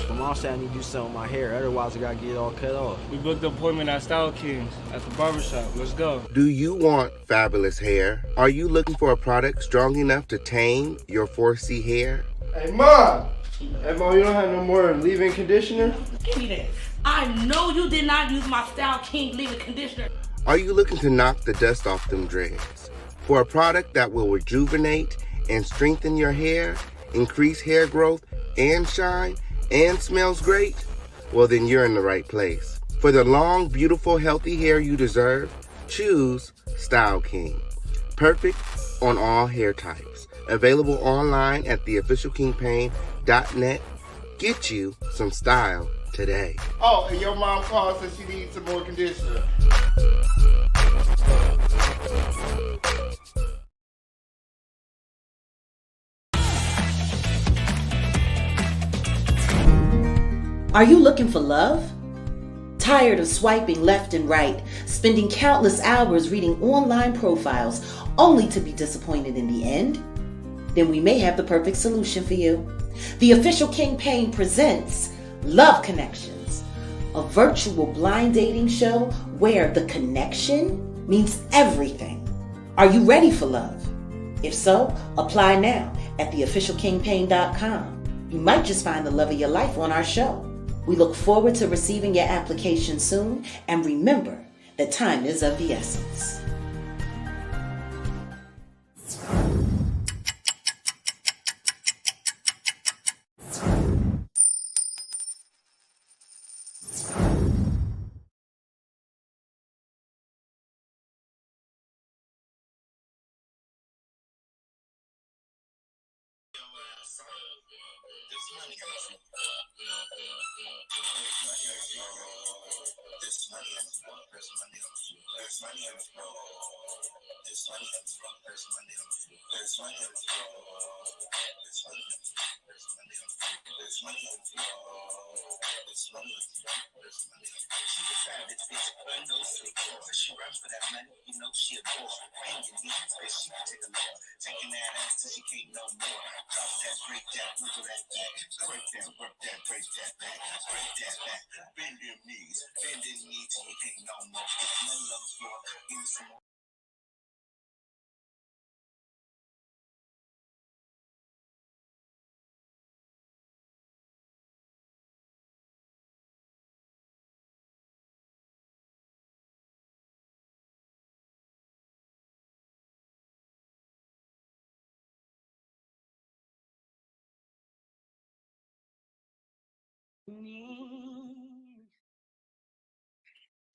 My mom said I need to do something with my hair, otherwise I gotta get it all cut off. We booked an appointment at Style Kings at the barbershop. Let's go. Do you want fabulous hair? Are you looking for a product strong enough to tame your 4C hair? Hey, Mom! Hey, Mom, you don't have no more leave-in conditioner? Give me that. I know you did not use my Style King leave-in conditioner. Are you looking to knock the dust off them dreads? For a product that will rejuvenate and strengthen your hair, increase hair growth and shine, and smells great? Well, then you're in the right place. For the long, beautiful, healthy hair you deserve, choose Style King. Perfect on all hair types. Available online at theofficialkingpain.net. Get you some style today. Oh, and your mom called said she needs some more conditioner. Are you looking for love? Tired of swiping left and right, spending countless hours reading online profiles only to be disappointed in the end? Then we may have the perfect solution for you. The Official King Pain presents Love Connections, a virtual blind dating show where the connection means everything. Are you ready for love? If so, apply now at theofficialkingpain.com. You might just find the love of your life on our show. We look forward to receiving your application soon, and remember that time is of the essence.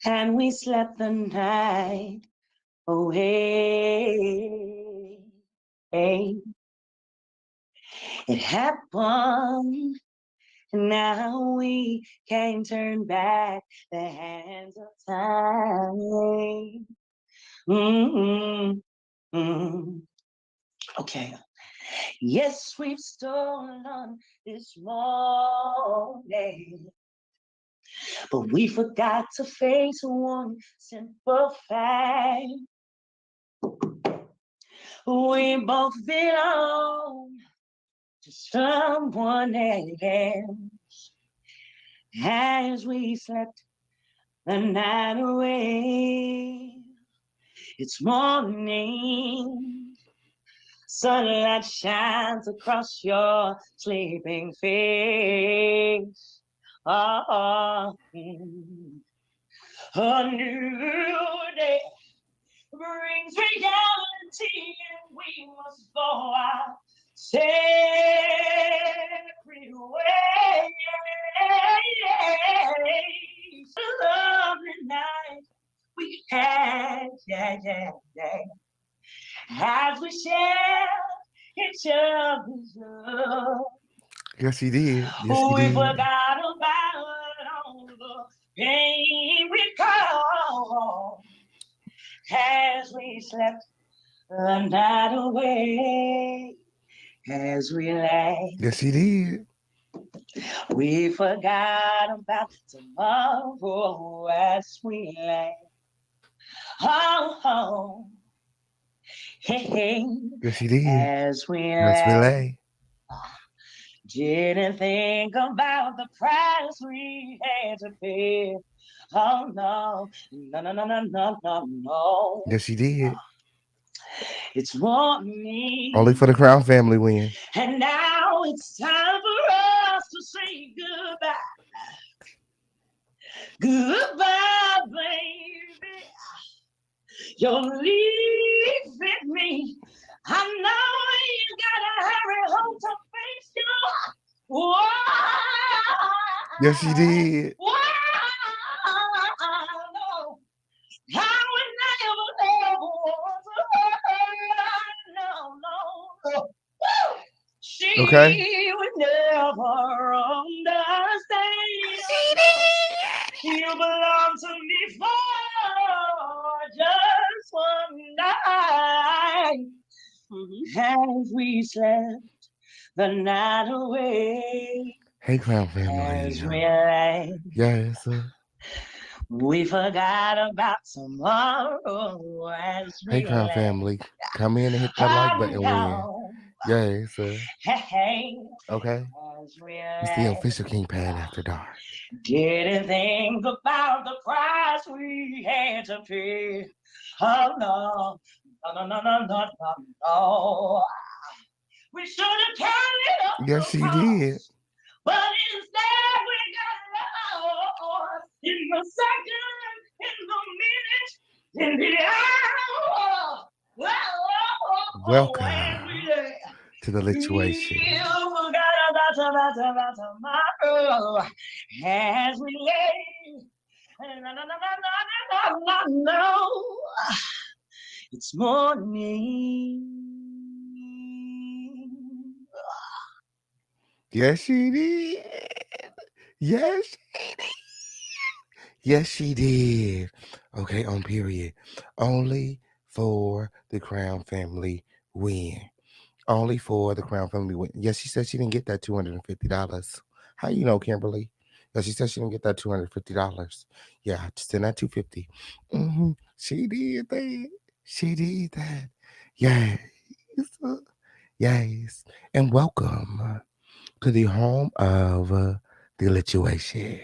And we slept the night away. It happened, and now we can't turn back the hands of time. Okay. Yes, we've stolen this morning, but we forgot to face one simple fact. We both belong to someone else as we slept the night away. It's morning, sunlight shines across your sleeping face. Oh, a new day brings reality, and we must go our separate ways. A lovely night we had, as we shared each other's love. Yes, he did. Yes, he We did. forgot about all the pain we caused as we slept the night away. As we lay, Yes, he did. we forgot about tomorrow as we lay. Oh, hey, Yes, he did. as we Let's lay. relay. Didn't think about the price we had to pay. Oh no, no. Yes, he did. It's morning. Only for the Crown family win. And now it's time for us to say goodbye. Goodbye, baby. You're leaving me. I know you gotta hurry home to face your. Yes, he did. Wow. I would never want to. No. She Okay. would never understand. You belong to me for just one night. As we slept the night away. Hey, Crown As family. we lay. Yes. We forgot about tomorrow as we Hey, Crown lay. family. Come in and hit that like button win. Yes. Hey, Okay. as we It's the lay. official Kingpin After Dark. Didn't think about the price we had to pay. Oh no. We should have carried up. Yes, she did. But instead we got lost in the second, in the minute, in the hour. Welcome to the lituation. You forgot about tomorrow as we lay. No. It's morning. Yes, she did. Yes, she did. Yes, she did. Okay, on period. Only for the Crown family win. Only for the Crown family win. Yes, she said she didn't get that $250. How you know, Kimberly? Yes, she said she didn't get that $250. Yeah, just in that $250. She did that. She did that. Yes. Yes. And welcome to the home of the lituation.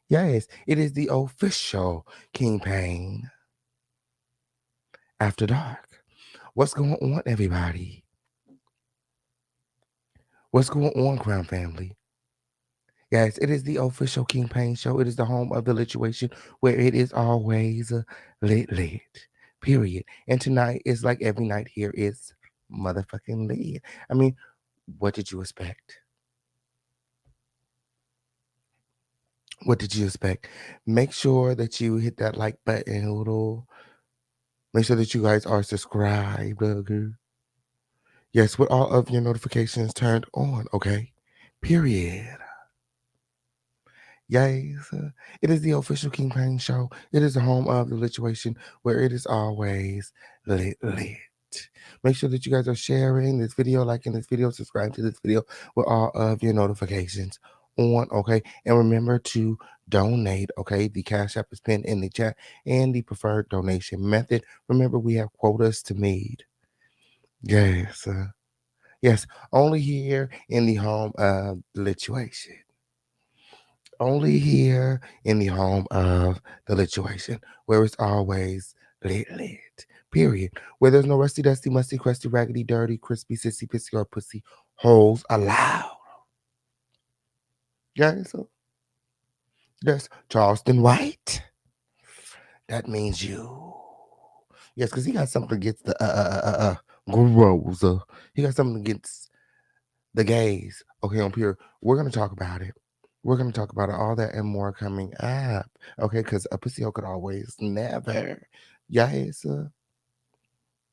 Yes, it is the official Kingpin After Dark. What's going on, everybody? What's going on, Crown family? Yes, it is the official Kingpin show. It is the home of the lituation where it is always lit. Period. And tonight is like every night here is motherfucking lit. I mean, what did you expect? What did you expect? Make sure that you hit that like button, little. Make sure that you guys are subscribed. Yes, with all of your notifications turned on, okay? Period. Yes, it is the official Kingpin show. It is the home of the lituation where it is always lit. Make sure that you guys are sharing this video, liking this video, subscribing to this video with all of your notifications on, okay? And remember to donate, okay? The Cash App is pinned in the chat and the preferred donation method. Remember, we have quotas to meet. Yes. Yes. Only here in the home of the lituation. Only here in the home of the lituation, where it's always lit. Period. Where there's no rusty, dusty, musty, crusty, raggedy, dirty, crispy, sissy, pissy, or pussy holes allowed. Yeah, so that's Charleston White. That means you. Yes, because he got something against the grows. He got something against the gays. Okay, on Pure. We're gonna talk about it. We're gonna talk about it, all that and more coming up. Okay, because a pussy hole could always never. Yes,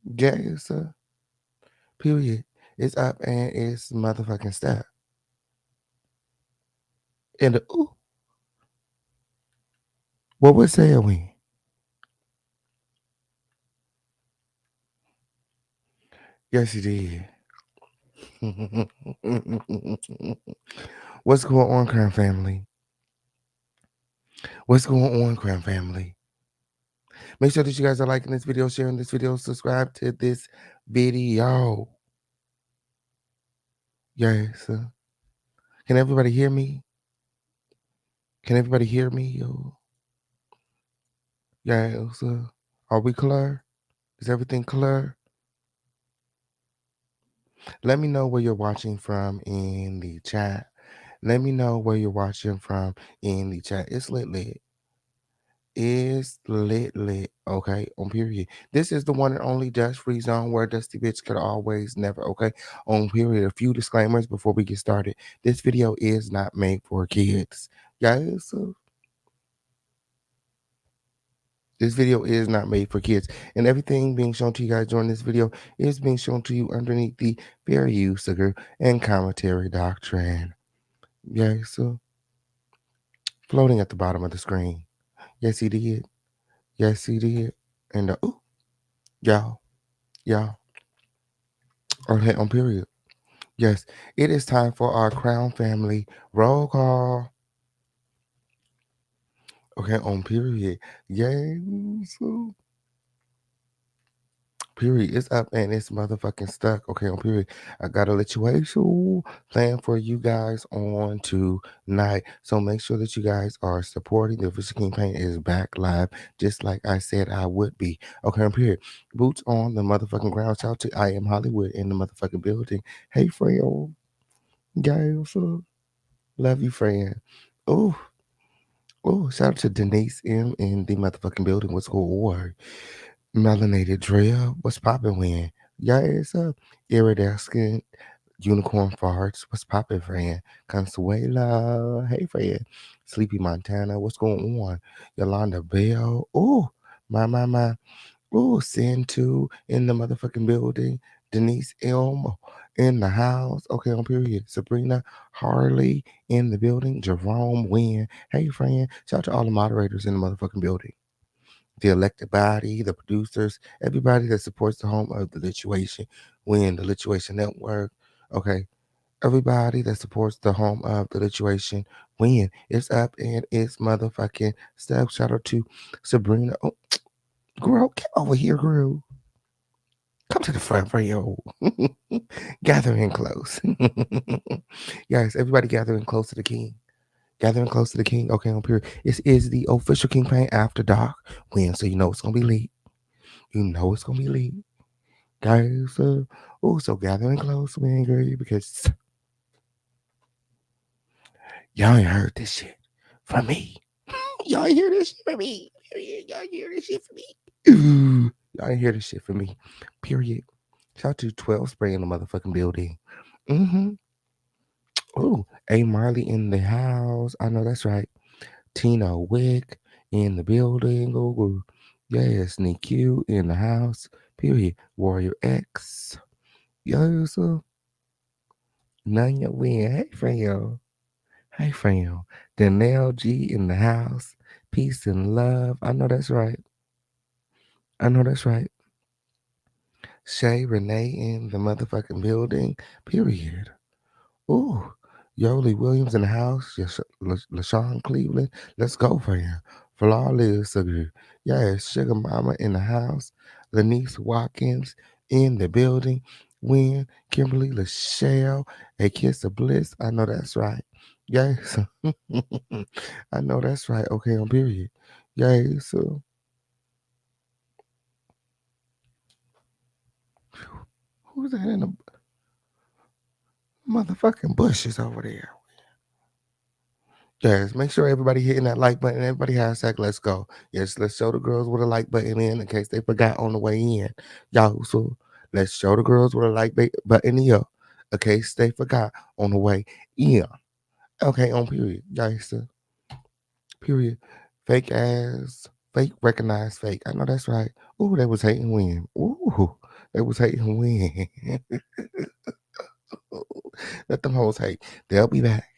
yes, period. It's up and it's motherfucking stuck. And ooh, what was saying we? Yes, you did. What's going on, crime family? What's going on, crime family? Make sure that you guys are liking this video, sharing this video, subscribe to this video. Yes. Can everybody hear me? Can everybody hear me? Yo? Yes. Are we clear? Is everything clear? Let me know where you're watching from in the chat. Let me know where you're watching from in the chat. It's lit. Is lit. Okay, on period. This is the one and only dust free zone where Dusty Bitch could always never. Okay, on period. A few disclaimers before we get started. This video is not made for kids. Guys, this video is not made for kids, and everything being shown to you guys during this video is being shown to you underneath the fair use, sugar, and commentary doctrine. Yes, floating at the bottom of the screen. Yes, he did. Yes, he did. And ooh, y'all. Okay, on period. Yes, it is time for our Crown Family roll call. Okay, on period. Yes. Period. It's up and it's motherfucking stuck. Okay, on period. I got a lituation plan for you guys on tonight. So make sure that you guys are supporting the Official King Paint is back live, just like I said I would be. Okay, on period. Boots on the motherfucking ground. Shout out to I Am Hollywood in the motherfucking building. Hey, friend. Guys, love you, friend. Oh, shout out to Denise M in the motherfucking building. What's going on? Melanated Drea, what's poppin' when? Yes, iridescent unicorn farts, what's poppin', friend? Consuela, hey, friend. Sleepy Montana, what's going on? Yolanda Bell, oh, my. Oh, Sin2 in the motherfucking building. Denise Elm in the house. Okay, on period. Sabrina Harley in the building. Jerome Wynn. Hey, friend. Shout out to all the moderators in the motherfucking building. The elected body, the producers, everybody that supports the home of the lituation, Win, the Lituation Network. Okay. Everybody that supports the home of the lituation, Win. It's up and it's motherfucking stuff. Shout out to Sabrina. Oh, girl, get over here, girl. Come to the front for you. Gathering close. Guys, everybody gathering close to the king. Gathering close to the king. Okay, on period. This is the official King Paint After Dark win. So you know it's gonna be late. You know it's gonna be late. Guys, so gathering close, man, girl, because y'all ain't heard this shit from me. Y'all ain't hear this shit from me. Y'all ain't hear this shit from me. Y'all ain't hear this shit from me. Period. Shout out to 12 Spray in the motherfucking building. Mm-hmm. Oh, A. Marley in the house. I know that's right. Tina Wick in the building. Oh, yes, Nick Q in the house. Period. Warrior X. Yes, Nanya Win. Hey, fam. Hey, fam. Danelle G in the house. Peace and love. I know that's right. Shay Renee in the motherfucking building. Period. Ooh, Yoli Williams in the house. Yes, LaShawn Cleveland. Let's go for you. Flawless. Yes, Sugar Mama in the house. Lanice Watkins. in the building. When Kimberly Lachelle, a kiss of bliss. I know that's right. Yes. I know that's right. Okay, on period. Yes. So who's that in the motherfucking bushes over there? Yes, make sure everybody hitting that like button. Everybody hashtag let's go. Yes, let's show the girls with a like button in case they forgot on the way in. Y'all, so let's show the girls with a like button here in case they forgot on the way in. Okay, on period. Guys, so period. Fake ass, fake recognize fake. I know that's right. Ooh, they was hating win. Ooh, they was hating win. Let them hoes hate. They'll be back.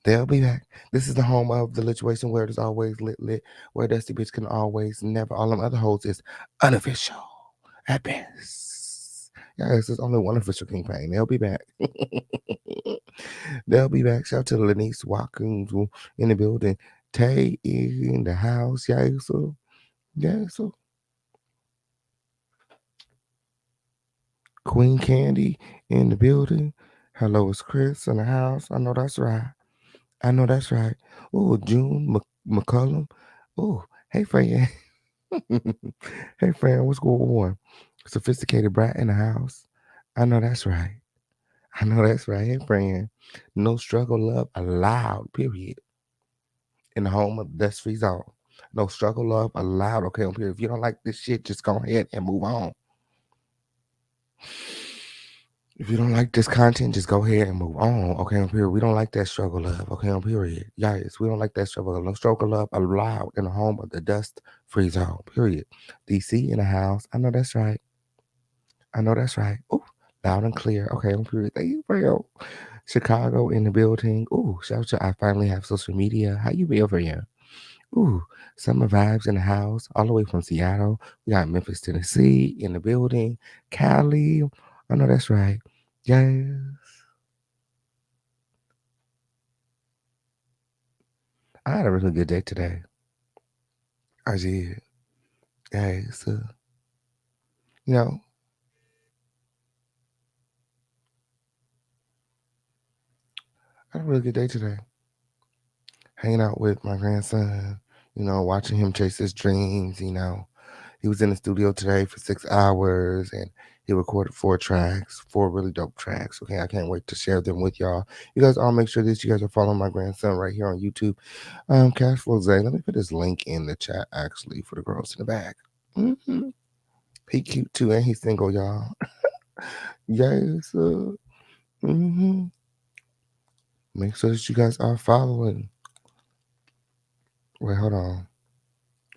They'll be back. This is the home of the lituation where it is always lit, where Dusty Bitch can always never. All them other hoes is unofficial at best. Yes, there's only one official campaign. They'll be back. They'll be back. Shout out to Lanice Watkins in the building. Tay in the house. Yeah, so Queen Candy in the building. Hello, it's Chris in the house. I know that's right. I know that's right. Oh, June McCullum. Oh, hey, friend. Hey, friend, what's going on? Sophisticated brat in the house. I know that's right. I know that's right. Hey, friend. No struggle, love allowed, period. In the home of the Dust Free Zone. No struggle, love allowed. Okay, period. If you don't like this shit, just go ahead and move on. If you don't like this content, just go ahead and move on. Okay, on period. We don't like that struggle love. Okay, on period. Yes, we don't like that struggle love. No struggle love allowed in the home of the Dust Free Zone. Period. DC in the house. I know that's right. I know that's right. Ooh, loud and clear. Okay, on period. Thank you for your Chicago in the building. Ooh, shout out to I finally have social media. How you be over here? Ooh, summer vibes in the house, all the way from Seattle. We got Memphis, Tennessee in the building. Cali. I know that's right. Yes. I had a really good day today. I did. Yeah, so you know, I had a really good day today. Hanging out with my grandson, watching him chase his dreams, He was in the studio today for 6 hours and he recorded 4 tracks, 4 really dope tracks. Okay, I can't wait to share them with y'all. You guys all make sure that you guys are following my grandson right here on YouTube. Cashflow Zay. Let me put this link in the chat actually for the girls in the back. Mm-hmm. He cute too, and he's single, y'all. Yes. Mm-hmm. Make sure that you guys are following. Wait, hold on.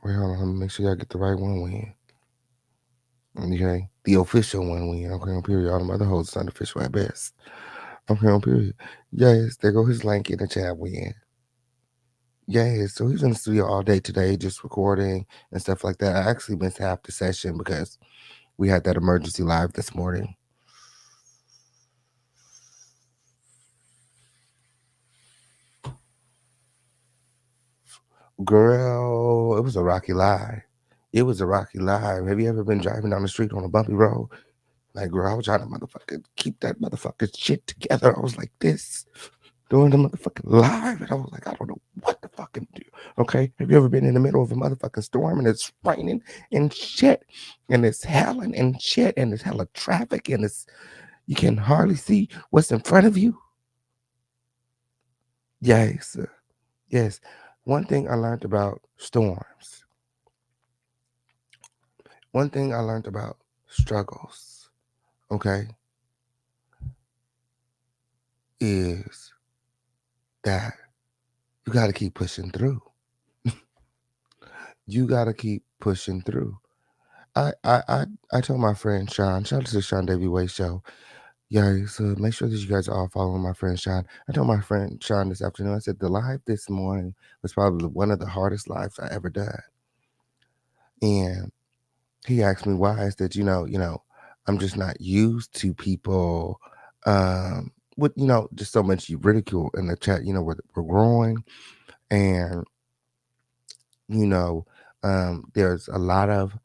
Let me make sure y'all get the right one win. Okay. The official one win. Okay, on period. All them other hoes is unofficial at best. Okay, on period. Yes, there go his link in the chat win. Yes, so he's in the studio all day today, just recording and stuff like that. I actually missed half the session because we had that emergency live this morning. Girl, it was a rocky live. It was a rocky live. Have you ever been driving down the street on a bumpy road? Like, girl, I was trying to motherfucking keep that motherfucking shit together. I was like this doing the motherfucking live. And I was like, I don't know what to fucking do. Okay. Have you ever been in the middle of a motherfucking storm and it's raining and shit and it's howling and shit and it's hella traffic and you can hardly see what's in front of you? Yes. Yes. One thing I learned about storms. One thing I learned about struggles, okay, is that you got to keep pushing through. You got to keep pushing through. I told my friend Sean, shout out to the Sean Davy Way show. Yeah, so make sure that you guys are all following my friend Sean. I told my friend Sean this afternoon, I said the live this morning was probably one of the hardest lives I ever done. And he asked me why. I said, I'm just not used to people with, just so much ridicule in the chat. We're growing and, there's a lot of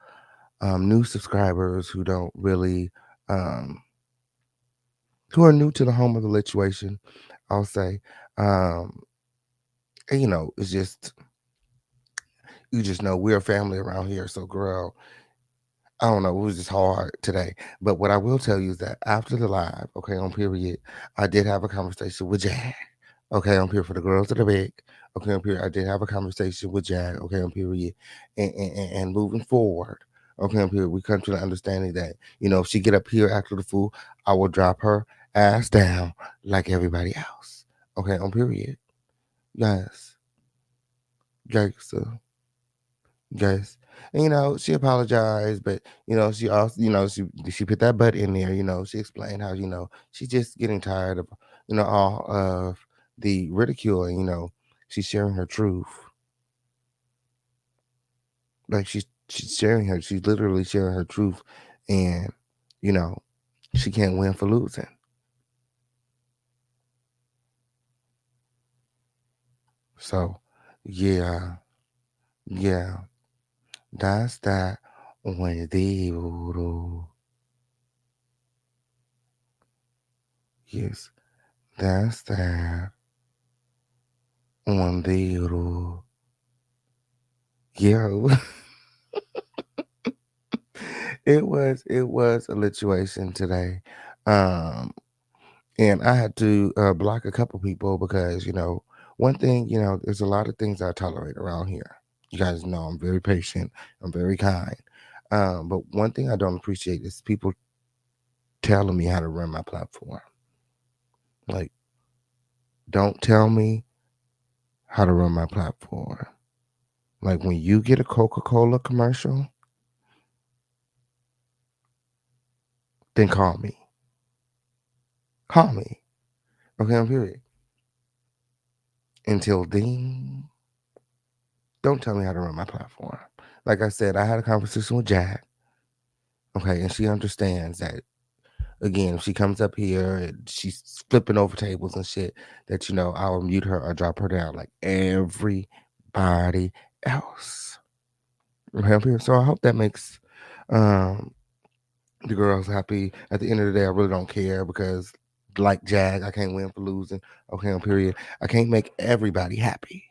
new subscribers who don't really, who are new to the home of the lituation, I'll say. And, it's just, you just know we're a family around here. So, girl, I don't know. It was just hard today. But what I will tell you is that after the live, okay, on period, I did have a conversation with Jag. Okay, on period for the girls that are big. Okay, on period, I did have a conversation with Jag. Okay, on period, and moving forward. Okay, on period, we come to the understanding that if she get up here after the fool, I will drop her ass down like everybody else. Okay, on period. Yes, gangster. Yes. And she apologized, but she also, she put that butt in there, she explained how, she's just getting tired of, all of the ridicule and she's sharing her truth. Like she's literally sharing her truth, and she can't win for losing. So yeah, that's that on the yes, that's that on the yeah. It was a lituation today. Um and I had to block a couple people because, one thing, there's a lot of things I tolerate around here. You guys know I'm very patient, I'm very kind. But one thing I don't appreciate is people telling me how to run my platform. Like, don't tell me how to run my platform. Like, when you get a Coca-Cola commercial, then call me. Call me. Okay, I'm period. Until then, don't tell me how to run my platform. Like I said, I had a conversation with Jack. Okay, and she understands that, again, if she comes up here and she's flipping over tables and shit, that I'll mute her or drop her down like everybody else. Okay, I'm here. So I hope that makes um the girls happy. At the end of the day, I really don't care because, like Jag, I can't win for losing. Okay, on period. I can't make everybody happy.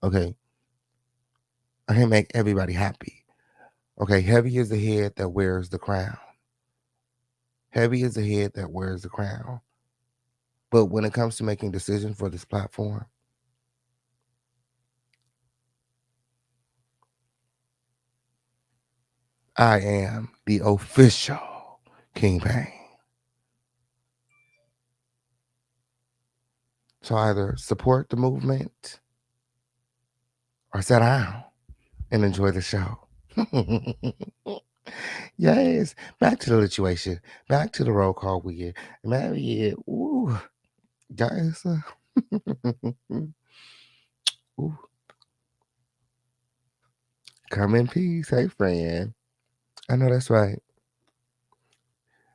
Okay. I can't make everybody happy. Okay, heavy is the head that wears the crown. Heavy is the head that wears the crown. But when it comes to making decisions for this platform, I am the official kingpin. So either support the movement or sit down and enjoy the show. Yes, back to the situation. Back to the roll call weekend. Marriott, ooh, guys. Ooh, come in peace. Hey, friend. I know that's right.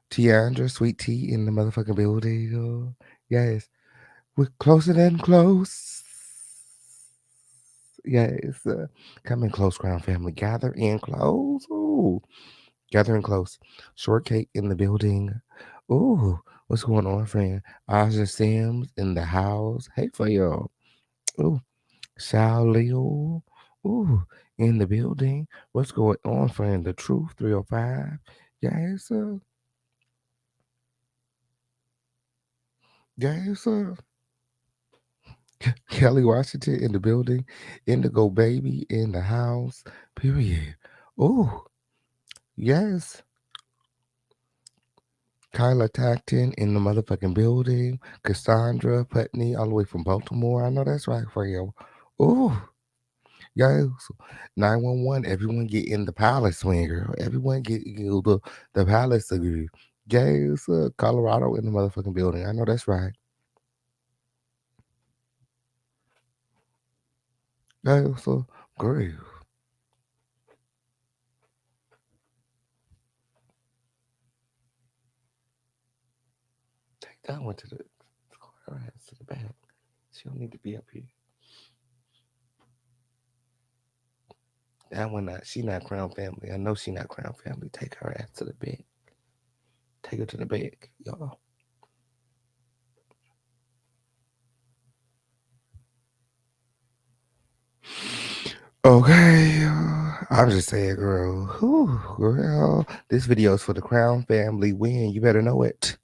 Tiandra, Sweet Tea in the motherfucking building. Yes. We're closer than close. Yes. Come in close, Crown family. Gather in close. Ooh. Gather in close. Shortcake in the building. Ooh. What's going on, friend? Aja Sims in the house. Hey, for y'all. Ooh. Shao Leo. Ooh. In the building. What's going on, friend? The Truth 305. Yes, sir. Yes, sir. Kelly Washington in the building. Indigo Baby in the house. Period. Oh, yes. Kyla Tacton in the motherfucking building. Cassandra Putney all the way from Baltimore. I know that's right for you. Oh, yes. 911. Everyone get in the palace swing, girl. Everyone get the palace agree. Yes, Colorado in the motherfucking building. I know that's right. Yes, great. Take that one to the her ass to the back. She don't need to be up here. That one not. She not Crown Family. I know she not Crown Family. Take her ass to the bed. Take her to the bed, y'all. Okay, I'm just saying, girl. Whew, girl, this video is for the Crown Family win. You better know it.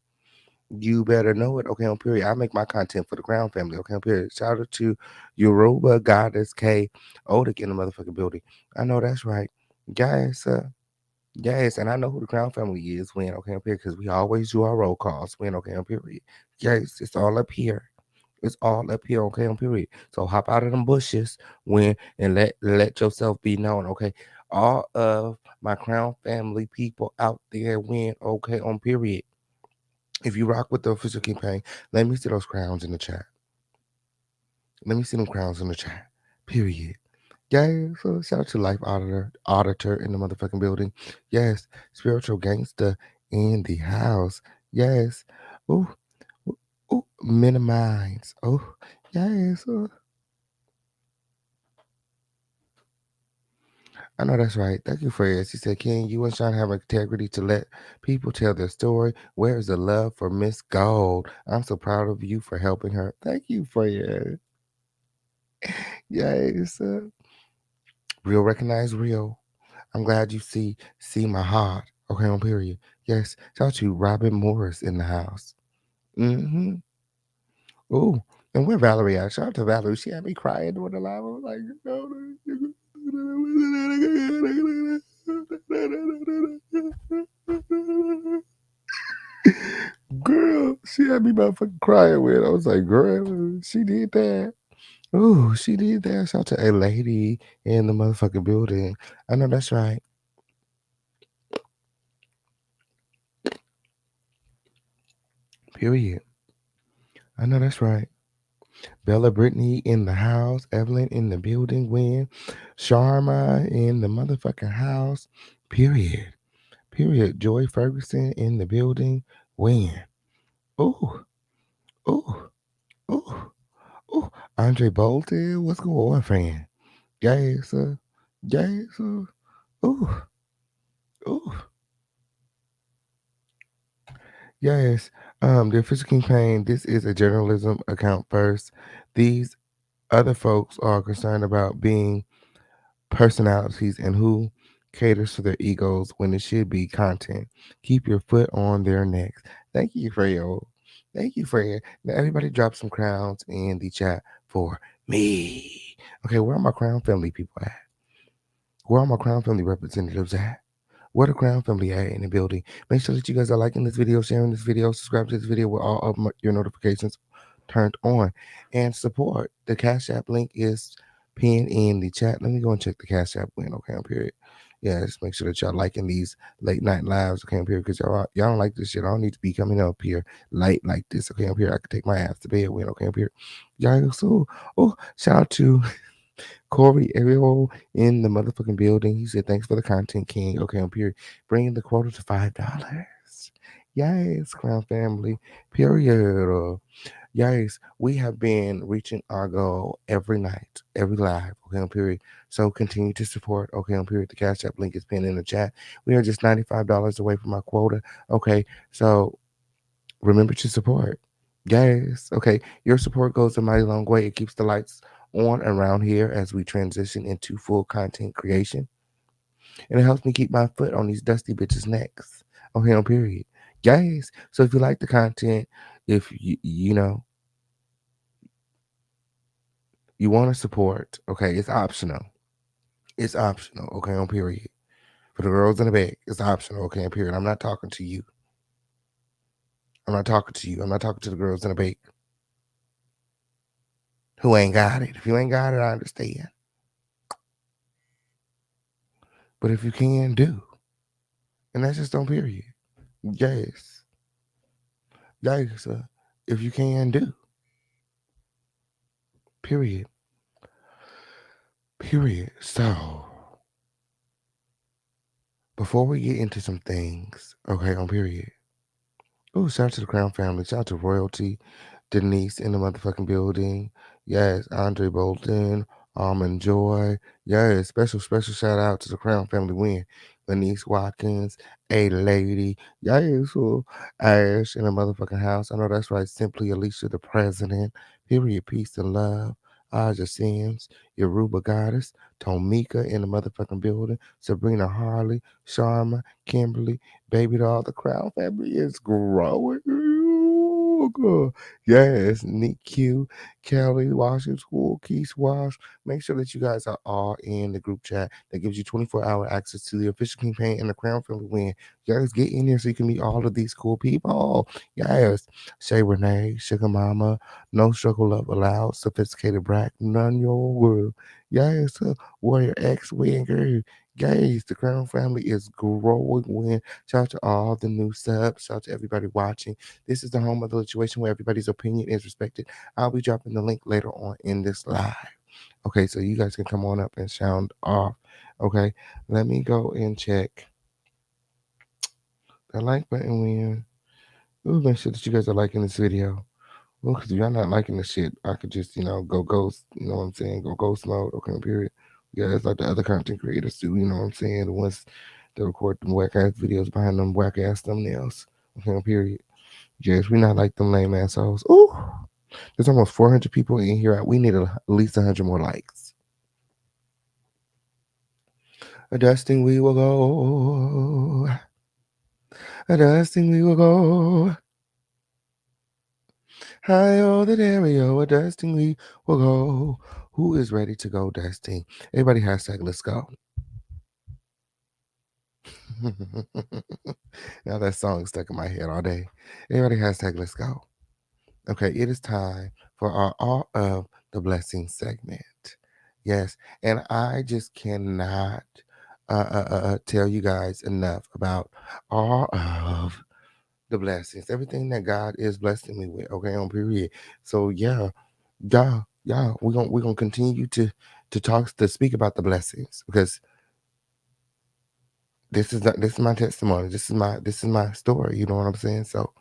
You better know it. Okay, on period. I make my content for the Crown Family. Okay, on period. Shout out to Yoruba Goddess K. Odic in the motherfucking building. I know that's right. Guys, yes, and I know who the Crown Family is when, okay, on period, because we always do our roll calls when, okay, on period. Yes, it's all up here. It's all up here, okay, on period. So hop out of them bushes when and let yourself be known, okay. All of my Crown Family people out there win, okay, on period. If you rock with the official campaign, let me see those crowns in the chat. Let me see them crowns in the chat. Period. Yeah, so shout out to Life Auditor in the motherfucking building. Yes, Spiritual Gangster in the house. Yes. Ooh, ooh, ooh, Minimize. Oh, yes. I know that's right. Thank you, Fred. She said, Ken, you and Sean have integrity to let people tell their story. Where is the love for Miss Gold? I'm so proud of you for helping her. Thank you, Fred. Yes. Real recognize real. I'm glad you see my heart. Okay, on period. Yes. Shout out to Robin Morris in the house. Mm-hmm. Ooh. And where Valerie at? Shout out to Valerie. She had me crying during the live. I was like, girl, she had me motherfucking crying with. I was like, girl, she did that. Ooh, she did that. Shout out to a lady in the motherfucking building. I know that's right. Period. I know that's right. Bella Brittany in the house. Evelyn in the building. Win. Sharma in the motherfucking house. Period. Period. Joy Ferguson in the building. Win. Ooh. Ooh. Ooh. Ooh. Andre Bolton. What's going on, friend? Yes, sir. Yes, sir. Ooh. Ooh. Yes. The official campaign, this is a journalism account first. These other folks are concerned about being personalities and who caters to their egos when it should be content. Keep your foot on their necks. Thank you, Freyo. Thank you, Freya. Now, everybody drop some crowns in the chat for me. Okay, where are my Crown Family people at? Where are my Crown Family representatives at? Where the Crown Family at in the building? Make sure that you guys are liking this video, sharing this video, subscribe to this video with all of your notifications turned on, and support. The Cash App link is pinned in the chat. Let me go and check the Cash App link. Okay, on period. Yeah, just make sure that y'all liking these late night lives. Okay, on period, because y'all don't like this shit. I don't need to be coming up here late like this. Okay, on period. I can take my ass to bed when. Okay, on period. Y'all so shout out to Corey Ariel in the motherfucking building. He said, thanks for the content, King. Okay, on period. Bringing the quota to $5. Yes, Crown Family. Period. Yes, we have been reaching our goal every night, every live. Okay, on period. So continue to support. Okay, on period. The Cash App link is pinned in the chat. We are just $95 away from our quota. Okay, so remember to support. Yes. Okay. Your support goes a mighty long way. It keeps the lights on around here as we transition into full content creation. And it helps me keep my foot on these dusty bitches' necks. Okay, on period. Yes. So if you like the content, if you know you want to support, okay, it's optional. It's optional. Okay, on period. For the girls in the back, it's optional. Okay, on period. I'm not talking to you. I'm not talking to you. I'm not talking to the girls in the back who ain't got it. If you ain't got it, I understand. But if you can, do. And that's just on period. Yes. Yes. If you can, do. Period. Period. So, before we get into some things, okay, on period. Oh, shout out to the Crown Family. Shout out to Royalty. Denise in the motherfucking building. Yes, Andre Bolton. Almond Joy. Yeah, special shout out to the Crown family win. Denise Watkins, A Lady. Yeah, so Ash in the motherfucking house. I know that's right. Simply Alicia the President. Period. Peace and love. Aja Sims, Yoruba Goddess, Tomika in the motherfucking building, Sabrina Harley, Sharma, Kimberly, Baby Doll. The Crown family is growing. Oh, God. Yes, Nick Q, Kelly, Washington School, Keith Wash. Make sure that you guys are all in the group chat that gives you 24-hour access to the official campaign and the Crown family win. You guys get in here so you can meet all of these cool people. Yes. Shay Renee, Sugar Mama, No Struggle Love Allowed, Sophisticated Brat, None Your World. Yes, Warrior X, Win Girl. Guys, the Crown family is growing. Win. Shout out to all the new subs. Shout out to everybody watching. This is the home of the situation where everybody's opinion is respected. I'll be dropping the link later on in this live. Okay, so you guys can come on up and sound off. Okay, let me go and check the like button when. Ooh, make sure that you guys are liking this video. Well, because if y'all not liking this shit, I could just, go ghost, you know what I'm saying? Go ghost mode, okay, period. Yeah, it's like the other content creators do, you know what I'm saying? The ones that record them whack ass videos behind them whack ass thumbnails, okay, period. Yes, we not like them lame assholes. Ooh, there's almost 400 people in here. We need at least 100 more likes. A dusting we will go. A dusting we will go. Hi, oh, the Dario, a dusting we will go. Who is ready to go dusting? Everybody hashtag let's go. Now that song stuck in my head all day. Everybody hashtag let's go. Okay, it is time for our All of the Blessings segment. Yes, and I just cannot tell you guys enough about all of the blessings, everything that God is blessing me with. Okay, on period. So yeah, we're gonna continue to speak about the blessings because this is my testimony. This is my story. You know what I'm saying? So,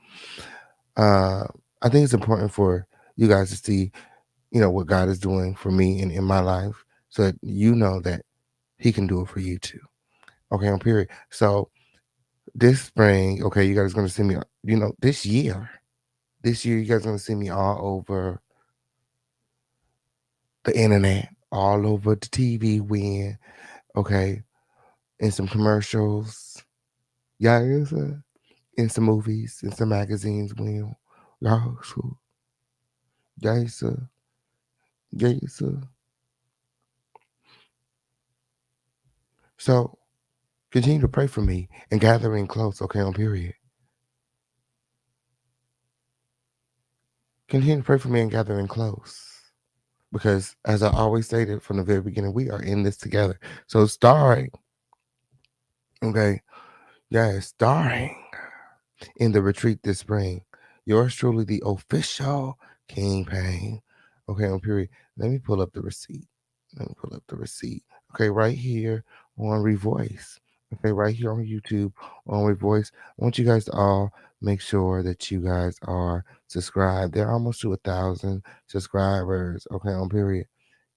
I think it's important for you guys to see, what God is doing for me and in my life, so that you know that He can do it for you too. Okay, on period. So this spring, okay, you guys are gonna see me. This year, you guys are gonna see me all over the internet, all over the TV, okay, in some commercials, yeah, in some movies, in some magazines, yeah, so, yeah, sir, yeah, sir. So continue to pray for me and gather in close, okay, on period. Continue to pray for me and gather in close. Because as I always stated from the very beginning, we are in this together. So starring, okay, starring in the retreat this spring. Yours truly, the official King Pain. Okay, on period. Let me pull up the receipt. Okay, right here on Revoice. Okay, right here on YouTube on Revoice. I want you guys to all make sure that you guys are subscribed. They're almost to 1,000 subscribers. Okay, on period.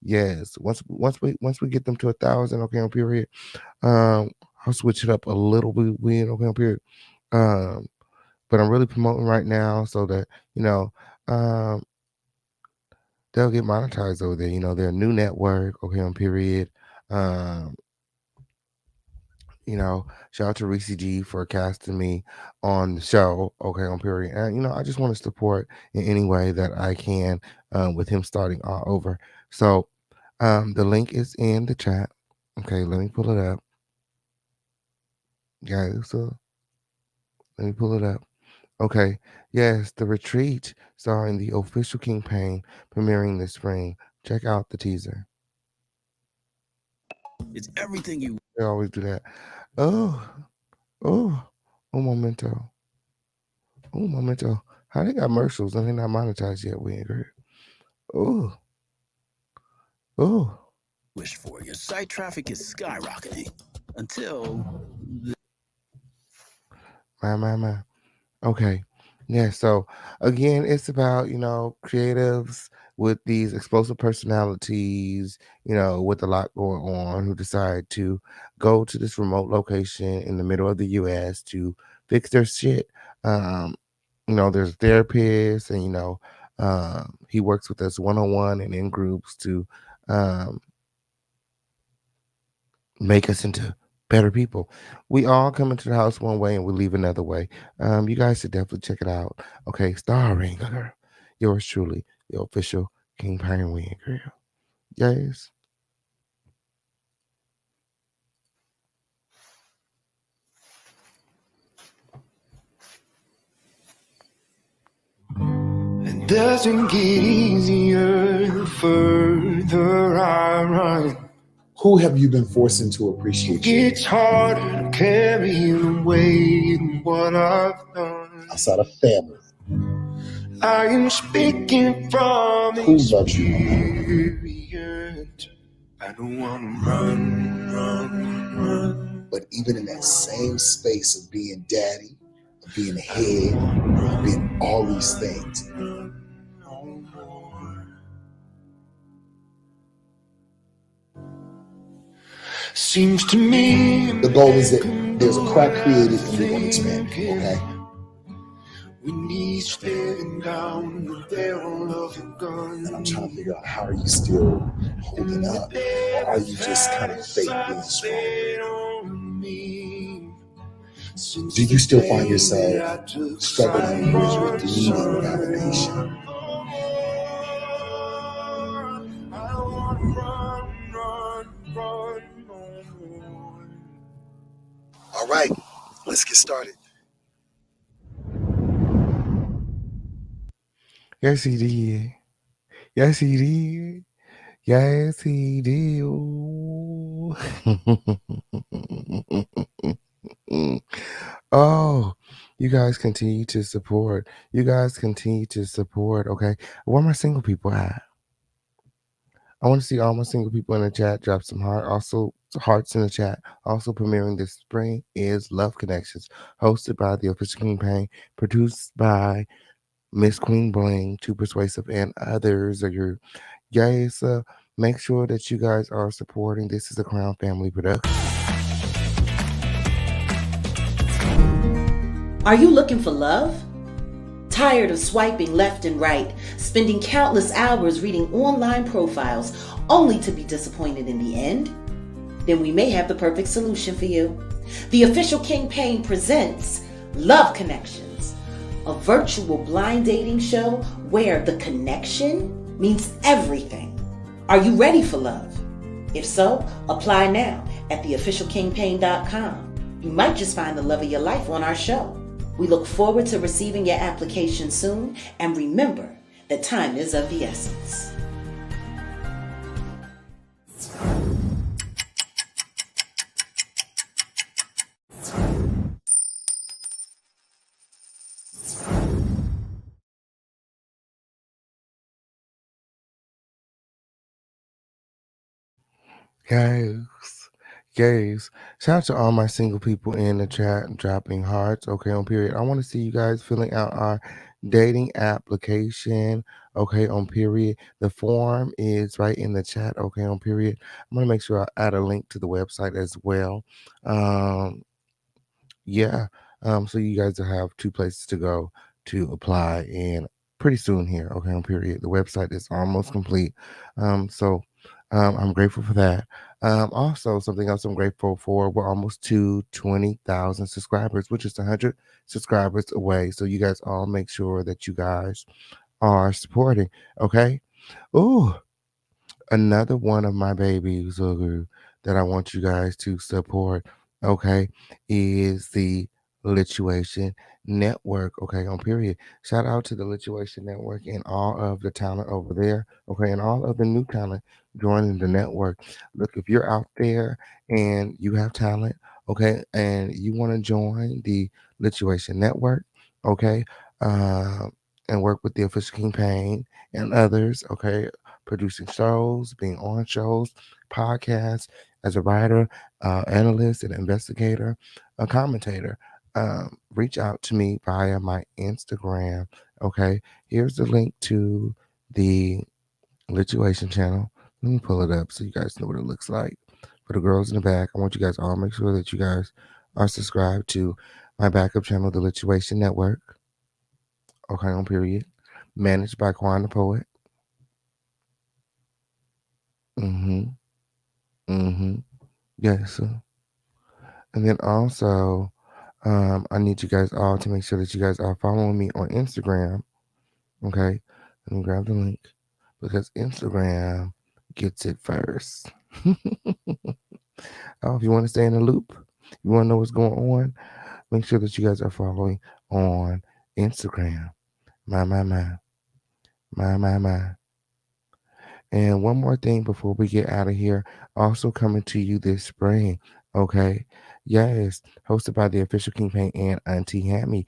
Yes. Once we get them to 1,000. Okay, on period. I'll switch it up a little bit. Okay, on period. But I'm really promoting right now so that um they'll get monetized over there. They're a new network, okay, on period. Um, shout out to Reese G for casting me on the show, okay, on period. And I just want to support in any way that I can with him starting all over. So the link is in the chat. Okay, let me pull it up. Guys, so let me pull it up. Okay. Yes, the retreat starring the official King Pain premiering this spring. Check out the teaser. It's everything you. They always do that. Oh, un momento. Un momento. How they got commercials and they not monetized yet? We ain't heard. Oh. Wish for. Your site traffic is skyrocketing until My. Okay. Yeah, so again, it's about, creatives with these explosive personalities, with a lot going on, who decide to go to this remote location in the middle of the US to fix their shit. Um, there's therapists, and he works with us one-on-one and in groups to um make us into better people. We all come into the house one way and we leave another way. You guys should definitely check it out. Okay, starring yours truly, the official King Penguin girl. Yes. It doesn't get easier the further I run. Who have you been forcing to appreciate you? It's harder to carry the weight of what I've done. Outside of family. I am speaking from Who loves you? experience. I don't want to run. But even in that same space of being daddy, of being head, of being all these things, seems to me the goal is that there's a crack created and we want to expand, okay? When he's staring down the barrel of a gun. And I'm trying to figure out, how are you still holding up? Or are you just kind of fake being strong? Do you still find yourself struggling with needing validation? All right, let's get started. Yes, he did. Yes, he did. Yes, he did. Oh, you guys continue to support. You guys continue to support. Okay. Where my single people at? I want to see all my single people in the chat. Drop some hearts in the chat. Also premiering this spring is Love Connections, hosted by the official King Pain, produced by Miss Queen Bling, Too Persuasive, and others. Guys, make sure that you guys are supporting. This is a Crown Family production. Are you looking for love? Tired of swiping left and right, spending countless hours reading online profiles only to be disappointed in the end? Then we may have the perfect solution for you. The official King Pain presents Love Connections, a virtual blind dating show where the connection means everything. Are you ready for love? If so, apply now at theofficialkingpain.com. You might just find the love of your life on our show. We look forward to receiving your application soon, and remember that time is of the essence. Guys, shout out to all my single people in the chat dropping hearts. Okay, on period. I want to see you guys filling out our dating application. Okay, on period. The form is right in the chat. Okay, on period. I'm gonna make sure I add a link to the website as well. Yeah. So you guys will have two places to go to apply, and pretty soon here. Okay, on period. The website is almost complete. So I'm grateful for that. Also, something else I'm grateful for, we're almost to 20,000 subscribers, which is 100 subscribers away. So you guys all make sure that you guys are supporting. Okay. Oh, another one of my babies that I want you guys to support, okay, is the Lituation Network, okay, on period. Shout out to the Lituation Network and all of the talent over there, okay, and all of the new talent joining the network. Look, if you're out there and you have talent, okay, and you want to join the Lituation Network, okay, and work with the official campaign and others, okay, producing shows, being on shows, podcasts, as a writer, analyst, an investigator, a commentator. reach out to me via my Instagram. Okay, here's the link to the Lituation channel. Let me pull it up so you guys know what it looks like. For the girls in the back, I want you guys all make sure that you guys are subscribed to my backup channel, the Lituation Network. Okay, on period. Managed by Quan the Poet. Yes. And then also, I need you guys all to make sure that you guys are following me on Instagram. Okay, let me grab the link because Instagram gets it first. If you want to stay in the loop, you want to know what's going on, make sure that you guys are following on Instagram. My. And one more thing before we get out of here, also coming to you this spring, okay? Yes, hosted by the official King Paint and Auntie Hammy.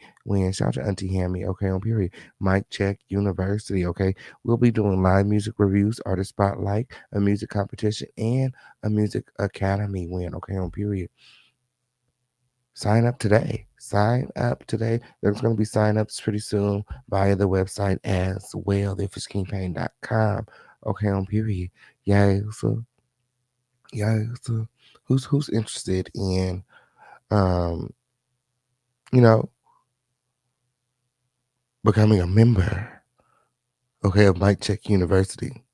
Shout out to Auntie Hammy, okay, on period. Mic Check University, okay? We'll be doing live music reviews, artist spotlight, a music competition, and a music academy win, okay, on period. Sign up today. There's going to be sign-ups pretty soon via the website as well, theofficialkingpaint.com. Okay, on period. So who's interested in becoming a member, okay, of Mic Check University.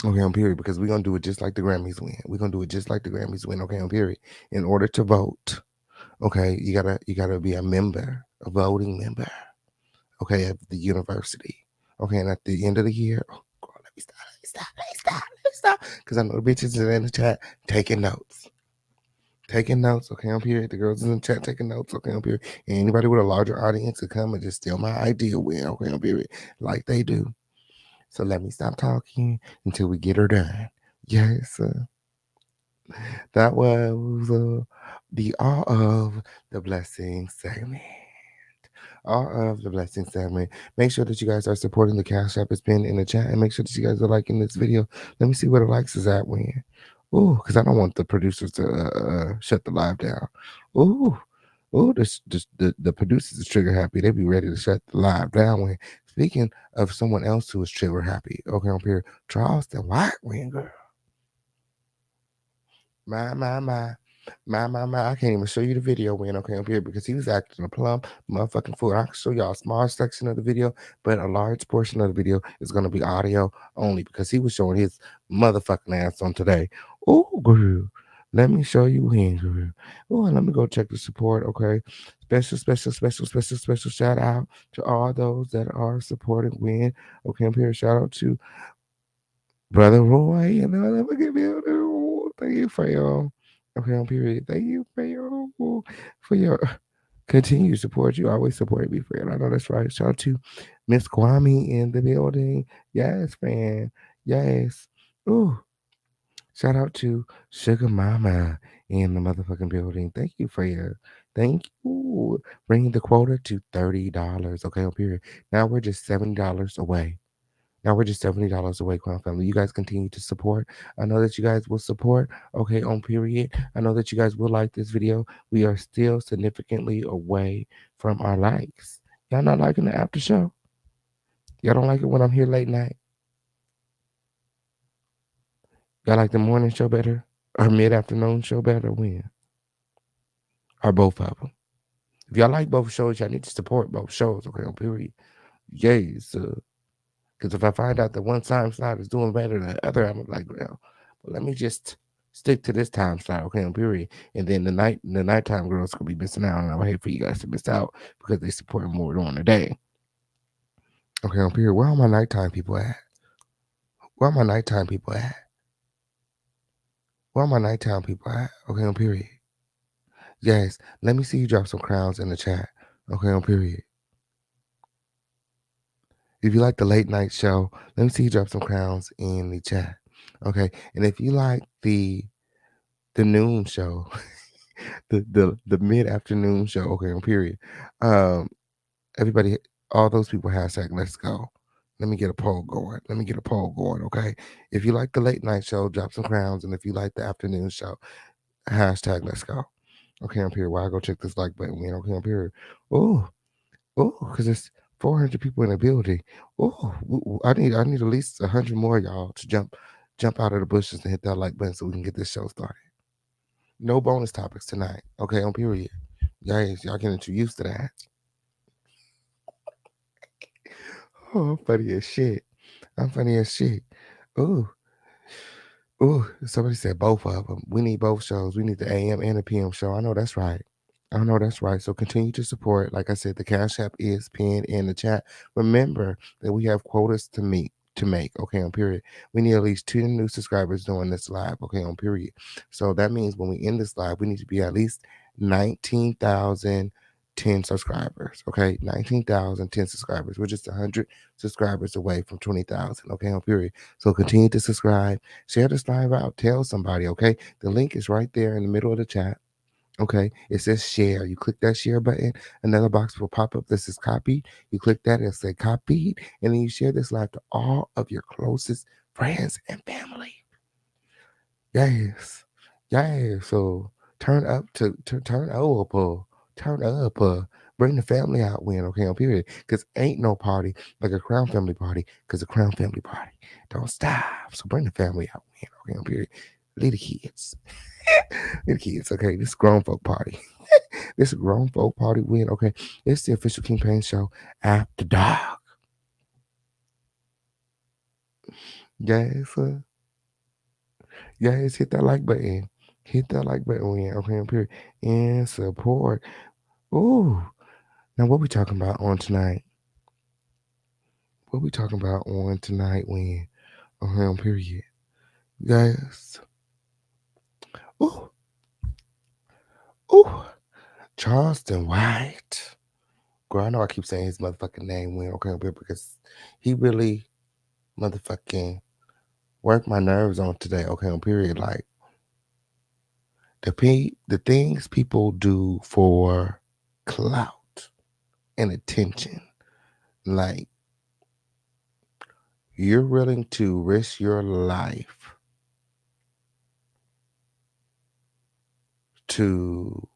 Okay, on period, because we're gonna do it just like the Grammys win. Okay, on period. In order to vote, okay, you gotta be a member, a voting member, okay, of the university. Okay, and at the end of the year, let me stop. Because I know the bitches are in the chat taking notes. Okay, on period. The girls in the chat taking notes, okay, on period. And anybody with a larger audience could come and just steal my idea win, okay, on period, like they do. So let me stop talking until we get her done. Yes, that was the All of the Blessing segment. Make sure that you guys are supporting the Cash App. It's been in the chat, and make sure that you guys are liking this video. Let me see where the likes is at when. Ooh, because I don't want the producers to shut the live down. Ooh, the producers is trigger happy. They be ready to shut the live down when. Speaking of someone else who is trigger happy, okay, on here, Charleston, white wing girl. My. I can't even show you the video when, okay, up here, because he was acting a plumb motherfucking fool. I can show y'all a small section of the video, but a large portion of the video is going to be audio only because he was showing his motherfucking ass on today. Oh, girl. Let me show you him, girl. Oh, and let me go check the support, okay? Special shout out to all those that are supporting Win. Okay, I'm here. Shout out to Brother Roy. And let me give you thank you for your okay on period. Thank you for your continued support. You always support me, friend. I know that's right. Shout out to Miss Kwame in the building. Yes, man. Yes. Ooh. Shout out to Sugar Mama in the motherfucking building. Thank you. Bringing the quota to $30. Okay, on period. Now we're just $70 away. Crown Family. You guys continue to support. I know that you guys will support. Okay, on period. I know that you guys will like this video. We are still significantly away from our likes. Y'all not liking the after show? Y'all don't like it when I'm here late night? Y'all like the morning show better? Or mid-afternoon show better? When? Or both of them? If y'all like both shows, y'all need to support both shows. Okay, on period. Yes, because if I find out that one time slot is doing better than the other, I'm like, well, let me just stick to this time slot, okay, on period. And then the nighttime girls could be missing out, and I would hate for you guys to miss out because they support more during the day. Okay, on period. Where are my nighttime people at? Okay, on period. Yes, let me see you drop some crowns in the chat. Okay, on period. If you like the late night show, let me see you drop some crowns in the chat. Okay. And if you like the noon show, the mid-afternoon show, okay, on period. Everybody, all those people hashtag let's go. Let me get a poll going. Okay. If you like the late night show, drop some crowns. And if you like the afternoon show, hashtag let's go. Okay, I'm here. Why I go check this like button? Man, okay, I'm here. Oh, because it's 400 people in the building. Oh, I need at least 100 more y'all to jump out of the bushes and hit that like button so we can get this show started. No bonus topics tonight. Okay, on period. Guys, y'all getting too used to that. Oh, I'm funny as shit. I'm funny as shit. Ooh. Ooh, somebody said both of them. We need both shows. We need the AM and the PM show. I know that's right. I know that's right. So continue to support. Like I said, the Cash App is pinned in the chat. Remember that we have quotas to make. Okay, on period. We need at least 2 new subscribers doing this live. Okay, on period. So that means when we end this live, we need to be at least 19,010 subscribers. Okay, 19,010 subscribers. We're just 100 subscribers away from 20,000. Okay, on period. So continue to subscribe. Share this live out. Tell somebody. Okay, the link is right there in the middle of the chat. Okay, it says share. You click that share button, another box will pop up that says copied. You click that, it'll say copied, and then you share this live to all of your closest friends and family. Yes, yes. So turn up. Bring the family out when, okay, on period. Because ain't no party like a Crown Family party, because a Crown Family party don't stop. So bring the family out when, okay, on period. Leave the kids. Leave the kids, okay? This is grown folk party. This is a grown folk party win, okay? It's the official King Payne show after dark. Yes, yes, hit that like button. Hit that like button when, okay, on period. And support. Ooh. Now, what we talking about on tonight? What we talking about on tonight when, okay, on period? Guys. Ooh. Ooh. Charleston White. Girl, I know I keep saying his motherfucking name when, okay, on period, because he really motherfucking worked my nerves on today, okay, on period. Like, the things people do for clout and attention, like, you're willing to risk your life to,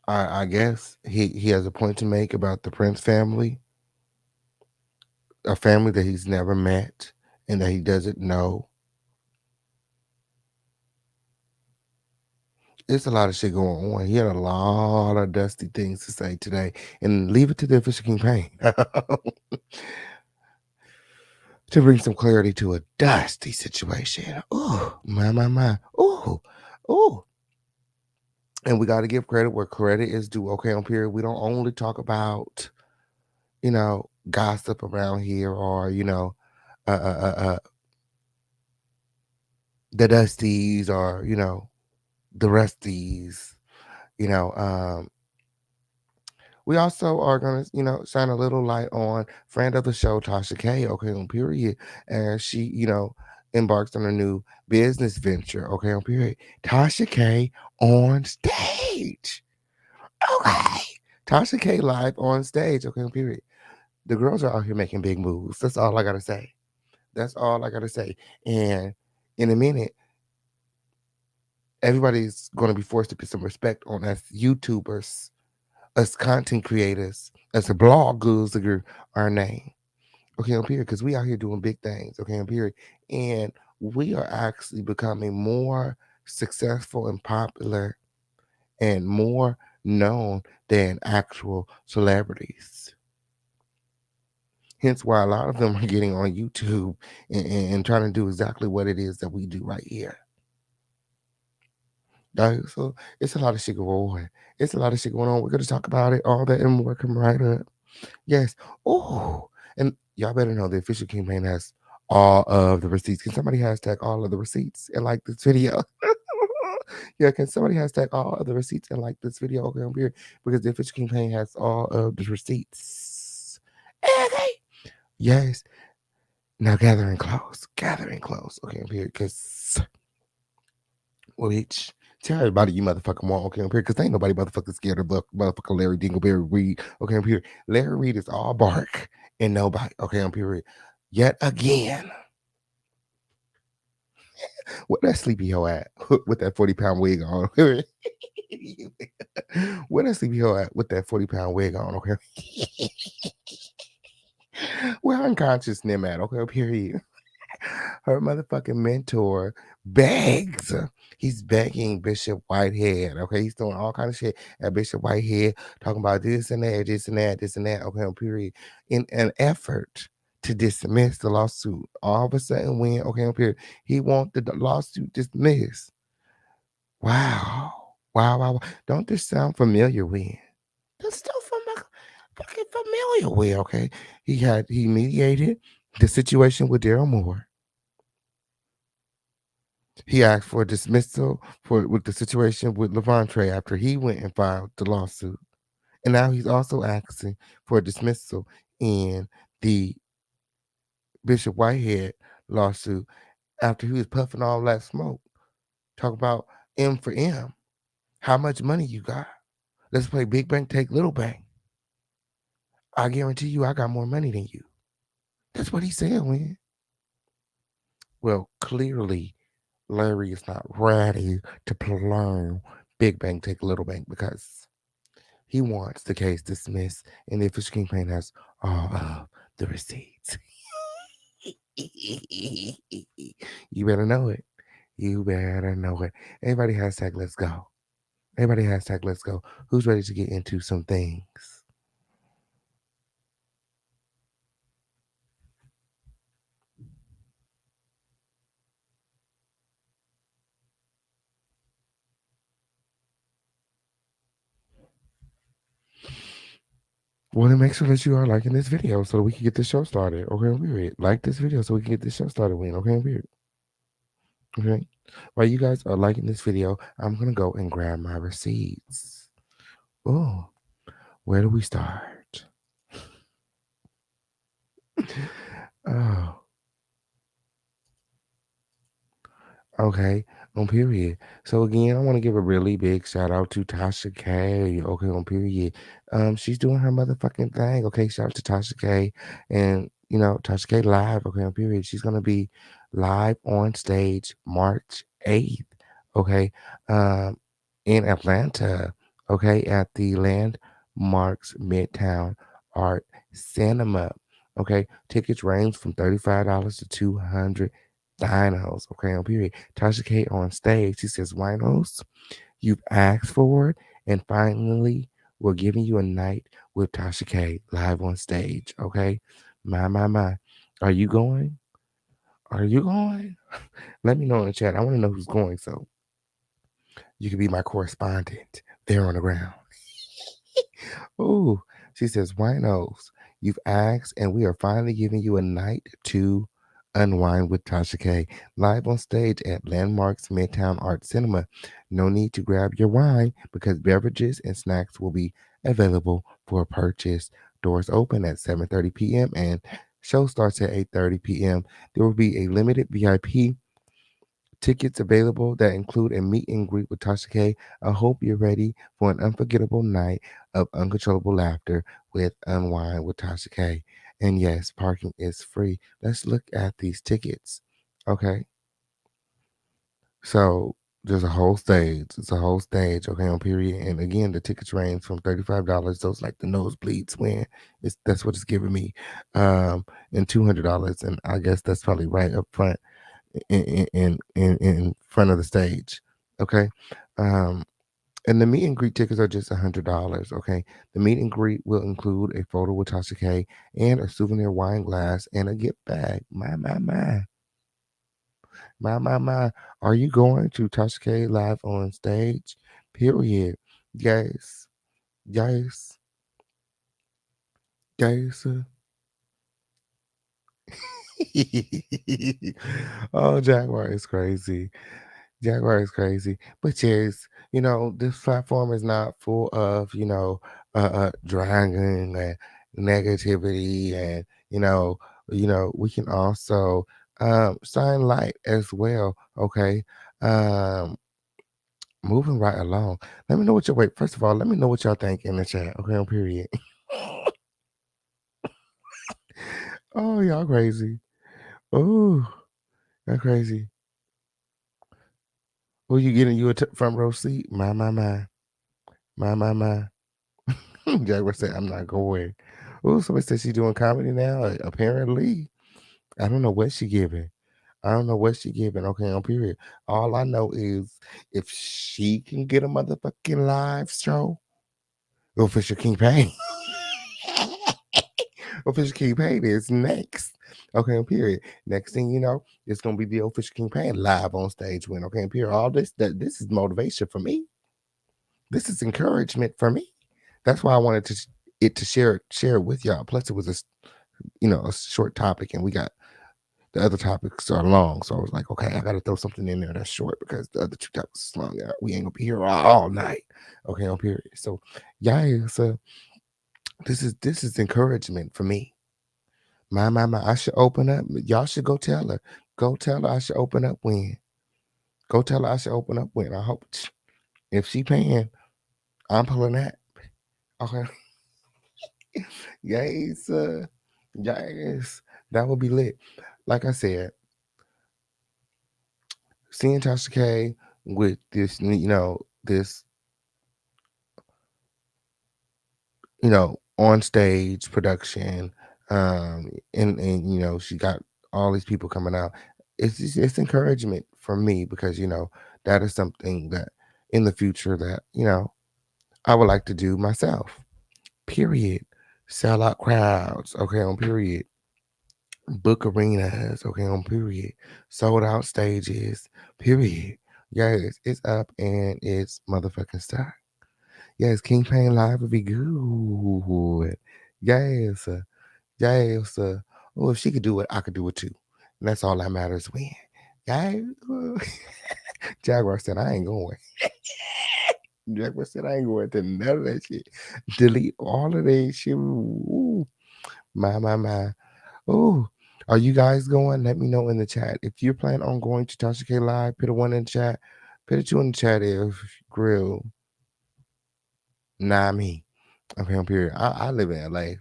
I guess he has a point to make about the Prince family, a family that he's never met and that he doesn't know. It's a lot of shit going on. He had a lot of dusty things to say today, and leave it to the official King Payne to bring some clarity to a dusty situation. Oh, my. Oh. And we got to give credit where credit is due. Okay, on period. We don't only talk about, gossip around here or, the dusties or, the rusties, you know, we also are going to, shine a little light on friend of the show, Tasha K, okay, on period. And she, embarks on a new business venture, okay, on period. Tasha K on stage. Okay. Tasha K live on stage, okay, on period. The girls are out here making big moves. That's all I got to say. That's all I got to say. And in a minute, everybody's going to be forced to put some respect on us YouTubers, us content creators, us bloggers, our name. Okay, on period, because we out here doing big things. Okay, on period, and we are actually becoming more successful and popular and more known than actual celebrities. Hence why a lot of them are getting on YouTube and trying to do exactly what it is that we do right here. So it's a lot of shit going on. It's a lot of shit going on. We're going to talk about it, all that, and more coming right up. Yes. Oh, and y'all better know the official King Payne has all of the receipts. Can somebody hashtag all of the receipts and like this video? Yeah, can somebody hashtag all of the receipts and like this video? Okay, I'm here because the official King Payne has all of the receipts. Okay. Yes. Now gathering close. Okay, I'm here because, well, bitch. Tell everybody you motherfucking want, okay, I'm here, because ain't nobody motherfucking scared of motherfucking Larry Dingleberry Reed, okay, I'm here. Larry Reed is all bark and no bite, okay, I'm here. Yet again. Where that sleepy hoe at with that 40-pound wig on? Where that sleepy hoe at with that 40-pound wig on? Okay. Where unconscious Nim at? Okay, period. Her motherfucking mentor begs. He's begging Bishop Whitehead. Okay, he's doing all kind of shit at Bishop Whitehead, talking about this and that, this and that, this and that. Okay, period. In an effort to dismiss the lawsuit, all of a sudden, when period, he wants the lawsuit dismissed. Wow. Wow. Don't this sound familiar? When this stuff fucking familiar with? Okay, he mediated the situation with Daryl Moore. He asked for a dismissal with the situation with Levante after he went and filed the lawsuit. And now he's also asking for a dismissal in the Bishop Whitehead lawsuit after he was puffing all that smoke. Talk about M for M. How much money you got? Let's play big bank, take little bank. I guarantee you I got more money than you. That's what he said, man. Well, clearly Larry is not ready to play big bank, take little bank because he wants the case dismissed, and the official campaign has all of the receipts. You better know it. You better know it. Everybody hashtag let's go. Everybody hashtag let's go. Who's ready to get into some things? Well, then make sure that you are liking this video so we can get this show started. Okay, period. Like this video so we can get this show started. Okay, period. Okay. While you guys are liking this video, I'm gonna go and grab my receipts. Oh, where do we start? Oh, okay, on period. So again, I want to give a really big shout out to Tasha K. Okay, on period. She's doing her motherfucking thing. Okay, shout out to Tasha K. And Tasha K live. Okay, on period. She's gonna be live on stage March 8th. Okay, in Atlanta. Okay, at the Landmarks Midtown Art Cinema. Okay, tickets range from $35 to $200. Dinos, okay, on period. Tasha K on stage. She says, Winos, you've asked for it, and finally, we're giving you a night with Tasha K live on stage, okay? My. Are you going? Are you going? Let me know in the chat. I want to know who's going, so you can be my correspondent there on the ground. Ooh, she says, Winos, you've asked, and we are finally giving you a night to unwind with Tasha K live on stage at Landmarks Midtown Art Cinema. No need to grab your wine because beverages and snacks will be available for purchase. Doors open at 7:30 p.m. and show starts at 8:30 p.m. There will be a limited VIP tickets available that include a meet and greet with Tasha K. I hope you're ready for an unforgettable night of uncontrollable laughter with Unwind with Tasha K. And yes, parking is free. Let's look at these tickets. Okay. So there's a whole stage. It's a whole stage, okay, on period. And again, the tickets range from $35. Those like the nosebleeds when that's what it's giving me. And $200. And I guess that's probably right up front in front of the stage. Okay. And the meet and greet tickets are just $100. Okay. The meet and greet will include a photo with Tasha K and a souvenir wine glass and a gift bag. My. Are you going to Tasha K live on stage? Period. Yes. Yes. Yes. Oh, Jaguar is crazy. Jaguar is crazy. But yes, this platform is not full of, dragging and negativity and, we can also shine light as well. Okay. Moving right along. Let me know what first of all, let me know what y'all think in the chat. Okay, on period. Oh, y'all crazy. Oh, y'all crazy. Who you getting you a front row seat? My. Jaguar said, I'm not going. Oh, somebody said she's doing comedy now. Apparently. I don't know what she giving. Okay, on period. All I know is if she can get a motherfucking live show, Official King Payne. Official King Payne is next. Okay, on period. Next thing you know, it's gonna be the Official King Payne live on stage when okay, on period. All this is motivation for me. This is encouragement for me. That's why I wanted to share it with y'all. Plus, it was a short topic, and we got the other topics are long. So I was like, okay, I got to throw something in there that's short because the other two topics is long. We ain't gonna be here all night. Okay, on period. So, yeah, so this is encouragement for me. My. I should open up. Y'all should go tell her. Go tell her I should open up when. Go tell her I should open up when. I hope if she paying, I'm pulling that. Okay. Yes, yes, that would be lit. Like I said, seeing Tasha K with this, this, on stage production, and she got all these people coming out. It's encouragement for me because that is something that in the future that I would like to do myself. Period. Sell out crowds. Okay, on period. Book arenas, okay, on period. Sold out stages, period. Yes, it's up and it's motherfucking stuck. Yes, King Payne Live would be good. Yes, yes. Oh, if she could do it, I could do it too. And that's all that matters. When, yeah. Jaguar said I ain't going. Jaguar said I ain't going to none of that shit. Delete all of that shit. Ooh. My. Oh, are you guys going? Let me know in the chat. If you're planning on going to Tasha K Live, put a 1 in the chat. Put a 2 in the chat if grill. Nah, me. Okay, on period. I live in LA.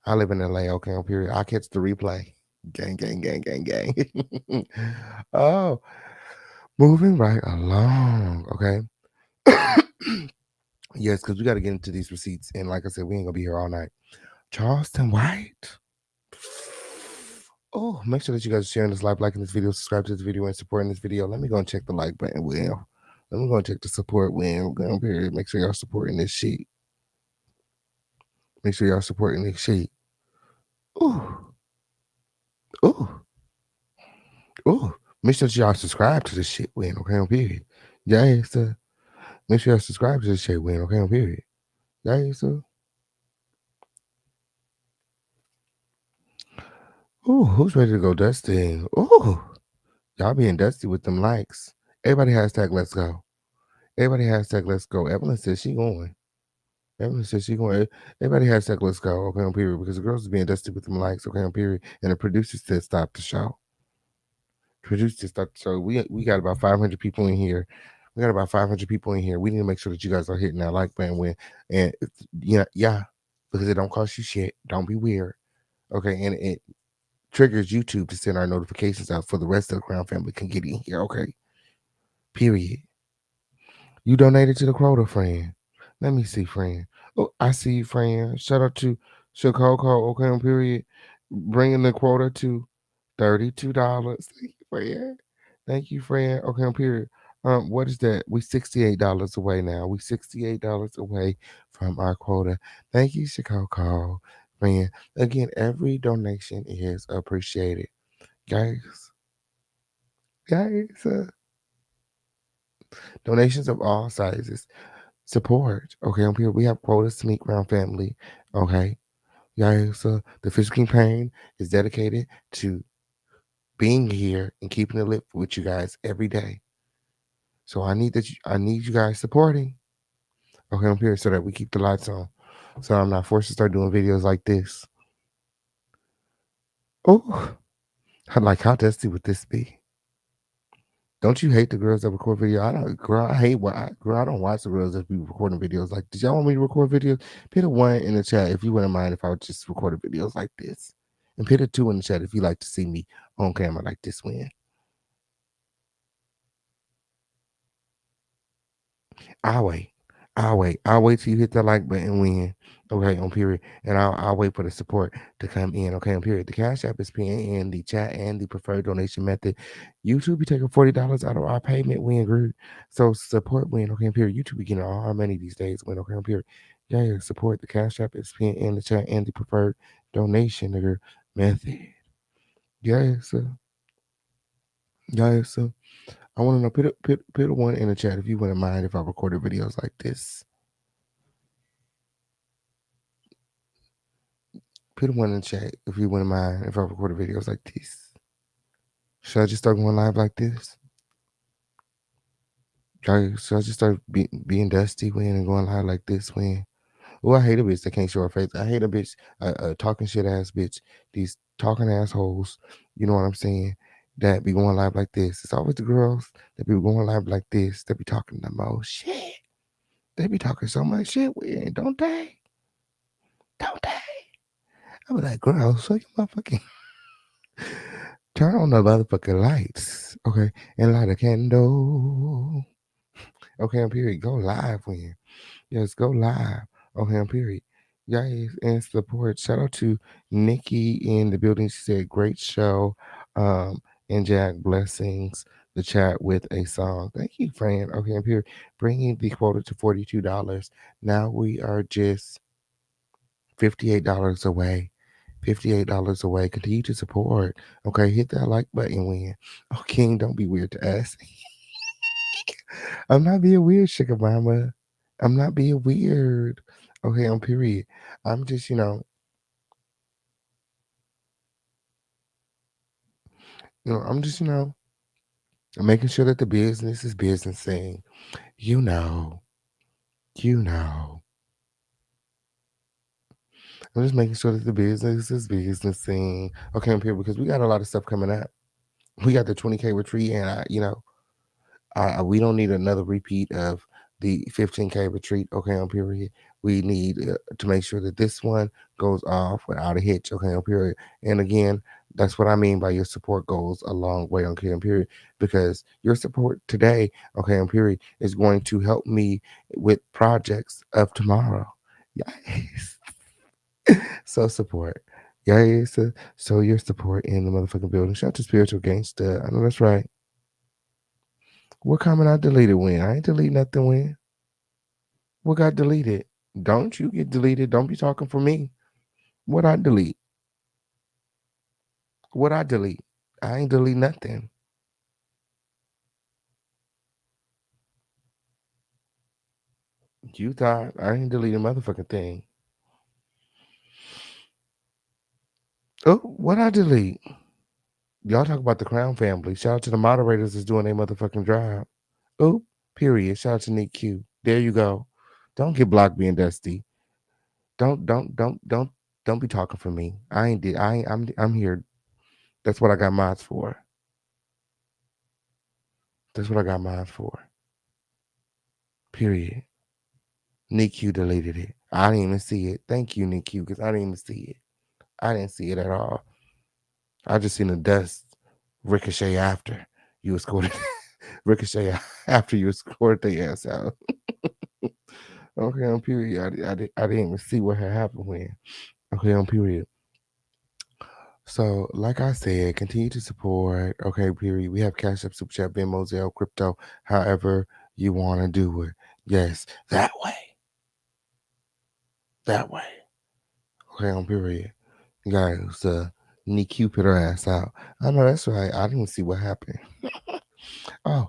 I live in LA. Okay, on period. I catch the replay. Gang, gang, gang, gang, gang. Oh, moving right along. Okay. Yes, because we got to get into these receipts. And like I said, we ain't going to be here all night. Charleston White. Oh, make sure that you guys are sharing this live, liking this video, subscribe to this video, and supporting this video. Let me go and check the like button, Will. Let me go and check the support, Will. Make sure y'all supporting this sheet. Make sure y'all supporting this sheet. Ooh. Ooh. Ooh. Make sure that y'all subscribe to this shit, Will. Okay, on period. Yeah, sir. Make sure y'all subscribe to this shit, Will. Okay, on period. Yeah, sir. Ooh, who's ready to go dusty? Ooh. Y'all being dusty with them likes. Everybody hashtag let's go. Everybody hashtag let's go. Evelyn says she going. Evelyn says she going. Everybody hashtag let's go. Okay, on period. Because the girls is being dusty with them likes. Okay, on period. And the producer said stop the show. Producer stop the show. We got about 500 people in here. We got about 500 people in here. We need to make sure that you guys are hitting that like button and yeah, because it don't cost you shit. Don't be weird. Okay, and it triggers YouTube to send our notifications out for the rest of the Crown family can get in here. Okay. Period. You donated to the quota, friend. Let me see, friend. Oh, I see you, friend. Shout out to Chicago, okay, on period. Bringing the quota to $32. Thank you, friend. Thank you, friend. Okay, on period. What is that? We $68 away now. We $68 away from our quota. Thank you, Chicago, friend. Again, every donation is appreciated. Guys, donations of all sizes. Support. Okay, on people, we have quotas to meet Crown family. Okay. Guys, the Official King Payne is dedicated to being here and keeping it lit with you guys every day. So I need you guys supporting. Okay, on period, so that we keep the lights on. So I'm not forced to start doing videos like this. Oh, how dusty would this be? Don't you hate the girls that record video? I don't, girl. I hate I don't watch the girls that be recording videos. Like, did y'all want me to record videos? Put a 1 in the chat if you wouldn't mind if I would just record videos like this, and put a 2 in the chat if you like to see me on camera like this. When I'll wait. I'll wait. I'll wait till you hit the like button when. Okay, on period. And I'll wait for the support to come in. Okay, on period. The Cash App is pinned in the chat and the preferred donation method. YouTube be taking $40 out of our payment when group. So support when. Okay, on period. YouTube be getting all our money these days when. Okay, on period. Yeah, support. The Cash App is pinned in the chat and the preferred donation method. Yes, yes. I want to know. Put a one in the chat if you wouldn't mind if I recorded videos like this. Put one in the chat if you wouldn't mind if I recorded videos like this. Should I just start going live like this? Should I just start being dusty when and going live like this when? Oh, I hate a bitch that can't show her face. I hate a bitch, talking shit ass bitch. These talking assholes, you know what I'm saying, that be going live like this. It's always the girls that be going live like this that be talking the most shit. They be talking so much shit, don't they? Don't they? I be like, girl, so you motherfucking turn on the motherfucking lights, okay, and light a candle. Okay, on period. Go live when. Yes, go live. Okay, on period. Yes, and support. Shout out to Nikki in the building. She said, great show. And Jack, blessings. The chat with a song. Thank you, friend. Okay, on period. Bringing the quota to $42. Now we are just $58 away. $58 away. Continue to support. Okay, hit that like button when. Oh, King, don't be weird to us. I'm not being weird, sugar mama. I'm not being weird. Okay, on period. I'm just, I'm just, making sure that the business is businessing. You know. I'm just making sure that the business is businessing. Okay, on period, because we got a lot of stuff coming up. We got the 20K retreat, and we don't need another repeat of the 15K retreat. Okay, on period. We need to make sure that this one goes off without a hitch. Okay, on period. And again, that's what I mean by your support goes a long way. Okay, on period. Because your support today, okay, on period, is going to help me with projects of tomorrow. Yes. So support. Yes. So your support in the motherfucking building. Shout out to Spiritual Gangsta. I know that's right. What comment I deleted when? I ain't delete nothing when. What got deleted? Don't you get deleted. Don't be talking for me. What I delete? What I delete? I ain't delete nothing. You thought I ain't delete a motherfucking thing. Oh, what I delete? Y'all talk about the Crown family. Shout out to the moderators that's doing their motherfucking job. Oh, period. Shout out to Nick Q. There you go. Don't get blocked being dusty. Don't be talking for me. I'm here. That's what I got mods for. That's what I got mods for. Period. Nick Q deleted it. I didn't even see it. Thank you, Nick Q, because I didn't even see it. I didn't see it at all. I just seen the dust ricochet after you escorted ricochet after you escorted the ass out. Okay, on period. I didn't even see what had happened when. Okay, on period. So, like I said, continue to support. Okay, period. We have Cash App, Super Chat, Venmo, Zelle, crypto, however you want to do it. Yes, that way. That way. Okay, on period. Guys, Nick Q put her ass out. I know that's right. I didn't see what happened. Oh,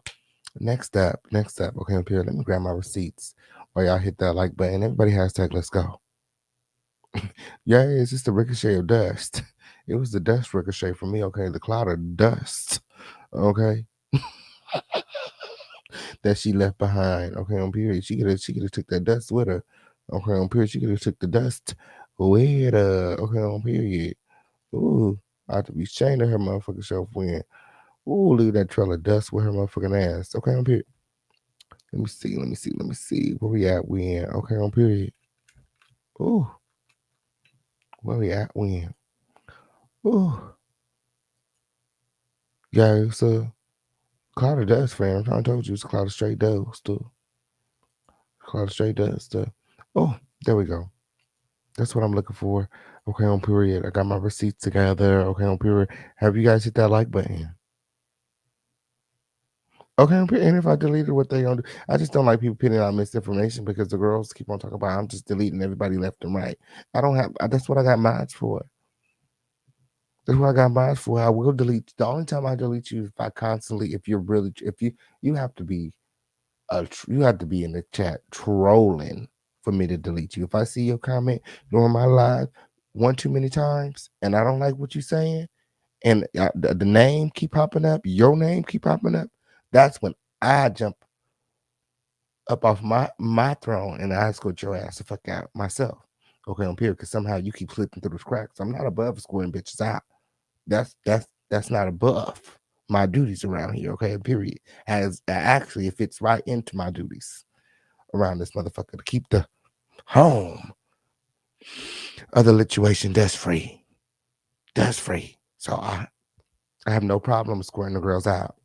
next up. Okay, on period. Let me grab my receipts while y'all hit that like button. Everybody hashtag let's go. Yeah, it's just the ricochet of dust. It was the dust ricochet for me, okay? The cloud of dust, okay? That she left behind, okay, on period. She could have took that dust with her. Okay, on period. She could have took the dust with her, okay, on period. Ooh, I have to be ashamed of her motherfucking self when. Ooh, look at that trail of dust with her motherfucking ass. Okay, on period. Let me see. Where we at when? Okay, on period. Ooh. Where we at when? Ooh. Yeah, it's a cloud of dust, fam. I'm trying to tell you, it's a cloud of straight dust, too. Claudia Straight does the. Oh, there we go. That's what I'm looking for. Okay, on period. I got my receipts together. Okay, on period. Have you guys hit that like button? Okay, on period. And if I deleted what they gonna do, I just don't like people putting out misinformation because the girls keep on talking about I'm just deleting everybody left and right. I don't have. That's what I got mods for. That's what I got mods for. I will delete. The only time I delete you is if I constantly, if you're really, if you have to be you have to be in the chat trolling for me to delete you. If I see your comment during my live one too many times and I don't like what you're saying, and the name keep popping up, your name keep popping up, that's when I jump up off my throne and I escort your ass the fuck out myself. Okay, on period, because somehow you keep slipping through the cracks. I'm not above escorting bitches out. That's not above my duties around here. Okay, period. As actually, it fits right into my duties around this motherfucker to keep the home of the lituation dust free. Dust free. So I have no problem squirting the girls out.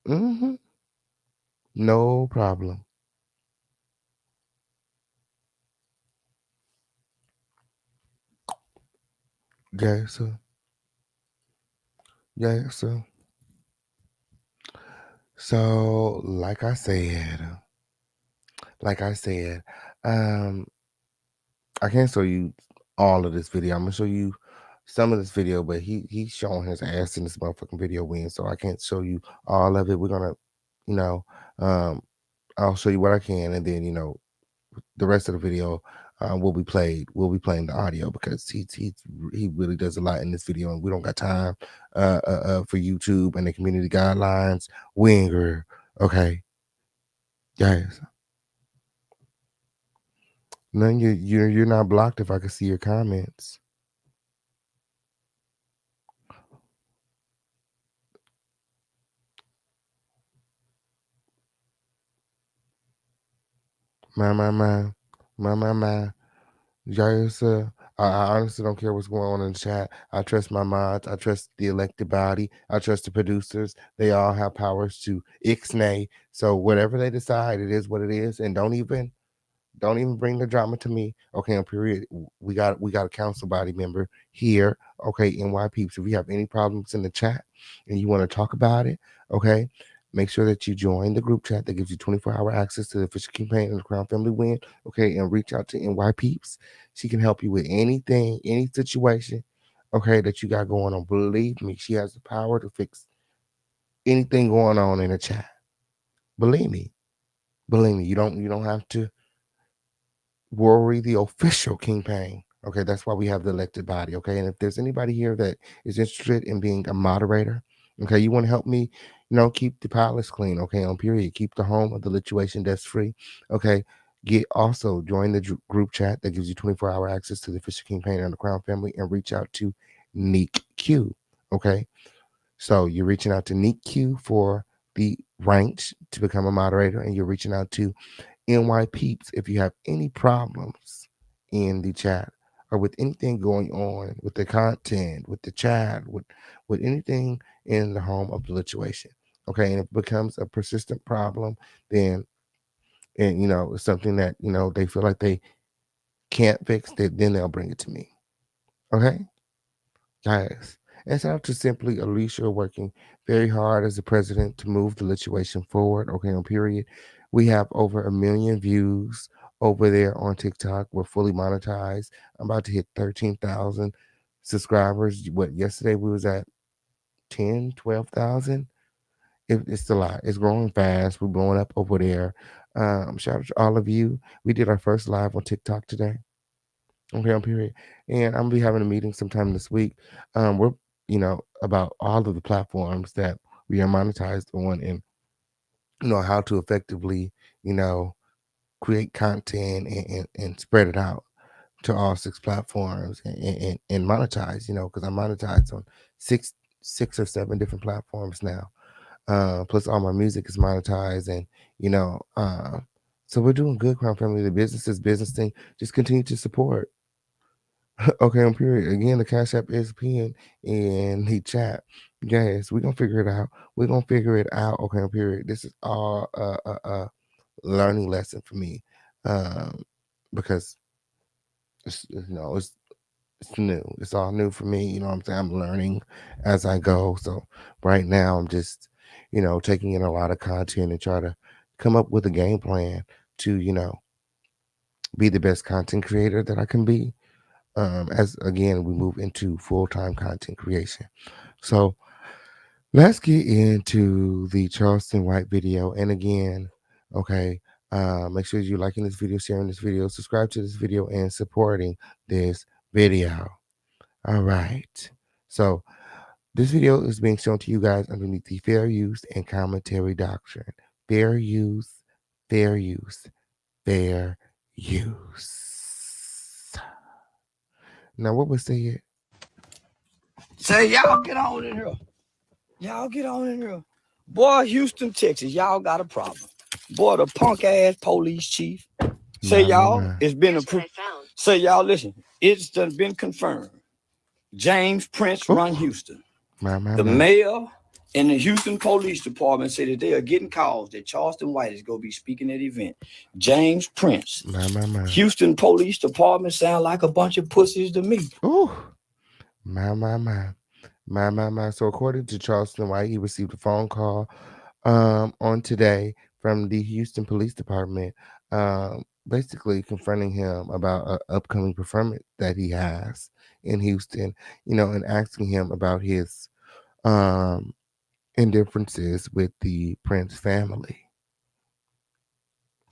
No problem. Yeah, so like I said, I can't show you all of this video. I'm gonna show you some of this video, but he's showing his ass in this motherfucking video win, so I can't show you all of it. We're gonna, you know, I'll show you what I can, and then the rest of the video will be played. We'll be playing the audio because he really does a lot in this video, and we don't got time for YouTube and the community guidelines. Winger, okay, guys. No, you're not blocked if I can see your comments. My. Guys, I honestly don't care what's going on in the chat. I trust my mods. I trust the elected body. I trust the producers. They all have powers to ixnay. So whatever they decide, it is what it is. And don't even bring the drama to me. Okay, on period. We got a council body member here. Okay, NY peeps. If you have any problems in the chat and you want to talk about it, okay, make sure that you join the group chat that gives you 24-hour access to the official campaign and the Crown Family Win. Okay, and reach out to NY peeps. She can help you with anything, any situation, okay, that you got going on. Believe me, she has the power to fix anything going on in the chat. Believe me. You don't have to worry the official campaign. Okay, that's why we have the elected body. Okay, and if there's anybody here that is interested in being a moderator, okay, you want to help me, keep the palace clean. Okay, on period, keep the home of the lituation dust free. Okay, join the group chat that gives you 24-hour access to the official campaign and the Crown Family, and reach out to Neek Q. Okay, so you're reaching out to Neek Q for the ranks to become a moderator, and you're reaching out to NY peeps if you have any problems in the chat or with anything going on with the content, with the chat, with anything in the home of the lituation. Okay, and if it becomes a persistent problem, then it's something that they feel like they can't fix, then they'll bring it to me. Okay, guys. And shout out to Simply Alicia, working very hard as the president to move the lituation forward. Okay, on period. We have over 1 million views over there on TikTok. We're fully monetized. I'm about to hit 13,000 subscribers. Yesterday we was at 10, 12,000. It's a lot. It's growing fast. We're blowing up over there. Shout out to all of you. We did our first live on TikTok today. Okay, on period. And I'm gonna be having a meeting sometime this week. We're about all of the platforms that we are monetized on, and how to effectively create content and spread it out to all 6 platforms and monetize. Because I'm monetized on six or 7 different platforms now. Plus all my music is monetized, and so we're doing good. Crown Family, the business thing. Just continue to support. Okay, on period. Again, the Cash App is pinned in the chat. Yes, we're gonna figure it out. Okay, on period. This is all learning lesson for me, because it's new. It's all new for me. You know what I'm saying? I'm learning as I go. So right now I'm just, taking in a lot of content and try to come up with a game plan to, be the best content creator that I can be. As again, we move into full-time content creation. So let's get into the Charleston White video. And again, okay, make sure you're liking this video, sharing this video, subscribe to this video, and supporting this video. All right. So this video is being shown to you guys underneath the fair use and commentary doctrine. Fair use, fair use, fair use. Now, what was it? Say, y'all get on in here. Y'all get on in here. Boy, Houston, Texas, y'all got a problem. Boy, the punk ass police chief. Say, y'all, it's been approved. Say, y'all, listen, it's done been confirmed. James Prince run Houston. The mayor and the Houston Police Department said that they are getting calls that Charleston White is going to be speaking at the event. James Prince. Houston Police Department sound like a bunch of pussies to me. Ooh. My. So according to Charleston White, he received a phone call on today from the Houston Police Department, basically confronting him about an upcoming performance that he has in Houston, and asking him about his indifferences with the Prince family.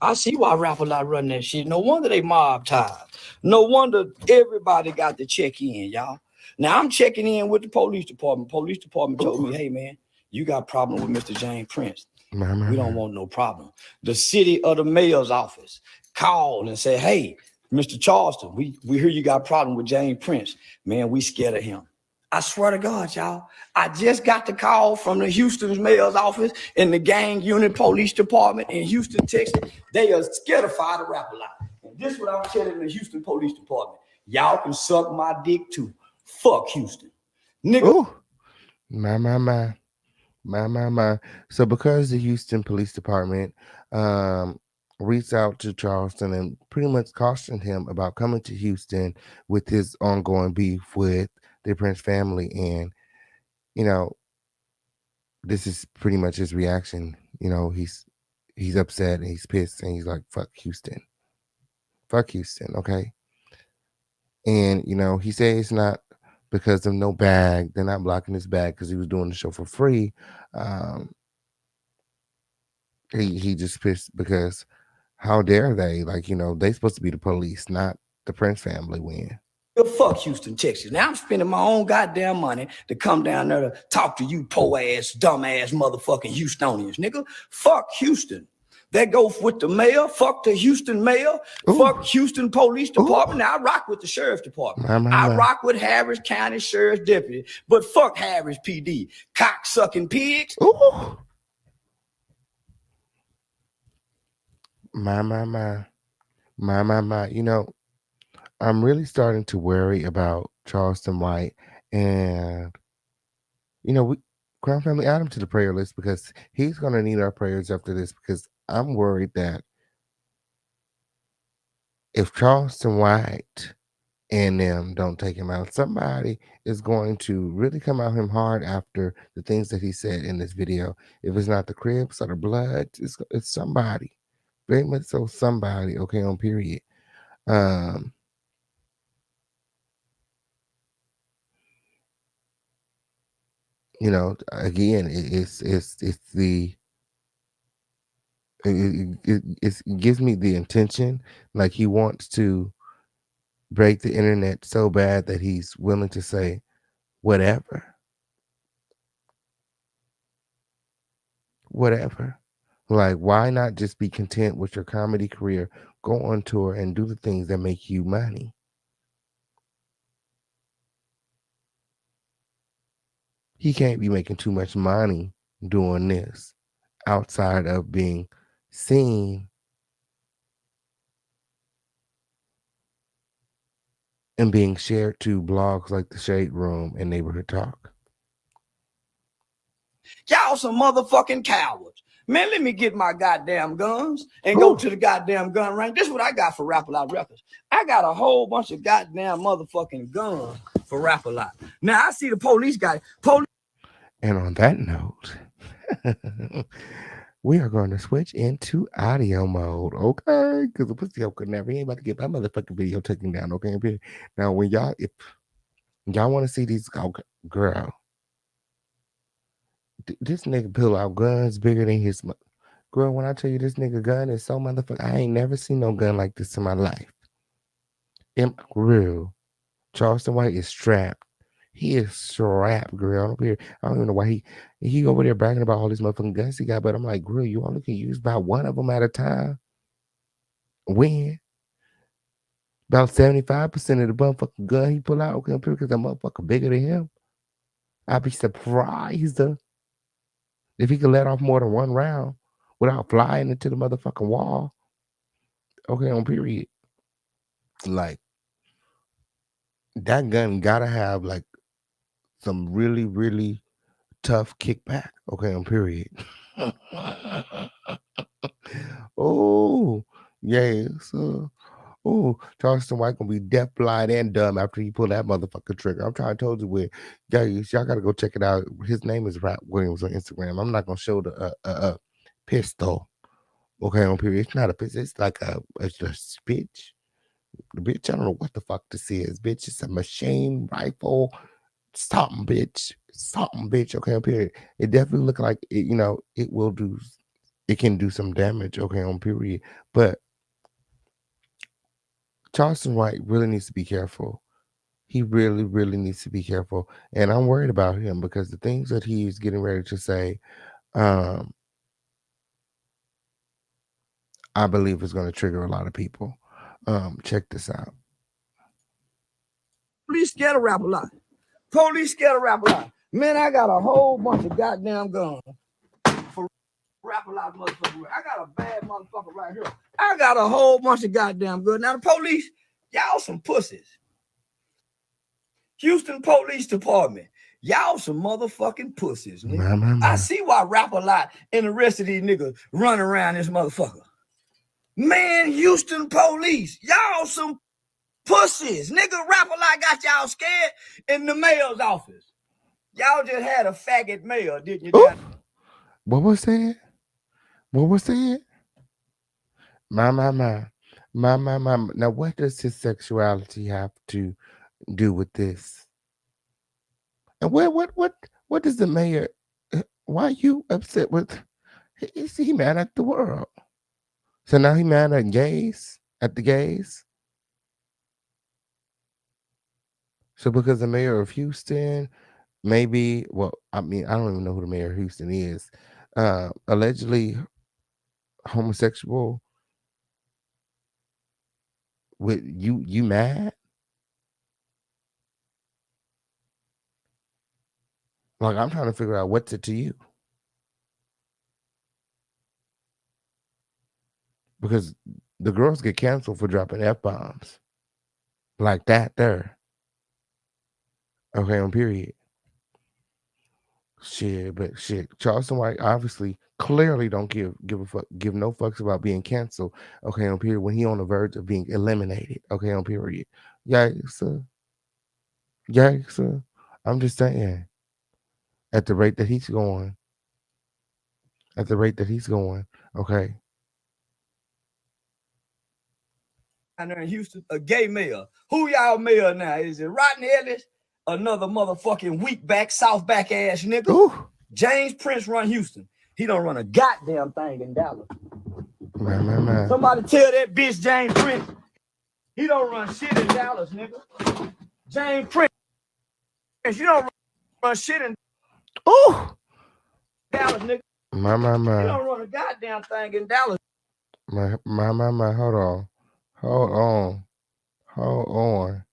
I see why rapper like running that shit. No wonder they mob ties. No wonder everybody got to check in, y'all. Now I'm checking in with the police department. Police department told me, hey man, you got a problem with Mr. James Prince. We don't want no problem. The city of the mayor's office called and said, hey, Mr. Charleston, we hear you got a problem with James Prince. Man, we scared of him. I swear to God, y'all, I just got the call from the Houston's mayor's office and the gang unit police department in Houston, Texas. They are scared of fire to rap a lot. And this is what I'm telling the Houston police department. Y'all can suck my dick too. Fuck Houston. Nigga. Ooh. My. So because the Houston Police Department reached out to Charleston and pretty much cautioned him about coming to Houston with his ongoing beef with the Prince family, and this is pretty much his reaction. He's upset and he's pissed and he's like, fuck Houston, okay. And he said it's not because of no bag. They're not blocking his bag because he was doing the show for free. He just pissed because how dare they? They supposed to be the police, not the Prince family win. Fuck Houston, Texas. Now I'm spending my own goddamn money to come down there to talk to you po ass, dumb ass motherfucking Houstonians, nigga. Fuck Houston. That go with the mayor. Fuck the Houston mayor. Ooh. Fuck Houston Police Department. Ooh. Now I rock with the sheriff's department. I rock with Harris County Sheriff's deputy. But fuck Harris PD. Cock sucking pigs. Ooh. My. I'm really starting to worry about Charleston White, and Crown Family, add him to the prayer list because he's going to need our prayers after this, because I'm worried that if Charleston White and them don't take him out, somebody is going to really come at him hard after the things that he said in this video. If it's not the Crips or the Bloods, it's somebody. Very much so somebody, okay, on period. Again, it gives me the intention, like he wants to break the internet so bad that he's willing to say whatever. Like, why not just be content with your comedy career, go on tour and do the things that make you money? He can't be making too much money doing this outside of being seen and being shared to blogs like The Shade Room and Neighborhood Talk. Y'all some motherfucking cowards. Man, let me get my goddamn guns and go to the goddamn gun range. This is what I got for Rap-A-Lot Records. I got a whole bunch of goddamn motherfucking guns for Rap-A-Lot. Now, I see the police guy. And on that note, we are going to switch into audio mode, okay? Because the pussy could never ain't about to get my motherfucking video taken down, okay? Now, when y'all, if y'all want to see these, girl, this nigga pull out guns bigger than his girl. When I tell you this nigga gun is so motherfucker, I ain't never seen no gun like this in my life. Real. Charleston White is strapped. He is strapped, girl. I don't even know why he over there bragging about all these motherfucking guns he got, but I'm like, girl, you only can use about one of them at a time. When? About 75% of the motherfucking gun he pull out, okay, because that motherfucker bigger than him. I'd be surprised if he could let off more than one round without flying into the motherfucking wall. Okay, on period. Like, that gun gotta have like some really, really tough kickback. Okay, on period. Oh, yeah. So, Charleston White gonna be deaf, blind, and dumb after he pull that motherfucking trigger. I'm trying to tell you where, guys, y'all gotta go check it out. His name is Rap Williams on Instagram. I'm not gonna show the pistol. Okay, on period. It's not a pistol. It's like it's a bitch. The bitch, I don't know what the fuck this is. Bitch, it's a machine rifle. Something, bitch. Okay, on period. It definitely look like it, it will do. It can do some damage. Okay, on period. But Charleston White really needs to be careful. He really, really needs to be careful. And I'm worried about him because the things that he's getting ready to say, I believe is going to trigger a lot of people. Check this out. Police scared of Rap-A-Lot. Police scared of Rap-A-Lot. Man, I got a whole bunch of goddamn guns for Rap-A-Lot motherfucker. I got a bad motherfucker right here. I got a whole bunch of goddamn guns. Now the police, y'all some pussies. Houston Police Department, y'all some motherfucking pussies, nigga. I see why Rap-A-Lot and the rest of these niggas run around this motherfucker. Man, Houston Police, y'all some pussies. Nigga, Rap-A-Lot got y'all scared in the mayor's office. Y'all just had a faggot mayor, didn't you? What was that? My. Now, what does his sexuality have to do with this? And what does the mayor? Why are you upset with? Is he mad at the world? So now he mad at gays? At the gays? So because the mayor of Houston, maybe, well, I mean, I don't even know who the mayor of Houston is. Allegedly homosexual. With you mad? Like, I'm trying to figure out what's it to you. Because the girls get canceled for dropping F-bombs. Like that there. Okay, on period. But Charleston White obviously clearly don't give a fuck, give no fucks about being canceled. Okay, on period. When he on the verge of being eliminated. Okay, on period. Yikes. I'm just saying. At the rate that he's going. Okay. Down there in Houston, a gay mayor. Who y'all mayor now? Is it Rodney Ellis? Another motherfucking weak back, south back ass nigga. Ooh. James Prince run Houston. He don't run a goddamn thing in Dallas. Man. Somebody tell that bitch James Prince. He don't run shit in Dallas, nigga. James Prince. You don't run shit in Dallas, nigga. My. You don't run a goddamn thing in Dallas. My. Hold on.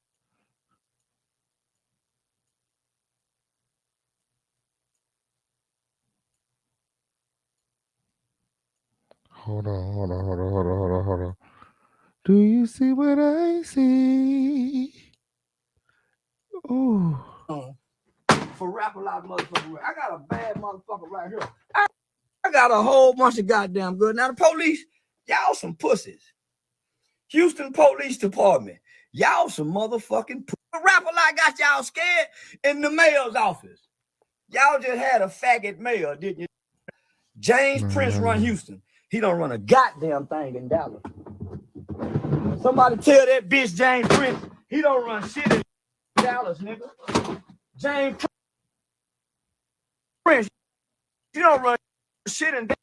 Hold on. Hold on. Do you see what I see? Ooh. For Rap-A-Lot motherfucker. I got a bad motherfucker right here. I I got a whole bunch of goddamn good. Now the police, y'all some pussies. Houston Police Department, y'all some motherfucking the rapper like got y'all scared in the mayor's office. Y'all just had a faggot mayor, didn't you? James Prince run Houston. He don't run a goddamn thing in Dallas. Somebody tell that bitch James Prince he don't run shit in Dallas, nigga. James Prince, you don't run shit in Dallas.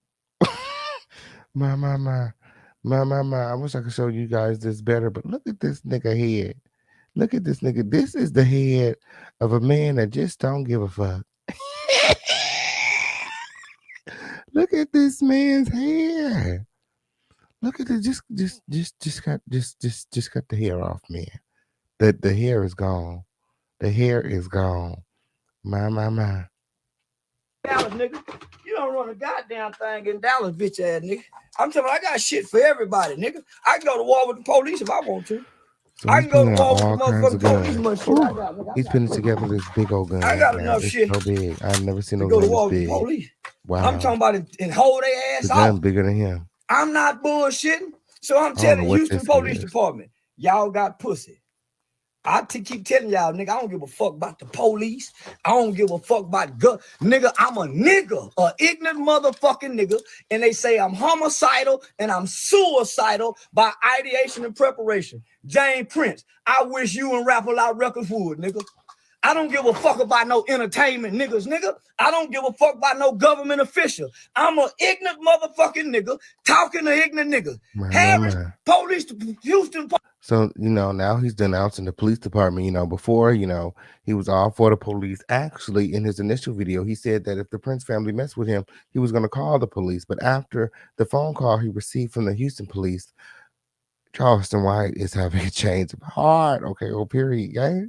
I wish I could show you guys this better, but look at this nigga head. Look at this nigga. This is the head of a man that just don't give a fuck. Look at this man's hair. Look at it. Just cut the hair off, man. The hair is gone. The hair is gone. My. Dallas, nigga. You don't run a goddamn thing in Dallas, bitch ass nigga. I'm telling you, I got shit for everybody, nigga. I can go to war with the police if I want to. So I can go to war with the all kinds motherfucking of police. guns. Much shit I got, nigga. He's putting together this big old gun. I got right enough now. shit. It's so big. I've never seen to no go to gun war this with the big. police. Wow. I'm talking about it and hold their ass The gun off. bigger than him. I'm not bullshitting. So I'm I don't know telling what Houston this Police is. Department, y'all got pussy. I keep telling y'all, nigga, I don't give a fuck about the police. I don't give a fuck about nigga, I'm a nigga, a ignorant motherfucking nigga. And they say I'm homicidal and I'm suicidal by ideation and preparation. James Prince, I wish you and Rap A Lot Records would, nigga. I don't give a fuck about no entertainment niggas, nigga. I don't give a fuck about no government official. I'm an ignorant motherfucking nigga talking to ignorant niggas. Harris Police, Houston. So, now he's denouncing the police department. Before, he was all for the police. Actually, in his initial video, he said that if the Prince family messed with him, he was going to call the police. But after the phone call he received from the Houston police, Charleston White is having a change of heart. Okay, well, period, guys.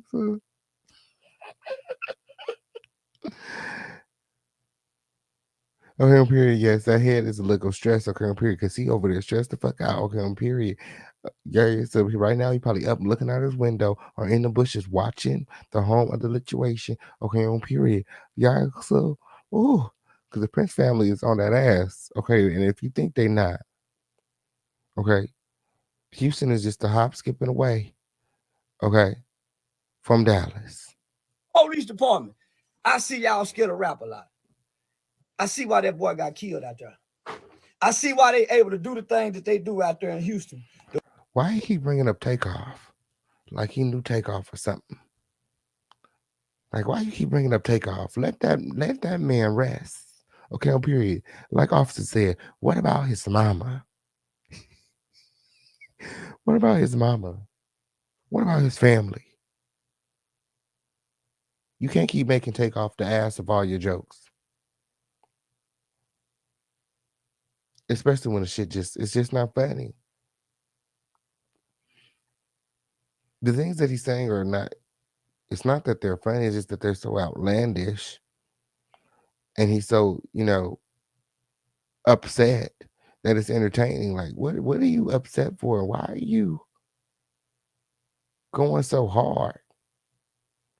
Okay, on period. Yes, that head is a little stressed. Okay, on period. Because he over there stressed the fuck out. Okay, on period. Yeah, so right now he probably up looking out his window or in the bushes watching the home of the situation. Okay, on period. Yeah, so, because the Prince family is on that ass. Okay, and if you think they not, okay, Houston is just a hop, skipping away. Okay, from Dallas. Police Department, I see y'all scared of Rap A Lot. I see why that boy got killed out there. I see why they able to do the things that they do out there in Houston. Why he keep bringing up Takeoff? Like he knew Takeoff or something. Like, why you keep bringing up Takeoff? Let that man rest. Okay, on period. Like Officer said, what about his mama? What about his mama? What about his family? You can't keep making Takeoff the ass of all your jokes. Especially when the shit it's just not funny. The things that he's saying are not, it's not that they're funny, it's just that they're so outlandish. And he's so, upset that it's entertaining. Like, what are you upset for? Why are you going so hard?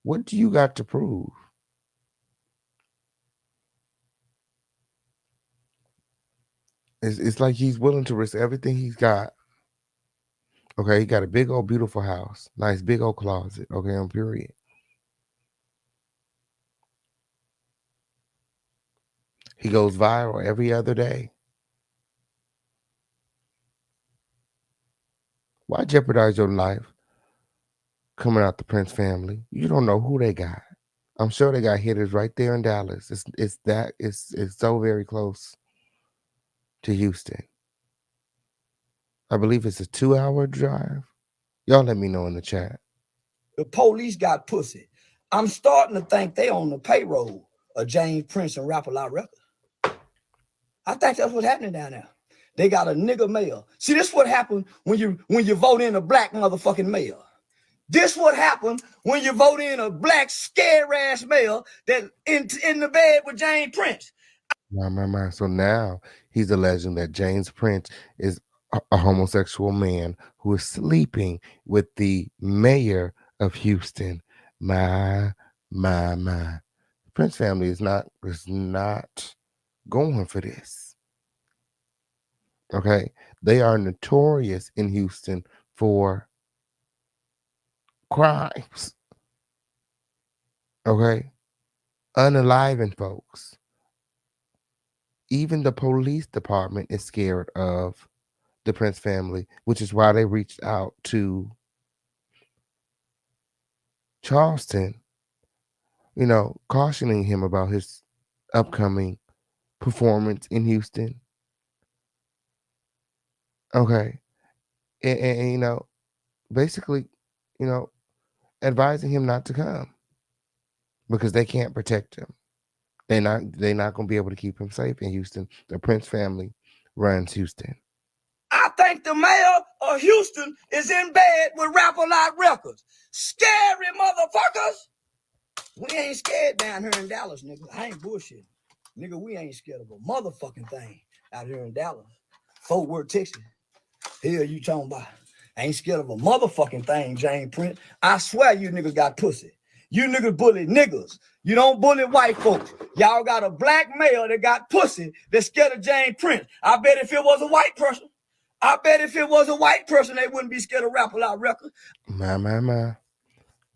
What do you got to prove? It's like he's willing to risk everything he's got. Okay, he got a big old beautiful house, nice big old closet. Okay, on period. He goes viral every other day. Why jeopardize your life coming out the Prince family? You don't know who they got. I'm sure they got hitters right there in Dallas. It's so very close to Houston. I believe it's a 2-hour drive. Y'all let me know in the chat. The police got pussy. I'm starting to think they on the payroll of James Prince and Rap A Lot Records. I think that's what's happening down there. They got a nigga mayor. See, this what happened when you vote in a black motherfucking mayor. This what happened when you vote in a black scare ass mayor that in the bed with James Prince. My. So now he's alleging that James Prince is a homosexual man who is sleeping with the mayor of Houston. My. Prince family is not going for this. Okay, they are notorious in Houston for crimes. Okay, unaliving folks. Even the police department is scared of the Prince family, which is why they reached out to Charleston, cautioning him about his upcoming performance in Houston. Okay. And basically, advising him not to come because they can't protect him. They're not gonna be able to keep him safe in Houston. The Prince family runs Houston. I think the mayor of Houston is in bed with Rap-A-Lot Records. Scary motherfuckers. We ain't scared down here in Dallas, nigga. I ain't bullshit. Nigga, we ain't scared of a motherfucking thing out here in Dallas. Fort Worth, Texas. Hell you talking about? I ain't scared of a motherfucking thing, Jane Prince. I swear you niggas got pussy. You niggas bully niggas. You don't bully white folks. Y'all got a black male that got pussy that's scared of Jane Prince. I bet if it was a white person, they wouldn't be scared of Rap-A-Lot Records. My.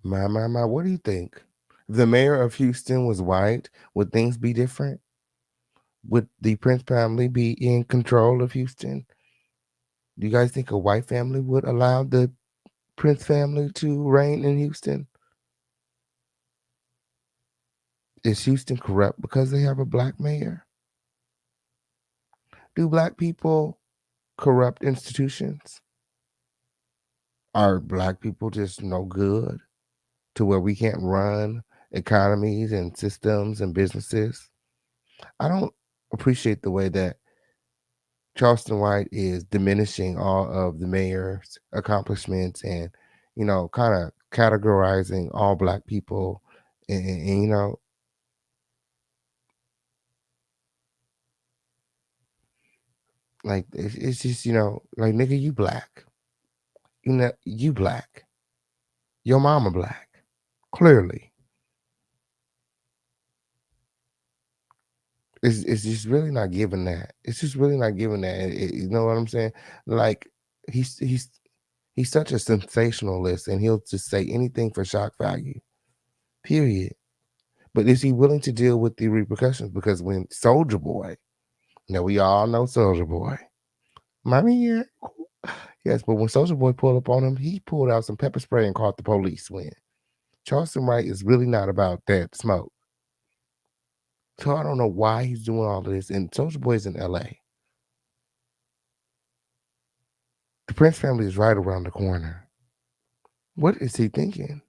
What do you think? If the mayor of Houston was white, would things be different? Would the Prince family be in control of Houston? Do you guys think a white family would allow the Prince family to reign in Houston? Is Houston corrupt because they have a black mayor? Do black people corrupt institutions? Are black people just no good to where we can't run economies and systems and businesses? I don't appreciate the way that Charleston White is diminishing all of the mayor's accomplishments and, kind of categorizing all black people and like it's just, like, nigga, you black. You black. Your mama black. Clearly. It's just really not giving that. It's just really not giving that. You know what I'm saying? Like, he's such a sensationalist, and he'll just say anything for shock value. Period. But is he willing to deal with the repercussions? Because when Soulja Boy, we all know Soulja Boy. Mommy, yeah. Yes, but when Soulja Boy pulled up on him, he pulled out some pepper spray and called the police. When Charleston White is really not about that smoke. So I don't know why he's doing all of this. And Soulja Boy is in LA. The Prince family is right around the corner. What is he thinking?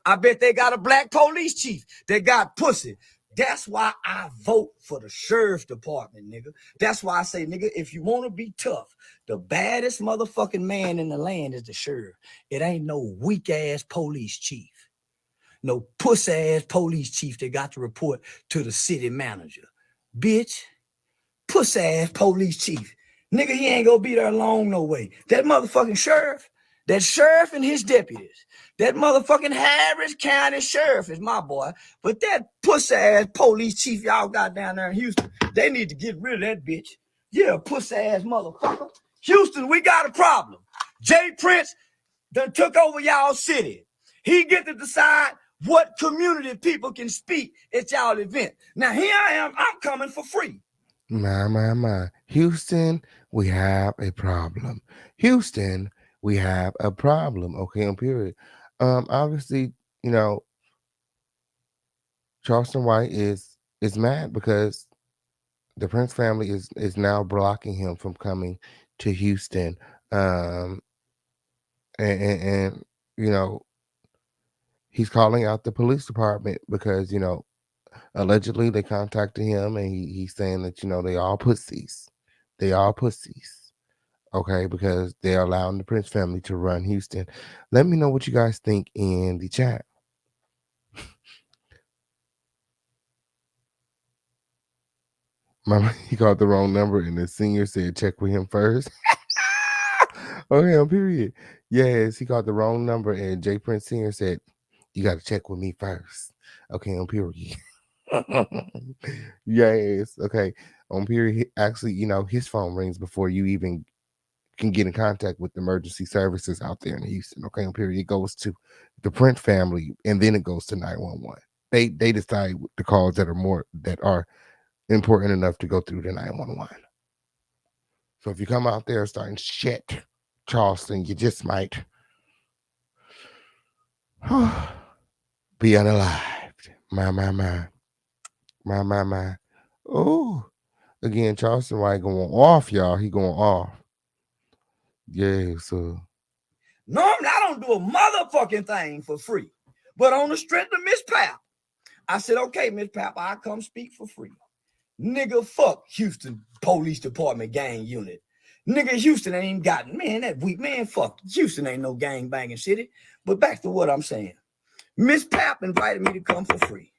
I bet they got a black police chief that got pussy. That's why I vote for the sheriff's department, nigga. That's why I say, nigga, if you want to be tough, the baddest motherfucking man in the land is the sheriff. It ain't no weak-ass police chief. No puss-ass police chief that got to report to the city manager. Bitch, puss-ass police chief. Nigga, he ain't gonna be there long no way. That motherfucking sheriff, that sheriff and his deputies, that motherfucking Harris County sheriff is my boy. But that puss-ass police chief y'all got down there in Houston, they need to get rid of that bitch. Yeah, puss-ass motherfucker. Houston, we got a problem. Jay Prince done took over y'all city. He get to decide what community people can speak at y'all event. Now here I am, I'm coming for free. My. Houston, we have a problem. Houston, we have a problem. Okay, on period. Obviously, Charleston White is mad because the Prince family is now blocking him from coming to Houston. And he's calling out the police department because, allegedly they contacted him and he's saying that, they all pussies. They all pussies. Okay, because they're allowing the Prince family to run Houston. Let me know what you guys think in the chat. Mama, he called the wrong number and the senior said check with him first. Okay, on period. Yes, he called the wrong number and Jay Prince Senior said, you got to check with me first. Okay, on period. Yes. Okay. On period, actually, his phone rings before you even can get in contact with the emergency services out there in Houston. Okay. On period, it goes to the Prince family, and then it goes to 911. They decide the calls that are important enough to go through the 911. So if you come out there starting shit, Charleston, you just might be unalived. My. Oh, again, Charleston White going off, y'all. He going off. Yeah, so. Normally, I don't do a motherfucking thing for free. But on the strength of Miss Pap, I said, okay, Miss Pap, I'll come speak for free. Nigga, fuck Houston Police Department gang unit. Nigga, Houston ain't got, man, that weak, man, fuck. Houston ain't no gang banging city. But back to what I'm saying. Miss Pap invited me to come for free.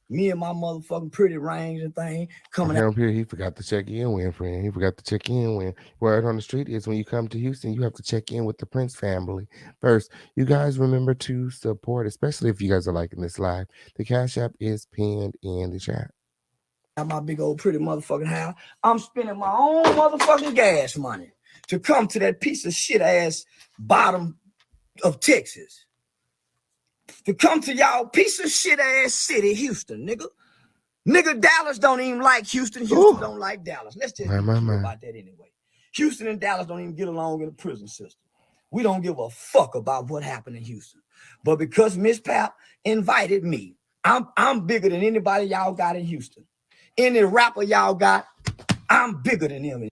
Me and my motherfucking pretty rings and thing coming out. Here, he forgot to check in when, friend. He forgot to check in when. Word on the street is when you come to Houston, you have to check in with the Prince family first. You guys remember to support, especially if you guys are liking this live. The Cash App is pinned in the chat. My big old pretty motherfucking house. I'm spending my own motherfucking gas money to come to that piece of shit ass bottom of Texas. To come to y'all piece of shit ass city, Houston, nigga. Nigga, Dallas don't even like Houston. Houston don't like Dallas. Let's just be clear about that anyway. Houston and Dallas don't even get along in the prison system. We don't give a fuck about what happened in Houston. But because Miss Pap invited me, I'm bigger than anybody y'all got in Houston. Any rapper y'all got, I'm bigger than him.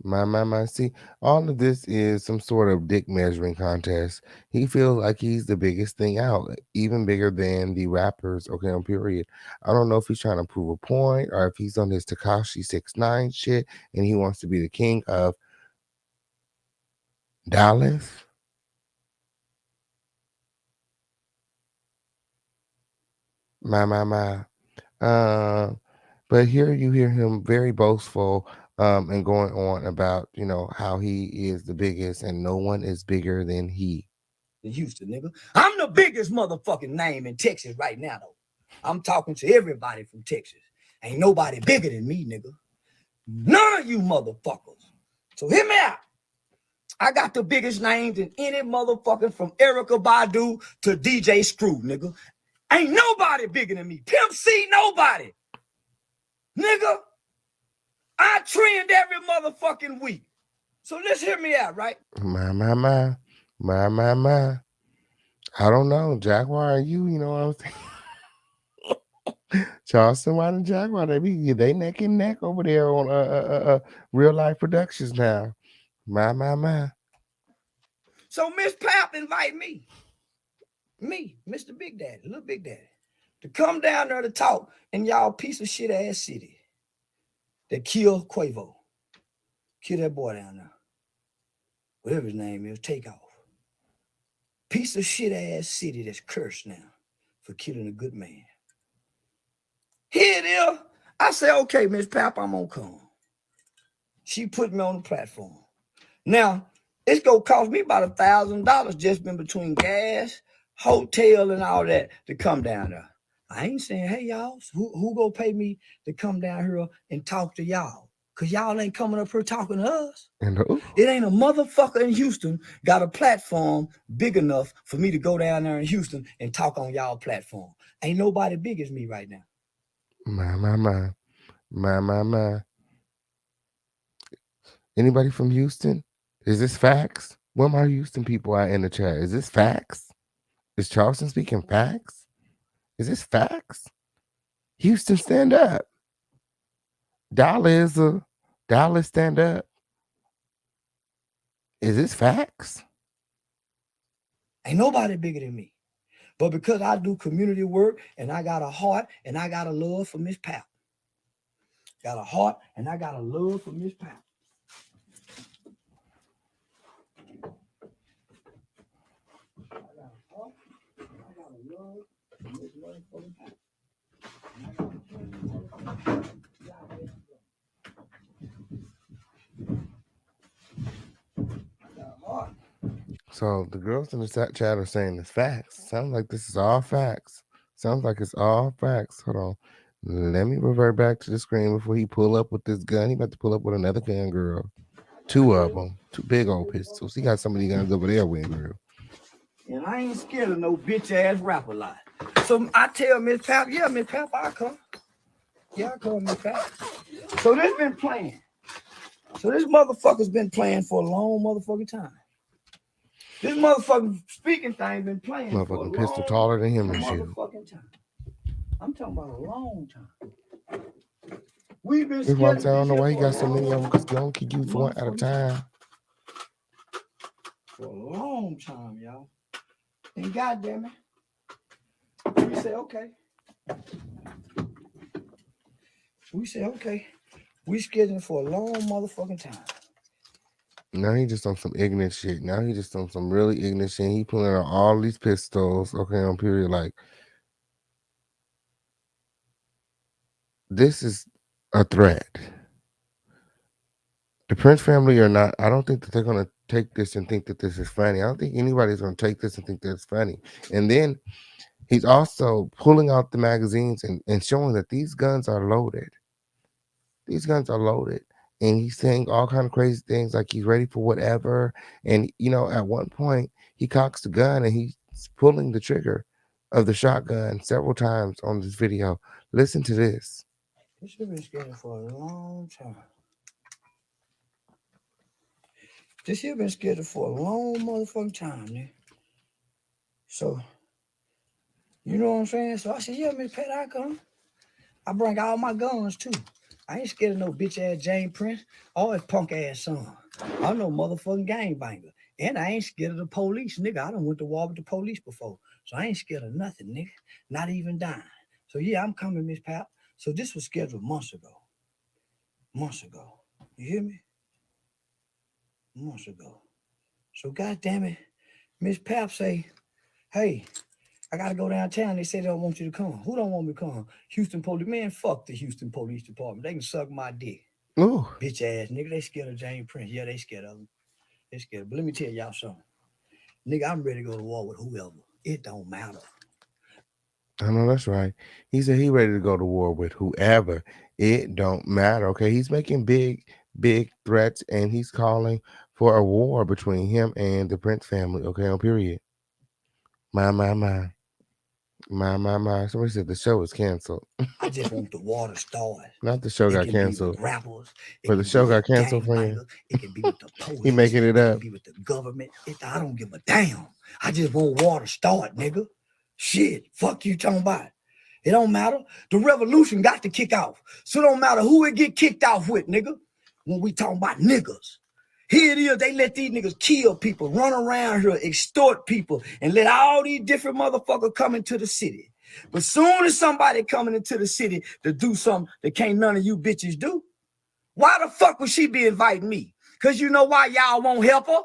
My. See, all of this is some sort of dick measuring contest. He feels like he's the biggest thing out, even bigger than the rappers. Okay, on period. I don't know if he's trying to prove a point or if he's on his Tekashi 6ix9ine shit and he wants to be the king of Dallas. My. But here you hear him very boastful and going on about, how he is the biggest and no one is bigger than he. In Houston, nigga. I'm the biggest motherfucking name in Texas right now, though. I'm talking to everybody from Texas. Ain't nobody bigger than me, nigga. None of you motherfuckers. So hear me out. I got the biggest names in any motherfucker from Erykah Badu to DJ Screw, nigga. Ain't nobody bigger than me. Pimp C, nobody. Nigga, I trend every motherfucking week. So let's hear me out, right? My. I don't know. Jaguar, you know what I'm saying? Charleston White and Jaguar, they neck and neck over there on Real Life Productions now. My. So Miss Pap invite me, Mr. Big Daddy, Little Big Daddy, to come down there to talk in y'all piece of shit ass city that killed Quavo. Kill that boy down there. Whatever his name is, Takeoff. Piece of shit ass city that's cursed now for killing a good man. Here it is. I say, okay, Miss Pap, I'm gonna come. She put me on the platform. Now, it's gonna cost me about $1,000 just in between gas, hotel, and all that to come down there. I ain't saying, hey, y'all, who gonna pay me to come down here and talk to y'all? Because y'all ain't coming up here talking to us. It ain't a motherfucker in Houston got a platform big enough for me to go down there in Houston and talk on y'all platform. Ain't nobody big as me right now. My. Anybody from Houston? Is this facts? Where my Houston people are in the chat? Is this facts? Is Charleston speaking facts? Is this facts? Houston, stand up. Dallas, stand up. Is this facts? Ain't nobody bigger than me. But because I do community work and I got a heart and I got a love for Miss Pap. Got a heart and I got a love for Miss Pap. I got a heart and I got a love for Miss motherfucking Pap. So the girls in the chat are saying it's facts. Sounds like this is all facts. Sounds like it's all facts. Hold on. Let me revert back to the screen before he pull up with this gun. He about to pull up with another gun, girl. Two of them. Two big old pistols. He got some of these guns over there with him, girl. And I ain't scared of no bitch ass rapper lie. So I tell Miss Pap, yeah, Miss Pap, I'll come. Yeah, I'll come, Miss Pap. So this been playing. So this motherfucker's been playing for a long motherfucking time. This motherfucking speaking thing been playing for a Motherfucking long pistol taller than him and shit. motherfucking time. I'm talking about a long time. We've been That's why I'm scared saying I of don't know this why he shit got for so a many of them, long because you only can use one at a time. For a long time, y'all. And goddamn it, we say okay. We say okay. We scheduled for a long motherfucking time. Now he just on some ignorant shit. Now he just on some really ignorant shit. He pulling out all these pistols. Okay, on period. Like, this is a threat. The Prince family are not, I don't think that they're going to take this and think that this is funny. I don't think anybody's going to take this and think that it's funny. And then he's also pulling out the magazines and showing that these guns are loaded. These guns are loaded. And he's saying all kind of crazy things like he's ready for whatever. And, you know, at one point, he cocks the gun and he's pulling the trigger of the shotgun several times on this video. Listen to this. This has been scheduled for a long time. This here been scheduled for a long motherfucking time, nigga. So, you know what I'm saying? So I said, yeah, Miss Pat, I come. I bring all my guns too. I ain't scared of no bitch ass Jane Prince or his punk ass son. I'm no motherfucking gangbanger. And I ain't scared of the police, nigga. I done went to war with the police before. So I ain't scared of nothing, nigga. Not even dying. So yeah, I'm coming, Miss Pat. So this was scheduled months ago. Months ago. You hear me? Months ago. So goddamn it, Miss Pap say, hey, I gotta go downtown. They say they don't want you to come. Who don't want me to come? Houston police. Man, fuck the Houston Police Department. They can suck my dick. Ooh. Bitch ass nigga. They scared of Jane Prince. Yeah, they scared of him. They scared. But let me tell y'all something. Nigga, I'm ready to go to war with whoever. It don't matter. I know that's right. He said he ready to go to war with whoever. It don't matter. Okay, he's making big threats and he's calling for a war between him and the Prince family. Okay, on period. My. Somebody said the show is canceled. I just want the war to start. Not the show It got can canceled. be with rappers. But the show got canceled for you. It can be with the police. He making it It up. can be with the government. I don't give a damn. I just want war to start, nigga. Shit, fuck you talking about. It don't matter. The revolution got to kick off. So it don't matter who it get kicked off with, nigga. When we talking about niggas. Here it is, they let these niggas kill people, run around here, extort people, and let all these different motherfuckers come into the city. But soon as somebody coming into the city to do something that can't none of you bitches do, why the fuck would she be inviting me? Because you know why y'all won't help her?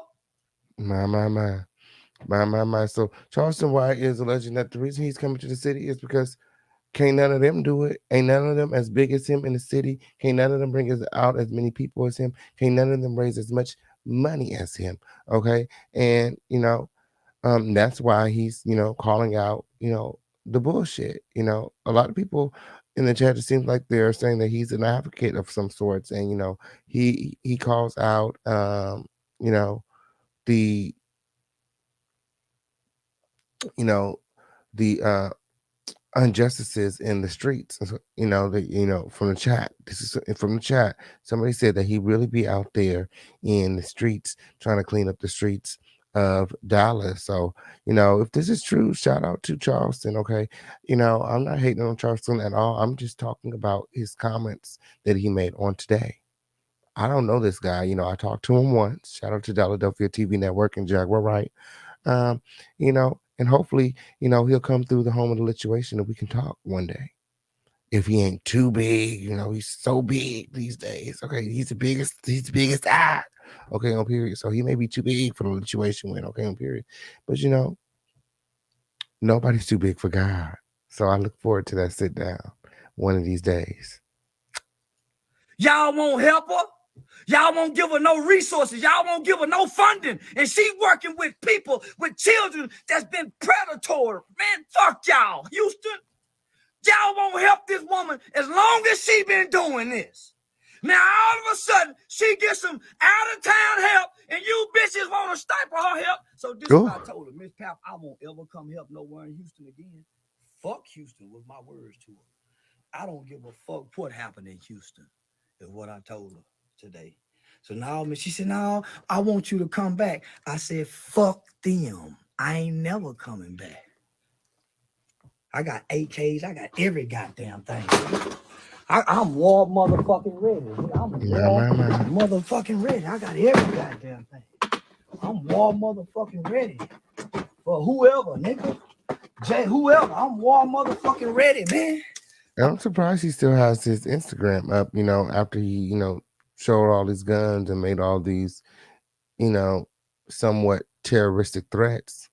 My. So Charleston White is alleging that the reason he's coming to the city is because can't none of them do it. Ain't none of them as big as him in the city. Can't none of them bring out as many people as him. Can't none of them raise as much money as him. Okay. And, you know, that's why he's, you know, calling out, you know, the bullshit. You know, a lot of people in the chat, it seems like they're saying that he's an advocate of some sorts. And, you know, he calls out, you know, the injustices in the streets. You know, from the chat. This is from the chat. Somebody said that he really be out there in the streets trying to clean up the streets of Dallas. So, you know, if this is true, shout out to Charleston. Okay, you know, I'm not hating on Charleston at all. I'm just talking about his comments that he made on today. I don't know this guy. You know, I talked to him once. Shout out to Philadelphia TV Network and Jaguar Right. You know, and hopefully, you know, he'll come through the home of the lituation and we can talk one day. If he ain't too big, you know, he's so big these days. Okay, he's the biggest. Okay, on period. So he may be too big for the lituation win. Okay, on period. But you know, nobody's too big for God. So I look forward to that sit down one of these days. Y'all won't help her? Y'all won't give her no resources. Y'all won't give her no funding. And she working with people, with children that's been predatory. Man, fuck y'all, Houston. Y'all won't help this woman as long as she been doing this. Now, all of a sudden, she gets some out-of-town help, and you bitches want to stifle her help. So this is what I told her. Miss Pap, I won't ever come help nowhere in Houston again. Fuck Houston was my words to her. I don't give a fuck what happened in Houston, is what I told her today. So now she said, no, I want you to come back. I said, fuck them. I ain't never coming back. I got AKs. I got every goddamn thing. I'm war motherfucking ready. I'm war motherfucking ready. I got every goddamn thing. I'm war motherfucking ready for whoever, nigga. Whoever. I'm war motherfucking ready, man. And I'm surprised he still has his Instagram up, you know, after he, you know, showed all his guns and made all these, you know, somewhat terroristic threats.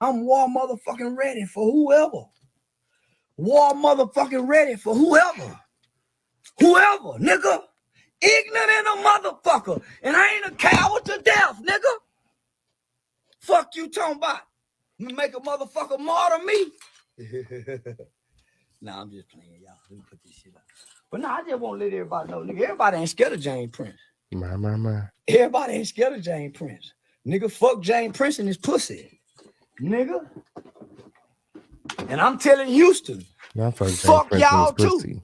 I'm war motherfucking ready for whoever. War motherfucking ready for whoever. Whoever, nigga. Ignorant in a motherfucker. And I ain't a coward to death, nigga. Fuck you talking about. You make a motherfucker martyr me. Nah, I'm just playing, y'all. Let me put this shit up. But nah, I just want to let everybody know, nigga, everybody ain't scared of Jane Prince. My. Everybody ain't scared of Jane Prince. Nigga, fuck Jane Prince and his pussy. Nigga. And I'm telling Houston, fuck y'all too.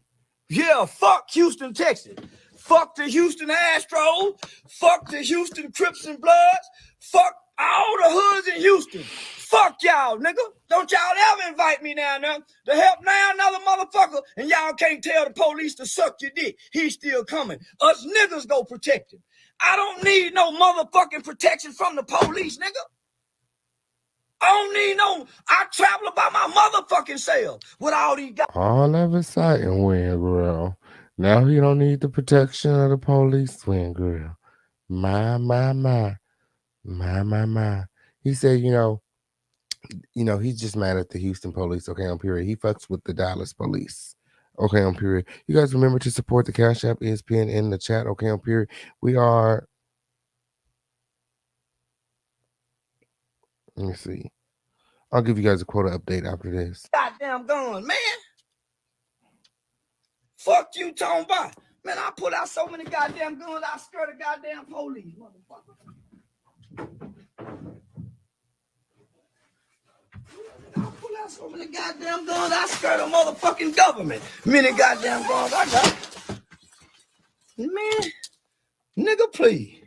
Yeah, fuck Houston, Texas. Fuck the Houston Astros. Fuck the Houston Crips and Bloods. Fuck all the hoods in Houston. Fuck y'all, nigga. Don't y'all ever invite me down there to help now another motherfucker, and y'all can't tell the police to suck your dick. He's still coming. Us niggas go protect him. I don't need no motherfucking protection from the police, nigga. I don't need no, I travel by my motherfucking self with all these guys. All of a sudden, Wind Grill. Now he don't need the protection of the police, Wind Grill. My. He said, you know, he's just mad at the Houston police, okay, on period. He fucks with the Dallas police, okay, on period. You guys remember to support the Cash App ESPN in the chat, okay, on period. We are, let me see. I'll give you guys a quota update after this. Goddamn guns, man. Fuck you talking about. Man, I put out so many goddamn guns, I scared the goddamn police, motherfucker. I pull out so many goddamn guns, I scared the motherfucking government. Many goddamn guns I got. Man, nigga, please.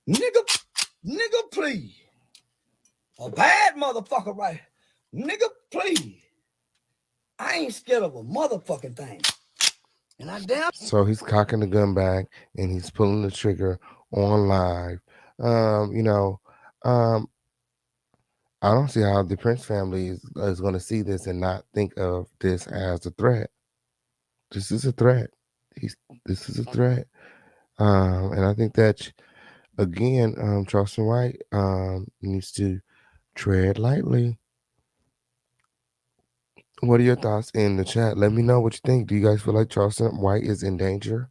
Nigga, please. A bad motherfucker, right? Nigga, please. I ain't scared of a motherfucking thing. And I damn. So he's cocking the gun back and he's pulling the trigger on live. I don't see how the Prince family is going to see this and not think of this as a threat. This is a threat. This is a threat. And I think that, again, Charleston White needs to tread lightly. What are your thoughts in the chat? Let me know what you think. Do you guys feel like Charleston White is in danger?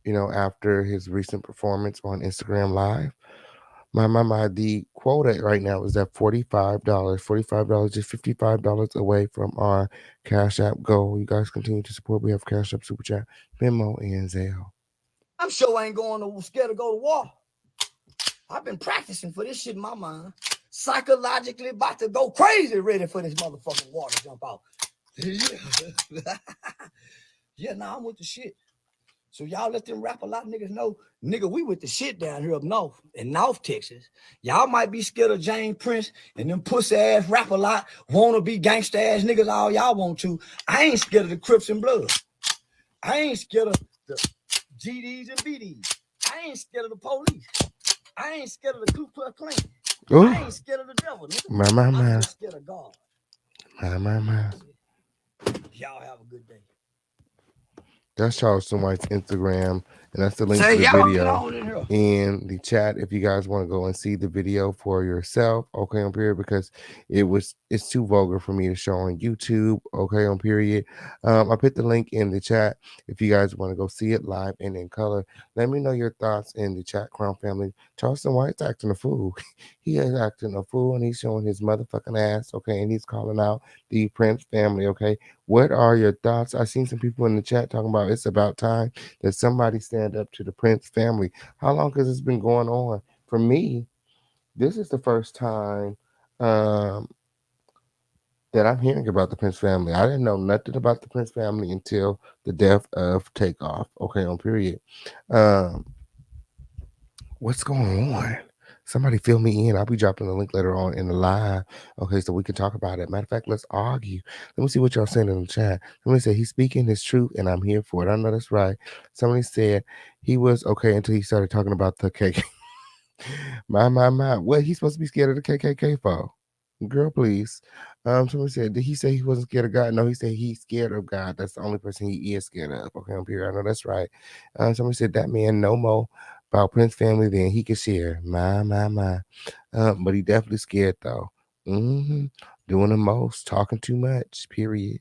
After his recent performance on Instagram Live? The quota right now is at $45. $45, just $55 away from our Cash App goal. You guys continue to support. We have Cash App, Super Chat, Venmo, and Zelle. I'm sure I ain't scared to go to war. I've been practicing for this shit in my mind. Psychologically about to go crazy ready for this motherfucking war to jump out. Yeah, I'm with the shit. So y'all let them rap a lot niggas know, nigga, we with the shit down here up north, in North Texas. Y'all might be scared of Jane Prince and them pussy ass rap a lot, wanna be gangsta ass niggas all y'all want to. I ain't scared of the Crips and Bloods. I ain't scared of the GDs and BDs. I ain't scared of the police. I ain't scared of the Ku Klux Klan. Ooh. I ain't scared of the devil, nigga. I'm just scared of God. My. Y'all have a good day. That's Charleston White's Instagram, and that's the link Say to the y'all get video on in here. in the chat if you guys want to go and see the video for yourself. Okay, on period, because it's too vulgar for me to show on YouTube. Okay, on period. I put the link in the chat if you guys want to go see it live and in color. Let me know your thoughts in the chat, Crown family. Charleston White's acting a fool. He is acting a fool, and he's showing his motherfucking ass. Okay, and he's calling out the Prince family. Okay, what are your thoughts? I seen some people in the chat talking about it's about time that somebody stand up to the Prince family. How long has this been going on? For me, this is the first time um, that I'm hearing about the Prince family. I didn't know nothing about the Prince family until the death of Takeoff. Okay, on period. Um, what's going on? Somebody fill me in. I'll be dropping the link later on in the live. Okay, so we can talk about it. Matter of fact, let's argue. Let me see what y'all saying in the chat. Somebody said he's speaking his truth and I'm here for it. I know that's right. Somebody said he was okay until he started talking about the KKK. My. What he's supposed to be scared of the KKK for? Girl, please. Somebody said, did he say he wasn't scared of God? No, he said he's scared of God. That's the only person he is scared of. Okay, I'm here. I know that's right. Somebody said that man no more about Prince family than he could share. My. But he definitely scared though. Doing the most, talking too much. Period.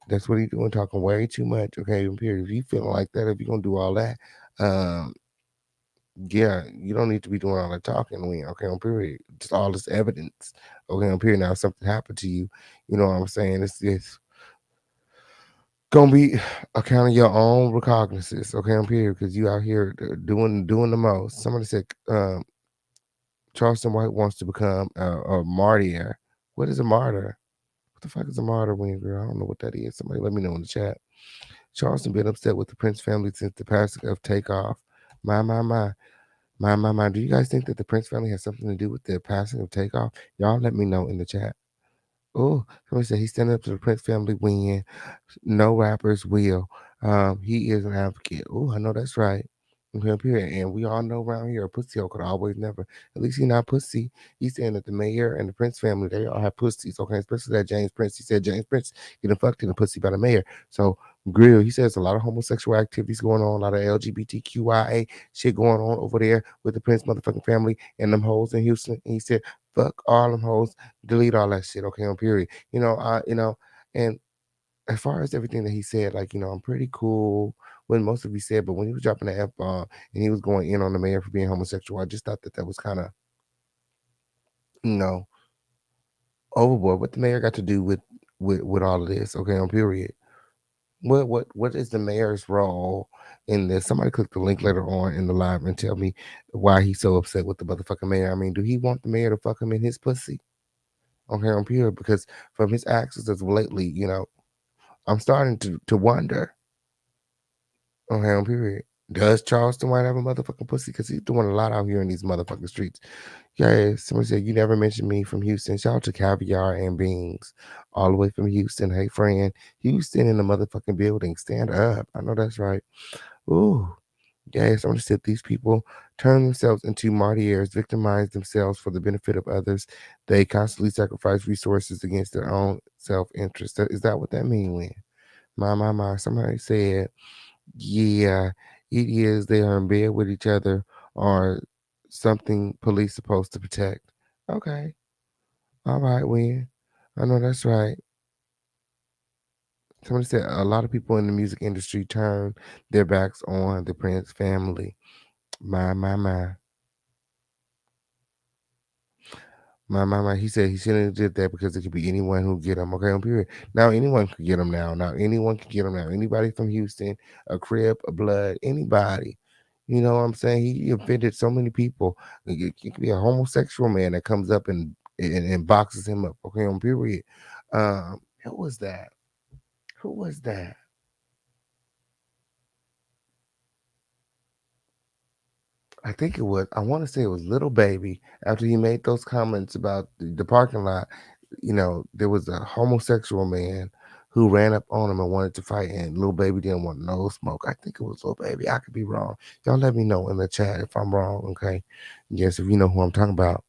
That's what he's doing, talking way too much. Okay, period. If you feeling like that, if you're gonna do all that, yeah, you don't need to be doing all that talking when, okay, on period. Just all this evidence. Okay, on period. Now, if something happened to you, you know what I'm saying? It's gonna be account of your own recognizance, okay, on period, because you out here doing the most. Somebody said Charleston White wants to become a martyr. What is a martyr? What the fuck is a martyr, Wing Girl? I don't know what that is. Somebody let me know in the chat. Charleston been upset with the Prince family since the passing of Takeoff. My. Do you guys think that the Prince family has something to do with the passing of Takeoff? Y'all let me know in the chat. Oh, somebody said he's standing up to the Prince family win. No rappers will. He is an advocate. Oh, I know that's right. Okay, period. And we all know around here, a pussy hole could always never. At least he's not pussy. He's saying that the mayor and the Prince family, they all have pussies. Okay, especially that James Prince. He said James Prince getting fucked in the pussy by the mayor. So Grill, he says a lot of homosexual activities going on, a lot of LGBTQIA shit going on over there with the Prince motherfucking family and them hoes in Houston. And he said, fuck all them hoes, delete all that shit. Okay, on period. And as far as everything that he said, like, I'm pretty cool when most of he said, but when he was dropping the F-bomb and he was going in on the mayor for being homosexual, I just thought that was kind of, overboard. What the mayor got to do with all of this? Okay, on period. What is the mayor's role in this? Somebody click the link later on in the live and tell me why he's so upset with the motherfucking mayor. I mean, do he want the mayor to fuck him in his pussy? Okay, on period, because from his actions as of lately, I'm starting to wonder. Okay, on period. Does Charleston White have a motherfucking pussy? Because he's doing a lot out here in these motherfucking streets. Guys, somebody said, you never mentioned me from Houston. Shout out to Caviar and Beans. All the way from Houston. Hey, friend. Houston in the motherfucking building. Stand up. I know that's right. Ooh. Yeah, somebody said these people turn themselves into martyrs, victimize themselves for the benefit of others. They constantly sacrifice resources against their own self-interest. Is that what that means, Lynn? My. Somebody said, yeah, it is. They are in bed with each other or something police supposed to protect. Okay. All right, Win. I know that's right. Somebody said a lot of people in the music industry turn their backs on the Prince family. My. He said he shouldn't have did that because it could be anyone who get him. Okay, on period. Now anyone could get him now. Now anyone can get him now. Anybody from Houston, a Crip, a Blood, anybody. You know what I'm saying? He offended so many people. It could be a homosexual man that comes up and boxes him up. Okay, on period. Who was that? Who was that? I think it was, I want to say it was Little Baby. After he made those comments about the parking lot, there was a homosexual man who ran up on him and wanted to fight, and Little Baby didn't want no smoke. I think it was Little Baby. I could be wrong. Y'all let me know in the chat if I'm wrong, okay? Yes, if you know who I'm talking about.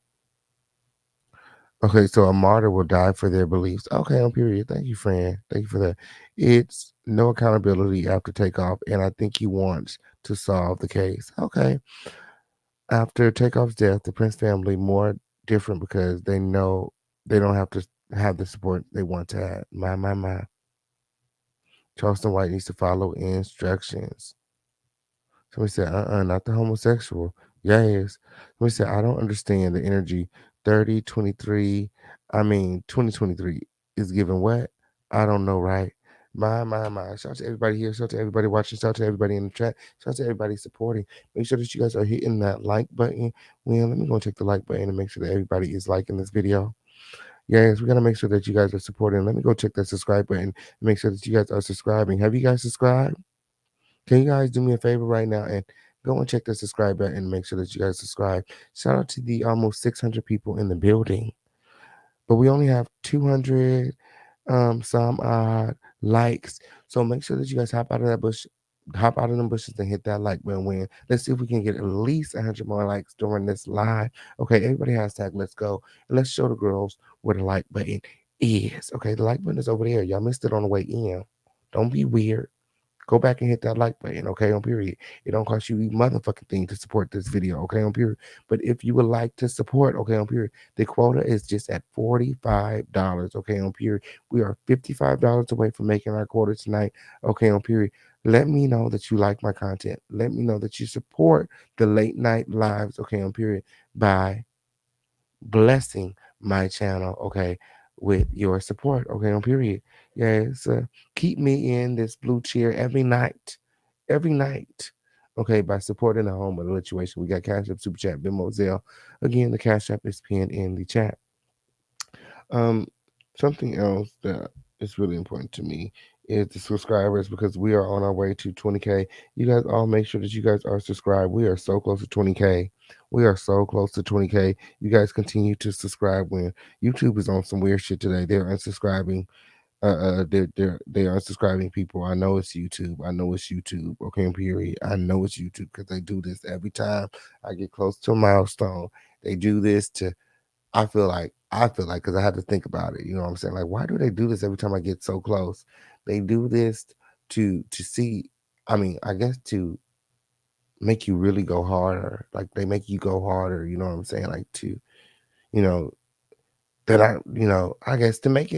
Okay, so a martyr will die for their beliefs. Okay, on period. Thank you, friend. Thank you for that. It's no accountability after takeoff, and I think he wants to solve the case. Okay. After Takeoff's death, the Prince family more different because they know they don't have to have the support they want to have. My. Charleston White needs to follow instructions. Somebody said, not the homosexual. Yes. Somebody said, I don't understand the energy. 2023 is giving what? I don't know, right? My. Shout out to everybody here. Shout out to everybody watching. Shout out to everybody in the chat. Shout out to everybody supporting. Make sure that you guys are hitting that like button. Well, let me go check the like button and make sure that everybody is liking this video. Yes, we got to make sure that you guys are supporting. Let me go check that subscribe button and make sure that you guys are subscribing. Have you guys subscribed? Can you guys do me a favor right now and go and check the subscribe button and make sure that you guys subscribe? Shout out to the almost 600 people in the building, but we only have 200 some odd likes. So make sure that you guys hop out of that bush, hop out of them bushes and hit that like button. When let's see if we can get at least 100 more likes during this live. Okay, everybody hashtag let's go and let's show the girls where the like button is. Okay, the like button is over there. Y'all missed it on the way in. Don't be weird. Go back and hit that like button, okay, on period. It don't cost you a motherfucking thing to support this video, okay, on period. But if you would like to support, okay, on period, the quota is just at $45, okay, on period. We are $55 away from making our quota tonight, okay, on period. Let me know that you like my content. Let me know that you support the late night lives, okay, on period, by blessing my channel, okay, with your support, okay, on period. Yes, keep me in this blue chair every night, okay, by supporting the home of the situation. We got Cash App, Super Chat, Venmo, Zelle. Again, the Cash App is pinned in the chat. Something else that is really important to me is the subscribers, because we are on our way to 20K. You guys all make sure that you guys are subscribed. We are so close to 20K. We are so close to 20K. You guys continue to subscribe. When YouTube is on some weird shit today, they're unsubscribing. They are unsubscribing people. I know it's YouTube. Okay, period. I know it's YouTube because they do this every time I get close to a milestone. They do this to. I feel like because I had to think about it. You know what I'm saying? Like, why do they do this every time I get so close? They do this to see. I mean, I guess to make you really go harder. Like they make you go harder. You know what I'm saying? Like to, you know, I guess to make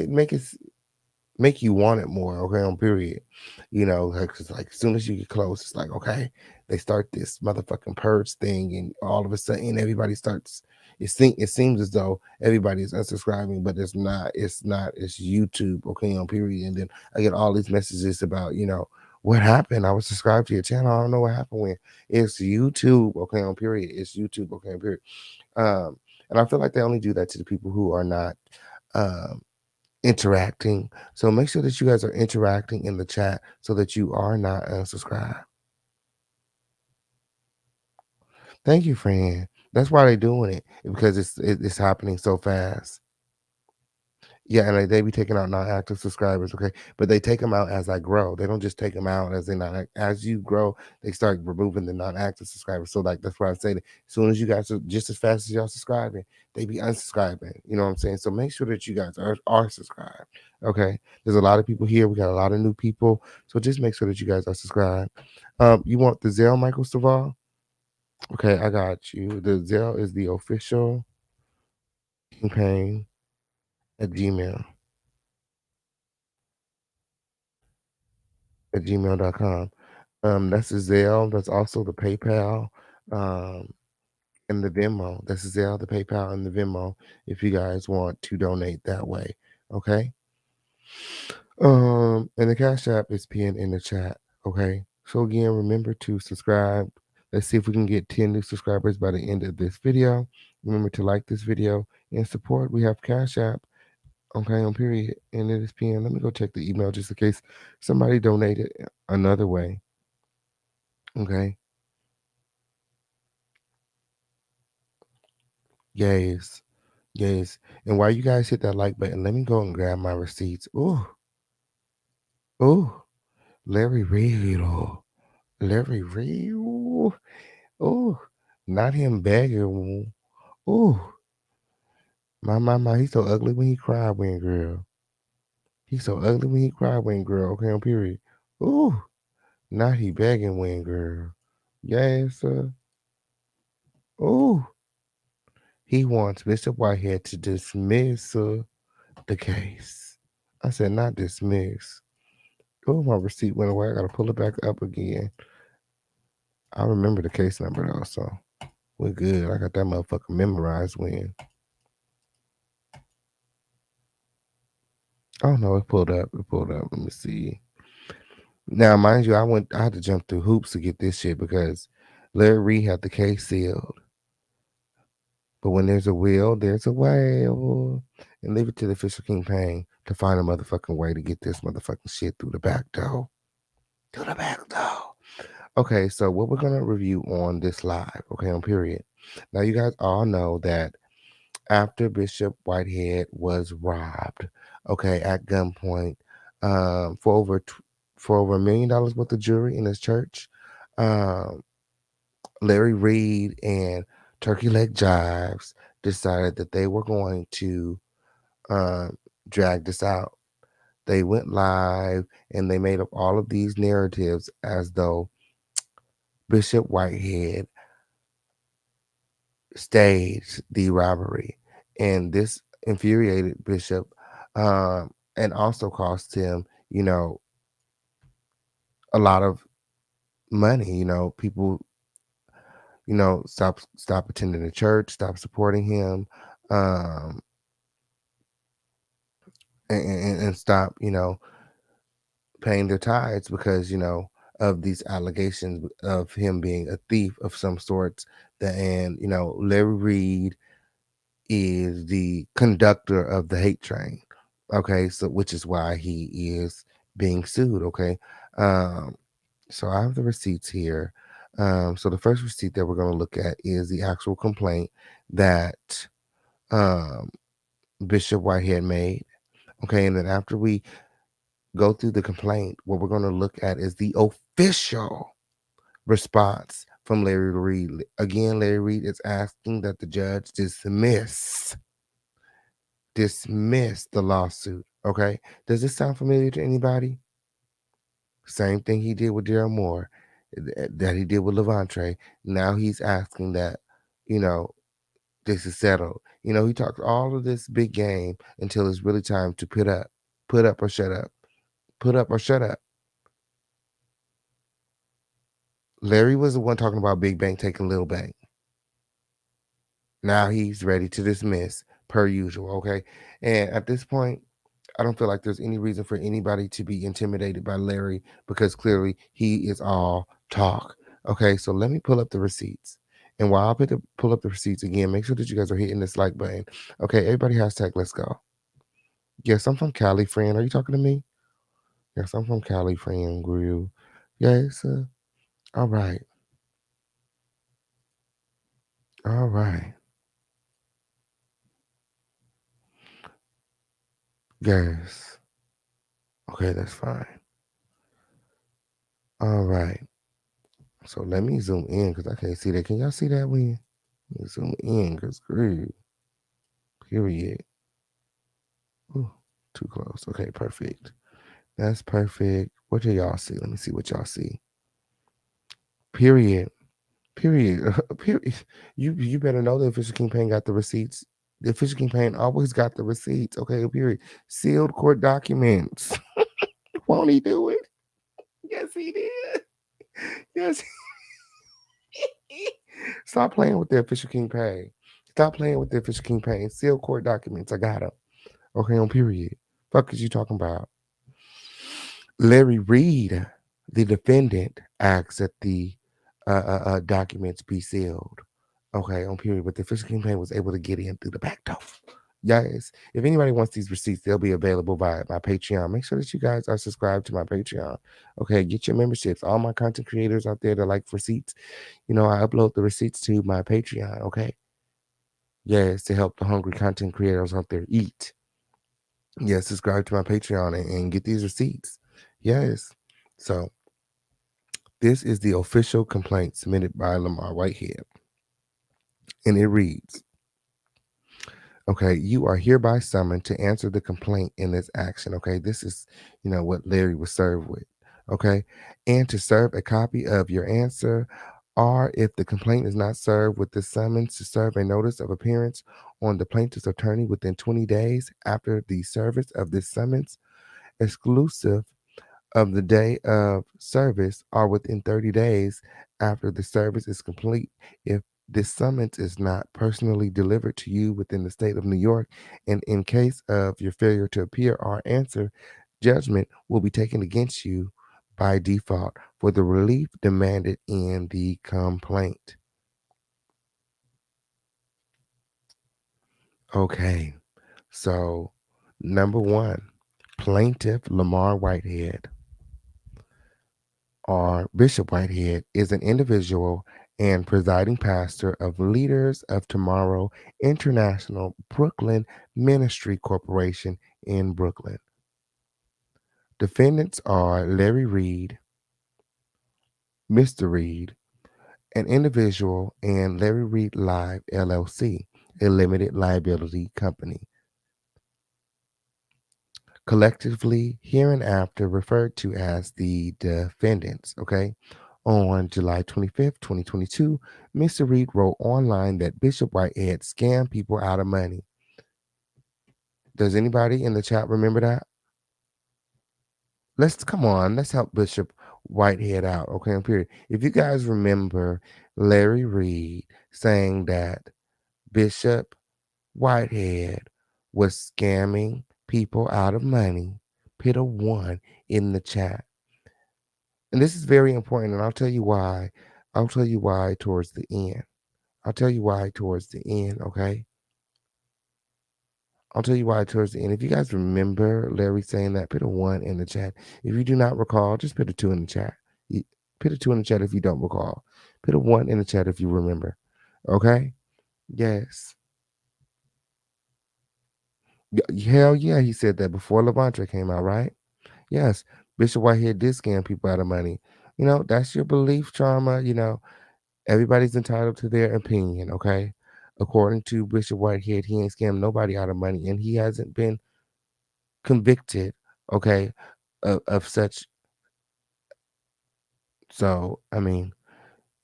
you want it more, okay, on period. You know, because like as soon as you get close, it's like, okay, they start this motherfucking purge thing, and all of a sudden everybody starts. It seems as though everybody is unsubscribing, but it's not. It's YouTube, okay, on period. And then I get all these messages about, what happened. I was subscribed to your channel. I don't know what happened. When it's YouTube, okay, on period. It's YouTube, okay, on period. And I feel like they only do that to the people who are not interacting. So make sure that you guys are interacting in the chat so that you are not unsubscribed. Thank you, friend. That's why they're doing it, because it's happening so fast. Yeah, and they be taking out non-active subscribers, okay? But they take them out as I grow. They don't just take them out as as you grow, they start removing the non-active subscribers. So like that's why I say that as soon as you guys are just as fast as y'all subscribing, they be unsubscribing. You know what I'm saying? So make sure that you guys are subscribed. Okay. There's a lot of people here. We got a lot of new people. So just make sure that you guys are subscribed. You want the Zelle, Michael Staval? Okay, I got you. The Zelle is the official campaign at gmail.com. That's the Zelle. That's also the PayPal, and the Venmo. That's the Zelle, the PayPal, and the Venmo if you guys want to donate that way. Okay. And the Cash App is pinned in the chat. Okay. So again, remember to subscribe. Let's see if we can get 10 new subscribers by the end of this video. Remember to like this video and support. We have Cash App, okay, on period, and it is pinned. Let me go check the email just in case somebody donated another way. Okay. Yes. Yes. And while you guys hit that like button, let me go and grab my receipts. Ooh. Ooh. Larry Reid. Oh. Larry Reid. Ooh. Ooh. Not him begging. Ooh. My, he's so ugly when he cry when, girl. He's so ugly when he cry when, girl. Okay, on period. Ooh, now he begging when, girl. Yes, sir. Ooh, he wants Bishop Whitehead to dismiss the case. I said, not dismiss. Oh, my receipt went away. I gotta pull it back up again. I remember the case number though, so we're good. I got that motherfucker memorized when. Oh no, it pulled up. It pulled up. Let me see. Now, mind you, I had to jump through hoops to get this shit because Larry Reed had the case sealed. But when there's a will, there's a way. And leave it to the official campaign to find a motherfucking way to get this motherfucking shit through the back door. Through the back door. Okay, so what we're gonna review on this live, okay, on period. Now you guys all know that after Bishop Whitehead was robbed, okay, at gunpoint, for over $1 million worth of jewelry in his church, Larry Reed and Turkey Leg Jives decided that they were going to drag this out. They went live and they made up all of these narratives as though Bishop Whitehead staged the robbery, and this infuriated Bishop, and also cost him, a lot of money. People, stop attending the church, stop supporting him, and stop, paying their tithes because of these allegations of him being a thief of some sorts. And Larry Reed is the conductor of the hate train. Okay, so which is why he is being sued. Okay, so I have the receipts here. So the first receipt that we're going to look at is the actual complaint that Bishop Whitehead made. Okay, and then after we go through the complaint, what we're going to look at is the official response from Larry Reed. Again, Larry Reed is asking that the judge dismiss the lawsuit. Okay, does this sound familiar to anybody? Same thing he did with Daryl Moore, that he did with Levante. Now he's asking that, this is settled. He talks all of this big game until it's really time to put up or shut up, put up or shut up. Larry was the one talking about Big Bank taking Little Bank. Now he's ready to dismiss per usual. Okay, and at this point, I don't feel like there's any reason for anybody to be intimidated by Larry because clearly he is all talk. Okay, so let me pull up the receipts. And while I pull up the receipts again, make sure that you guys are hitting this like button. Okay, everybody hashtag let's go. Yes, I'm from Cali, friend. Are you talking to me? Yes, I'm from Cali, friend. Grill. Yes. All right. All right. Yes. Okay, that's fine. All right. So let me zoom in because I can't see that. Can y'all see that when? Let me zoom in because period. Ooh, too close. Okay, perfect. That's perfect. What do y'all see? Let me see what y'all see. Period. Period. Period. You better know the official campaign got the receipts. The official campaign always got the receipts. Okay, period. Sealed court documents. Won't he do it? Yes, he did. Yes. Stop playing with the official campaign. Stop playing with the official campaign. Sealed court documents. I got them. Okay, on period. Fuck is you talking about? Larry Reed, the defendant, asks that the documents be sealed. Okay, on period. But the official campaign was able to get in through the back door. Yes. If anybody wants these receipts, they'll be available via my Patreon. Make sure that you guys are subscribed to my Patreon. Okay, get your memberships. All my content creators out there that like receipts, I upload the receipts to my Patreon. Okay. Yes, to help the hungry content creators out there eat. Yes, subscribe to my Patreon and get these receipts. Yes. So this is the official complaint submitted by Lamar Whitehead. And it reads, Okay, you are hereby summoned to answer the complaint in this action. Okay, this is, what Larry was served with. Okay, and to serve a copy of your answer, or if the complaint is not served with this summons, to serve a notice of appearance on the plaintiff's attorney within 20 days after the service of this summons, exclusive of the day of service, or within 30 days after the service is complete if this summons is not personally delivered to you within the state of New York, and in case of your failure to appear or answer, judgment will be taken against you by default for the relief demanded in the complaint. Okay, so number one, plaintiff Lamar Whitehead, or Bishop Whitehead, is an individual and presiding pastor of Leaders of Tomorrow International Brooklyn Ministry Corporation in Brooklyn. Defendants are Larry Reid, Mr. Reid, an individual, and Larry Reid Live LLC, a limited liability company, collectively hereinafter referred to as the defendants. Okay. On July 25th, 2022, Mr. Reid wrote online that Bishop Whitehead scammed people out of money. Does anybody in the chat remember that? Let's help Bishop Whitehead out. Okay, period. If you guys remember Larry Reid saying that Bishop Whitehead was scamming people out of money, put a 1 in the chat. And this is very important, and I'll tell you why. I'll tell you why towards the end. Okay? I'll tell you why towards the end. If you guys remember Larry saying that, put a 1 in the chat. If you do not recall, just put a 2 in the chat. Put a 2 in the chat if you don't recall. Put a 1 in the chat if you remember. Okay? Yes. Hell yeah, he said that before Levante came out, right? Yes, Bishop Whitehead did scam people out of money. That's your belief trauma. Everybody's entitled to their opinion, okay? According to Bishop Whitehead, he ain't scammed nobody out of money, and he hasn't been convicted, okay, of such. So, I mean,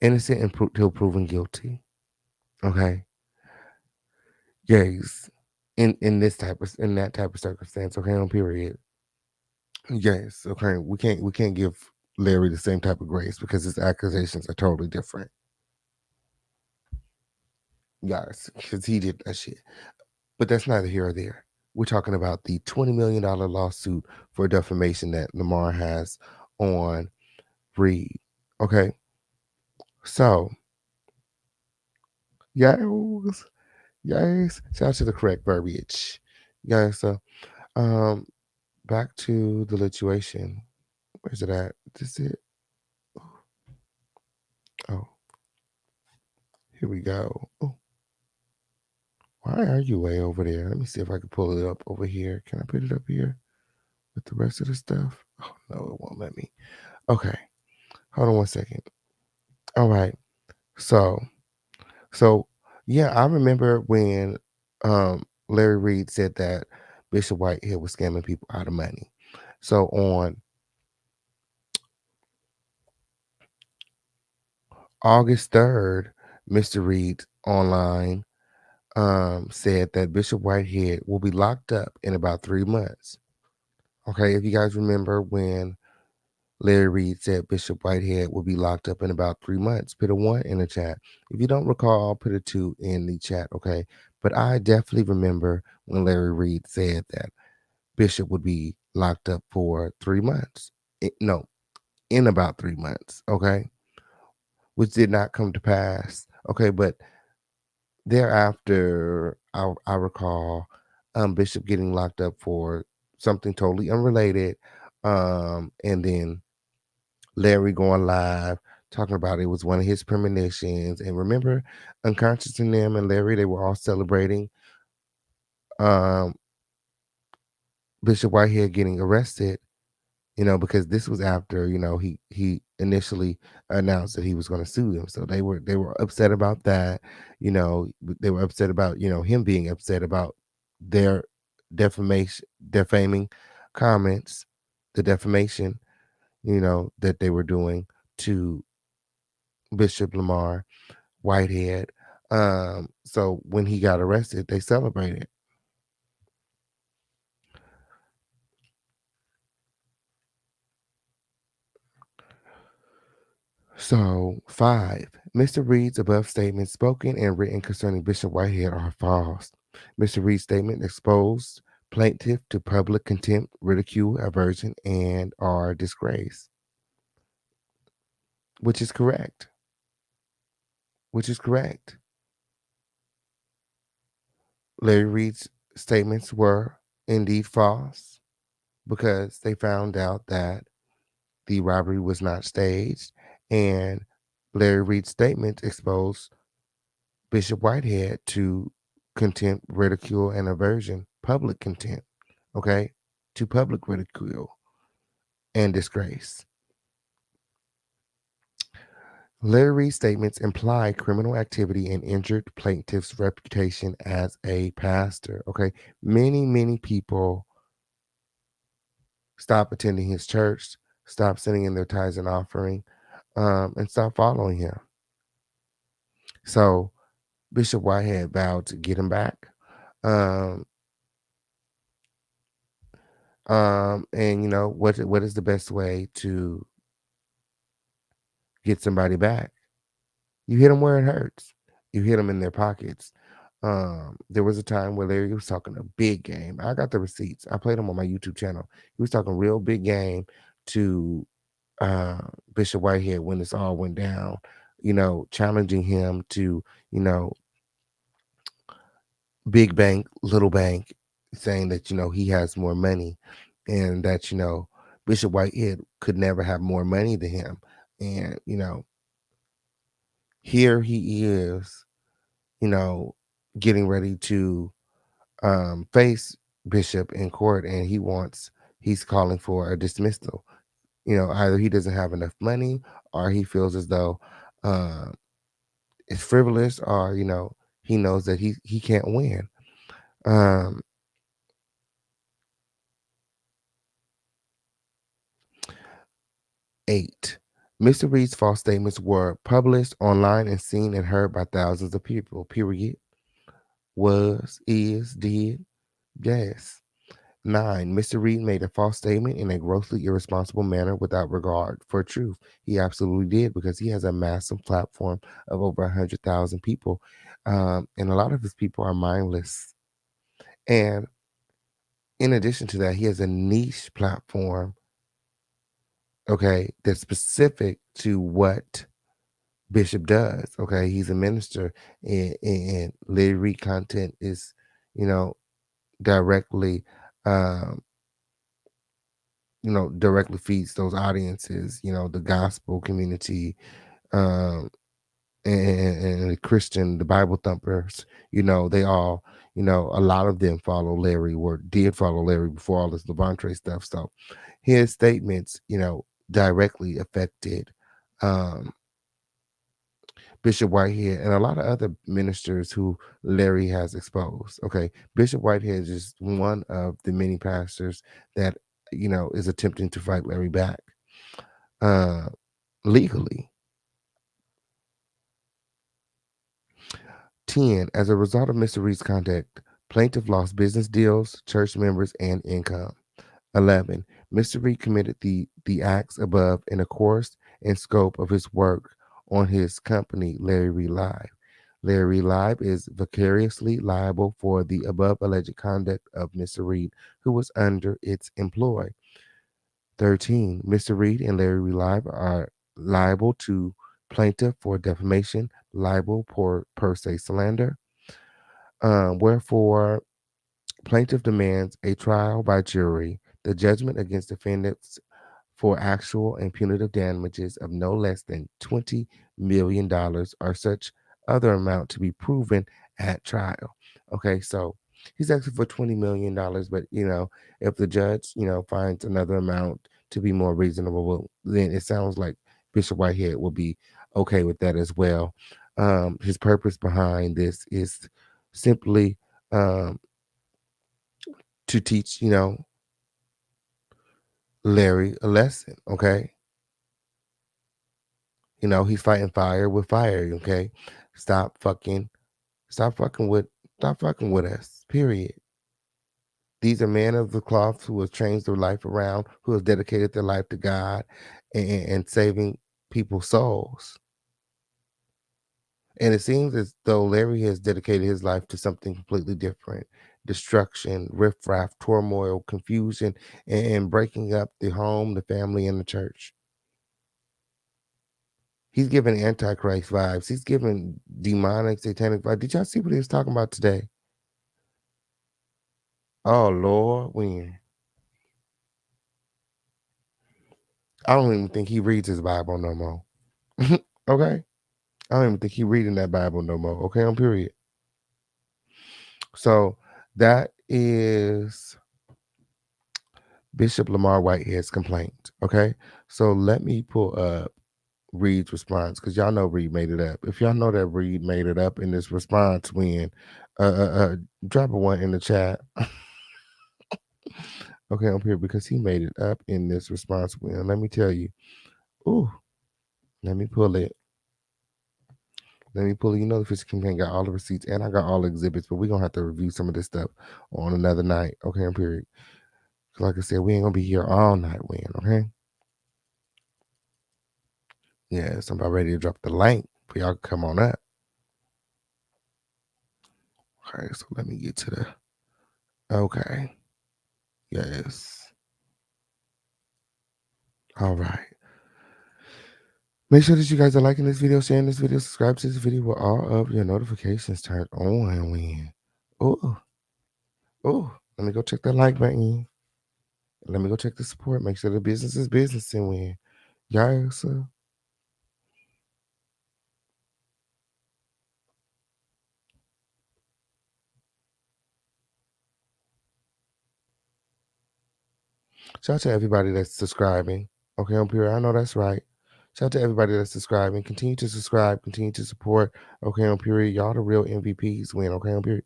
innocent until proven guilty, okay? Yes, in that type of circumstance, okay, on period. Yes, okay. We can't give Larry the same type of grace because his accusations are totally different. Guys, because he did that shit. But that's neither here or there. We're talking about the $20 million lawsuit for defamation that Lamar has on Reid. Okay. So, yes. Shout out to the correct verbiage. Guys, so back to the lituation. Where's it at? Is this it? Oh. Here we go. Oh. Why are you way over there? Let me see if I can pull it up over here. Can I put it up here with the rest of the stuff? Oh, no, it won't let me. Okay. Hold on one second. All right. So yeah, I remember when Larry Reid said that Bishop Whitehead was scamming people out of money. So on August 3rd, Mr. Reid online said that Bishop Whitehead will be locked up in about 3 months. Okay, if you guys remember when Larry Reid said Bishop Whitehead will be locked up in about 3 months, put a 1 in the chat. If you don't recall, put a 2 in the chat, okay? But I definitely remember when Larry Reid said that Bishop would be locked up for 3 months. In about 3 months, okay? Which did not come to pass, okay? But thereafter, I recall Bishop getting locked up for something totally unrelated, and then Larry going live talking about it was one of his premonitions. And remember, Unconscious and them and Larry, they were all celebrating Bishop Whitehead getting arrested, because this was after, he initially announced that he was going to sue them. So they were upset about that. They were upset about, him being upset about their defaming comments, the defamation, that they were doing to Bishop Lamar Whitehead. So when he got arrested, they celebrated. So 5, Mr. Reed's above statements spoken and written concerning Bishop Whitehead are false. Mr. Reed's statement exposed plaintiff to public contempt, ridicule, aversion, and or disgrace, which is correct. Larry Reed's statements were indeed false because they found out that the robbery was not staged, and Larry Reed's statements exposed Bishop Whitehead to contempt, ridicule, and aversion, public contempt, okay, to public ridicule and disgrace. Larry Reed's statements imply criminal activity and injured plaintiff's reputation as a pastor, okay? Many people stop attending his church, stop sending in their tithes and offering, and stop following him. So Bishop Whitehead vowed to get him back. And what is the best way to get somebody back? You hit them where it hurts. You hit them in their pockets. There was a time where Larry was talking a big game. I got the receipts. I played them on my YouTube channel. He was talking real big game to Bishop Whitehead when this all went down, challenging him to, big bank, little bank, saying that, he has more money and that, Bishop Whitehead could never have more money than him. And, here he is, getting ready to face Bishop in court, and he's calling for a dismissal. Either he doesn't have enough money or he feels as though it's frivolous, or, he knows that he can't win. 8. Mr. Reed's false statements were published online and seen and heard by thousands of people. Period. Was, is, did. Yes. 9. Mr. Reed made a false statement in a grossly irresponsible manner without regard for truth. He absolutely did, because he has a massive platform of over 100,000 people. And a lot of his people are mindless. And in addition to that, he has a niche platform, okay, that's specific to what Bishop does. Okay, he's a minister, and Larry Reed content is, directly, directly feeds those audiences, the gospel community, and the Christian, the Bible thumpers. They all, a lot of them follow Larry, or did follow Larry before all this Levante stuff. So his statements, directly affected Bishop Whitehead and a lot of other ministers who Larry has exposed. Okay, Bishop Whitehead is just one of the many pastors that, is attempting to fight Larry back legally. 10. As a result of Mr. Reed's conduct, plaintiff lost business deals, church members, and income. 11. Mr. Reed committed the acts above in the course and scope of his work on his company, Larry Reed Live. Larry Reed Live is vicariously liable for the above alleged conduct of Mr. Reed, who was under its employ. 13. Mr. Reed and Larry Reed Live are liable to plaintiff for defamation, libel for per se slander. Wherefore, plaintiff demands a trial by jury. The judgment against defendants for actual and punitive damages of no less than $20 million or such other amount to be proven at trial. Okay, so he's asking for $20 million, but, if the judge, finds another amount to be more reasonable, then it sounds like Bishop Whitehead will be okay with that as well. His purpose behind this is simply to teach, Larry a lesson, okay? He's fighting fire with fire, okay? Stop fucking with us, period. These are men of the cloth who have changed their life around, who have dedicated their life to God and saving people's souls. And it seems as though Larry has dedicated his life to something completely different. Destruction, riffraff, turmoil, confusion, and breaking up the home, the family, and the church. He's giving Antichrist vibes. He's giving demonic, satanic vibes. Did y'all see what he was talking about today? Oh, Lord, when? I don't even think he reads his Bible no more. Okay? I don't even think he reading that Bible no more. Okay, on period. So that is Bishop Lamar Whitehead's complaint. Okay? So let me pull up Reed's response, because y'all know Reed made it up. If y'all know that Reed made it up in this response, when drop a one in the chat. Okay, I'm here because he made it up in this response. When let me tell you. Ooh, let me pull it. The Fisher campaign got all the receipts and I got all the exhibits, but we're gonna have to review some of this stuff on another night. Okay, I'm period. Like I said, we ain't gonna be here all night, okay? Yeah, so I'm about ready to drop the link for y'all to come on up. Okay, so let me get to the okay. Yes. All right. Make sure that you guys are liking this video, sharing this video, subscribe to this video with all of your notifications turned on. When let me go check that like button. Let me go check the support. Make sure the business is business and when y'all so. Shout out to everybody that's subscribing. Okay, on period. I know that's right. Shout out to everybody that's subscribing. Continue to subscribe. Continue to support. Okay, on period. Y'all the real MVPs win. Okay, on period.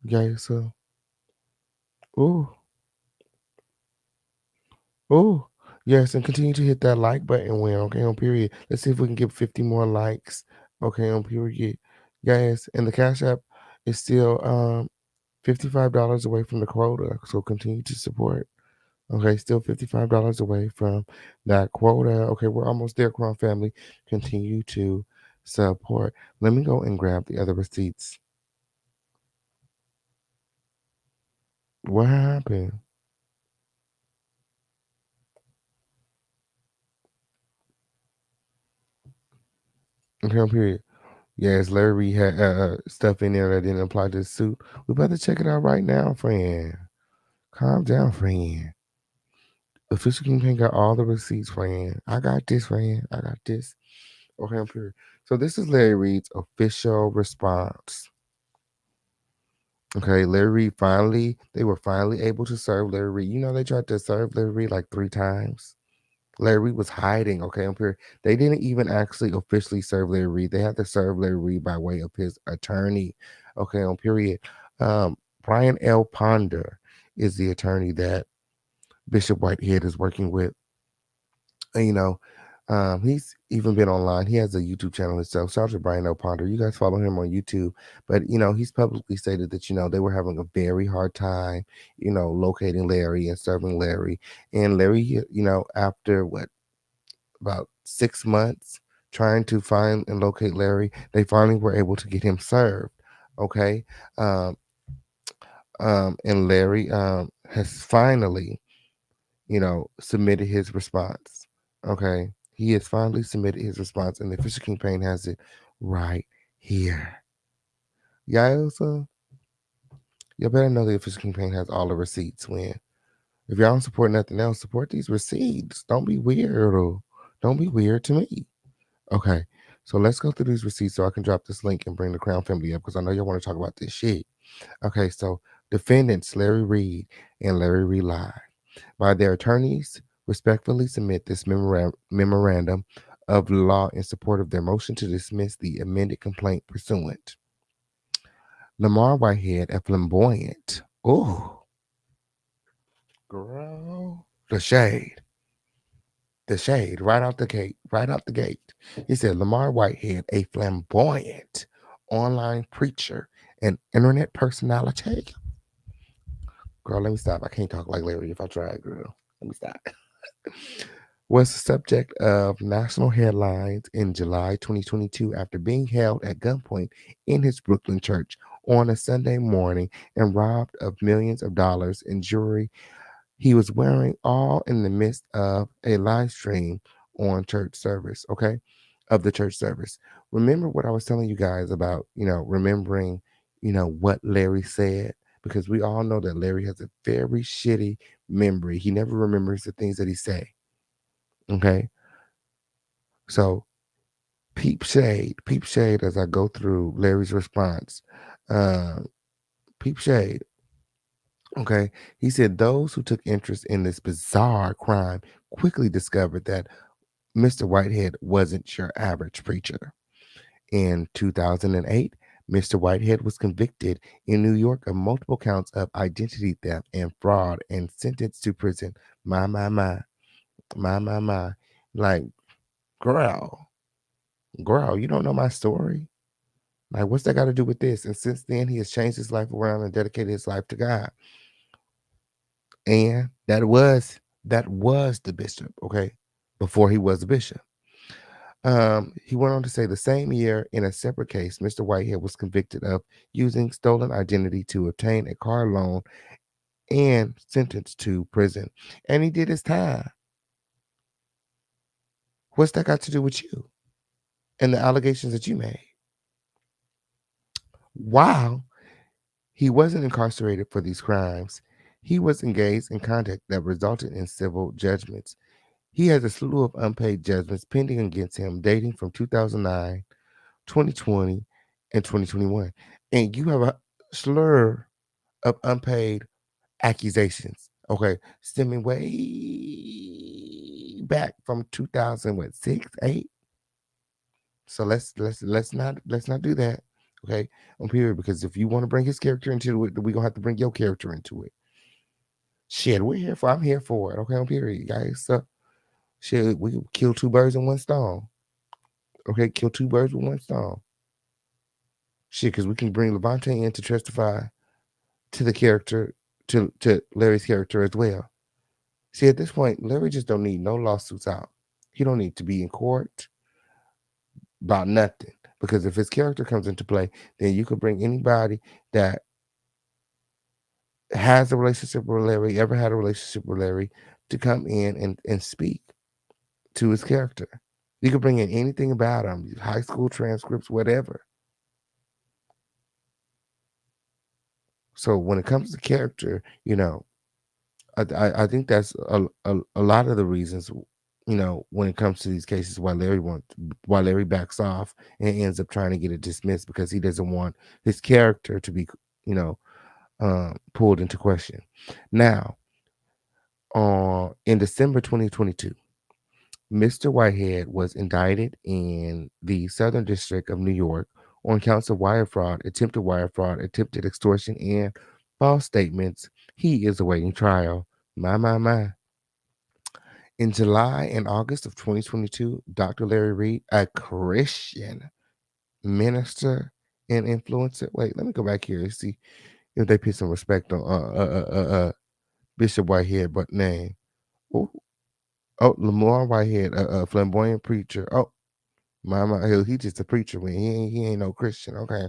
Yeah, so. Oh, yes, and continue to hit that like button when, okay, on period. Let's see if we can get 50 more likes. Okay, on period. Yes, and the Cash App is still $55 away from the quota. So continue to support. Okay, still $55 away from that quota. Okay, we're almost there, Crown family. Continue to support. Let me go and grab the other receipts. What happened? Okay, on period. Yes, Larry had stuff in there that didn't apply to the suit. We better check it out right now, friend. Calm down, friend. Official campaign got all the receipts, friend. I got this, friend. I got this. Okay, I'm here. So this is Larry Reed's official response. Okay, Larry Reed they were finally able to serve Larry Reed. They tried to serve Larry Reed like 3 times. Larry Reed was hiding. Okay, I'm here. They didn't even actually officially serve Larry Reed. They had to serve Larry Reed by way of his attorney. Okay, on period. Brian L. Ponder is the attorney that Bishop Whitehead is working with. And, he's even been online. He has a YouTube channel himself. Shout out to Brian L. Ponder. You guys follow him on YouTube. But, he's publicly stated that, they were having a very hard time, locating Larry and serving Larry. And Larry, after about 6 months trying to find and locate Larry, they finally were able to get him served. Okay. And Larry has finally, submitted his response. Okay. He has finally submitted his response, and the official campaign has it right here. Y'all better know the official campaign has all the receipts. When if y'all don't support nothing else, support these receipts. Don't be weird. Don't be weird to me. Okay, so let's go through these receipts so I can drop this link and bring the Crown family up because I know y'all want to talk about this shit. Okay, so defendants Larry Reed and Larry Reed Live, by their attorneys, respectfully submit this memorandum of law in support of their motion to dismiss the amended complaint pursuant. Lamar Whitehead, a flamboyant. Oh, girl. The shade. The shade. Right out the gate. Right out the gate. He said Lamar Whitehead, a flamboyant online preacher and internet personality. Girl, let me stop. I can't talk like Larry if I try, girl. Let me stop. Was the subject of national headlines in July 2022 after being held at gunpoint in his Brooklyn church on a Sunday morning and robbed of millions of dollars in jewelry he was wearing, all in the midst of a live stream on church service, okay, of the church service. Remember what I was telling you guys about, remembering, what Larry said? Because we all know that Larry has a very shitty memory. He never remembers the things that he say. Okay. So peep shade as I go through Larry's response. Peep shade. Okay. He said those who took interest in this bizarre crime quickly discovered that Mr. Whitehead wasn't your average preacher. In 2008, Mr. Whitehead was convicted in New York of multiple counts of identity theft and fraud and sentenced to prison. My. Like, girl, you don't know my story? Like, what's that got to do with this? And since then, he has changed his life around and dedicated his life to God. And that was the bishop, okay, before he was a bishop. He went on to say the same year, in a separate case, Mr. Whitehead was convicted of using stolen identity to obtain a car loan and sentenced to prison. And he did his time. What's that got to do with you and the allegations that you made? Wow. He wasn't incarcerated for these crimes. He was engaged in conduct that resulted in civil judgments. He has a slew of unpaid judgments pending against him dating from 2009, 2020, and 2021. And you have a slur of unpaid accusations, okay, stemming way back from 2006, 8. So let's not do that. Okay, on period, because if you want to bring his character into it, we're gonna have to bring your character into it. Shit, I'm here for it. Okay, on period, guys. So shit, we can kill two birds in one stone. Okay, kill two birds with one stone. Shit, because we can bring Levante in to testify to the character, to Larry's character as well. See, at this point, Larry just don't need no lawsuits out. He don't need to be in court about nothing. Because if his character comes into play, then you could bring anybody that has a relationship with Larry, ever had a relationship with Larry, to come in and speak to his character. You could bring in anything about him, high school transcripts, whatever. So when it comes to character, I think that's a lot of the reasons, when it comes to these cases, why Larry backs off and ends up trying to get it dismissed, because he doesn't want his character to be, pulled into question. Now, in December 2022, Mr. Whitehead was indicted in the Southern District of New York on counts of wire fraud, attempted extortion, and false statements. He is awaiting trial. My. In July and August of 2022, Dr. Larry Reid, a Christian minister and influencer. Wait, let me go back here and see if they put some respect on Bishop Whitehead, but name. Oh, Lamar Whitehead, a flamboyant preacher. Oh, he just a preacher. Man, he ain't no Christian. Okay,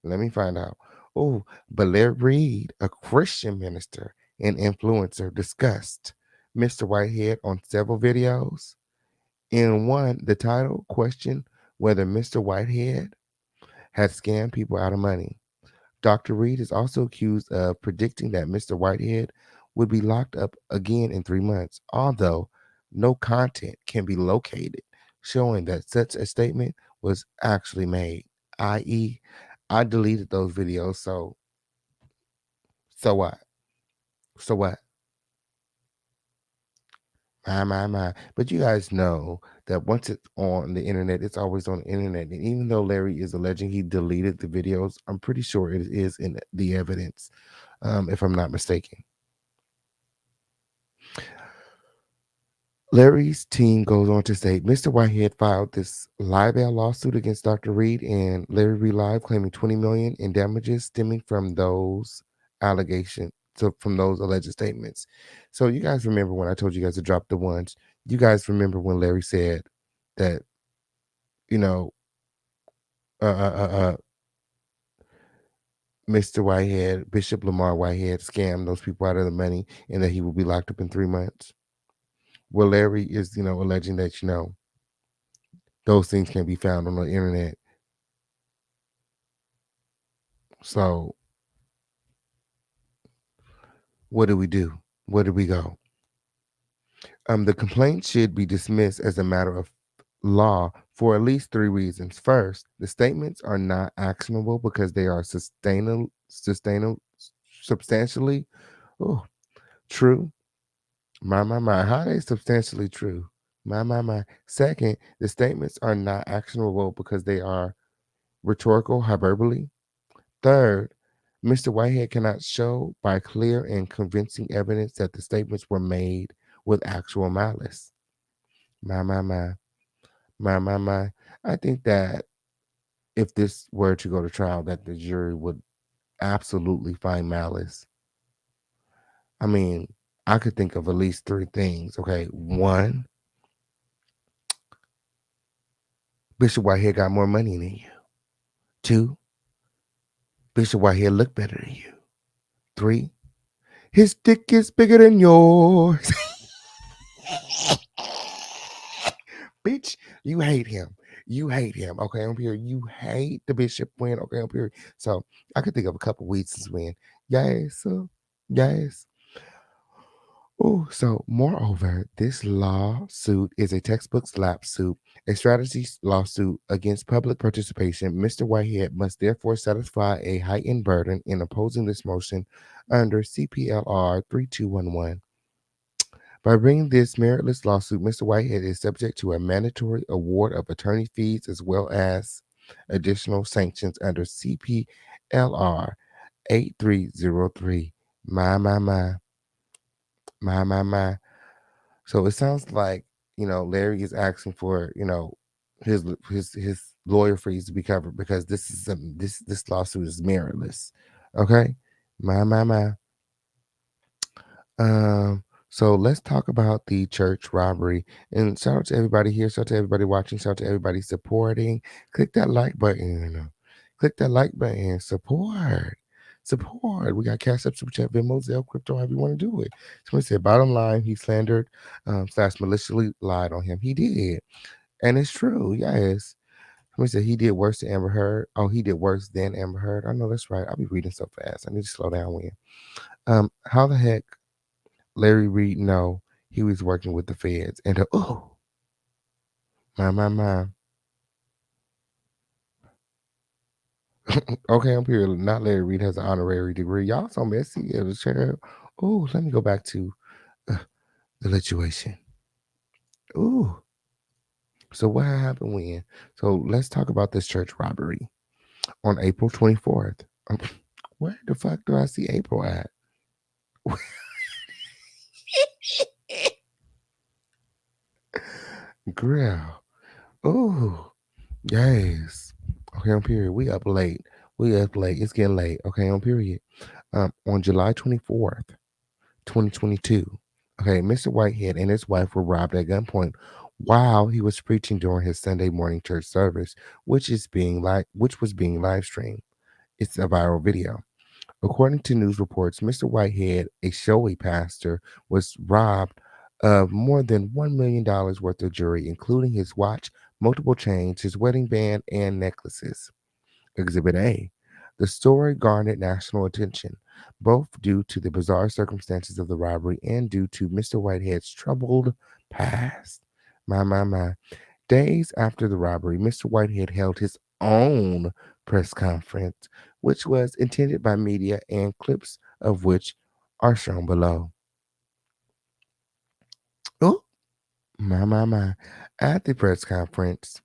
let me find out. Oh, but Larry Reid, a Christian minister and influencer, discussed Mr. Whitehead on several videos. In one, the title questioned whether Mr. Whitehead had scammed people out of money. Dr. Reid is also accused of predicting that Mr. Whitehead would be locked up again in 3 months, although no content can be located showing that such a statement was actually made, i.e., I deleted those videos, so what? My. But you guys know that once it's on the internet, it's always on the internet. And even though Larry is alleging he deleted the videos, I'm pretty sure it is in the evidence, if I'm not mistaken. Larry's team goes on to say Mr. Whitehead filed this libel lawsuit against Dr. Reed and Larry Reed Live, claiming $20 million in damages stemming from those allegations, so from those alleged statements. So you guys remember when I told you guys to drop the ones? You guys remember when Larry said that, you know, Mr. Whitehead, Bishop Lamar Whitehead, scammed those people out of the money and that he will be locked up in 3 months? Well, Larry is, alleging that, those things can be found on the internet. So what do we do? Where do we go? The complaint should be dismissed as a matter of law for at least 3 reasons. First, the statements are not actionable because they are substantially true. My. How are they substantially true? My. Second, the statements are not actionable because they are rhetorical hyperbole. Third, Mr. Whitehead cannot show by clear and convincing evidence that the statements were made with actual malice. My. I think that if this were to go to trial, that the jury would absolutely find malice. I mean, I could think of at least 3 things. Okay, 1, Bishop Whitehead got more money than you. 2, Bishop Whitehead looked better than you. 3, his dick is bigger than yours. Bitch, you hate him. You hate him. Okay, I'm here. You hate the Bishop win. Okay, I'm here. So I could think of a couple reasons when. Yes. Yes. Oh, so moreover, this lawsuit is a textbook slap suit, a strategy lawsuit against public participation. Mr. Whitehead must therefore satisfy a heightened burden in opposing this motion under CPLR 3211. By bringing this meritless lawsuit, Mr. Whitehead is subject to a mandatory award of attorney fees as well as additional sanctions under CPLR 8303. My. So it sounds like, Larry is asking for, his lawyer fees to be covered because this lawsuit is meritless. Okay? My. So let's talk about the church robbery. And shout out to everybody here. Shout out to everybody watching. Shout out to everybody supporting. Click that like button. Click that like button. Support. We got Cash App, Super Chat, Venmo, Zelle, crypto, however you want to do it. Somebody said, bottom line, he slandered / maliciously lied on him. He did. And it's true. Yes. Somebody said he did worse than Amber Heard. Oh, he did worse than Amber Heard. I know that's right. I'll be reading so fast. I need to slow down when. How the heck Larry Reed know he was working with the feds? And my. Okay, I'm here. Not Larry Reed has an honorary degree. Y'all so messy. Oh, let me go back to the situation. Ooh. So what happened when? So let's talk about this church robbery on April 24th. Where the fuck do I see April at? Girl. Oh, yes. Okay, on period. We up late. It's getting late. Okay, on period. On July 24th, 2022. Okay, Mr. Whitehead and his wife were robbed at gunpoint while he was preaching during his Sunday morning church service, which was being live streamed. It's a viral video. According to news reports, Mr. Whitehead, a showy pastor, was robbed of more than $1 million worth of jewelry, including his watch, multiple chains, his wedding band, and necklaces. Exhibit A. The story garnered national attention, both due to the bizarre circumstances of the robbery and due to Mr. Whitehead's troubled past. My. Days after the robbery, Mr. Whitehead held his own press conference, which was attended by media and clips of which are shown below. Oh, My. At the press conference,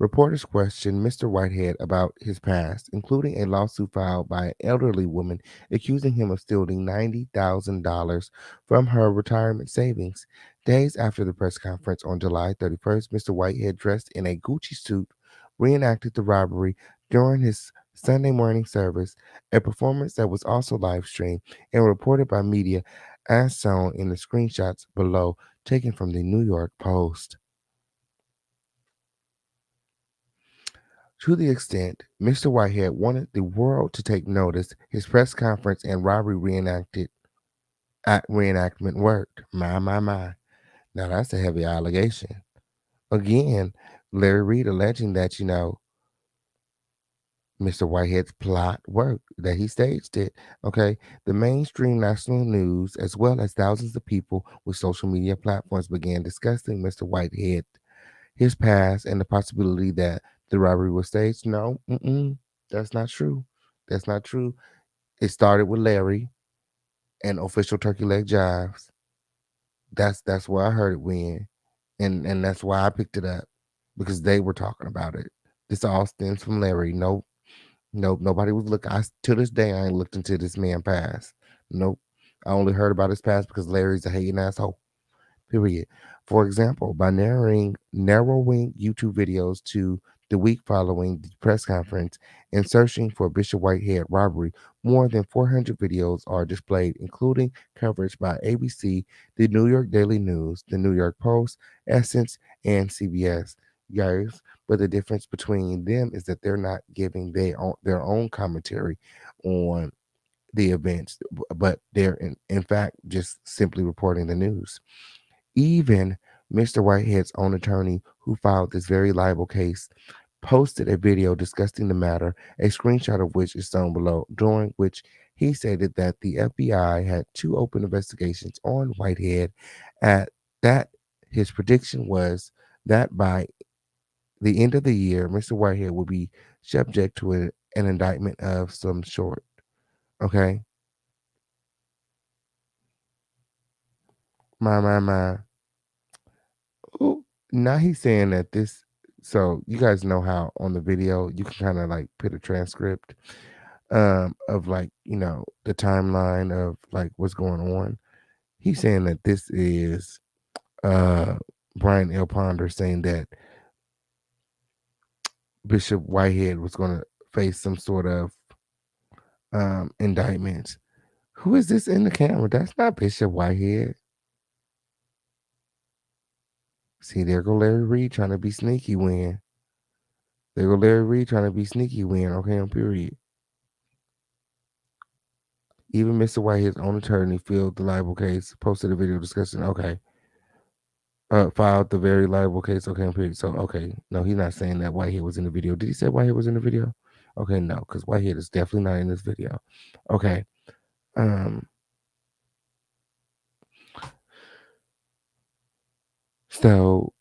reporters questioned Mr. Whitehead about his past, including a lawsuit filed by an elderly woman accusing him of stealing $90,000 from her retirement savings. Days after the press conference on July 31st, Mr. Whitehead, dressed in a Gucci suit, reenacted the robbery during his Sunday morning service, a performance that was also live streamed and reported by media as shown in the screenshots below taken from the New York Post. To the extent Mr. Whitehead wanted the world to take notice, his press conference and robbery reenactment worked. My. Now that's a heavy allegation. Again, Larry Reid alleging that, Mr. Whitehead's plot worked, that he staged it. Okay. The mainstream national news, as well as thousands of people with social media platforms, began discussing Mr. Whitehead, his past, and the possibility that the robbery was staged. No, that's not true. That's not true. It started with Larry and official turkey leg jives. That's where I heard it win, and that's why I picked it up, because they were talking about it. This all stems from Larry. Nope, nobody was looking. To this day, I ain't looked into this man past. Nope, I only heard about his past because Larry's a hating asshole. Period. For example, by narrowing YouTube videos to the week following the press conference and searching for Bishop Whitehead robbery, more than 400 videos are displayed, including coverage by ABC, the New York Daily News, the New York Post, Essence, and CBS. Guys, but the difference between them is that they're not giving their own commentary on the events, but they're in fact just simply reporting the news. Even Mr. Whitehead's own attorney, who filed this very libel case, posted a video discussing the matter, a screenshot of which is shown below, during which he stated that the FBI had 2 open investigations on Whitehead, at that his prediction was that by the end of the year, Mr. Whitehead will be subject to an indictment of some sort. Okay? My. Ooh, now he's saying that this. So you guys know how on the video you can kind of like put a transcript of like, the timeline of like what's going on. He's saying that this is Brian L. Ponder saying that Bishop Whitehead was going to face some sort of indictment. Who is this in the camera? That's not Bishop Whitehead. See, there go Larry Reid trying to be sneaky win. There go Larry Reid trying to be sneaky win. Okay, on period. Even Mr. Whitehead's own attorney filed the libel case, posted a video discussing. Okay, filed the very liable case. Okay, on period. So okay, no, he's not saying that Whitehead was in the video. Did he say Whitehead was in the video? Okay, no, because Whitehead is definitely not in this video. Okay, so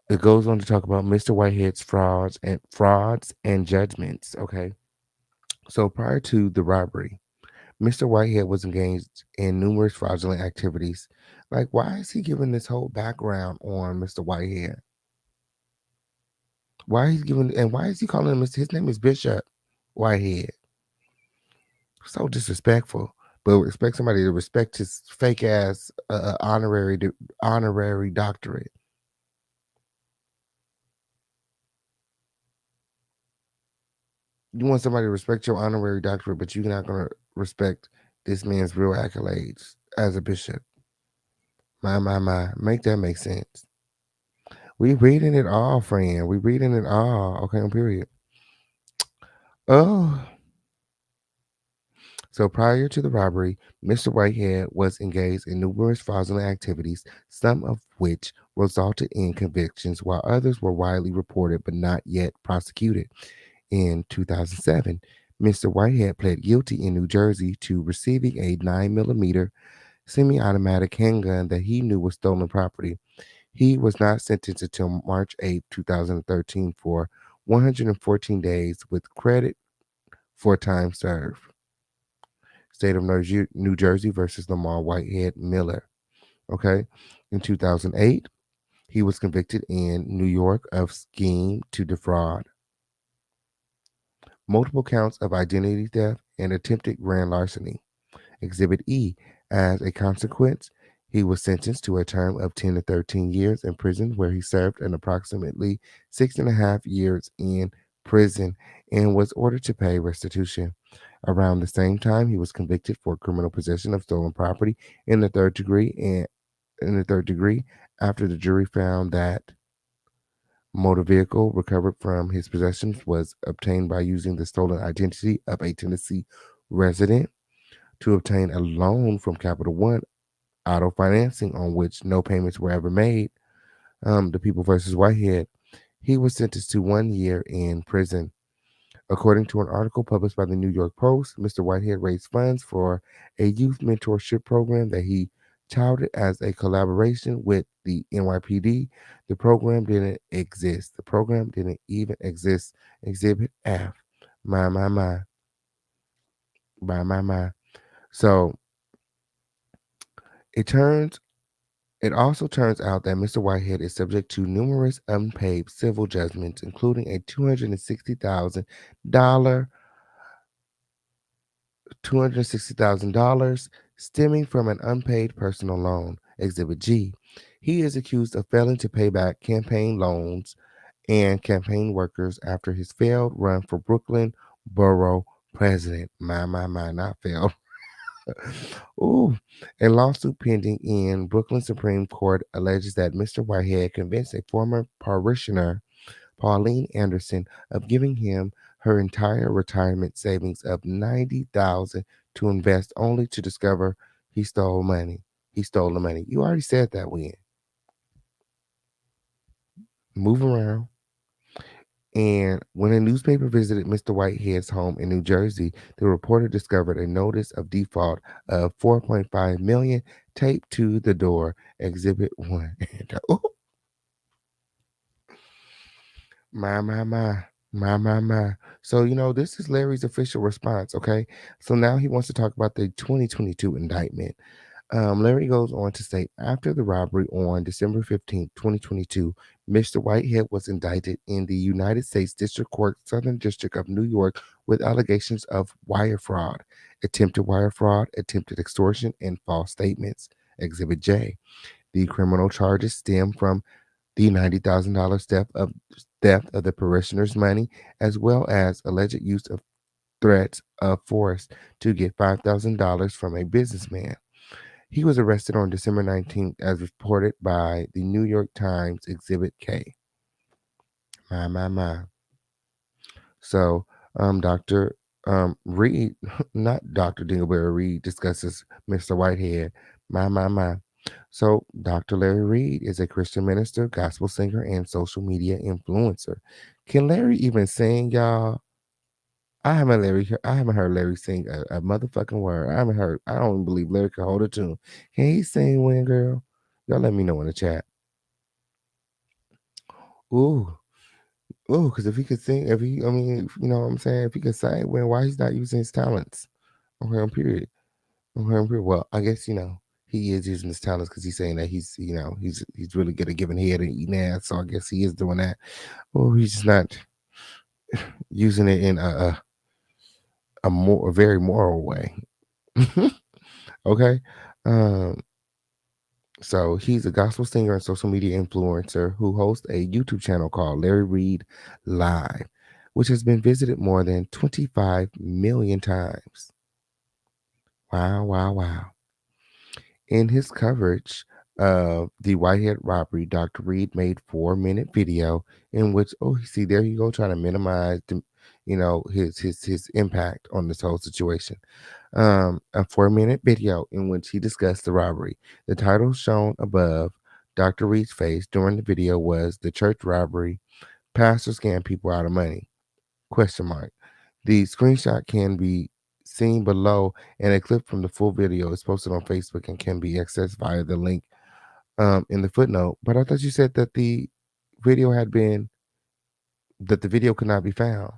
it goes on to talk about Mr. Whitehead's frauds and judgments. Okay, so prior to the robbery, Mr. Whitehead was engaged in numerous fraudulent activities. Like, why is he giving this whole background on Mr. Whitehead? Why is he calling him his name is Bishop Whitehead? So disrespectful. But expect somebody to respect his fake ass honorary doctorate. You want somebody to respect your honorary doctorate, but you're not going to respect this man's real accolades as a bishop. My. Make that make sense. We reading it all, friend. We reading it all. Okay, on period. Oh. So prior to the robbery, Mr. Whitehead was engaged in numerous fraudulent activities, some of which resulted in convictions, while others were widely reported but not yet prosecuted. In 2007, Mr. Whitehead pled guilty in New Jersey to receiving a 9mm semi-automatic handgun that he knew was stolen property. He was not sentenced until March 8, 2013 for 114 days with credit for time served. State of New Jersey versus Lamar Whitehead Miller. Okay. In 2008, he was convicted in New York of scheme to defraud, multiple counts of identity theft, and attempted grand larceny. Exhibit E. As a consequence, he was sentenced to a term of 10 to 13 years in prison, where he served an approximately 6.5 years in prison and was ordered to pay restitution. Around the same time, he was convicted for criminal possession of stolen property in the third degree after the jury found that motor vehicle recovered from his possessions was obtained by using the stolen identity of a Tennessee resident to obtain a loan from Capital One Auto Financing on which no payments were ever made. The People versus Whitehead. He was sentenced to 1 year in prison. According to an article published by the New York Post, Mr. Whitehead raised funds for a youth mentorship program that he touted as a collaboration with the NYPD. The program didn't exist. The program didn't even exist. Exhibit F. My, my, my. My, my, my. So it also turns out that Mr. Whitehead is subject to numerous unpaid civil judgments, including a $260,000 stemming from an unpaid personal loan. Exhibit G. He is accused of failing to pay back campaign loans and campaign workers after his failed run for Brooklyn Borough President. My, not failed. Ooh, a lawsuit pending in Brooklyn Supreme Court alleges that Mr. Whitehead convinced a former parishioner, Pauline Anderson, of giving him her entire retirement savings of $90,000 to invest, only to discover he stole money. He stole the money. You already said that, Win. Move around. And when a newspaper visited Mr. Whitehead's home in New Jersey, the reporter discovered a notice of default of $4.5 million taped to the door. Exhibit 1. Ooh. My. So, this is Larry's official response, okay? So now he wants to talk about the 2022 indictment. Larry goes on to say, after the robbery on December 15th, 2022, Mr. Whitehead was indicted in the United States District Court, Southern District of New York, with allegations of wire fraud, attempted extortion, and false statements. Exhibit J. The criminal charges stem from the $90,000 theft of the parishioner's money, as well as alleged use of threats of force to get $5,000 from a businessman. He was arrested on December 19th, as reported by the New York Times. Exhibit K. My. So, Dr. Reed, not Dr. Dingleberry Reed, discusses Mr. Whitehead. My. So, Dr. Larry Reed is a Christian minister, gospel singer, and social media influencer. Can Larry even sing, y'all? I haven't heard Larry sing a motherfucking word. I don't believe Larry can hold a tune. Can he sing, Win Girl? Y'all let me know in the chat. Ooh, because if he could sing, you know what I'm saying? If he could sing, Win, why he's not using his talents? Okay, period. Well, I guess, he is using his talents because he's saying that he's really good at giving head and eating ass. So I guess he is doing that. Well, he's just not using it in a very moral way. Okay. So he's a gospel singer and social media influencer who hosts a YouTube channel called Larry Reed Live, which has been visited more than 25 million times. Wow. In his coverage of the Whitehead robbery, Dr. Reed made 4-minute video in which, there you go, trying to minimize his impact on this whole situation. A 4-minute video in which he discussed the robbery. The title shown above Dr. Reed's face during the video was "The Church Robbery, Pastor Scam People Out of Money?" ? The screenshot can be seen below, and a clip from the full video is posted on Facebook and can be accessed via the link in the footnote. But I thought you said that the video could not be found.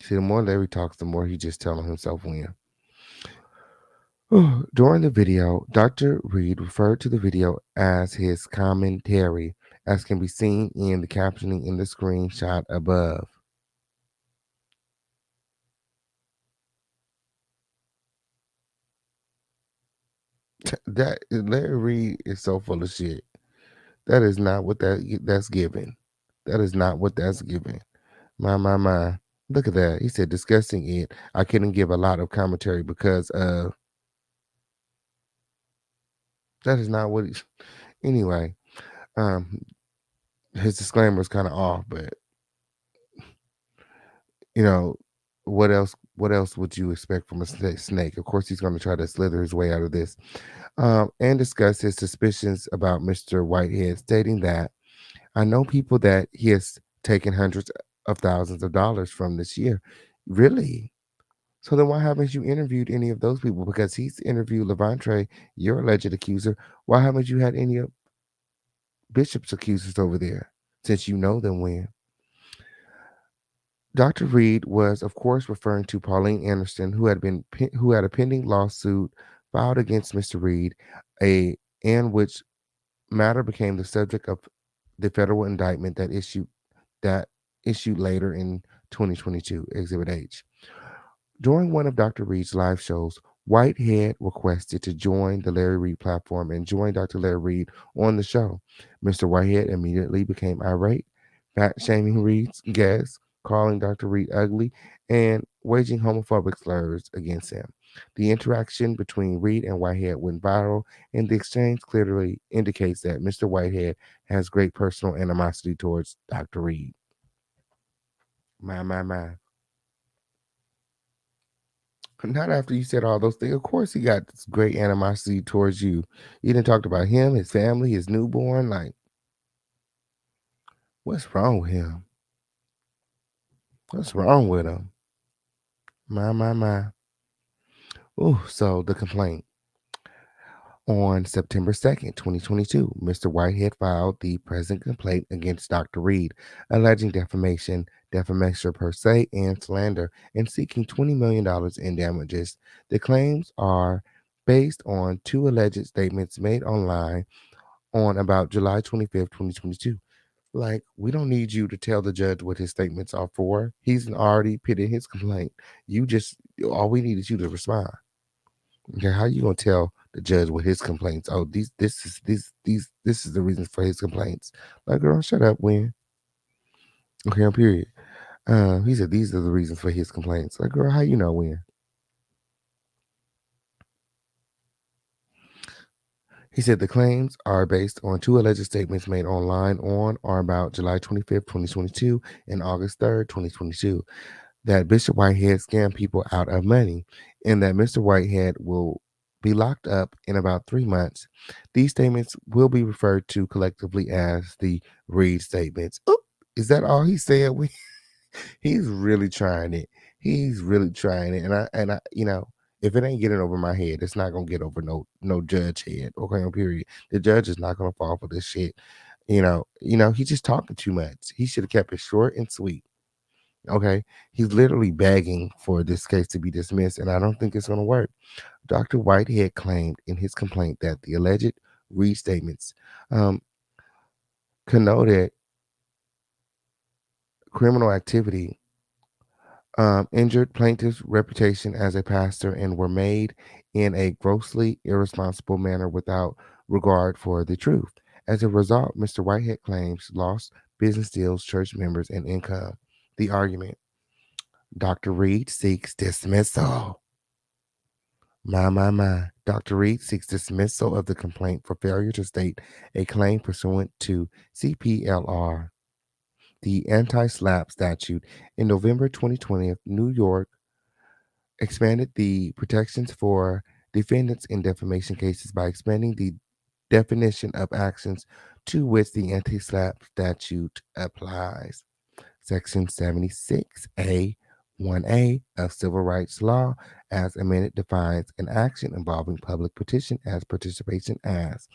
See, the more Larry talks, the more he just telling himself when. During the video, Dr. Reed referred to the video as his commentary, as can be seen in the captioning in the screenshot above. That Larry Reed is so full of shit. That is not what that's given. That is not what that's given. My. Look at that. He said discussing it. I couldn't give a lot of commentary because that is not what anyway. His disclaimer is kind of off, but you know, what else would you expect from a snake? Of course he's gonna try to slither his way out of this. And discuss his suspicions about Mr. Whitehead, stating that I know people that he has taken hundreds of thousands of dollars from this year. Really? So then why haven't you interviewed any of those people? Because he's interviewed Levantre, your alleged accuser. Why haven't you had any of Bishop's accusers over there? Since you know them when. Dr. Reed was, of course, referring to Pauline Anderson, who had a pending lawsuit filed against Mr. Reed, and which matter became the subject of the federal indictment that issued later in 2022, Exhibit H. During one of Dr. Reed's live shows, Whitehead requested to join the Larry Reed platform and join Dr. Larry Reed on the show. Mr. Whitehead immediately became irate, fat-shaming Reed's guests, calling Dr. Reed ugly, and waging homophobic slurs against him. The interaction between Reed and Whitehead went viral, and the exchange clearly indicates that Mr. Whitehead has great personal animosity towards Dr. Reed. My. Not after you said all those things. Of course, he got this great animosity towards you. You didn't talk about him, his family, his newborn. Like, what's wrong with him? What's wrong with him? My. Oh, so the complaint. On September 2nd, 2022, Mr. Whitehead filed the present complaint against Dr. Reed, alleging defamation per se, and slander, and seeking $20 million in damages. The claims are based on two alleged statements made online on about July 25th, 2022. Like, we don't need you to tell the judge what his statements are for. He's already pitted his complaint. All we need is you to respond. Okay, how you gonna tell the judge what his complaints? Oh, this is the reason for his complaints. Like, girl, shut up, Win. Okay, period. He said these are the reasons for his complaints. Like, girl, how you know, Win? He said the claims are based on two alleged statements made online on or about July 25th, 2022 and August 3rd, 2022. That Bishop Whitehead scammed people out of money, and that Mr. Whitehead will be locked up in about 3 months. These statements will be referred to collectively as the REID statements. Oop, is that all he said? He's really trying it. He's really trying it, and I, if it ain't getting over my head, it's not gonna get over no judge head. Okay, period. The judge is not gonna fall for this shit. He's just talking too much. He should have kept it short and sweet. Okay, he's literally begging for this case to be dismissed, and I don't think it's going to work. Dr. Whitehead claimed in his complaint that the alleged restatements connoted criminal activity, injured plaintiff's reputation as a pastor, and were made in a grossly irresponsible manner without regard for the truth. As a result, Mr. Whitehead claims lost business deals, church members, and income. The argument. Dr. Reed seeks dismissal. My. Dr. Reed seeks dismissal of the complaint for failure to state a claim pursuant to CPLR, the anti-SLAPP statute. In November 2020, New York expanded the protections for defendants in defamation cases by expanding the definition of actions to which the anti-SLAPP statute applies. Section 76A 1A of Civil Rights Law, as amended, defines an action involving public petition as participation as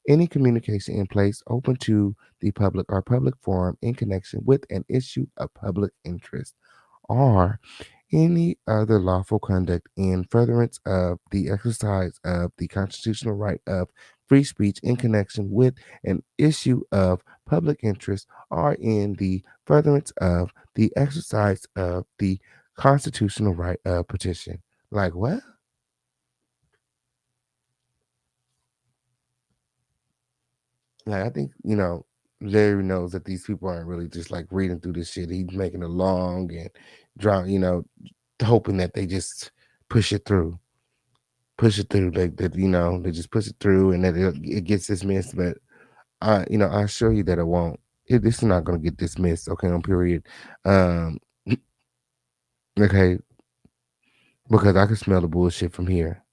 any communication in place open to the public or public forum in connection with an issue of public interest. or any other lawful conduct in furtherance of the exercise of the constitutional right of free speech in connection with an issue of public interest or in the furtherance of the exercise of the constitutional right of petition. Like what? Like I think, Larry knows that these people aren't really just like reading through this shit. He's making it long and draw, hoping that they just push it through. Push it through. They just push it through and that it gets dismissed. But I assure you that it won't. This is not gonna get dismissed, okay, on period. Um okay, because I can smell the bullshit from here.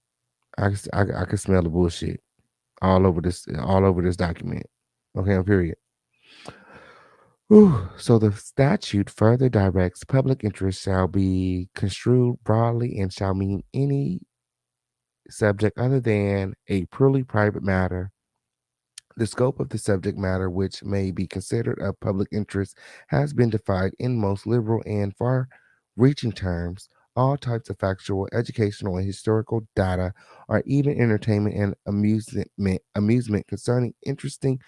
I can smell the bullshit all over this document. Okay, on period. Ooh, so the statute further directs public interest shall be construed broadly and shall mean any subject other than a purely private matter. The scope of the subject matter which may be considered of public interest has been defined in most liberal and far reaching terms. All types of factual, educational, and historical data, or even entertainment and amusement concerning interesting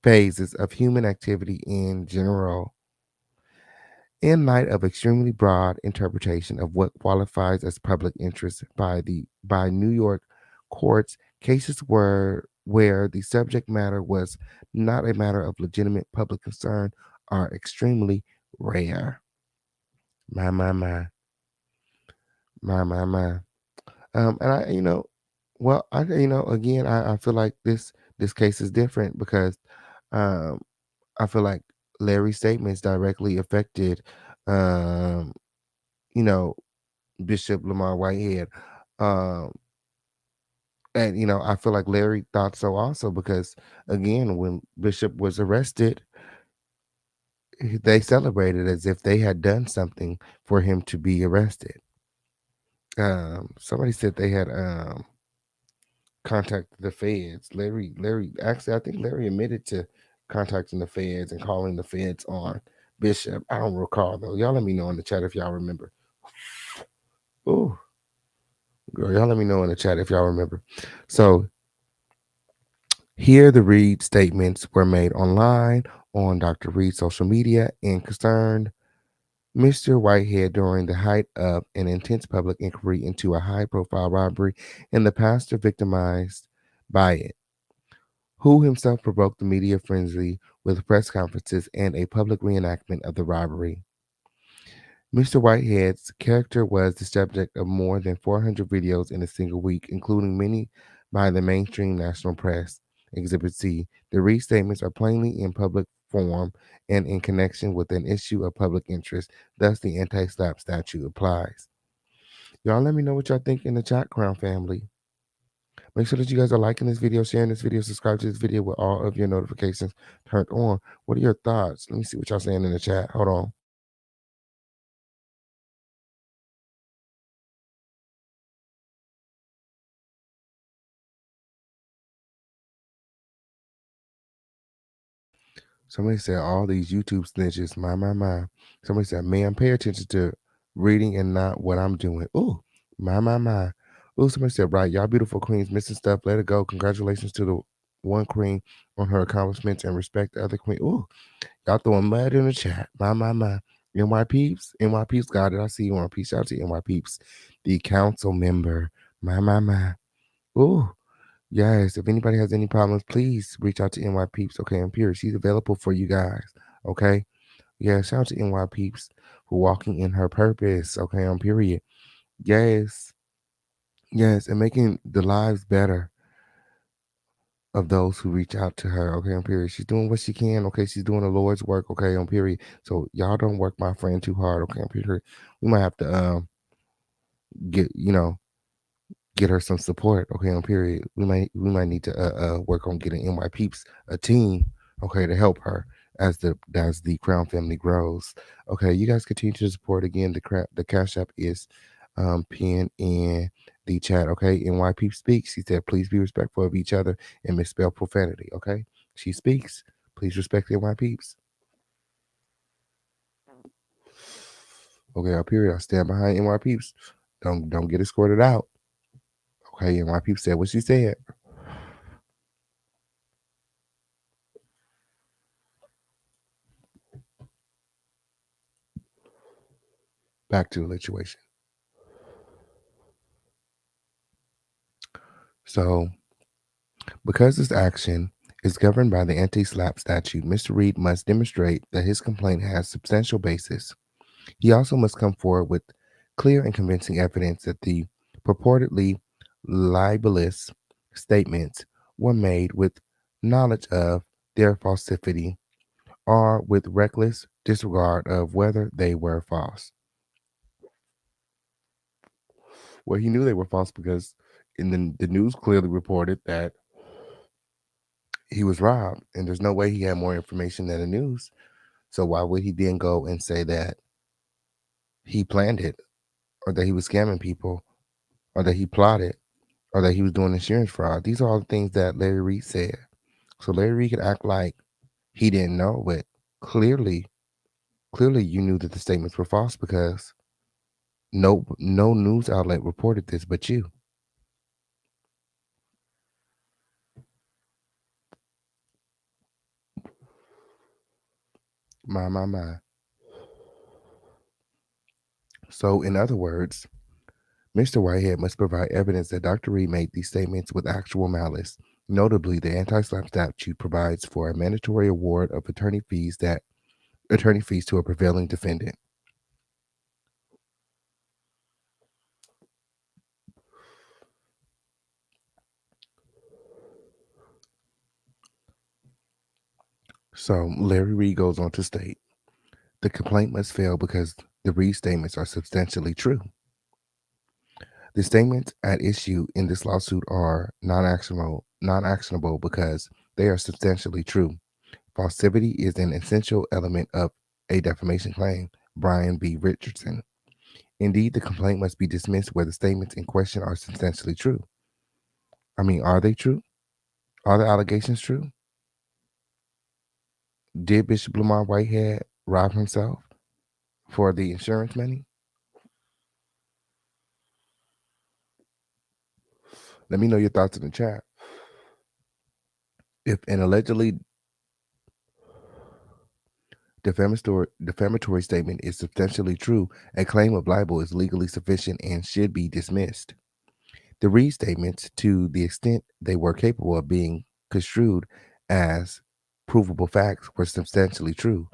phases of human activity in general. In light of extremely broad interpretation of what qualifies as public interest by New York courts, cases where the subject matter was not a matter of legitimate public concern are extremely rare. My my my my. And again, I feel like this case is different because um I feel like Larry's statements directly affected um you know Bishop Lamar Whitehead. Um, and I feel like Larry thought so also because again, when Bishop was arrested, they celebrated as if they had done something for him to be arrested. Somebody said they had contacted the feds. Larry actually, I think Larry admitted to contacting the feds and calling the feds on Bishop. I don't recall though. Y'all let me know in the chat if y'all remember. Ooh. Girl, y'all let me know in the chat if y'all remember. So here the REID statements were made online on Dr. Reid's social media and concerned Mr. Whitehead during the height of an intense public inquiry into a high-profile robbery and the pastor victimized by it, who himself provoked the media frenzy with press conferences and a public reenactment of the robbery. Mr. Whitehead's character was the subject of more than 400 videos in a single week, including many by the mainstream national press. Exhibit C. The restatements are plainly in public form and in connection with an issue of public interest. Thus, the anti-SLAPP statute applies. Y'all let me know what y'all think in the chat, Crown family. Make sure that you guys are liking this video, sharing this video, subscribe to this video with all of your notifications turned on. What are your thoughts? Let me see what y'all saying in the chat. Hold on. Somebody said all these YouTube snitches, my. Somebody said, man, pay attention to reading and not what I'm doing. Ooh, my. Ooh, somebody said, right, y'all beautiful queens missing stuff. Let it go. Congratulations to the one queen on her accomplishments and respect the other queen. Ooh, y'all throwing mud in the chat. My. NY Peeps got it. I see you on peace. Shout out to NY Peeps, the council member. My. Ooh. Yes, if anybody has any problems, please reach out to NY Peeps. Okay, I'm pure. She's available for you guys. Okay. Yeah, shout out to NY Peeps for walking in her purpose. Okay, on period. Yes. Yes, and making the lives better of those who reach out to her. Okay, on period. She's doing what she can. Okay, she's doing the Lord's work. Okay, on period. So y'all don't work my friend too hard. Okay, on period. We might have to get get her some support, okay, on period. We might need to work on getting NY Peeps a team, okay, to help her as the Crown family grows. Okay, you guys continue to support again. The Cash App is pinned in the chat, okay. NY Peeps speaks. She said, please be respectful of each other and misspell profanity, okay. She speaks. Please respect NY Peeps. Okay, period. I stand behind NY Peeps. Don't get escorted out. Okay, NY Peeps said what she said. Back to the situation. So, because this action is governed by the anti-SLAPP statute, Mr. Reed must demonstrate that his complaint has substantial basis. He also must come forward with clear and convincing evidence that the purportedly libelous statements were made with knowledge of their falsity or with reckless disregard of whether they were false. Well, he knew they were false because the news clearly reported that he was robbed, and there's no way he had more information than the news. So why would he then go and say that he planned it, or that he was scamming people, or that he plotted, or that he was doing insurance fraud? These are all the things that Larry Reed said. So Larry Reed could act like he didn't know, but clearly you knew that the statements were false because no news outlet reported this but you. My. So in other words, Mr. Whitehead must provide evidence that Dr. Reed made these statements with actual malice. Notably, the anti-SLAPP statute provides for a mandatory award of attorney fees to a prevailing defendant. So Larry Reed goes on to state, the complaint must fail because the Reed statements are substantially true. The statements at issue in this lawsuit are non-actionable because they are substantially true. Falsity is an essential element of a defamation claim. Brian B. Richardson. Indeed, the complaint must be dismissed where the statements in question are substantially true. I mean, are they true? Are the allegations true? Did Bishop Lamar Whitehead rob himself for the insurance money? Let me know your thoughts in the chat. If an allegedly defamatory statement is substantially true, a claim of libel is legally sufficient and should be dismissed. The Reed statements, to the extent they were capable of being construed as provable facts, were substantially true.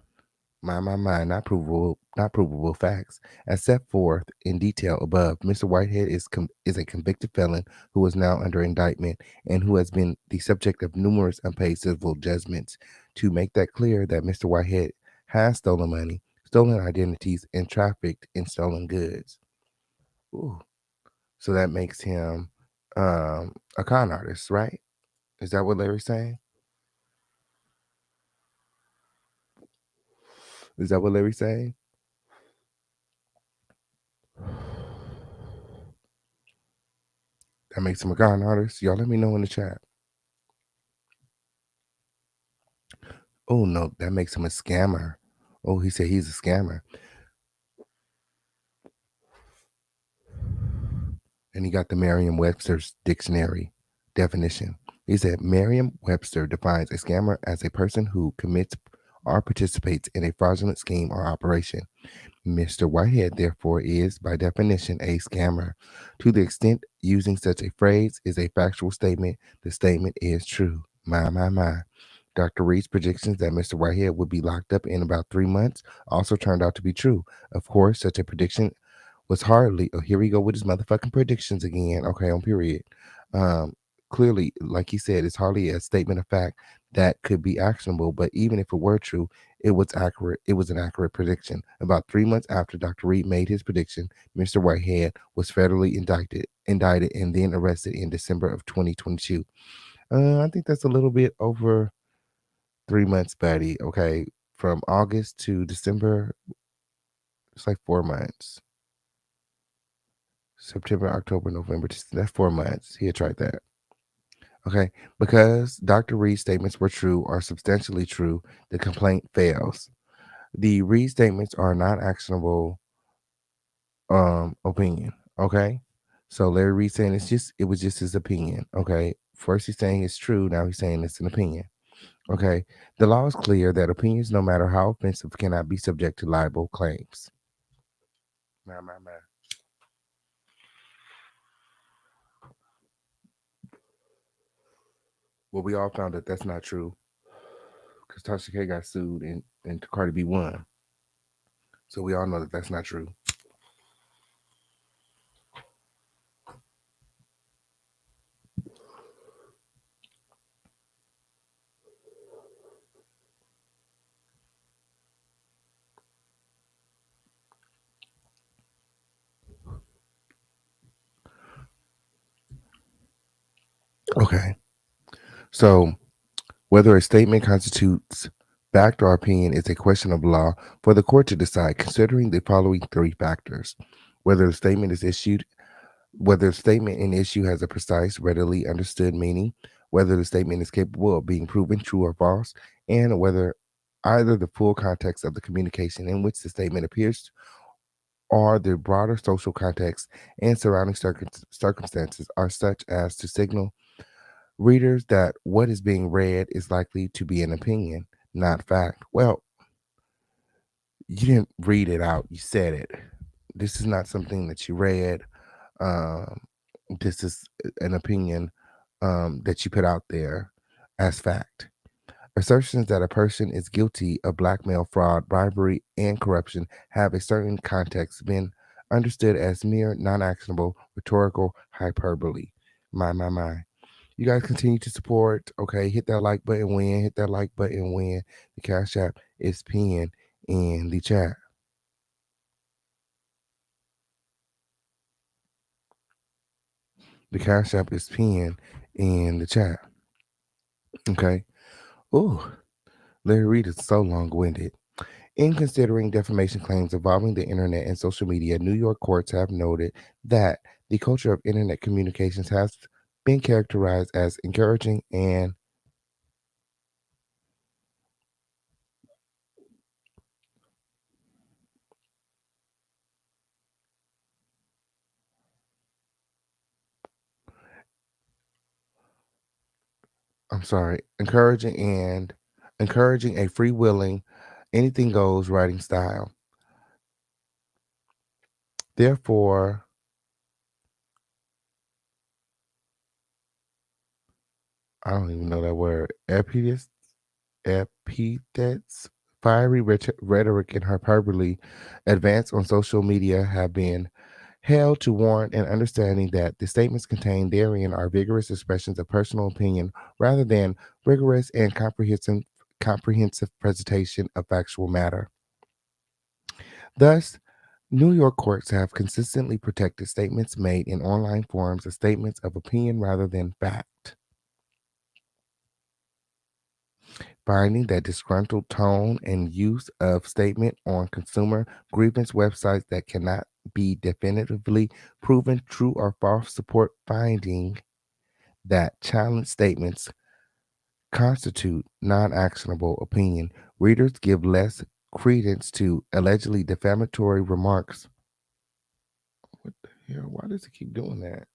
Not provable facts. As set forth in detail above, Mr. Whitehead is a convicted felon who is now under indictment and who has been the subject of numerous unpaid civil judgments. To make that clear, that Mr. Whitehead has stolen money, stolen identities, and trafficked in stolen goods. Ooh. So that makes him a con artist, right? Is that what Larry's saying? Is that what Larry's saying? That makes him a con artist. Y'all let me know in the chat. Oh, no, that makes him a scammer. Oh, he said he's a scammer. And he got the Merriam-Webster's dictionary definition. He said Merriam-Webster defines a scammer as a person who commits or participates in a fraudulent scheme or operation. Mr. Whitehead, therefore, is, by definition, a scammer. To the extent using such a phrase is a factual statement, the statement is true. My. Dr. Reed's predictions that Mr. Whitehead would be locked up in about 3 months also turned out to be true. Of course, such a prediction was hardly, oh, here we go with his motherfucking predictions again. Okay, on period. Clearly, like he said, it's hardly a statement of fact that could be actionable, but even if it were true, it was accurate. It was an accurate prediction. About 3 months after Dr. Reed made his prediction, Mr. Whitehead was federally indicted, and then arrested in December of 2022. I think that's a little bit over 3 months, buddy. Okay, from August to December, it's like 4 months. September, October, November, that's 4 months. He had tried that. Okay, because Dr. Reed's statements were true or substantially true, the complaint fails. The Reed statements are not actionable opinion. Okay. So Larry Reed saying it was just his opinion. Okay. First he's saying it's true, now he's saying it's an opinion. Okay. The law is clear that opinions, no matter how offensive, cannot be subject to liable claims. My. Well, we all found that that's not true because Tasha K got sued and Cardi B won. So we all know that that's not true. Okay. So whether a statement constitutes fact or opinion is a question of law for the court to decide, considering the following three factors: whether the statement in issue has a precise, readily understood meaning, whether the statement is capable of being proven true or false, and whether either the full context of the communication in which the statement appears or the broader social context and surrounding circumstances are such as to signal readers that what is being read is likely to be an opinion, not fact. Well, you didn't read it out, you said it. This is not something that you read. Um, this is an opinion that you put out there as fact. Assertions that a person is guilty of blackmail, fraud, bribery, and corruption have a certain context been understood as mere non-actionable rhetorical hyperbole. My. You guys continue to support. Okay, hit that like button when. Hit that like button when. The Cash App is pinned in the chat. The Cash App is pinned in the chat. Okay. Ooh, Larry Reed is so long-winded. In considering defamation claims involving the internet and social media, New York courts have noted that the culture of internet communications has been characterized as encouraging and encouraging a free-willing, anything goes writing style. Therefore, I don't even know that word. Epithets, fiery rhetoric, and hyperbole advanced on social media have been held to warrant an understanding that the statements contained therein are vigorous expressions of personal opinion rather than rigorous and comprehensive presentation of factual matter. Thus, New York courts have consistently protected statements made in online forums as statements of opinion rather than fact, finding that disgruntled tone and use of statement on consumer grievance websites that cannot be definitively proven true or false support finding that challenge statements constitute non-actionable opinion. Readers give less credence to allegedly defamatory remarks. What the hell? Why does it keep doing that?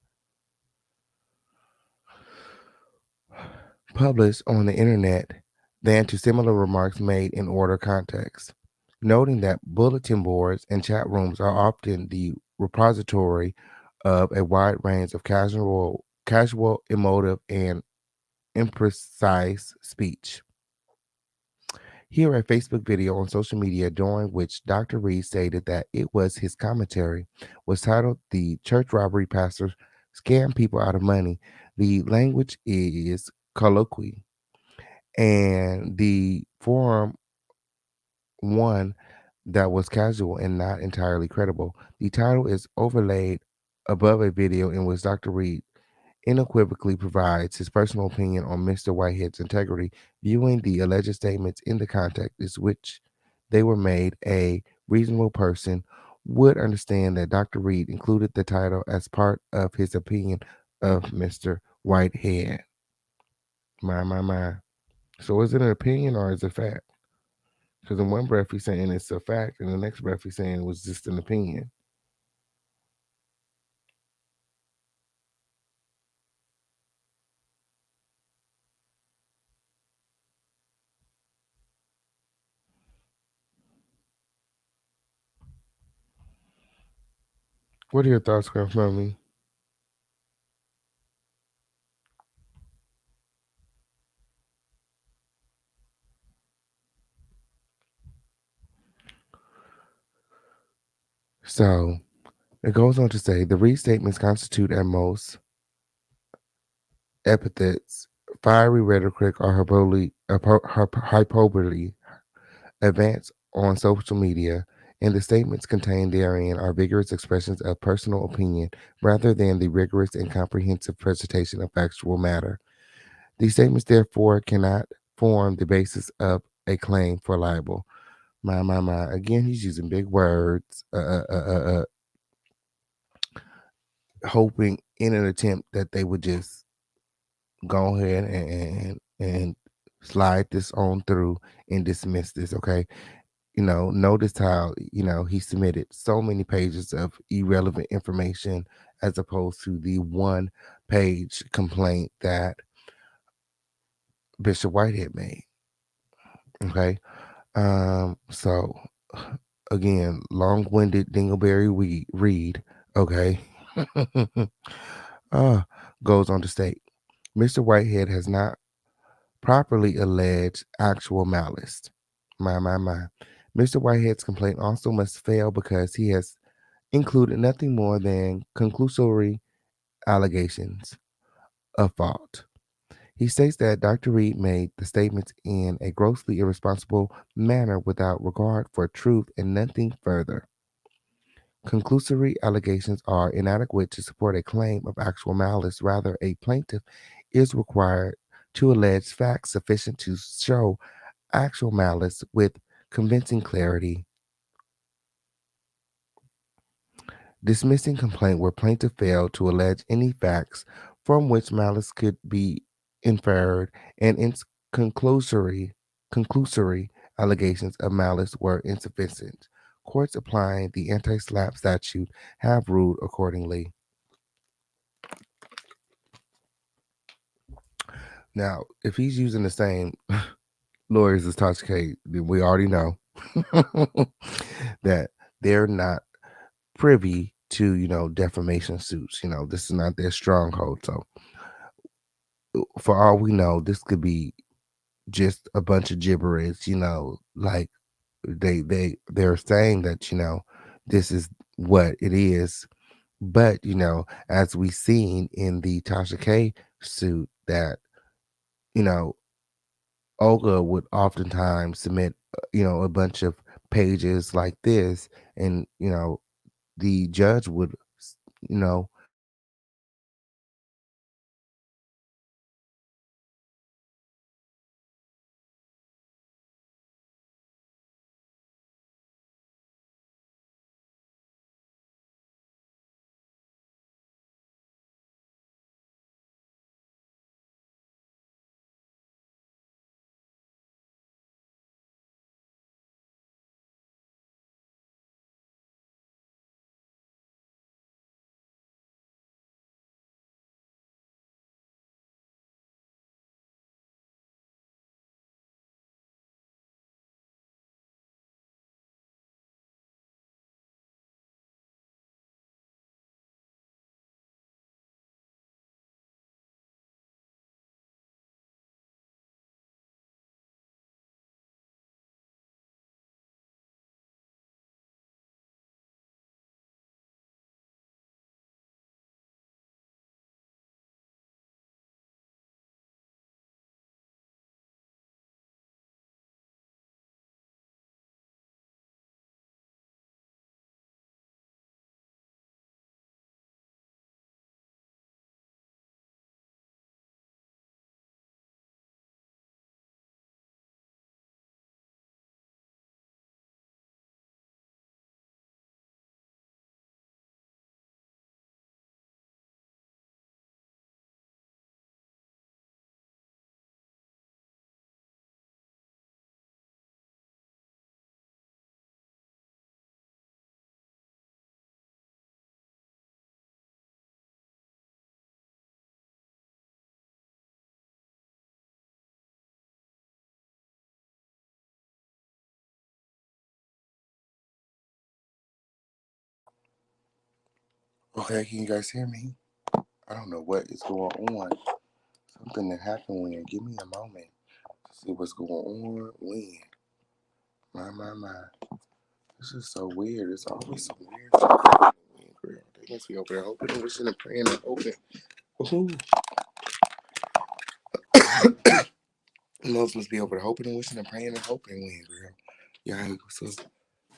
Published on the internet than to similar remarks made in order context, noting that bulletin boards and chat rooms are often the repository of a wide range of casual, emotive, and imprecise speech. Here, a Facebook video on social media during which Dr. Reed stated that it was his commentary was titled "The Church Robbery Pastor Scam People Out of Money." The language is colloquial, and the forum one that was casual and not entirely credible. The title is overlaid above a video in which Dr. Reed unequivocally provides his personal opinion on Mr. Whitehead's integrity, viewing the alleged statements in the context in which they were made. A reasonable person would understand that Dr. Reed included the title as part of his opinion of Mr. Whitehead. My. So is it an opinion or is it fact? Because in one breath he's saying it's a fact, and the next breath he's saying it was just an opinion. What are your thoughts, Grandmommy? So it goes on to say the restatements constitute at most epithets, fiery rhetoric, or hyperbole advanced on social media, and the statements contained therein are vigorous expressions of personal opinion rather than the rigorous and comprehensive presentation of factual matter. These statements, therefore, cannot form the basis of a claim for libel. My. Again, he's using big words, hoping in an attempt that they would just go ahead and slide this on through and dismiss this. Okay, notice how he submitted so many pages of irrelevant information as opposed to the one page complaint that Bishop Whitehead made. Okay, so again, long-winded dingleberry read. Okay. Goes on to state, Mr. Whitehead has not properly alleged actual malice. My. Mr. Whitehead's complaint also must fail because he has included nothing more than conclusory allegations of fault. He states that Dr. Reed made the statements in a grossly irresponsible manner without regard for truth and nothing further. Conclusory allegations are inadequate to support a claim of actual malice. Rather, a plaintiff is required to allege facts sufficient to show actual malice with convincing clarity. Dismissing complaint where plaintiff failed to allege any facts from which malice could be inferred, and its conclusory allegations of malice were insufficient. Courts applying the anti-SLAPP statute have ruled accordingly. Now, if he's using the same lawyers as Tasha K, then we already know that they're not privy to, defamation suits. This is not their stronghold. So for all we know, this could be just a bunch of gibberish, like they're saying that, this is what it is. But, as we seen in the Tasha K suit that, Olga would oftentimes submit, a bunch of pages like this, and, the judge would, you know, Okay, can you guys hear me? I don't know what is going on. Something that happened when. Give me a moment to see what's going on when. My. This is so weird. It's always so weird. Girl, they must be over there hoping and wishing and praying and hoping. Ooh. Most must be over there hoping and wishing and praying and hoping when, girl. Yeah, so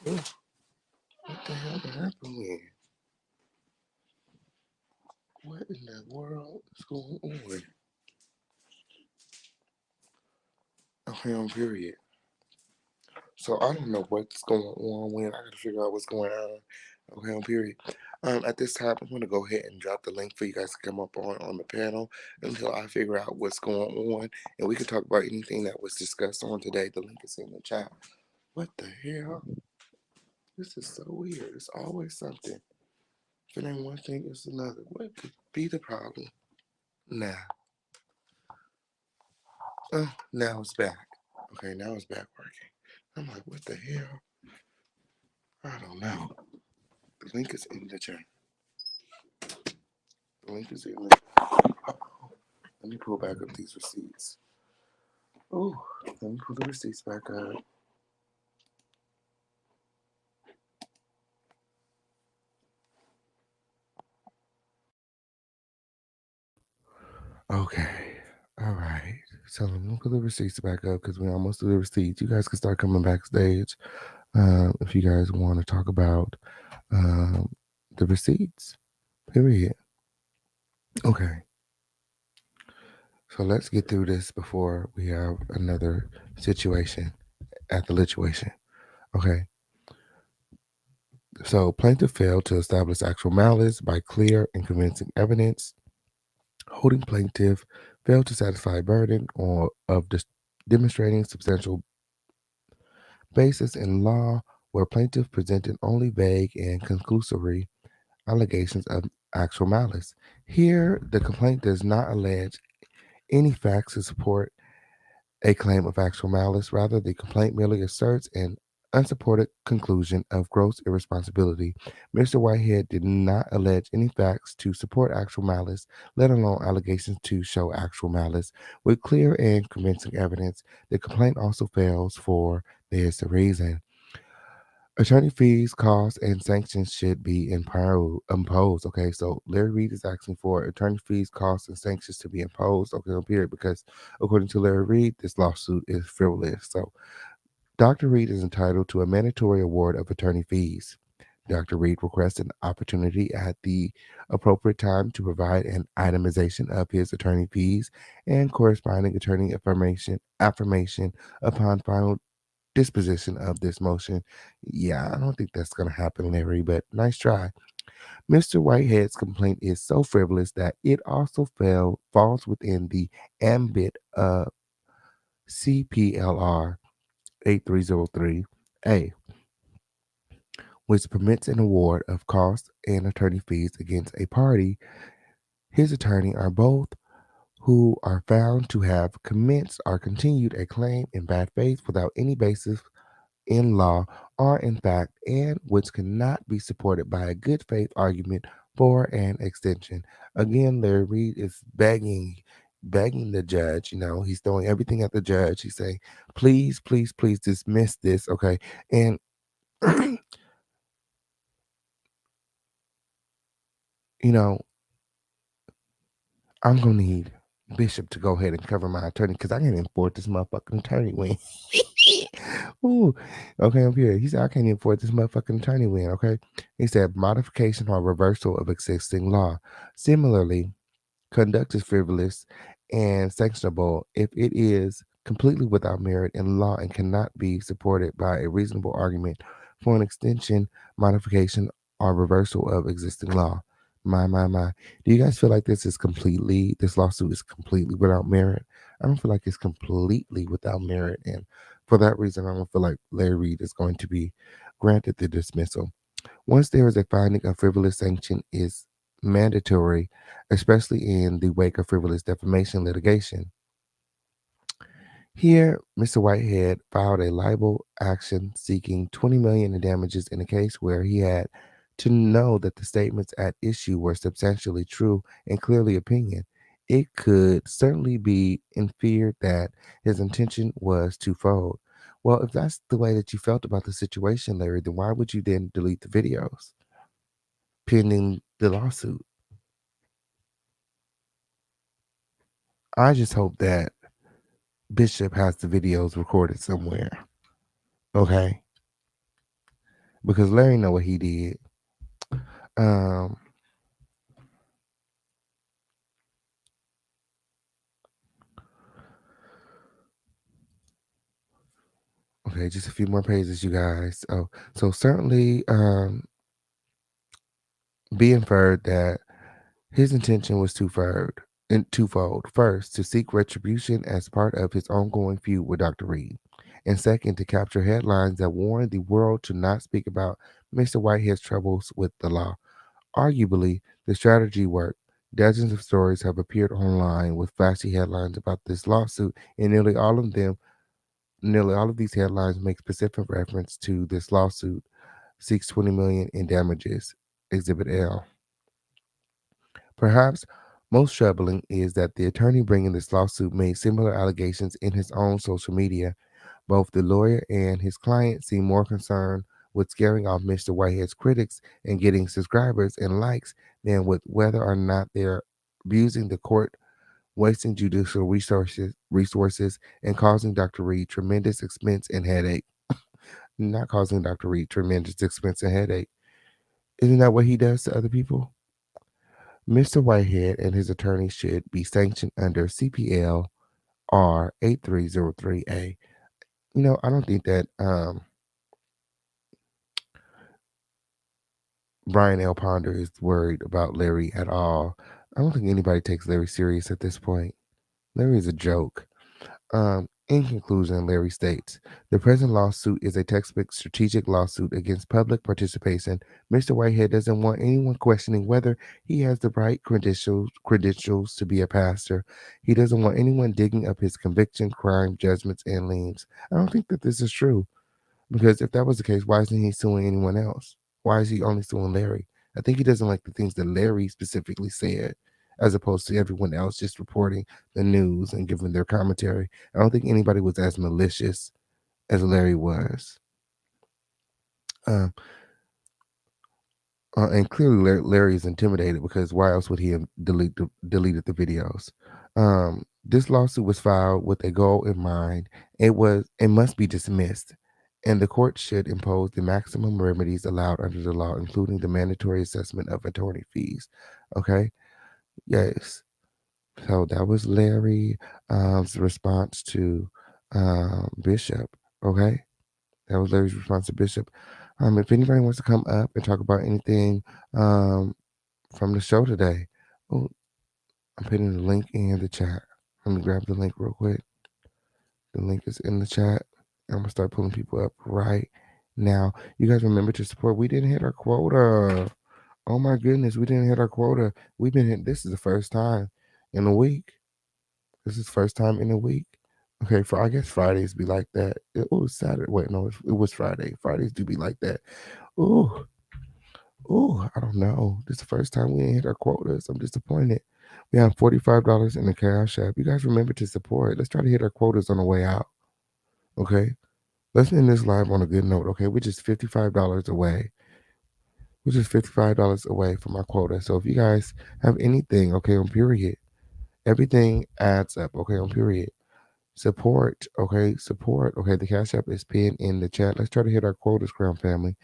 ooh, what the hell happened when? What in the world is going on? Okay, on period. So I don't know what's going on when. I gotta figure out what's going on. Okay, on period. At this time, I'm gonna go ahead and drop the link for you guys to come up on the panel until I figure out what's going on, and we can talk about anything that was discussed on today. The link is in the chat. What the hell? This is so weird. It's always something. If it ain't one thing, it's another. What could be the problem? Now it's back. Okay, now it's back working. I'm like, what the hell? I don't know. The link is in the chat. The link is in the chat. Let me pull back up these receipts. Oh, let me pull the receipts back up. Okay. All right. So let me pull the receipts back up because we almost do the receipts. You guys can start coming backstage if you guys want to talk about the receipts. Period. Okay. So let's get through this before we have another situation at the lituation. Okay. So plaintiff failed to establish actual malice by clear and convincing evidence. Holding plaintiff failed to satisfy burden of demonstrating substantial basis in law where plaintiff presented only vague and conclusory allegations of actual malice. Here, the complaint does not allege any facts to support a claim of actual malice. Rather, the complaint merely asserts an unsupported conclusion of gross irresponsibility. Mr. Whitehead did not allege any facts to support actual malice, let alone allegations to show actual malice. With clear and convincing evidence, the complaint also fails for this reason. Attorney fees, costs, and sanctions should be imposed. Okay, so Larry Reid is asking for attorney fees, costs, and sanctions to be imposed. Okay, on period, because according to Larry Reid, this lawsuit is frivolous. So Dr. Reid is entitled to a mandatory award of attorney fees. Dr. Reid requests an opportunity at the appropriate time to provide an itemization of his attorney fees and corresponding attorney affirmation upon final disposition of this motion. Yeah, I don't think that's going to happen, Larry, but nice try. Mr. Whitehead's complaint is so frivolous that it also falls within the ambit of CPLR 8303A, which permits an award of costs and attorney fees against a party, his attorney, or both, who are found to have commenced or continued a claim in bad faith without any basis in law or in fact, and which cannot be supported by a good faith argument for an extension. Again, Larry Reid is begging the judge. He's throwing everything at the judge. He's saying, please, please, please dismiss this. Okay. And I'm gonna need Bishop to go ahead and cover my attorney because I can't afford this motherfucking attorney win. Ooh, okay, I'm here. He said, I can't even afford this motherfucking attorney win, okay? He said, modification or reversal of existing law. Similarly, conduct is frivolous and sanctionable if it is completely without merit in law and cannot be supported by a reasonable argument for an extension, modification, or reversal of existing law. My. Do you guys feel like this lawsuit is completely without merit? I don't feel like it's completely without merit. And for that reason, I don't feel like Larry Reid is going to be granted the dismissal. Once there is a finding, a frivolous sanction is mandatory, especially in the wake of frivolous defamation litigation. Here, Mr. Whitehead filed a libel action seeking $20 million in damages in a case where he had to know that the statements at issue were substantially true and clearly opinion. It could certainly be inferred that his intention was twofold. Well, if that's the way that you felt about the situation, Larry, then why would you then delete the videos pending the lawsuit? I just hope that Bishop has the videos recorded somewhere. Okay? Because Larry know what he did. Okay, just a few more pages, you guys. Oh, so certainly be inferred that his intention was twofold. First, to seek retribution as part of his ongoing feud with Dr. Reed. And second, to capture headlines that warn the world to not speak about Mr. Whitehead's troubles with the law. Arguably, the strategy worked. Dozens of stories have appeared online with flashy headlines about this lawsuit, and nearly all of these headlines make specific reference to this lawsuit seeks $20 million in damages. Exhibit L. Perhaps most troubling is that the attorney bringing this lawsuit made similar allegations in his own social media. Both the lawyer and his client seem more concerned with scaring off Mr. Whitehead's critics and getting subscribers and likes than with whether or not they're abusing the court, wasting judicial resources, and causing Dr. Reed tremendous expense and headache. Not causing Dr. Reed tremendous expense and headache. Isn't that what he does to other people? Mr. Whitehead and his attorney should be sanctioned under CPL R 8303A. You know, I don't think that Brian L. Ponder is worried about Larry at all. I don't think anybody takes Larry serious at this point. Larry is a joke. In conclusion, Larry states, the present lawsuit is a textbook strategic lawsuit against public participation. Mr. Whitehead doesn't want anyone questioning whether he has the right credentials to be a pastor. He doesn't want anyone digging up his conviction, crime, judgments, and liens. I don't think that this is true, because if that was the case, why isn't he suing anyone else? Why is he only suing Larry? I think he doesn't like the things that Larry specifically said, as opposed to everyone else just reporting the news and giving their commentary. I don't think anybody was as malicious as Larry was. And clearly Larry is intimidated, because why else would he have deleted the videos? This lawsuit was filed with a goal in mind. It must be dismissed, and the court should impose the maximum remedies allowed under the law, including the mandatory assessment of attorney fees. Okay? Yes. So that was Larry's response to Bishop. Okay? That was Larry's response to Bishop. If anybody wants to come up and talk about anything from the show today, oh, I'm putting the link in the chat. Let me grab the link real quick. The link is in the chat. I'm going to start pulling people up right now. You guys remember to support. We didn't hit our quota. Oh my goodness, we didn't hit our quota. This is the first time in a week. This is the first time in a week. Okay, I guess Fridays be like that. It was Saturday. Wait, no, it was Friday. Fridays do be like that. Oh, I don't know. This is the first time we didn't hit our quotas. I'm disappointed. We have $45 in the Cash App. You guys remember to support. Let's try to hit our quotas on the way out. Okay? Let's end this live on a good note. Okay? We're just $55 away. We're just $55 away from our quota. So if you guys have anything, okay, on Period, everything adds up, okay, on Period. Support, okay, support. Okay, the Cash App is pinned in the chat. Let's try to hit our quotas, Crown Family.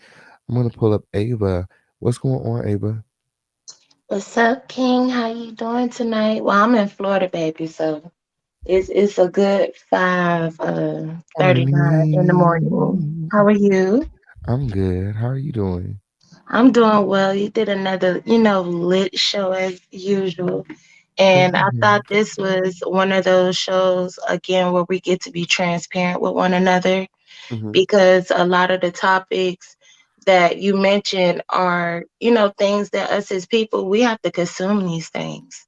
I'm going to pull up Ava. What's going on, Ava? What's up, King? How you doing tonight? Well, I'm in Florida, baby, so it's a good 5:39 in the morning. How are you? I'm good. How are you doing? I'm doing well. You did another, lit show as usual. And I thought this was one of those shows, again, where we get to be transparent with one another, because a lot of the topics that you mentioned are, things that us as people, we have to consume these things.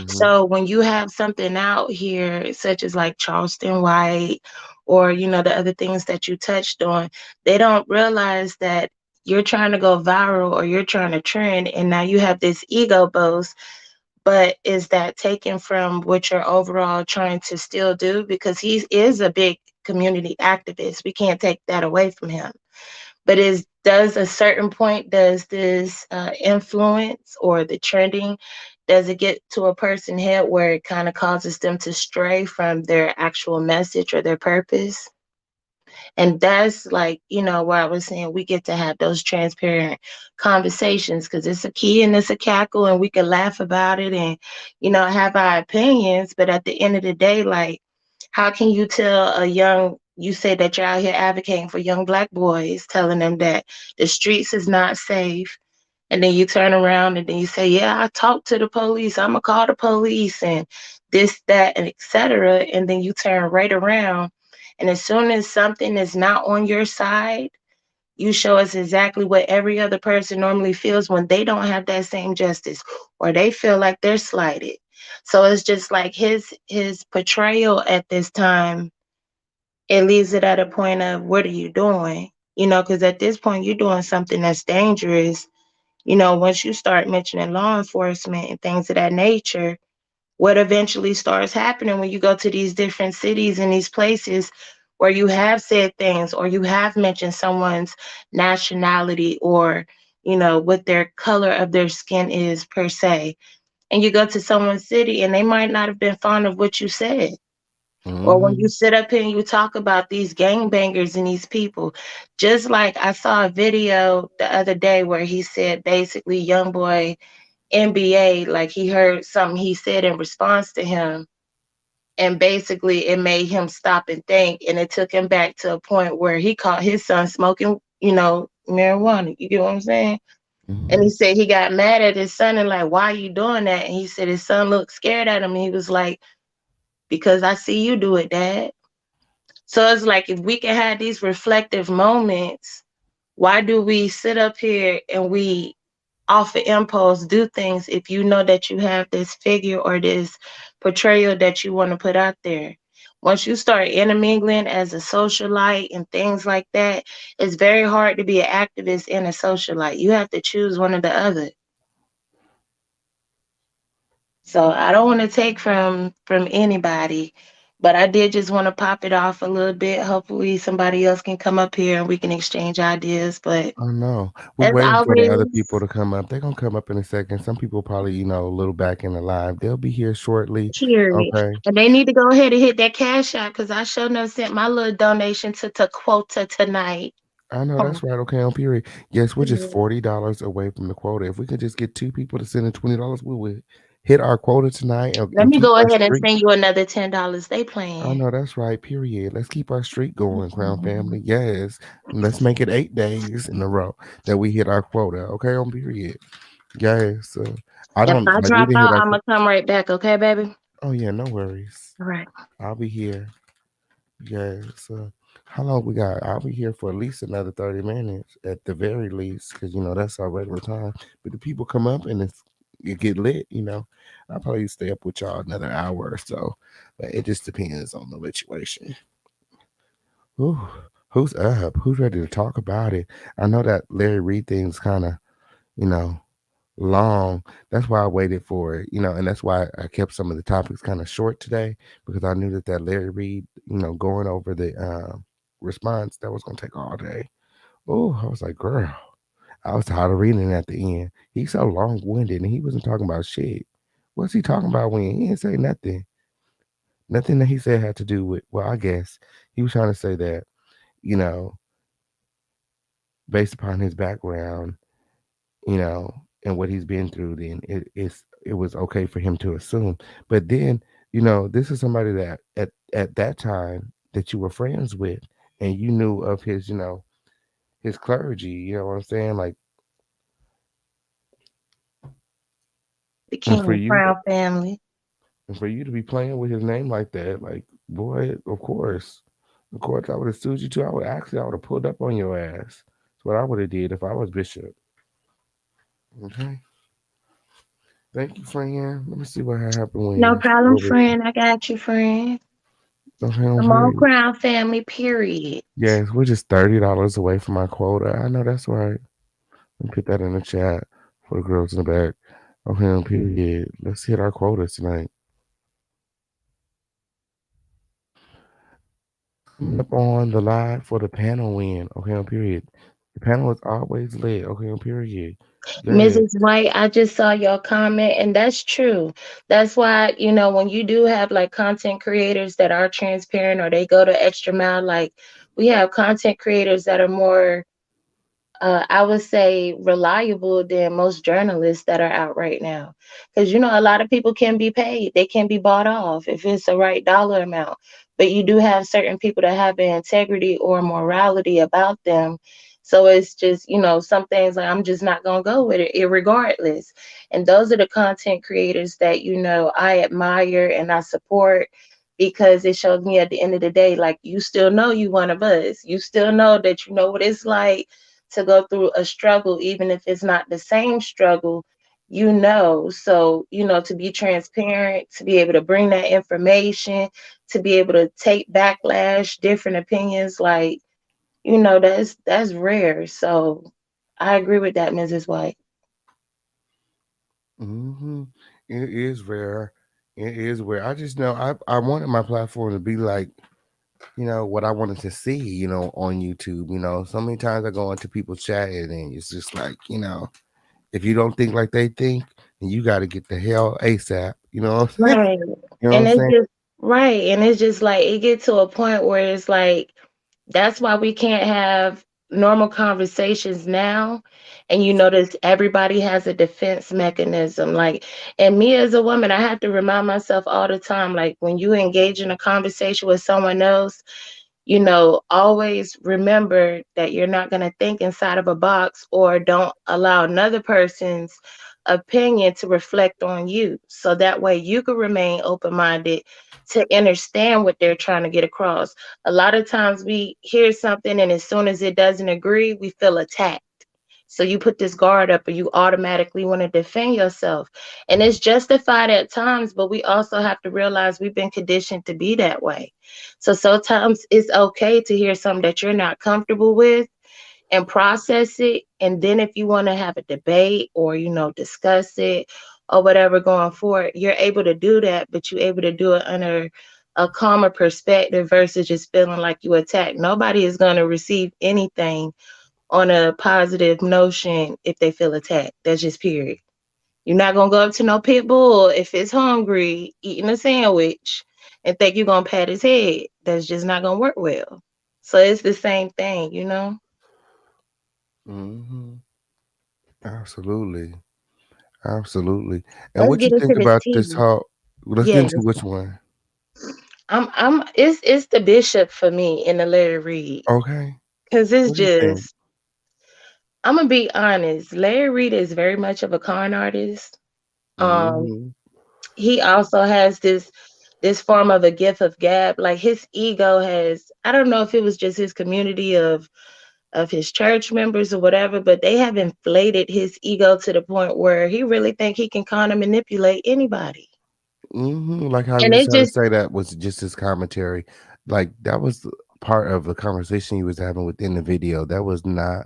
So when you have something out here, such as like Charleston White, or, the other things that you touched on, they don't realize that you're trying to go viral or you're trying to trend, and now you have this ego boast. But is that taken from what you're overall trying to still do? Because he is a big community activist. We can't take that away from him. But does a certain point, does this influence or the trending, does it get to a person's head where it kind of causes them to stray from their actual message or their purpose? And that's like, where I was saying we get to have those transparent conversations, because it's a key and it's a cackle and we can laugh about it and, have our opinions. But at the end of the day, like, how can you tell you say that you're out here advocating for young Black boys, telling them that the streets is not safe. And then you turn around and then you say, yeah, I talked to the police. I'm going to call the police and this, that, and etc. And then you turn right around. And as soon as something is not on your side, you show us exactly what every other person normally feels when they don't have that same justice or they feel like they're slighted. So it's just like his portrayal at this time, it leaves it at a point of, what are you doing? Because at this point, you're doing something that's dangerous. Once you start mentioning law enforcement and things of that nature, what eventually starts happening when you go to these different cities and these places where you have said things or you have mentioned someone's nationality or, what their color of their skin is per se. And you go to someone's city and they might not have been fond of what you said. Or when you sit up here and you talk about these gangbangers and these people, just like I saw a video the other day where he said basically young boy NBA, like he heard something he said in response to him. And basically it made him stop and think. And it took him back to a point where he caught his son smoking, marijuana. You get what I'm saying? And he said he got mad at his son and like, why are you doing that? And he said his son looked scared at him. And he was like, because I see you do it, Dad. So it's like, if we can have these reflective moments, why do we sit up here and we off of impulse do things if you know that you have this figure or this portrayal that you want to put out there? Once you start intermingling as a socialite and things like that, it's very hard to be an activist and a socialite. You have to choose one or the other. So I don't want to take from anybody, but I did just want to pop it off a little bit. Hopefully somebody else can come up here and we can exchange ideas. But I know. We're as waiting for the always, other people to come up. They're gonna come up in a second. Some people probably, a little back in the line. They'll be here shortly. period. Okay. And they need to go ahead and hit that cash out because I sure enough sent my little donation to quota tonight. I know that's right. Okay, on period. Yes, we're just Yeah. $40 away from the quota. If we could just get 2 people to send in $20, we would hit our quota tonight Let and me keep go our ahead and streak. send you another $10. They I playing. know that's right. Period. Let's keep our streak going, Crown Family. Yes, and let's make it 8 days in a row that we hit our quota. Okay, on period. Yes. I If don't I like. We drop didn't hit out, our. I'm gonna come right back, okay, baby? Oh yeah, no worries. All right. I'll be here. Yes. How long we got? I'll be here for at least another 30 minutes at the very least, because that's our regular time. But the people come up and it get lit, I'll probably stay up with y'all another hour or so. But it just depends on the situation. Ooh, who's up? Who's ready to talk about it? I know that Larry Reid thing's kind of, you know, long. That's why I waited for it, and that's why I kept some of the topics kind of short today, because I knew that Larry Reid, going over the response, that was gonna take all day. Oh, I was like, girl, I was tired of reading it at the end. He's so long winded, and he wasn't talking about shit. What's he talking about when he didn't say nothing? Nothing that he said had to do with. Well, I guess he was trying to say that, you know, based upon his background, and what he's been through, then it was okay for him to assume. But then, this is somebody that at that time that you were friends with, and you knew of his, his clergy. You know what I'm saying? Like, The and for King you, Crown family. and for you to be playing with his name like that, like, boy, of course, I would have sued you too. I would have pulled up on your ass. That's what I would have did if I was Bishop. Okay. Thank you, friend. Let me see what happened when No you problem, over. friend. I got you, friend. Okay, Come on, Crown family, period. yes, we're just $30 away from our quota. I know that's right. Let me put that in the chat for the girls in the back. Okay, period. Let's hit our quotas tonight. Up on the live for the panel win. Okay, period. The panel is always lit. Okay, period. Go ahead. Mrs. White, I just saw your comment, and that's true. That's why, when you do have like content creators that are transparent or they go the extra mile, like we have content creators that are more I would say reliable than most journalists that are out right now. Because, a lot of people can be paid, they can be bought off if it's the right dollar amount. But you do have certain people that have an integrity or morality about them. So it's just, some things like I'm just not going to go with it, irregardless. And those are the content creators that, I admire and I support because it shows me at the end of the day, like you still know you one of us. You still know that you know what it's like to go through a struggle, even if it's not the same struggle, So, to be transparent, to be able to bring that information, to be able to take backlash, different opinions, like, that's rare. So I agree with that, Mrs. White. Mm-hmm. It is rare. It is rare. I just know I wanted my platform to be like, what I wanted to see, on YouTube. So many times I go into people's chat and it's just like, if you don't think like they think, then you got to get the hell ASAP. You know what I'm saying? Right. You know what And I'm it's saying? just right. And it's just like it gets to a point where it's like that's why we can't have normal conversations now. And you notice everybody has a defense mechanism. Like, and me as a woman, I have to remind myself all the time, like when you engage in a conversation with someone else, always remember that you're not going to think inside of a box or don't allow another person's opinion to reflect on you. So that way you can remain open minded to understand what they're trying to get across. A lot of times we hear something, and as soon as it doesn't agree, we feel attacked. So you put this guard up, or you automatically want to defend yourself. And it's justified at times, but we also have to realize we've been conditioned to be that way. So sometimes it's okay to hear something that you're not comfortable with and process it. And then if you want to have a debate or, discuss it or whatever going forward, you're able to do that, but you're able to do it under a calmer perspective versus just feeling like you attacked. Nobody is going to receive anything on a positive notion if they feel attacked. That's just period. You're not gonna go up to no pit bull if it's hungry, eating a sandwich, and think you're gonna pat his head. That's just not gonna work well. So it's the same thing. Mm-hmm. Absolutely. Absolutely. And Let's what get you into think this about tea. this whole? Let's get Yes. into which one. It's the bishop for me in the Larry Reid. Okay. Cause it's What do you think? just I'm gonna be honest. Larry Reid is very much of a con artist. Um, Mm-hmm. he also has this form of a gift of gab. Like his ego has, I don't know if it was just his community of his church members or whatever, but they have inflated his ego to the point where he really think he can kind of manipulate anybody. Mm-hmm. Like how you And just it had to just say that was just his commentary. Like that was part of the conversation he was having within the video. That was not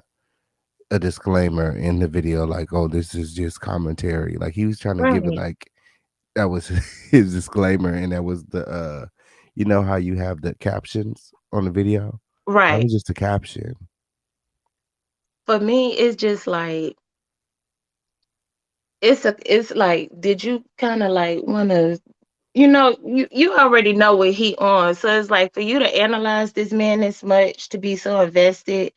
a disclaimer in the video. Like, oh, this is just commentary. Like he was trying to give it right, like that was his disclaimer, and that was the how you have the captions on the video. That right. was just a caption. For me, it's just like it's like, did you kind of like want to you already know what he on. So it's like for you to analyze this man this much, to be so invested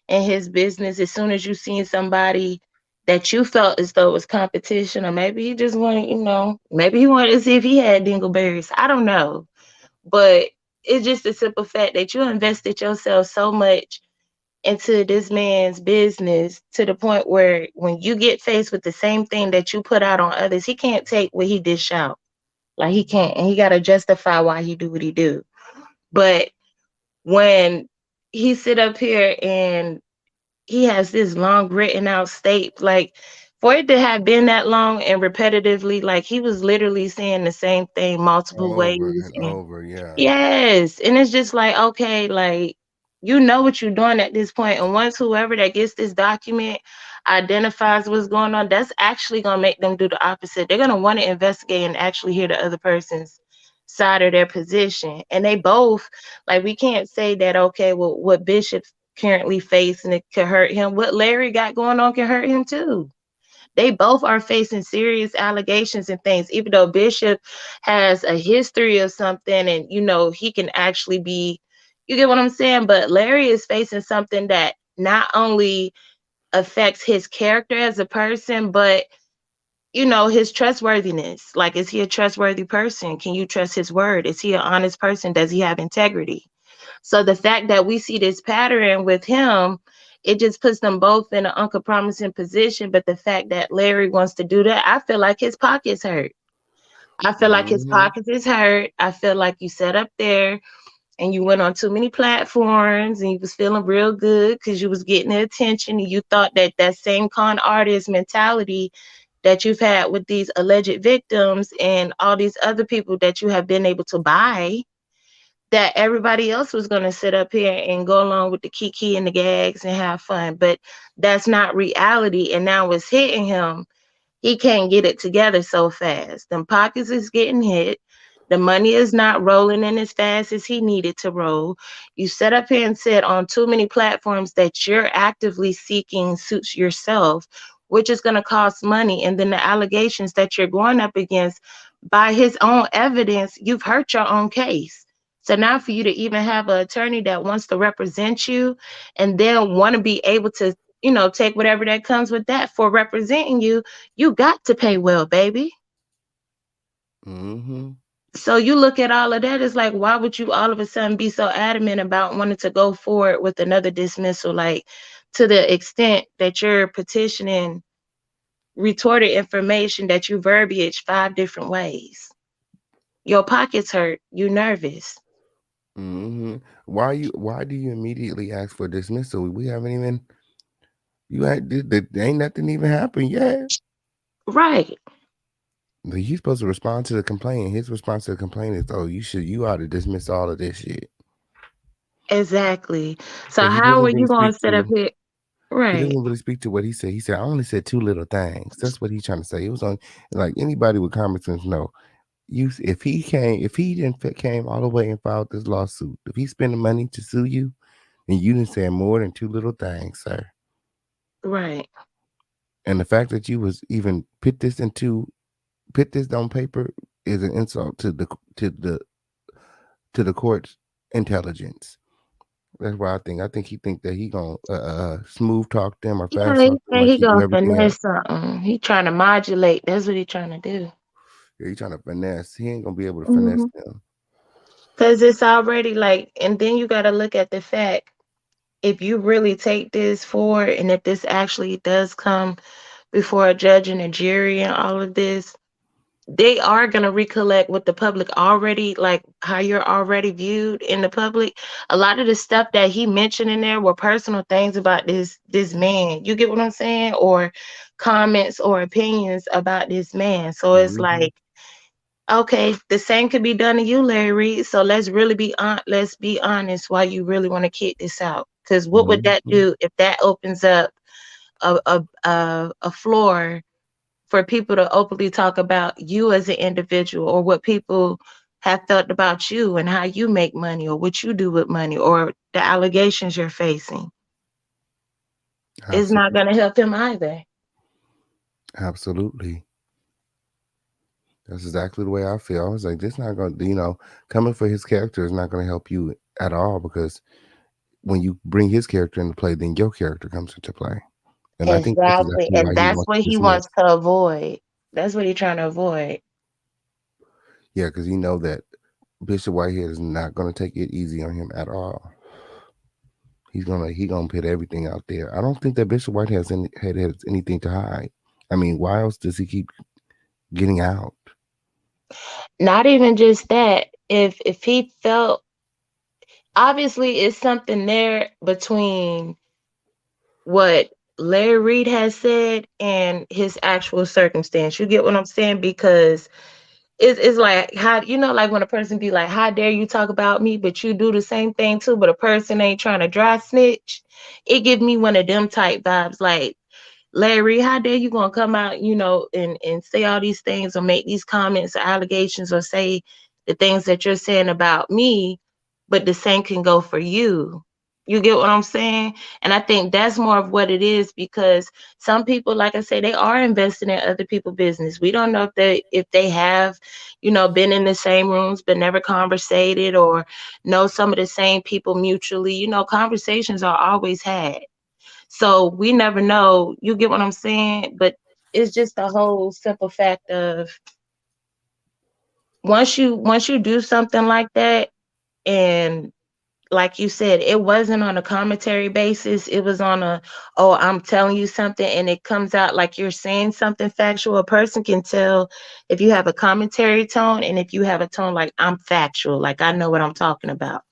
in his business, as soon as you seen somebody that you felt as though it was competition, or maybe he just wanted, maybe he wanted to see if he had dingleberries. I don't know. But it's just a simple fact that you invested yourself so much into this man's business to the point where when you get faced with the same thing that you put out on others, he can't take what he dish out. Like he can't, and he got to justify why he do what he do. But when he sit up here and he has this long written out state, like for it to have been that long and repetitively, like he was literally saying the same thing multiple Over ways. and And over, yeah. yes, and it's just like, okay, like you know what you're doing at this point. And once whoever that gets this document, identifies what's going on, that's actually going to make them do the opposite. They're going to want to investigate and actually hear the other person's side of their position. And they both, like, we can't say that, okay, well, what Bishop's currently facing, it could hurt him. What Larry got going on can hurt him too. They both are facing serious allegations and things, even though Bishop has a history of something and, you know, he can actually be, you get what I'm saying? But Larry is facing something that not only affects his character as a person, but, you know, his trustworthiness. Like, is he a trustworthy person? Can you trust his word? Is he an honest person? Does he have integrity? So the fact that we see this pattern with him, it just puts them both in an uncompromising position. But the fact that Larry wants to do that, I feel like his pockets hurt. I feel like his pockets is hurt. I feel like you sat up there and you went on too many platforms and you was feeling real good because you was getting the attention, and you thought that that same con artist mentality that you've had with these alleged victims and all these other people that you have been able to buy, that everybody else was going to sit up here and go along with the kiki and the gags and have fun. But that's not reality. And now it's hitting him. He can't get it together so fast. Them pockets is getting hit. The money is not rolling in as fast as he needed to roll. You set up here and said on too many platforms that you're actively seeking suits yourself, which is going to cost money. And then the allegations that you're going up against, by his own evidence, you've hurt your own case. So now for you to even have an attorney that wants to represent you and then want to be able to, you know, take whatever that comes with that for representing you, you got to pay well, baby. So you look at all of that, it's like, why would you all of a sudden be so adamant about wanting to go forward with another dismissal, like to the extent that you're petitioning retorted information that you verbiage 5 different ways? Your pockets hurt, you nervous. Why do you immediately ask for dismissal? We haven't even, ain't nothing even happened yet. Right. He's supposed to respond to the complaint. His response to the complaint is, "Oh, you ought to dismiss all of this shit." Exactly. So how are you going to set up here? Right. He doesn't really speak to what he said. He said, "I only said 2 little things." That's what he's trying to say. It was on, like, anybody with common sense know. If he didn't came all the way and filed this lawsuit, if he spent the money to sue you, and you didn't say more than 2 little things, sir. Right. And the fact that you was even put this on paper is an insult to the court's intelligence. That's why I think he think that he gonna smooth talk them or fast talk them. He gonna finesse something. He trying to modulate. That's what he trying to do. Yeah, he trying to finesse. He ain't gonna be able to finesse them. Because it's already like, and then you got to look at the fact, if you really take this forward, and if this actually does come before a judge and a jury and all of this, they are going to recollect what the public already, like how you're already viewed in the public. A lot of the stuff that he mentioned in there were personal things about this man. You get what I'm saying? Or comments or opinions about this man. So it's like, okay, the same could be done to you, Larry Reid. So let's be honest why you really want to kick this out. Because what would that do if that opens up a floor for people to openly talk about you as an individual, or what people have felt about you and how you make money, or what you do with money, or the allegations you're facing? It's not going to help him either. Absolutely. That's exactly the way I feel. I was like, this not going to, coming for his character is not going to help you at all, because when you bring his character into play, then your character comes into play. And exactly. I think that's exactly and that's what he wants to avoid. That's what he's trying to avoid. Yeah, because you know that Bishop Whitehead is not going to take it easy on him at all. He gonna put everything out there. I don't think that Bishop Whitehead has anything to hide. I mean, why else does he keep getting out? Not even just that. If he felt, obviously it's something there between what Larry Reid has said and his actual circumstance. You get what I'm saying? Because it's like, how, like when a person be like, how dare you talk about me, but you do the same thing too, but a person ain't trying to dry snitch. It give me one of them type vibes. Like, Larry, how dare you gonna come out, and say all these things or make these comments or allegations or say the things that you're saying about me, but the same can go for you. You get what I'm saying? And I think that's more of what it is, because some people, like I say, they are investing in other people's business. We don't know if they have, been in the same rooms but never conversated, or know some of the same people mutually. Conversations are always had. So we never know. You get what I'm saying? But it's just the whole simple fact of once you do something like that, and like you said, it wasn't on a commentary basis. It was on oh, I'm telling you something, and it comes out like you're saying something factual. A person can tell if you have a commentary tone and if you have a tone like I'm factual, like I know what I'm talking about.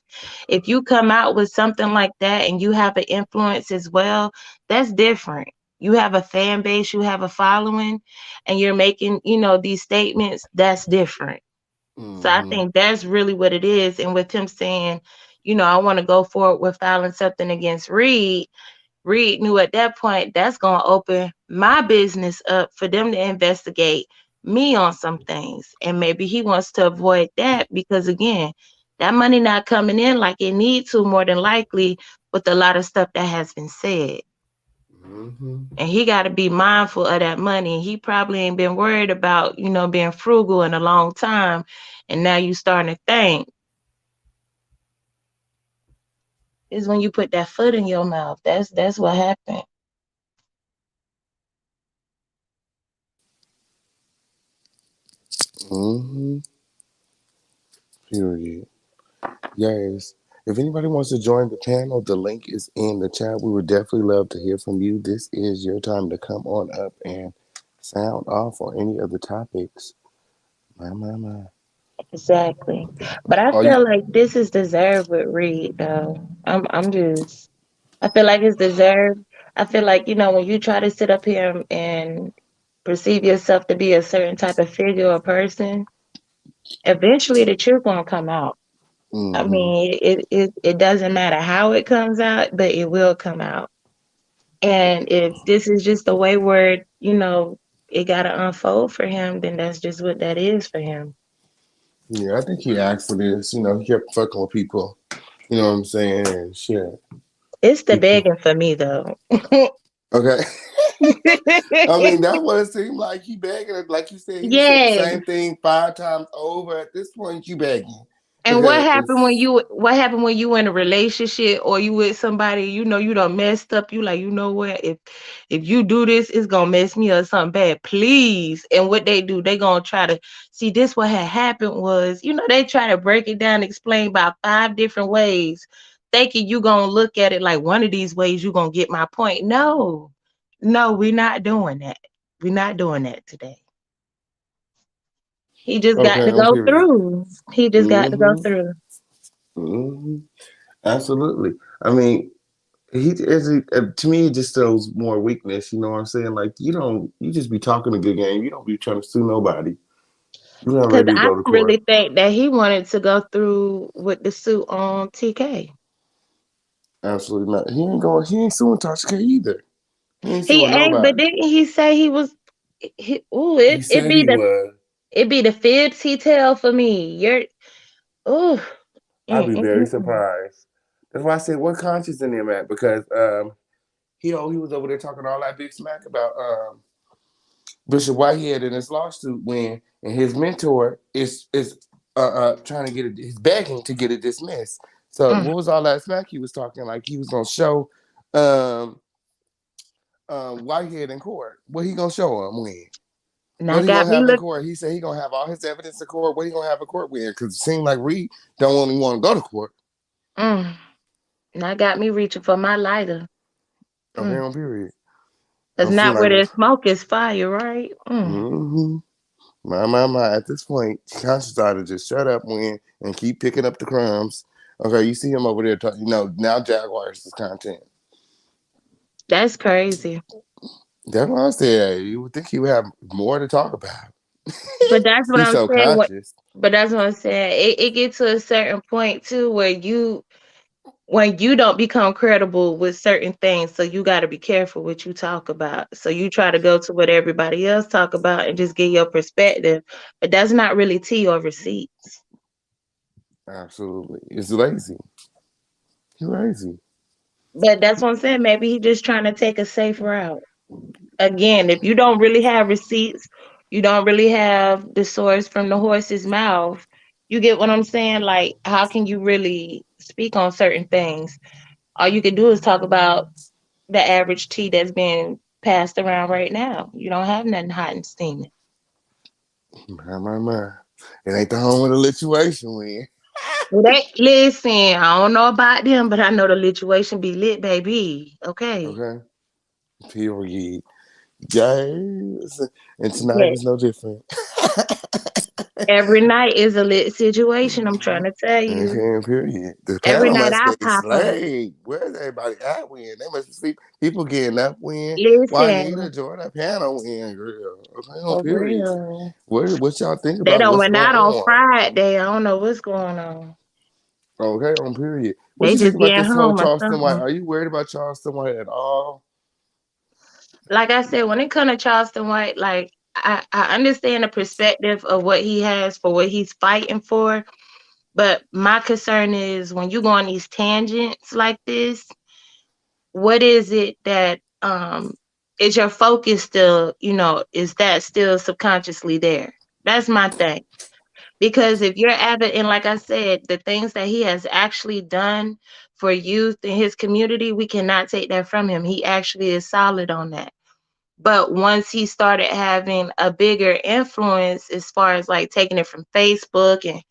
If you come out with something like that and you have an influence as well, that's different. You have a fan base, you have a following, and you're making, these statements, that's different. So I think that's really what it is. And with him saying, I want to go forward with filing something against REID, REID knew at that point that's going to open my business up for them to investigate me on some things. And maybe he wants to avoid that because, again, that money not coming in like it needs to, more than likely, with a lot of stuff that has been said. And he got to be mindful of that money. He probably ain't been worried about, being frugal in a long time. And now you starting to think. Is when you put that foot in your mouth. That's what happened. Period. Yes. If anybody wants to join the panel, the link is in the chat. We would definitely love to hear from you. This is your time to come on up and sound off on any other topics. My. Exactly. But I Are you? feel like this is deserved with Reed, though. I feel like it's deserved. I feel like, when you try to sit up here and perceive yourself to be a certain type of figure or person, eventually the truth gonna come out. I mean, it doesn't matter how it comes out, but it will come out. And if this is just the way where, it gotta unfold for him, then that's just what that is for him. Yeah, I think he asked for this. He kept fucking with people. You know what I'm saying? And shit. It's the begging for me, though. Okay. I mean, that's what it seemed like. He begging. Like you said, he said the same thing 5 times over. At this point, you begging. And what happened when you in a relationship or you with somebody, you done messed up, you like, you know what, if you do this, it's gonna mess me up something bad, please. And what they do, they gonna try to see this. What had happened was, they try to break it down, explain about 5 different ways, thinking you gonna look at it like one of these ways you gonna get my point. No, we're not doing that. We're not doing that today. He just got to go through. He just got to go through. Absolutely. I mean, to me, it just shows more weakness. You know what I'm saying? Like, you just be talking a good game. You don't be trying to sue nobody. You're not ready to go to court. I really think that he wanted to go through with the suit on TK. Absolutely not. He ain't suing Tasha K either. He ain't suing nobody. But didn't he say he was? It'd be the fibs he tell for me. I'd be very surprised. That's why I said, what conscience in him at? Because he was over there talking all that big smack about Bishop Whitehead in his lawsuit when, and his mentor is trying to get it, he's begging to get it dismissed. So what was all that smack he was talking? Like he was gonna show Whitehead in court. What he gonna show him when? What he gonna have in court? He said he gonna have all his evidence in court. What he gonna have in court with? Because it seemed like Reed don't only want to go to court. Now got me reaching for my lighter. Okay, on period. It's not where there's smoke is fire, right? My. At this point, Conscious ought to just shut up and keep picking up the crumbs. Okay, you see him over there talking. Now Jaguars is content. That's crazy. That's what I said. You would think he would have more to talk about. But that's what I'm saying. But that's what I'm saying. It gets to a certain point too where you when you don't become credible with certain things, so you got to be careful what you talk about. So you try to go to what everybody else talk about and just get your perspective, but that's not really tea or receipts. Absolutely. It's lazy. You're lazy. But that's what I'm saying. Maybe he's just trying to take a safe route. Again, if you don't really have receipts, you don't really have the source from the horse's mouth. You get what I'm saying? Like, how can you really speak on certain things? All you can do is talk about the average tea that's being passed around right now. You don't have nothing hot and steaming. My. It ain't the home of the lituation win. Listen, I don't know about them, but I know the lituation be lit, baby. Okay. Okay. Period. Yes. And tonight Yes. is no different. Every night is a lit situation, I'm trying to tell you. Okay, period. The Every panel night must I be pop up. slayed. Where's everybody at when? They must be sleep. People getting up when. Listen. Juanita join that panel when, girl. Okay, For period. real. What y'all think They about done what's went going out on on? Friday. I don't know what's going on. Okay, on period. What They you think just about getting this whole home or Charleston White? something. Are you worried about Charleston White at all? Like I said, when it comes to Charleston White, like I understand the perspective of what he has for what he's fighting for. But my concern is when you go on these tangents like this, what is it that is your focus still, is that still subconsciously there? That's my thing. Because if you're avid, and like I said, the things that he has actually done for youth in his community, we cannot take that from him. He actually is solid on that. But once he started having a bigger influence as far as like taking it from Facebook and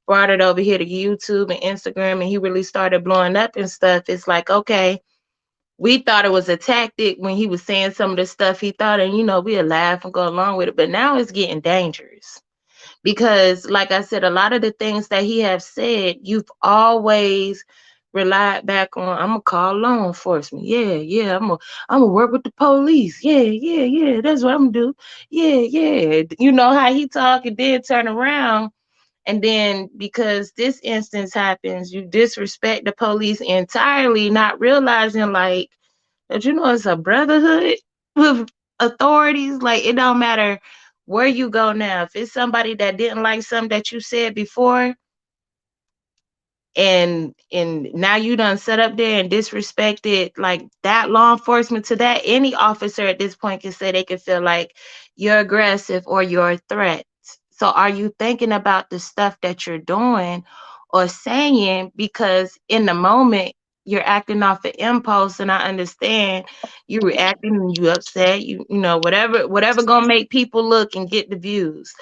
brought it over here to YouTube and Instagram, and he really started blowing up and stuff, it's like, okay, we thought it was a tactic when he was saying some of the stuff he thought, and we'd laugh and go along with it. But now it's getting dangerous. Because, like I said, a lot of the things that he have said, you've always relied back on. I'm gonna call law enforcement. Yeah. I'm gonna work with the police. Yeah. That's what I'm gonna do. Yeah. You know how he talk and then turn around, and then because this instance happens, you disrespect the police entirely, not realizing like that it's a brotherhood with authorities. Like it don't matter where you go now. If it's somebody that didn't like something that you said before, and now you done set up there and disrespected like that law enforcement, to that any officer at this point can say they can feel like you're aggressive or you're a threat. So are you thinking about the stuff that you're doing or saying? Because in the moment you're acting off an impulse, and I understand you reacting and you upset, whatever gonna make people look and get the views.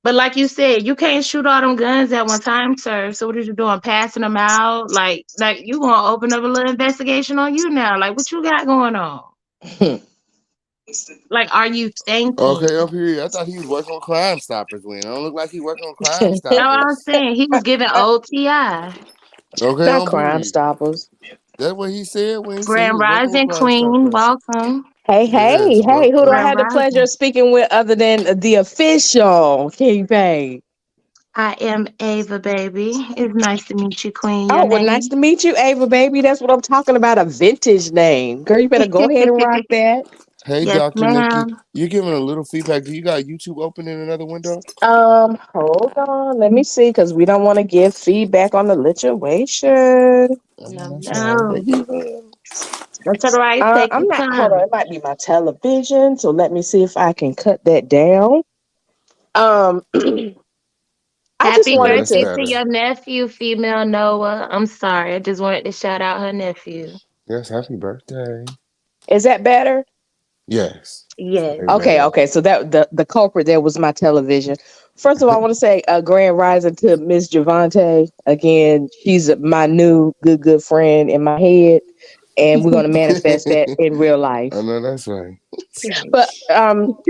But like you said, you can't shoot all them guns at one time, sir. So what are you doing? Passing them out? Like you gonna open up a little investigation on you now? Like what you got going on? Like, are you thinking? Okay, up here. I thought he was working on Crime Stoppers. When I don't look like he working on Crime That's what I'm Stoppers. saying. He was giving OTI. Okay, Not on Crime period. Stoppers. That's what he said when he said he Grand was working on Rising Crime Queen, Stoppers. welcome. Hey, Yes, who do I welcome. have Grand the pleasure Rising. of speaking with other than the official King Pay? I am Ava, baby. It's nice to meet you, Queen. Your Oh, well, nice name? to meet you, Ava, baby. That's what I'm talking about, a vintage name. Girl, you better go ahead and rock that. Hey, Yes, Dr. Nikki, ma'am. you're giving a little feedback. Do you got YouTube open in another window? Hold on. Let me see, because we don't want to give feedback on the lituation. No. That's all right. Take I'm your not, hold on, time. it might be my television. So let me see if I can cut that down. I just Happy Yeah, wanted that's birthday to, to better. your nephew, female Noah. I'm sorry. I just wanted to shout out her nephew. Yes, happy birthday. is that better? Yes. Yes. Amen. Okay. So that the culprit there was my television. First of all, I want to say a grand rising to Miss Javante. Again, she's my new good friend in my head, and we're gonna manifest that in real life. I know that's right. But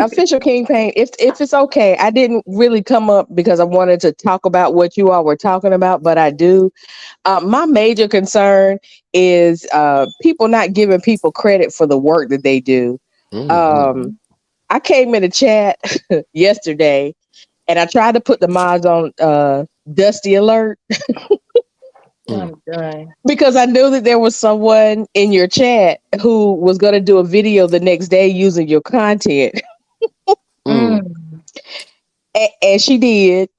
official King Pain, if it's okay, I didn't really come up because I wanted to talk about what you all were talking about, but I do. My major concern is people not giving people credit for the work that they do. Mm-hmm. I came in the chat yesterday and I tried to put the mods on Dusty Alert. I'm done. Because I knew that there was someone in your chat who was going to do a video the next day using your content. Mm. And she did,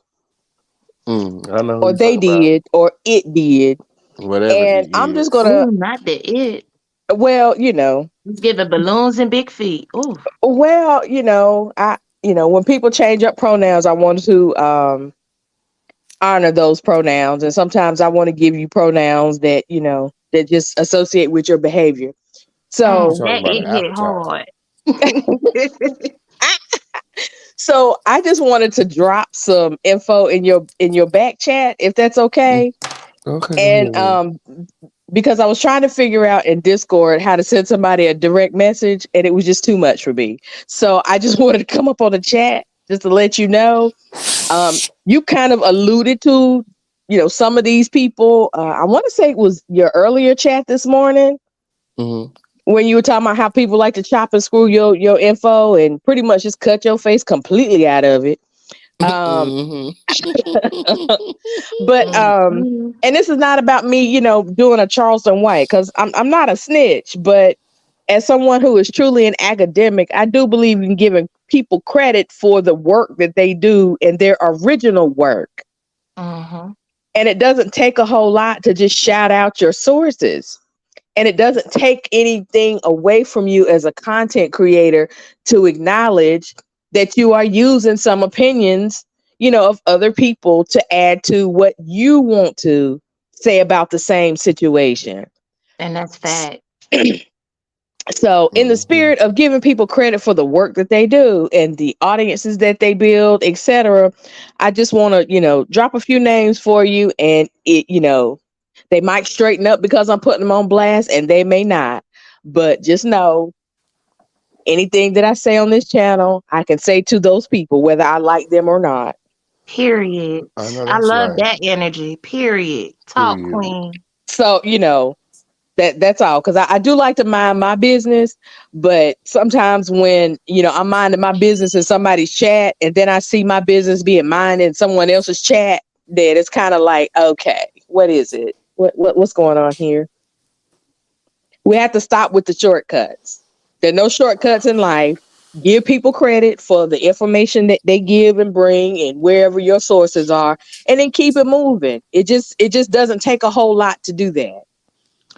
I know who or you're they talking about. did, or it did. Whatever And it I'm just is. going to, Ooh, not the it. well, you know, He's giving balloons and big feet. Ooh. well, when people change up pronouns, I want to honor those pronouns. And sometimes I want to give you pronouns that, that just associate with your behavior. You So, talking That about it an hit appetizer. hard. so I just wanted to drop some info in your back chat, if that's okay. Okay, go And ahead. because I was trying to figure out in Discord how to send somebody a direct message, and it was just too much for me. So I just wanted to come up on the chat just to let you know. You kind of alluded to, some of these people. I want to say it was your earlier chat this morning when you were talking about how people like to chop and screw your info and pretty much just cut your face completely out of it. But and this is not about me, doing a Charleston White, because I'm not a snitch, but as someone who is truly an academic, I do believe in giving people credit for the work that they do and their original work. And it doesn't take a whole lot to just shout out your sources. And it doesn't take anything away from you as a content creator to acknowledge that you are using some opinions, of other people to add to what you want to say about the same situation. And that's fact. So in the spirit of giving people credit for the work that they do and the audiences that they build, etc., I just want to, drop a few names for you, and they might straighten up because I'm putting them on blast, and they may not. But just know, anything that I say on this channel, I can say to those people, whether I like them or not. Period. I know I that's love right. that energy. Period. Talk, Period. queen. So, that's all. Because I do like to mind my business. But sometimes when, I'm minding my business in somebody's chat, and then I see my business being minded in someone else's chat, then it's kind of like, okay, what is it? What's going on here? We have to stop with the shortcuts. There are no shortcuts in life. Give people credit for the information that they give and bring, and wherever your sources are, and then keep it moving. It just doesn't take a whole lot to do that.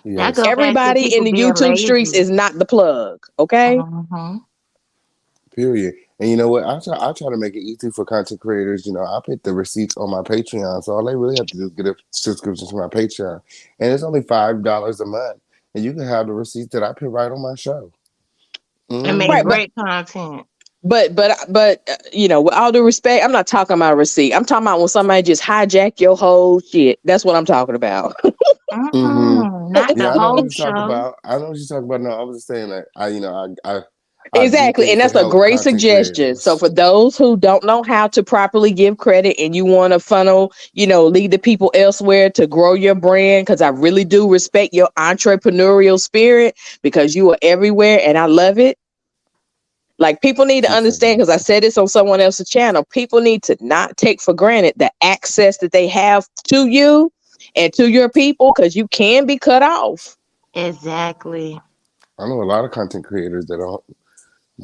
That go back to Everybody in people the being YouTube streets lazy. is not the plug, okay? Period. And you know what? I try to make it easy for content creators. I put the receipts on my Patreon, so all they really have to do is get a subscription to my Patreon, and it's only $5 a month, and you can have the receipts that I put right on my show. And make great content. But with all due respect, I'm not talking about a receipt. I'm talking about when somebody just hijack your whole shit. That's what I'm talking about. Not the Yeah, I know what whole you're talking show. about. I know what you're talking about. No, I was just saying that I do Exactly. things And to that's a help great content suggestion. So creators. for those who don't know how to properly give credit, and you want to funnel, lead the people elsewhere to grow your brand, because I really do respect your entrepreneurial spirit, because you are everywhere and I love it. Like, people need to understand, because I said this on someone else's channel, people need to not take for granted the access that they have to you and to your people, because you can be cut off. Exactly. I know a lot of content creators that don't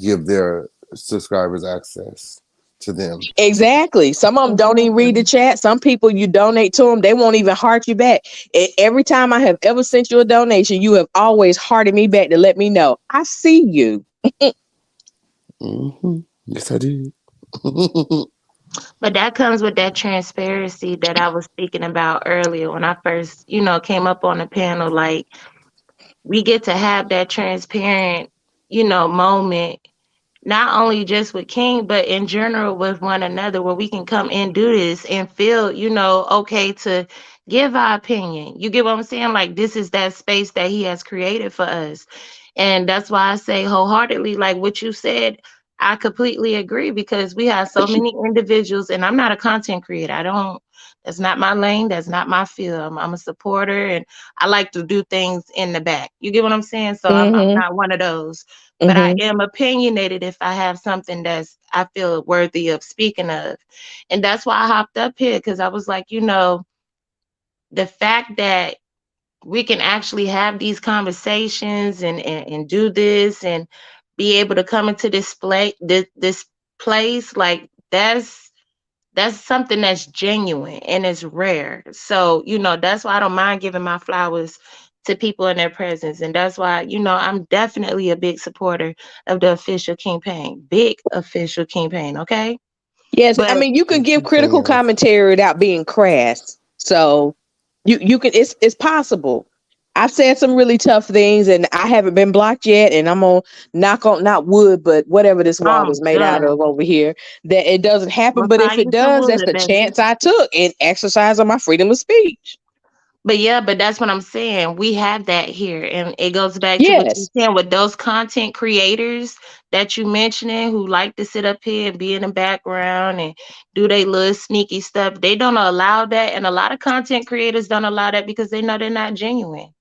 give their subscribers access to them. Exactly. Some of them don't even read the chat. Some people, you donate to them, they won't even heart you back. Every time I have ever sent you a donation, you have always hearted me back to let me know I see you. Yes, I did. But that comes with that transparency that I was speaking about earlier when I first, came up on the panel. Like, we get to have that transparent, moment, not only just with King, but in general with one another, where we can come and do this and feel, okay to give our opinion. You get what I'm saying? Like, this is that space that he has created for us. And that's why I say wholeheartedly, like what you said, I completely agree, because we have so many individuals, and I'm not a content creator. That's not my lane. That's not my field. I'm a supporter, and I like to do things in the back. You get what I'm saying? So I'm not one of those. But I am opinionated if I have something that's I feel worthy of speaking of. And that's why I hopped up here, because I was like, the fact that we can actually have these conversations and do this and be able to come into this place, like that's something that's genuine and it's rare. So, that's why I don't mind giving my flowers to people in their presence. And that's why, I'm definitely a big supporter of the official campaign. Big official campaign, okay? Yes, I But mean you can Thank give you, critical fans. commentary without being crass. So you can it's possible. I've said some really tough things and I haven't been blocked yet, and I'm gonna knock on not wood, but whatever this wall oh is made out god. of over here, that it doesn't happen. We'll But if find it you some does, that's wood, the baby. chance I took in exercising my freedom of speech. But yeah, but that's what I'm saying. We have that here. And it goes back to what you're Yes. saying with those content creators that you mentioning who like to sit up here and be in the background and do their little sneaky stuff. They don't allow that. And a lot of content creators don't allow that because they know they're not genuine.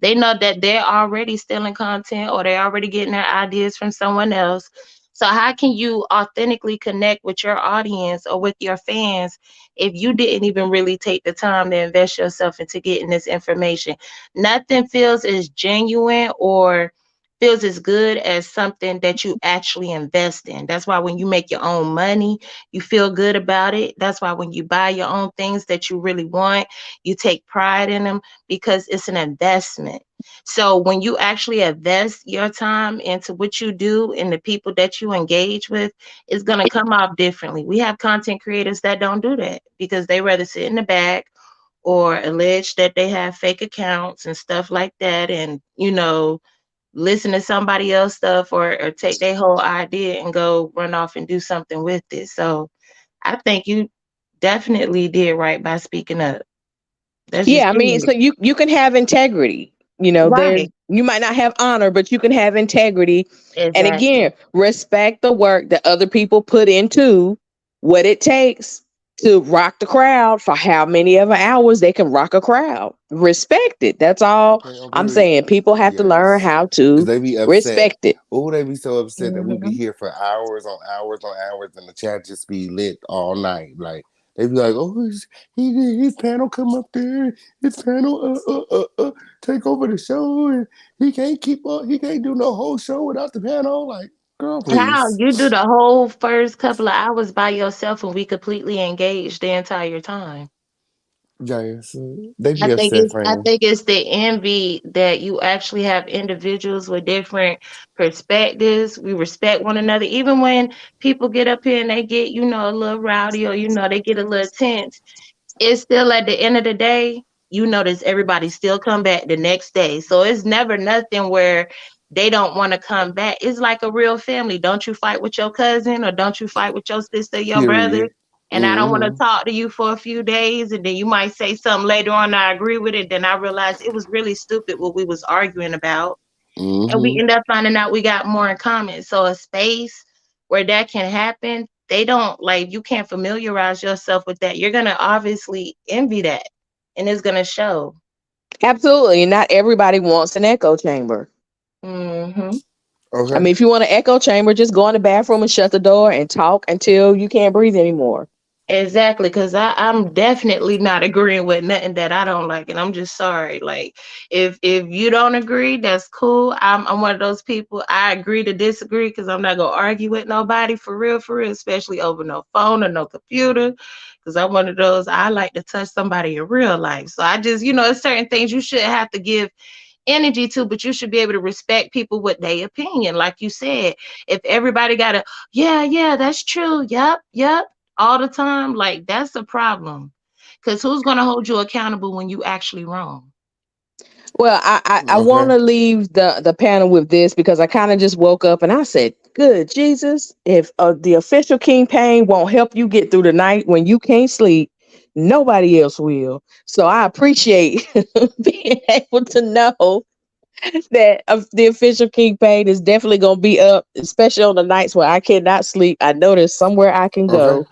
They know that they're already stealing content or they're already getting their ideas from someone else. So how can you authentically connect with your audience or with your fans if you didn't even really take the time to invest yourself into getting this information? Nothing feels as genuine or feels as good as something that you actually invest in. That's why when you make your own money, you feel good about it. That's why when you buy your own things that you really want, you take pride in them because it's an investment. So when you actually invest your time into what you do and the people that you engage with, it's going to come off differently. We have content creators that don't do that because they rather sit in the back or allege that they have fake accounts and stuff like that, and listen to somebody else stuff or take their whole idea and go run off and do something with it. So I think you definitely did right by speaking up. That's just Yeah, I mean, so you. you can have integrity. There's Right. you might not have honor, but you can have integrity. And Exactly. again, respect the work that other people put into what it takes to rock the crowd for how many ever hours they can rock a crowd. Respect it. That's all Okay, I'm okay. saying. People have to learn Yes. how Because to they be upset. respect it. Oh, they be so upset that we be Mhm. here for hours on hours on hours and the chat just be lit all night. Like, they be like, oh, his panel come up there. His panel take over the show. And he can't keep up. He can't do no whole show without the panel. Like, girl, How please. you do the whole first couple of hours by yourself and we completely engaged the entire time? Yes. They be upset, I friend. think it's the envy that you actually have individuals with different perspectives. We respect one another. Even when people get up here and they get, a little rowdy or they get a little tense, it's still at the end of the day, you notice everybody still come back the next day. So it's never nothing where they don't want to come back. It's like a real family. Don't you fight with your cousin or don't you fight with your sister, your brother? Period. And I don't want to Mm-hmm. talk to you for a few days, and then you might say something later on. I agree with it. Then I realized it was really stupid what we was arguing about, and we Mm-hmm. end up finding out we got more in common. So a space where that can happen, they don't like you can't familiarize yourself with that. You're gonna obviously envy that, and it's gonna show. Absolutely. Not everybody wants an echo chamber. Hmm. I Okay. mean, if you want an echo chamber, just go in the bathroom and shut the door and talk until you can't breathe anymore. Exactly, because I'm definitely not agreeing with nothing that I don't like, and I'm just sorry. Like, if you don't agree, that's cool. I'm one of those people. I agree to disagree because I'm not gonna argue with nobody for real, especially over no phone or no computer. Because I'm one of those. I like to touch somebody in real life. So I just, it's certain things you shouldn't have to give energy to, but you should be able to respect people with their opinion. Like you said, if everybody got a, yeah, that's true. Yep, all the time, like that's a problem. Because who's going to hold you accountable when you actually wrong? Well, I want Okay. to leave the panel with this because I kind of just woke up and I said, "Good Jesus, if the official King Pain won't help you get through the night when you can't sleep, nobody else will." So I appreciate being able to know that the official King Pain is definitely going to be up, especially on the nights where I cannot sleep. I know there's somewhere I can Okay. go,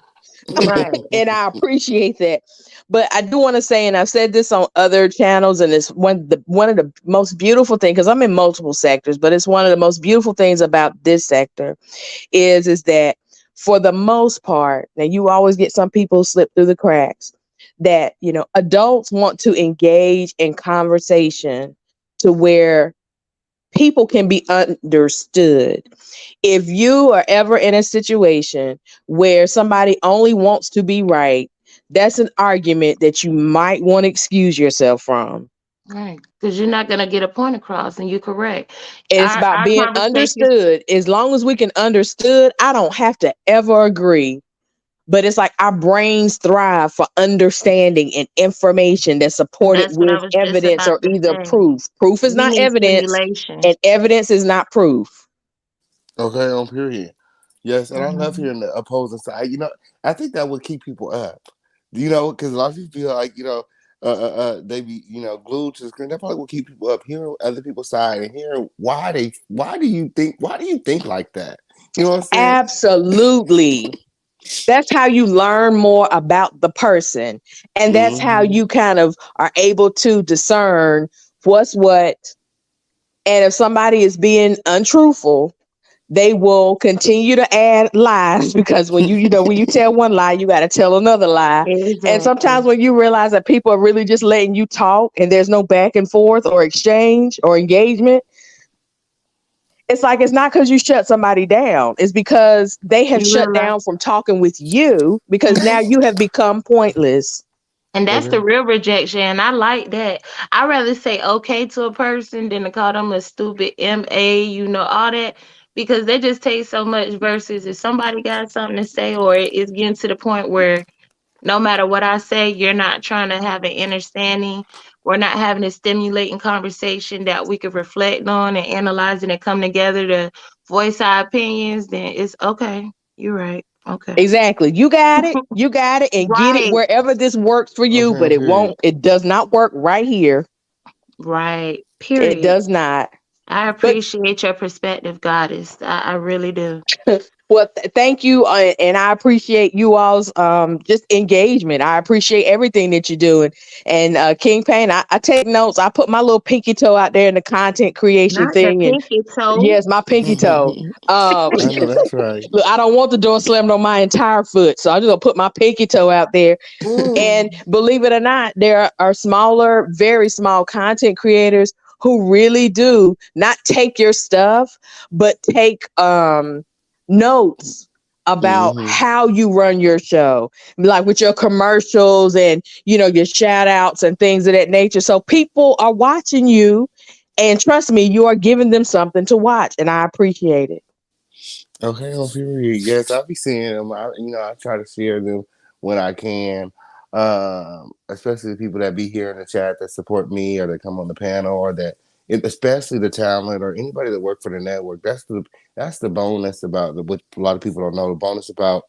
Right. and I appreciate that. But I do want to say, and I've said this on other channels, and it's one of the most beautiful things because I'm in multiple sectors, but it's one of the most beautiful things about this sector is that for the most part, now you always get some people slip through the cracks. that, adults want to engage in conversation to where people can be understood. If you are ever in a situation where somebody only wants to be right, that's an argument that you might want to excuse yourself from. Right. Because you're not going to get a point across, and you're correct. It's about Our being conversation, understood. As long as we can understood, I don't have to ever agree. But it's like our brains thrive for understanding and information that's supported that's what I with was just evidence or about to either say. proof. Proof is We not need evidence, stimulation. and evidence is not proof. Okay, on period. Yes, and I love Mhm. hearing the opposing side. I think that would keep people up. Because a lot of people feel like they be glued to the screen. That probably will keep people up. Hearing other people's side and hearing why do you think like that? You know what I'm saying? Absolutely. That's how you learn more about the person. And that's how you kind of are able to discern what's what. And if somebody is being untruthful, they will continue to add lies because when when you tell one lie, you got to tell another lie. And Exactly. sometimes when you realize that people are really just letting you talk and there's no back and forth or exchange or engagement, it's like it's not because you shut somebody down. It's because they have You shut realize. down from talking with you because now you have become pointless. And that's the Okay. real rejection. And I like that. I'd rather say okay to a person than to call them a stupid MA, all that. Because they just take so much versus if somebody got something to say or it's getting to the point where no matter what I say, you're not trying to have an understanding. We're not having a stimulating conversation that we could reflect on and analyze and come together to voice our opinions, then it's okay. You're right. Okay. Exactly. You got it. You got it. And get it Right. wherever this works for you, Okay, but on period. it does not work right here. Right. It Period. does not. I But appreciate your perspective, Goddess. I really do. well, thank you, and I appreciate you all's just engagement. I appreciate everything that you're doing. And King Payne, I take notes. I put my little pinky toe out there in the content creation Not the thing, and pinky toe. yes, my pinky toe. I know that's right. Look, I don't want the door slammed on my entire foot, so I'm just gonna put my pinky toe out there. Ooh. And believe it or not, there are smaller, very small content creators who really do not take your stuff, but take notes about how you run your show, like with your commercials and your shout outs and things of that nature. So people are watching you, and trust me, you are giving them something to watch, and I appreciate it. Okay, on period. Yes, I'll be seeing them. I try to share them when I can. Especially the people that be here in the chat that support me or that come on the panel or especially the talent or anybody that work for the network. That's the bonus about what a lot of people don't know. The bonus about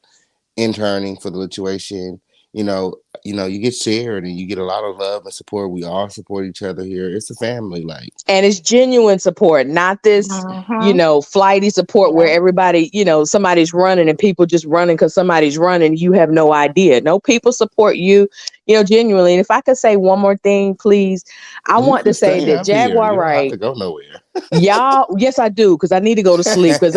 interning for the situation. You get shared and you get a lot of love and support. We all support each other here. It's a family, like. And it's genuine support, not this, flighty support where everybody, somebody's running and people just running because somebody's running. You have no idea. No, people support you, genuinely. And if I could say one more thing, please, I You want to can say stay that up here. Jaguar You don't have Right. to go nowhere. Y'all, yes, I do, because I need to go to sleep. Because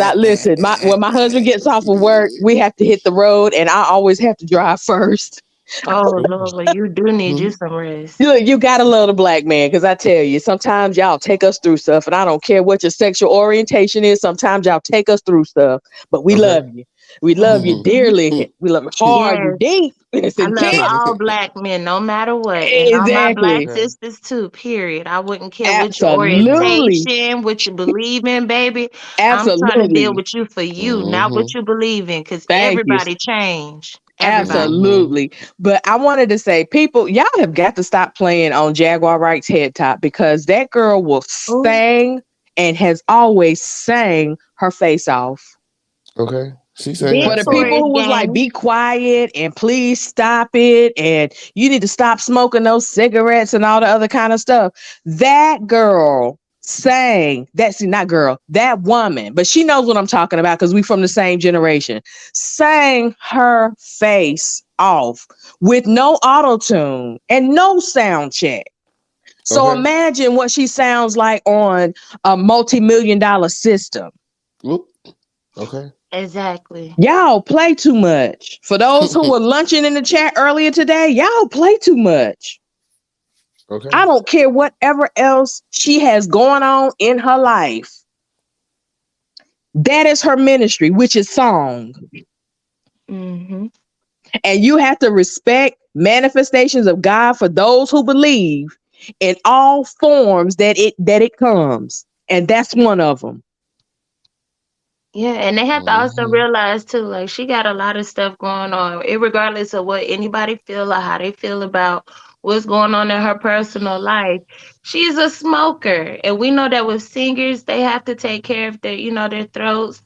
when my husband gets off of work, we have to hit the road, and I always have to drive first. Oh Lord, you do need you some rest. Look, you gotta love the black man, because I tell you, sometimes y'all take us through stuff, and I don't care what your sexual orientation is. Sometimes y'all take us through stuff, but we love you. We love you dearly. We love you hard and Yes. deep. It's I love intense. all black men, no matter what, and all my black Exactly. sisters too. Period. I wouldn't care what your Absolutely. orientation, what you believe in, baby. I'm trying to deal Absolutely. with you for you, not what you believe in, because Thank you. everybody change. Everybody. Absolutely. But I wanted to say, people, y'all have got to stop playing on Jaguar Wright's head top, because that girl will sing and has always sang her face off. Okay. She sang For that the song. people Victorious who was like, game. be quiet and please stop it, and you need to stop smoking those cigarettes and all the other kind of stuff, that girl sang that woman, but she knows what I'm talking about because we from the same generation, sang her face off with no auto-tune and no sound check. So Okay. imagine what she sounds like on a multi-million-dollar system. Whoop. Okay. Exactly. Y'all play too much. For those who were lunching in the chat earlier today, y'all play too much. Okay. I don't care whatever else she has going on in her life. That is her ministry, which is song. Mm-hmm. And you have to respect manifestations of God for those who believe in all forms that it comes. And that's one of them. Yeah, and they have to also Mm-hmm. realize too, like she got a lot of stuff going on, regardless of what anybody feel or how they feel about what's going on in her personal life. She's a smoker, and we know that with singers, they have to take care of their throats.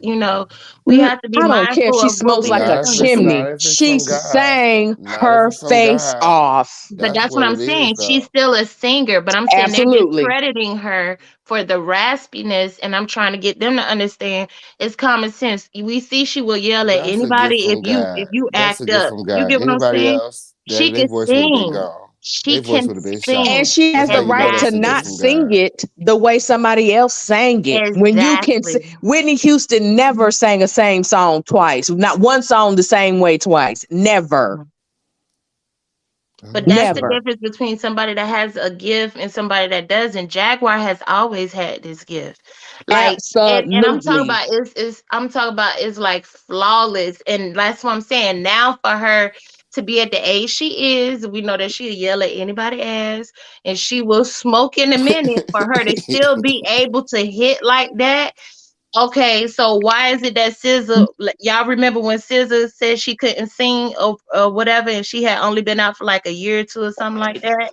We have to be I don't care if mindful she of what smokes we like a Not if it's consume. not chimney. if it's She from God. sang Not if her it's from face God. off. But That's that's what what I'm it is, saying. She's though. still a singer, but I'm saying they're Absolutely. discrediting her for the raspiness, and I'm trying to get them to understand it's common sense. We see she will yell at That's a gift anybody if from you God. if you That's a act gift up. from You God. get what I'm Anybody saying? else, She their can voice would have been sing. gone. She Their voice can would have been shot. And sing. she has That's how the you know right to that's a gift not from Exactly. sing God. it the way somebody else sang it. When you can Exactly. Whitney Houston never sang a same song twice. Not one song the same way twice. Never. But that's the Never. difference between somebody that has a gift and somebody that doesn't. Jaguar has always had this gift. Like, and I'm talking Absolutely. about it's like flawless. And that's what I'm saying. Now for her to be at the age she is, we know that she'll yell at anybody ass and she will smoke in a minute. For her to still be able to hit like that. Okay, so why is it that y'all remember when SZA said she couldn't sing or whatever, and she had only been out for like a year or two or something like that?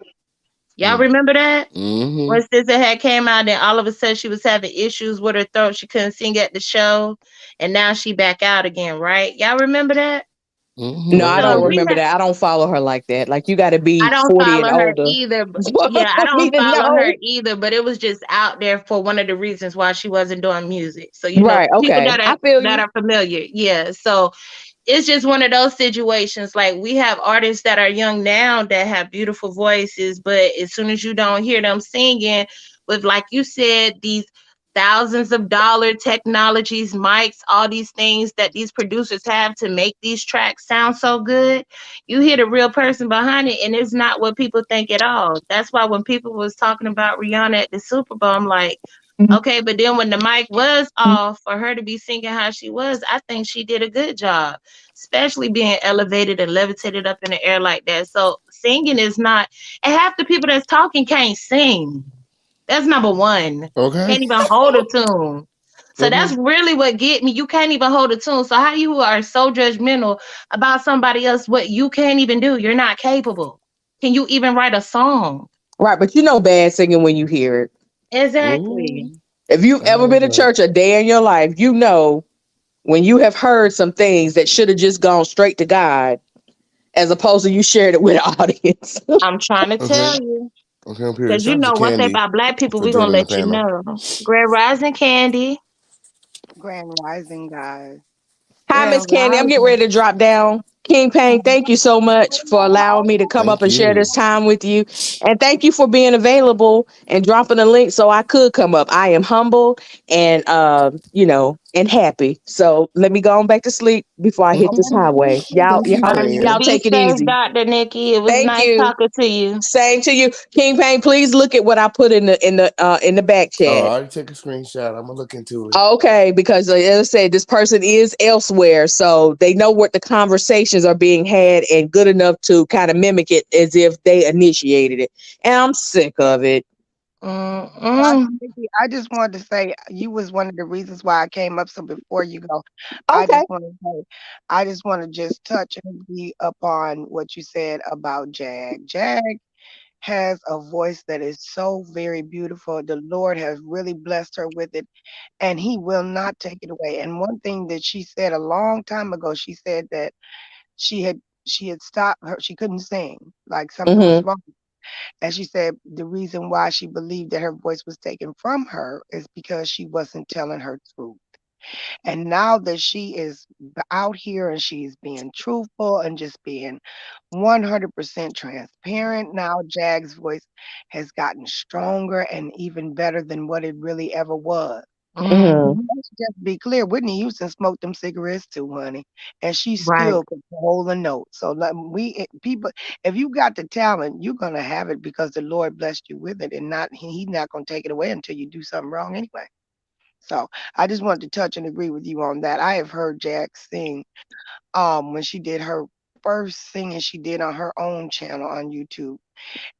Y'all remember that? Mm-hmm. When SZA had came out, and all of a sudden she was having issues with her throat, she couldn't sing at the show, and now she back out again, right? Y'all remember that? No, I So don't we remember that. I don't follow her like that. Like you got to I be don't 40 and follow her older either. Yeah, I for me don't to follow her know. either, but it was just out there for one of the reasons why she wasn't doing music. So Right. people Okay. I feel that you. are familiar. Yeah. So it's just one of those situations. Like we have artists that are young now that have beautiful voices, but as soon as you don't hear them singing with, like you said, these thousands of dollar technologies, mics, all these things that these producers have to make these tracks sound so good, you hear the real person behind it, and it's not what people think at all. That's why when people was talking about Rihanna at the Super Bowl, I'm like, okay, but then when the mic was off for her to be singing how she was, I think she did a good job, especially being elevated and levitated up in the air like that. So singing is not, and half the people that's talking can't sing. That's number one. Okay. Can't even hold a tune. So that's Okay. really what get me. You can't even hold a tune. So how you are so judgmental about somebody else what you can't even do? You're not capable. Can you even write a song? Right, but you know bad singing when you hear it. Ooh, Exactly. If you've I ever know been to that. church a day in your life, you know when you have heard some things that should have just gone straight to God, as opposed to you shared it with the audience. I'm trying to Okay. tell you. Okay, I'm here. Because Shout out to one thing Candy about black people, for we're gonna joining the let you panel. know. Grand Rising Candy. Grand Rising, guys. Hi, Miss Grand Candy. I'm getting Rising. ready to drop down. King Payne, thank you so much for allowing me to come up Thank and share this you. time with you. And thank you for being available and dropping a link so I could come up. I am humble and and happy. So let me go on back to sleep before I hit this highway. Y'all, Thank you, y'all, Payne. y'all Be take it safe, easy. Dr. Nikki. It was Thank nice you. talking to you. Same to you. King Payne, please look at what I put in the back Oh, I chat. already took a screenshot. I'm gonna look into it. Okay, because as I said, this person is elsewhere, so they know what the conversations are being had and good enough to kind of mimic it as if they initiated it. And I'm sick of it. Mm-mm. I just wanted to say you was one of the reasons why I came up. So before you go, Okay. I just want to just touch and be upon what you said about Jag. Jag has a voice that is so very beautiful. The Lord has really blessed her with it, and He will not take it away. And one thing that she said a long time ago, she said that she had stopped her. She couldn't sing, like something was Mm-hmm. wrong. And she said the reason why she believed that her voice was taken from her is because she wasn't telling her truth. And now that she is out here and she's being truthful and just being 100% transparent, now Jag's voice has gotten stronger and even better than what it really ever was. Mhm. Let's just be clear. Whitney Houston smoked them cigarettes too, honey, and she Right. still could hold a note. So like, people, if you got the talent, you're gonna have it because the Lord blessed you with it, and He's not gonna take it away until you do something wrong anyway. So I just wanted to touch and agree with you on that. I have heard Jack sing when she did her first singing she did on her own channel on YouTube.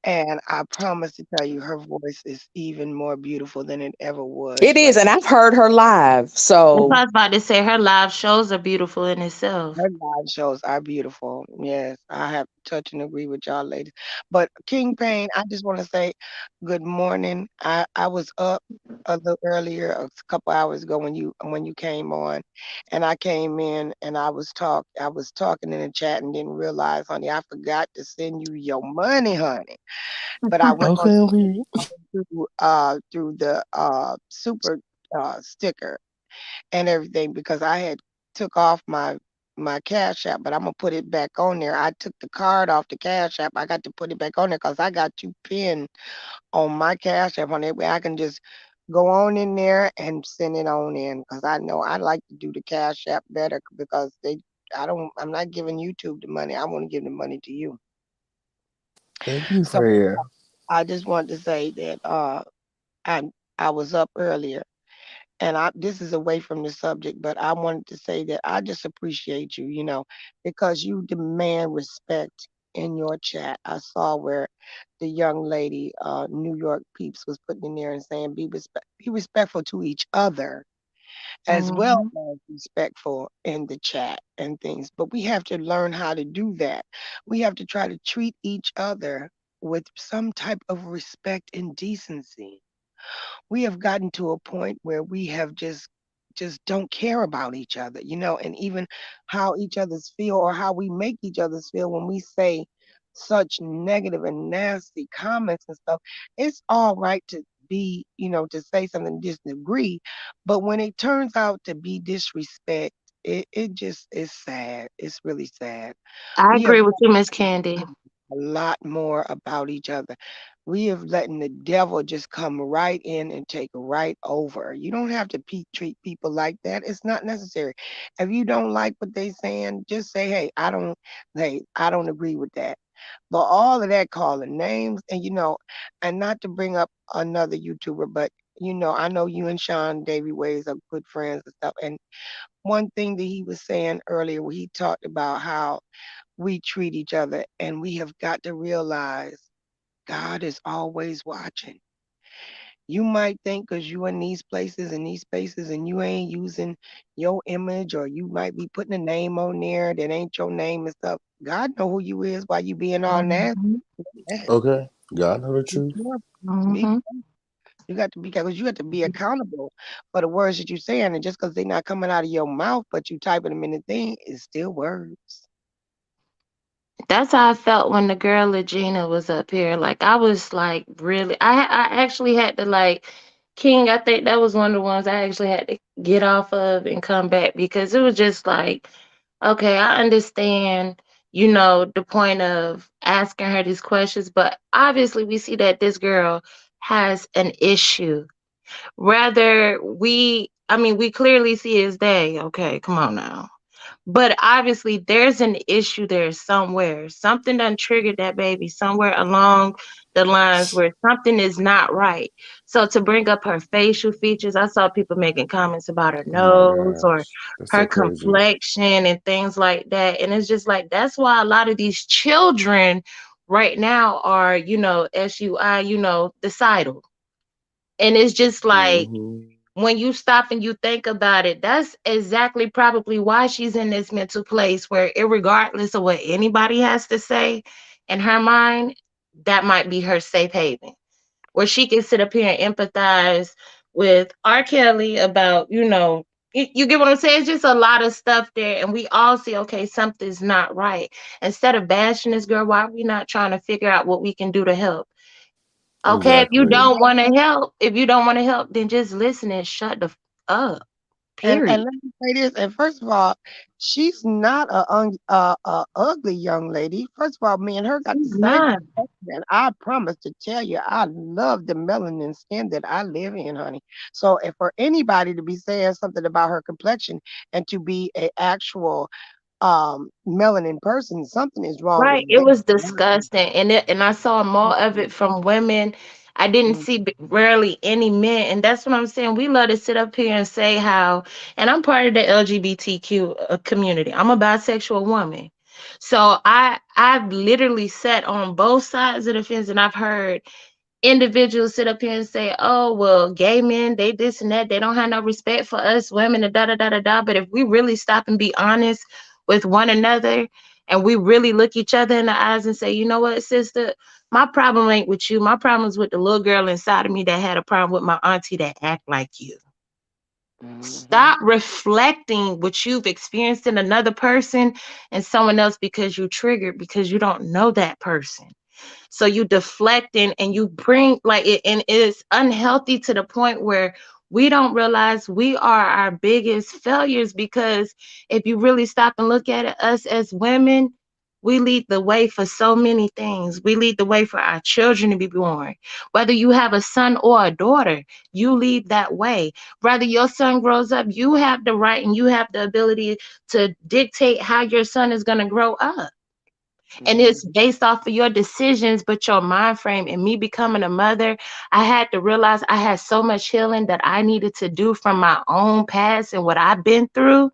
And I promise to tell you her voice is even more beautiful than it ever was It is, right and I've heard her live. That's what So I was about to say. Her live shows are beautiful in itself. Her live shows are beautiful. Yes, I have to touch and agree with y'all ladies. But King Payne, I just want to say good morning. I was up a little earlier, a couple hours ago when you came on, and I came in and I was talking in the chat and didn't realize, honey, I forgot to send you your money, honey. But I went on Okay. through the super sticker and everything because I had took off my Cash App, but I'm gonna put it back on there. I took the card off the Cash App. I got to put it back on there because I got you pinned on my Cash App on it where I can just go on in there and send it on in because I know I like to do the Cash App better because I'm not giving YouTube the money. I want to give the money to you. Thank you, So Freya. I just wanted to say that I I was up earlier and this is away from the subject, but I wanted to say that I just appreciate you, because you demand respect in your chat. I saw where the young lady, New York Peeps, was putting in there and saying be respectful to each other as well Mhm. as respectful in the chat and things. But we have to learn how to do that. We have to try to treat each other with some type of respect and decency. We have gotten to a point where we have just don't care about each other, and even how each other's feel or how we make each other's feel when we say such negative and nasty comments and stuff. It's all right to be, to say something disagree, but when it turns out to be disrespect, it just is sad. It's really sad. I We have agree with you, Miss Candy. a lot more about each other. We have letting the devil just come right in and take right over. You don't have to treat people like that. It's not necessary. If you don't like what they saying, just say, hey, I don't agree with that. But all of that calling names and and not to bring up another YouTuber, but I know you and Sean Davy Ways are good friends and stuff. And one thing that he was saying earlier, where he talked about how we treat each other, and we have got to realize God is always watching. You might think because you in these places and these spaces and you ain't using your image or you might be putting a name on there that ain't your name and stuff. God know who you is while you being all nasty. Mhm. Okay. God know the Be truth. careful. Be Mhm. You got to be careful. You have to be accountable for the words that you're saying. And just because they're not coming out of your mouth, but you typing them in the thing, it's still words. That's how I felt when the girl Legina was up here. Like I was like really I actually had to like King, I think that was one of the ones I actually had to get off of and come back because it was just like, okay, I understand, the point of asking her these questions, but obviously we see that this girl has an issue. Rather we clearly see his day. Okay, come on now. But obviously, there's an issue there somewhere. Something done triggered that baby somewhere along the lines where something is not right. So to bring up her facial features, I saw people making comments about her Oh my nose or gosh. That's her so crazy. complexion and things like that. And it's just like that's why a lot of these children right now are, SUI, decidal. And it's just like Mm-hmm. when you stop and you think about it, that's exactly probably why she's in this mental place where, irregardless of what anybody has to say in her mind, that might be her safe haven, where she can sit up here and empathize with R. Kelly about, you get what I'm saying? It's just a lot of stuff there, and we all see, okay, something's not right. Instead of bashing this girl, why are we not trying to figure out what we can do to help? Okay, Exactly. if you don't want to help, then just listen and shut the up. And Period. let me say this. And first of all, she's not a ugly young lady. First of all, me and her got the She's same not. And I promise to tell you, I love the melanin skin that I live in, honey. So if for anybody to be saying something about her complexion and to be a actual melanin person, something is wrong Right, with it them. was disgusting, and I saw more of it from women. I didn't Mm, see rarely any men, and that's what I'm saying. We love to sit up here and say how, and I'm part of the LGBTQ community. I'm a bisexual woman, so I've literally sat on both sides of the fence, and I've heard individuals sit up here and say, "Oh, well, gay men, they this and that, they don't have no respect for us women," and da da da da da. But if we really stop and be honest with one another, and we really look each other in the eyes and say, "You know what, sister, my problem ain't with you. My problem's with the little girl inside of me that had a problem with my auntie that act like you." mhm, Stop reflecting what you've experienced in another person and someone else because you triggered because you don't know that person. So you deflecting and you bring like it, and it's unhealthy to the point where we don't realize we are our biggest failures, because if you really stop and look at it, us as women, we lead the way for so many things. We lead the way for our children to be born. Whether you have a son or a daughter, you lead that way. Whether your son grows up, you have the right and you have the ability to dictate how your son is going to grow up, and mhm, it's based off of your decisions. But your mind frame, and me becoming a mother, I had to realize I had so much healing that I needed to do from my own past and what I've been through,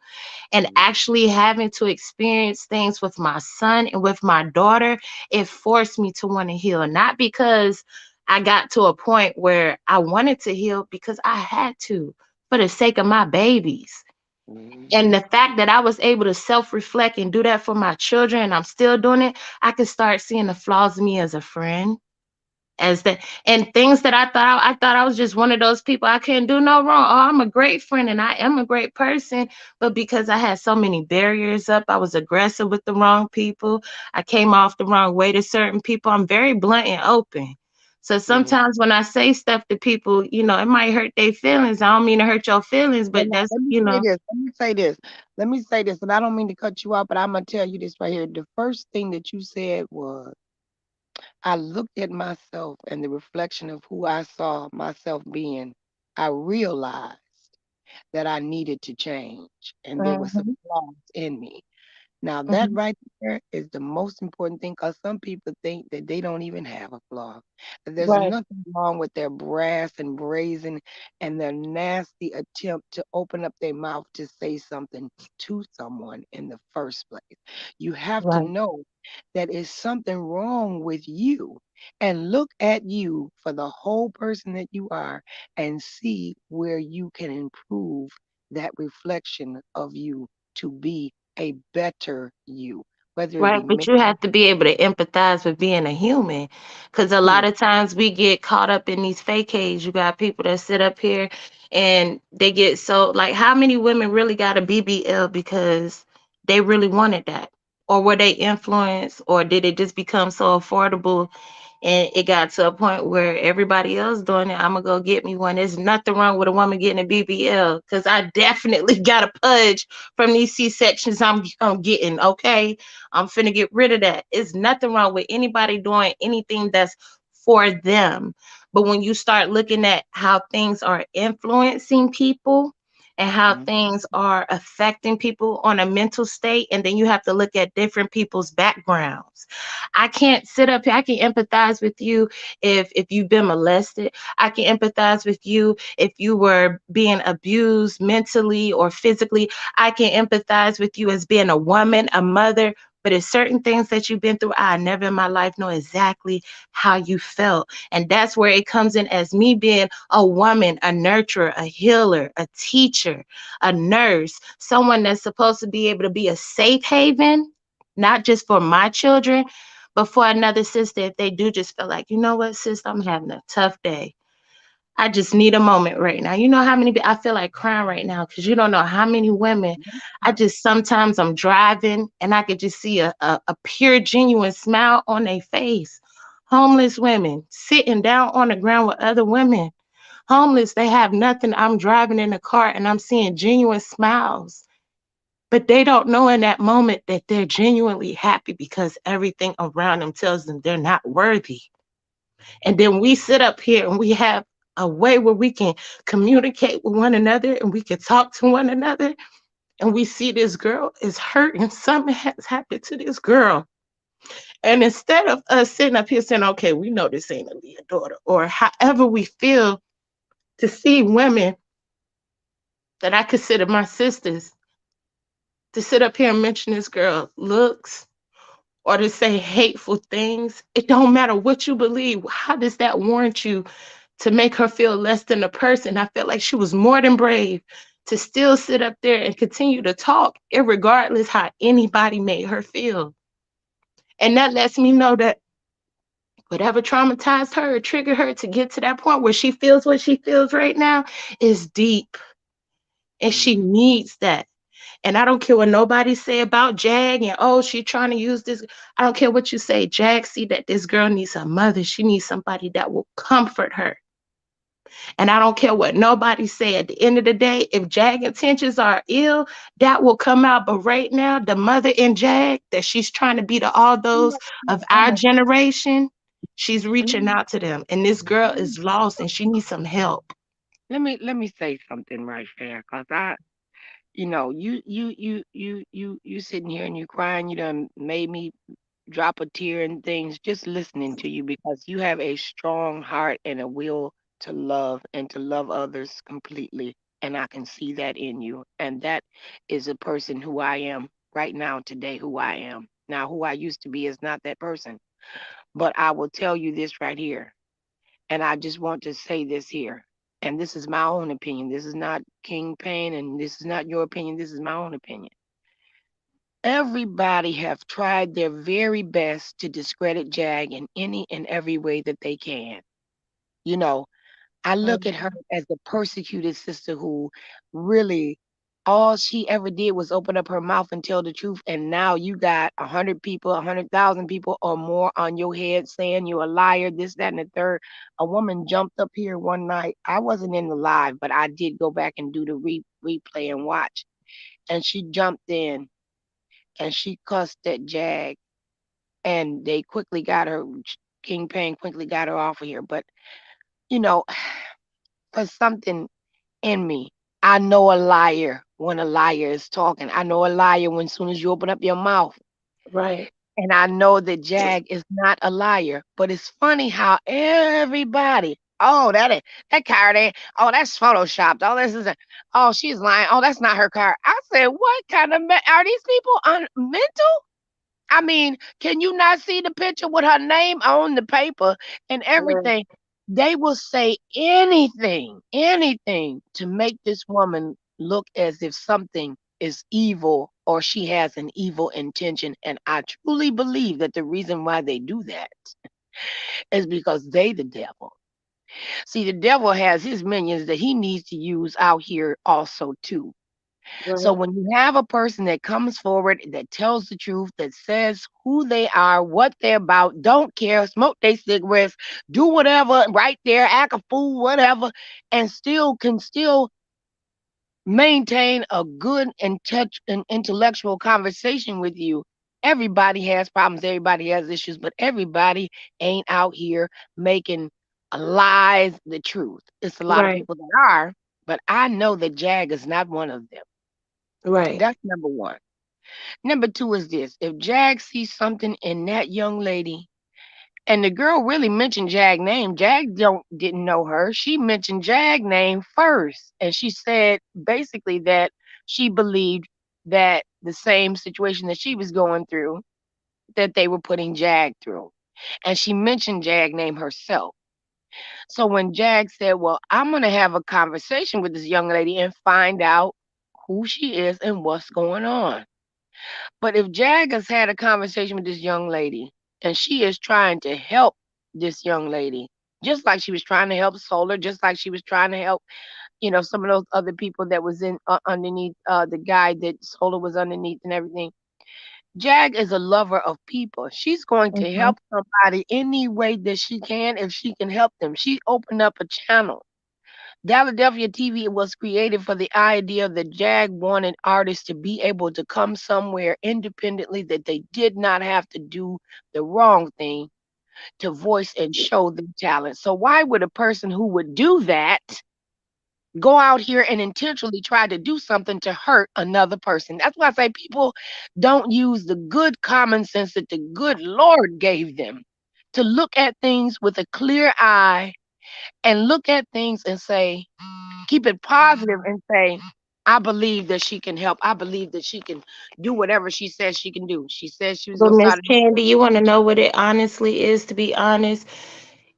and actually having to experience things with my son and with my daughter, it forced me to want to heal. Not because I got to a point where I wanted to heal, because I had to, for the sake of my babies. And mhm. the fact that I was able to self-reflect and do that for my children, and I'm still doing it, I could start seeing the flaws in me as a friend, as that, and things that I thought I was just one of those people I couldn't do no wrong. Oh, I'm a great friend and I am a great person, but because I had so many barriers up, I was aggressive with the wrong people. I came off the wrong way to certain people. I'm very blunt and open. So Mhm. sometimes when I say stuff to people, it might hurt their feelings. I don't mean to hurt your feelings, Well, but now, that's, let me say this. Let me say this. Let me say this, and I don't mean to cut you off, but I'm gonna tell you this right here. The first thing that you said was, I looked at myself and the reflection of who I saw myself being. I realized that I needed to change, and there was some Mhm. flaws in me. Now, that Mhm. right there is the most important thing, because some people think that they don't even have a flaw. That there's Right. nothing wrong with their brass and brazen and their nasty attempt to open up their mouth to say something to someone in the first place. You have to Right. know that is something wrong with you, and look at you for the whole person that you are and see where you can improve that reflection of you to be a better you, whether it Right, be but men. you have to be able to empathize with being a human, because a lot Mm, of times we get caught up in these facades. You got people that sit up here and they get so like, how many women really got a BBL because they really wanted that? Or were they influenced, or did it just become so affordable and it got to a point where everybody else doing it? I'm gonna go get me one. There's nothing wrong with a woman getting a BBL, because I definitely got a pudge from these C-sections I'm getting. Okay, I'm finna get rid of that. It's nothing wrong with anybody doing anything that's for them. But when you start looking at how things are influencing people and how mm, things are affecting people on a mental state, and then you have to look at different people's backgrounds. I can't sit up here. I can empathize with you if you've been molested. I can empathize with you if you were being abused mentally or physically. I can empathize with you as being a woman, a mother, but it's certain things that you've been through. I never in my life know exactly how you felt. And that's where it comes in as me being a woman, a nurturer, a healer, a teacher, a nurse, someone that's supposed to be able to be a safe haven, not just for my children, but for another sister. If they do just feel like, you know what, sister, I'm having a tough day. I just need a moment right now. You know how many, I feel like crying right now because you don't know how many women. I just sometimes I'm driving and I could just see a pure, genuine smile on their face. Homeless women sitting down on the ground with other women. Homeless, they have nothing. I'm driving in a car and I'm seeing genuine smiles. But they don't know in that moment that they're genuinely happy because everything around them tells them they're not worthy. And then we sit up here and we have a way where we can communicate with one another and we can talk to one another. And we see this girl is hurt and something has happened to this girl. And instead of us sitting up here saying, okay, we know this ain't a Leah daughter, or however we feel, to see women that I consider my sisters to sit up here and mention this girl looks or to say hateful things, it don't matter what you believe. How does that warrant you to make her feel less than a person? I felt like she was more than brave to still sit up there and continue to talk, irregardless how anybody made her feel. And that lets me know that whatever traumatized her or triggered her to get to that point where she feels what she feels right now is deep. And she needs that. And I don't care what nobody say about Jag and oh, she trying to use this. I don't care what you say. Jag see that this girl needs a mother. She needs somebody that will comfort her. And I don't care what nobody say. At the end of the day, if Jag intentions are ill, that will come out. But right now, the mother in Jag that she's trying to be to all those of our generation, she's reaching out to them. And this girl is lost and she needs some help. Let me say something right there, cause you sitting here and you crying. You done made me drop a tear and things just listening to you because you have a strong heart and a will to love and to love others completely. And I can see that in you. And that is a person who I am right now, today, who I am. Now, who I used to be is not that person. But I will tell you this right here. And I just want to say this here. And this is my own opinion. This is not King Pain, and this is not your opinion. This is my own opinion. Everybody have tried their very best to discredit Jag in any and every way that they can. You know, I look at her as a persecuted sister who really all she ever did was open up her mouth and tell the truth. And now you got 100 people, 100,000 people or more on your head saying you're a liar, this, that, and the third. A woman jumped up here one night. I wasn't in the live, but I did go back and do the replay and watch. And she jumped in and she cussed at Jag. And they quickly got her, King Pain quickly got her off of here. But, you know, for something in me, I know a liar when a liar is talking. I know a liar when as soon as you open up your mouth. Right. And I know that Jag is not a liar. But it's funny how everybody, oh, that card ain't, oh, that's photoshopped. Oh, this is oh, she's lying. Oh, that's not her card. I said, what kind of are these people mental? I mean, can you not see the picture with her name on the paper and everything? They will say anything to make this woman look as if something is evil or she has an evil intention. And I truly believe that the reason why they do that is because they the devil. See, the devil has his minions that he needs to use out here also too. So when you have a person that comes forward, that tells the truth, that says who they are, what they're about, don't care, smoke their cigarettes, do whatever right there, act a fool, whatever, and can still maintain a good and intellectual conversation with you. Everybody has problems, everybody has issues, but everybody ain't out here making lies the truth. It's a lot of people that are, but I know that Jag is not one of them. Right. That's number one. Number two is this. If Jag sees something in that young lady, and the girl really mentioned Jag name, Jag didn't know her. She mentioned Jag name first. And she said basically that she believed that the same situation that she was going through, that they were putting Jag through. And she mentioned Jag name herself. So when Jag said, well, I'm going to have a conversation with this young lady and find out who she is and what's going on. But if Jag has had a conversation with this young lady and she is trying to help this young lady, just like she was trying to help Solar, just like she was trying to help, some of those other people that was in underneath the guy that Solar was underneath and everything. Jag is a lover of people. She's going to help somebody any way that she can if she can help them. She opened up a channel Philadelphia TV was created for the idea that Jag wanted artists to be able to come somewhere independently, that they did not have to do the wrong thing to voice and show their talent. So why would a person who would do that go out here and intentionally try to do something to hurt another person? That's why I say people don't use the good common sense that the good Lord gave them to look at things with a clear eye and look at things and say, keep it positive and say, I believe that she can help. I believe that she can do whatever she says she can do. She says she was But gonna Miss start. Candy, you want to know what it honestly is, to be honest?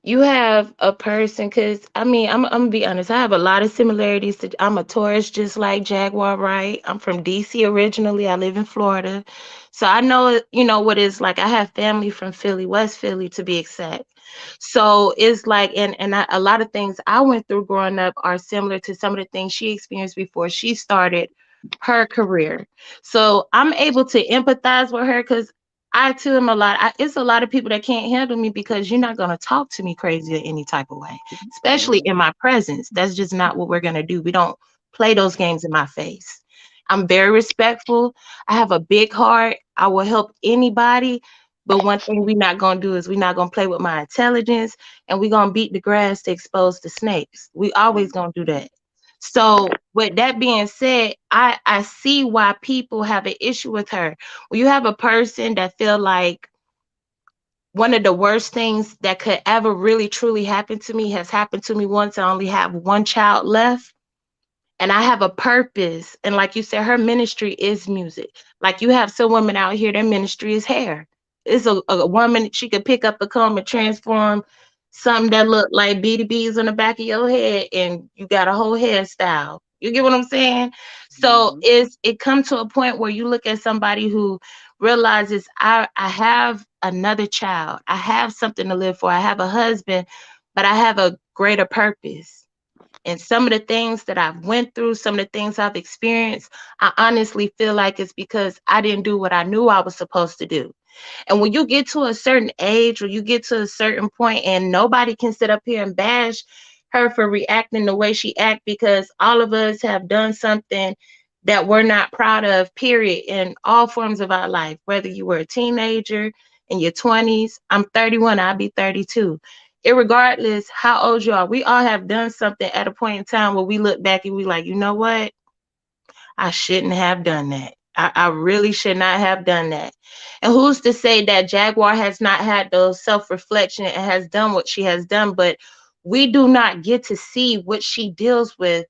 You have a person, because I mean, I'm gonna be honest, I have a lot of similarities to, I'm a Taurus just like Jaguar, right? I'm from DC originally. I live in Florida. So I know, you know, what it's like. I have family from Philly, West Philly to be exact. So it's like, a lot of things I went through growing up are similar to some of the things she experienced before she started her career. So I'm able to empathize with her because I too am a lot. It's a lot of people that can't handle me because you're not going to talk to me crazy in any type of way, especially in my presence. That's just not what we're going to do. We don't play those games in my face. I'm very respectful. I have a big heart. I will help anybody. But one thing we're not going to do is we're not going to play with my intelligence, and we're going to beat the grass to expose the snakes. We always going to do that. So with that being said, I see why people have an issue with her. When you have a person that feel like one of the worst things that could ever really truly happen to me has happened to me once, I only have one child left, and I have a purpose. And like you said, her ministry is music. Like you have some women out here, their ministry is hair. It's a woman, she could pick up a comb and transform something that look like beady beads on the back of your head, and you got a whole hairstyle. You get what I'm saying? So it comes to a point where you look at somebody who realizes I have another child. I have something to live for. I have a husband, but I have a greater purpose. And some of the things that I've went through, some of the things I've experienced, I honestly feel like it's because I didn't do what I knew I was supposed to do. And when you get to a certain age or you get to a certain point, and nobody can sit up here and bash her for reacting the way she act, because all of us have done something that we're not proud of, period, in all forms of our life, whether you were a teenager, in your 20s. I'm 31, I'll be 32. Irregardless how old you are, we all have done something at a point in time where we look back and we like, you know what? I shouldn't have done that. I really should not have done that. And who's to say that Jaguar has not had those self-reflection and has done what she has done, but we do not get to see what she deals with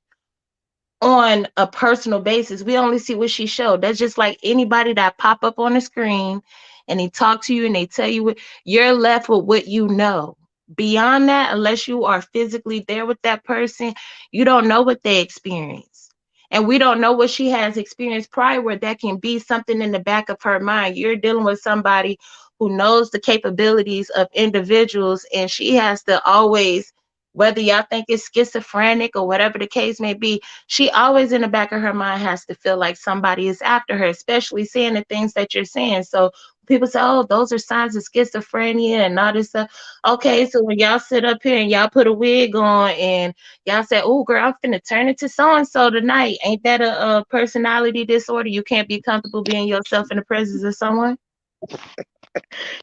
on a personal basis. We only see what she showed. That's just like anybody that pop up on the screen and they talk to you and they tell you what, you're left with what you know. Beyond that, unless you are physically there with that person, you don't know what they experience. And we don't know what she has experienced prior, where that can be something in the back of her mind. You're dealing with somebody who knows the capabilities of individuals, and she has to always, whether y'all think it's schizophrenic or whatever the case may be, she always in the back of her mind has to feel like somebody is after her, especially saying the things that you're saying. So people say, oh, those are signs of schizophrenia and all this stuff. Okay, so when y'all sit up here and y'all put a wig on and y'all say, oh, girl, I'm finna turn into so-and-so tonight. Ain't that a personality disorder? You can't be comfortable being yourself in the presence of someone?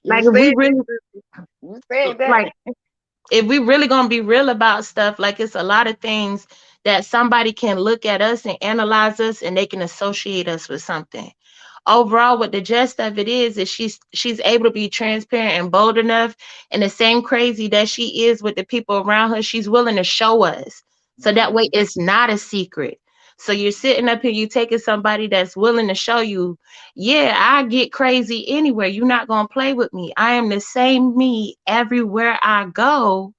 Like, if we really, you said that. like, if we really gonna be real about stuff, like it's a lot of things that somebody can look at us and analyze us and they can associate us with something. Overall, what the gist of it is she's able to be transparent and bold enough, and the same crazy that she is with the people around her, she's willing to show us. So that way it's not a secret. So you're sitting up here, you taking somebody that's willing to show you, yeah, I get crazy anywhere. You're not gonna play with me. I am the same me everywhere I go.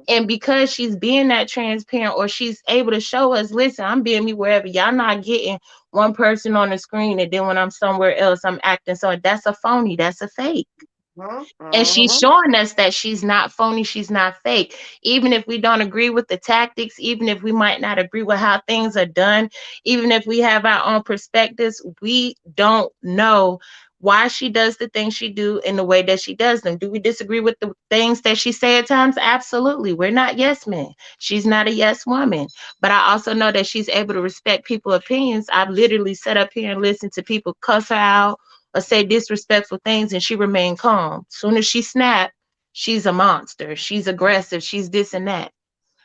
And because she's being that transparent, or she's able to show us, listen, I'm being me wherever. Y'all not getting one person on the screen, and then when I'm somewhere else, I'm acting. So that's a phony. That's a fake. And she's showing us that she's not phony, she's not fake. Even if we don't agree with the tactics, even if we might not agree with how things are done, even if we have our own perspectives, we don't know why she does the things she do in the way that she does them. Do we disagree with the things that she say at times? Absolutely. We're not yes men. She's not a yes woman. But I also know that she's able to respect people's opinions. I've literally sat up here and listened to people cuss her out or say disrespectful things, and she remained calm. Soon as she snapped, she's a monster. She's aggressive. She's this and that.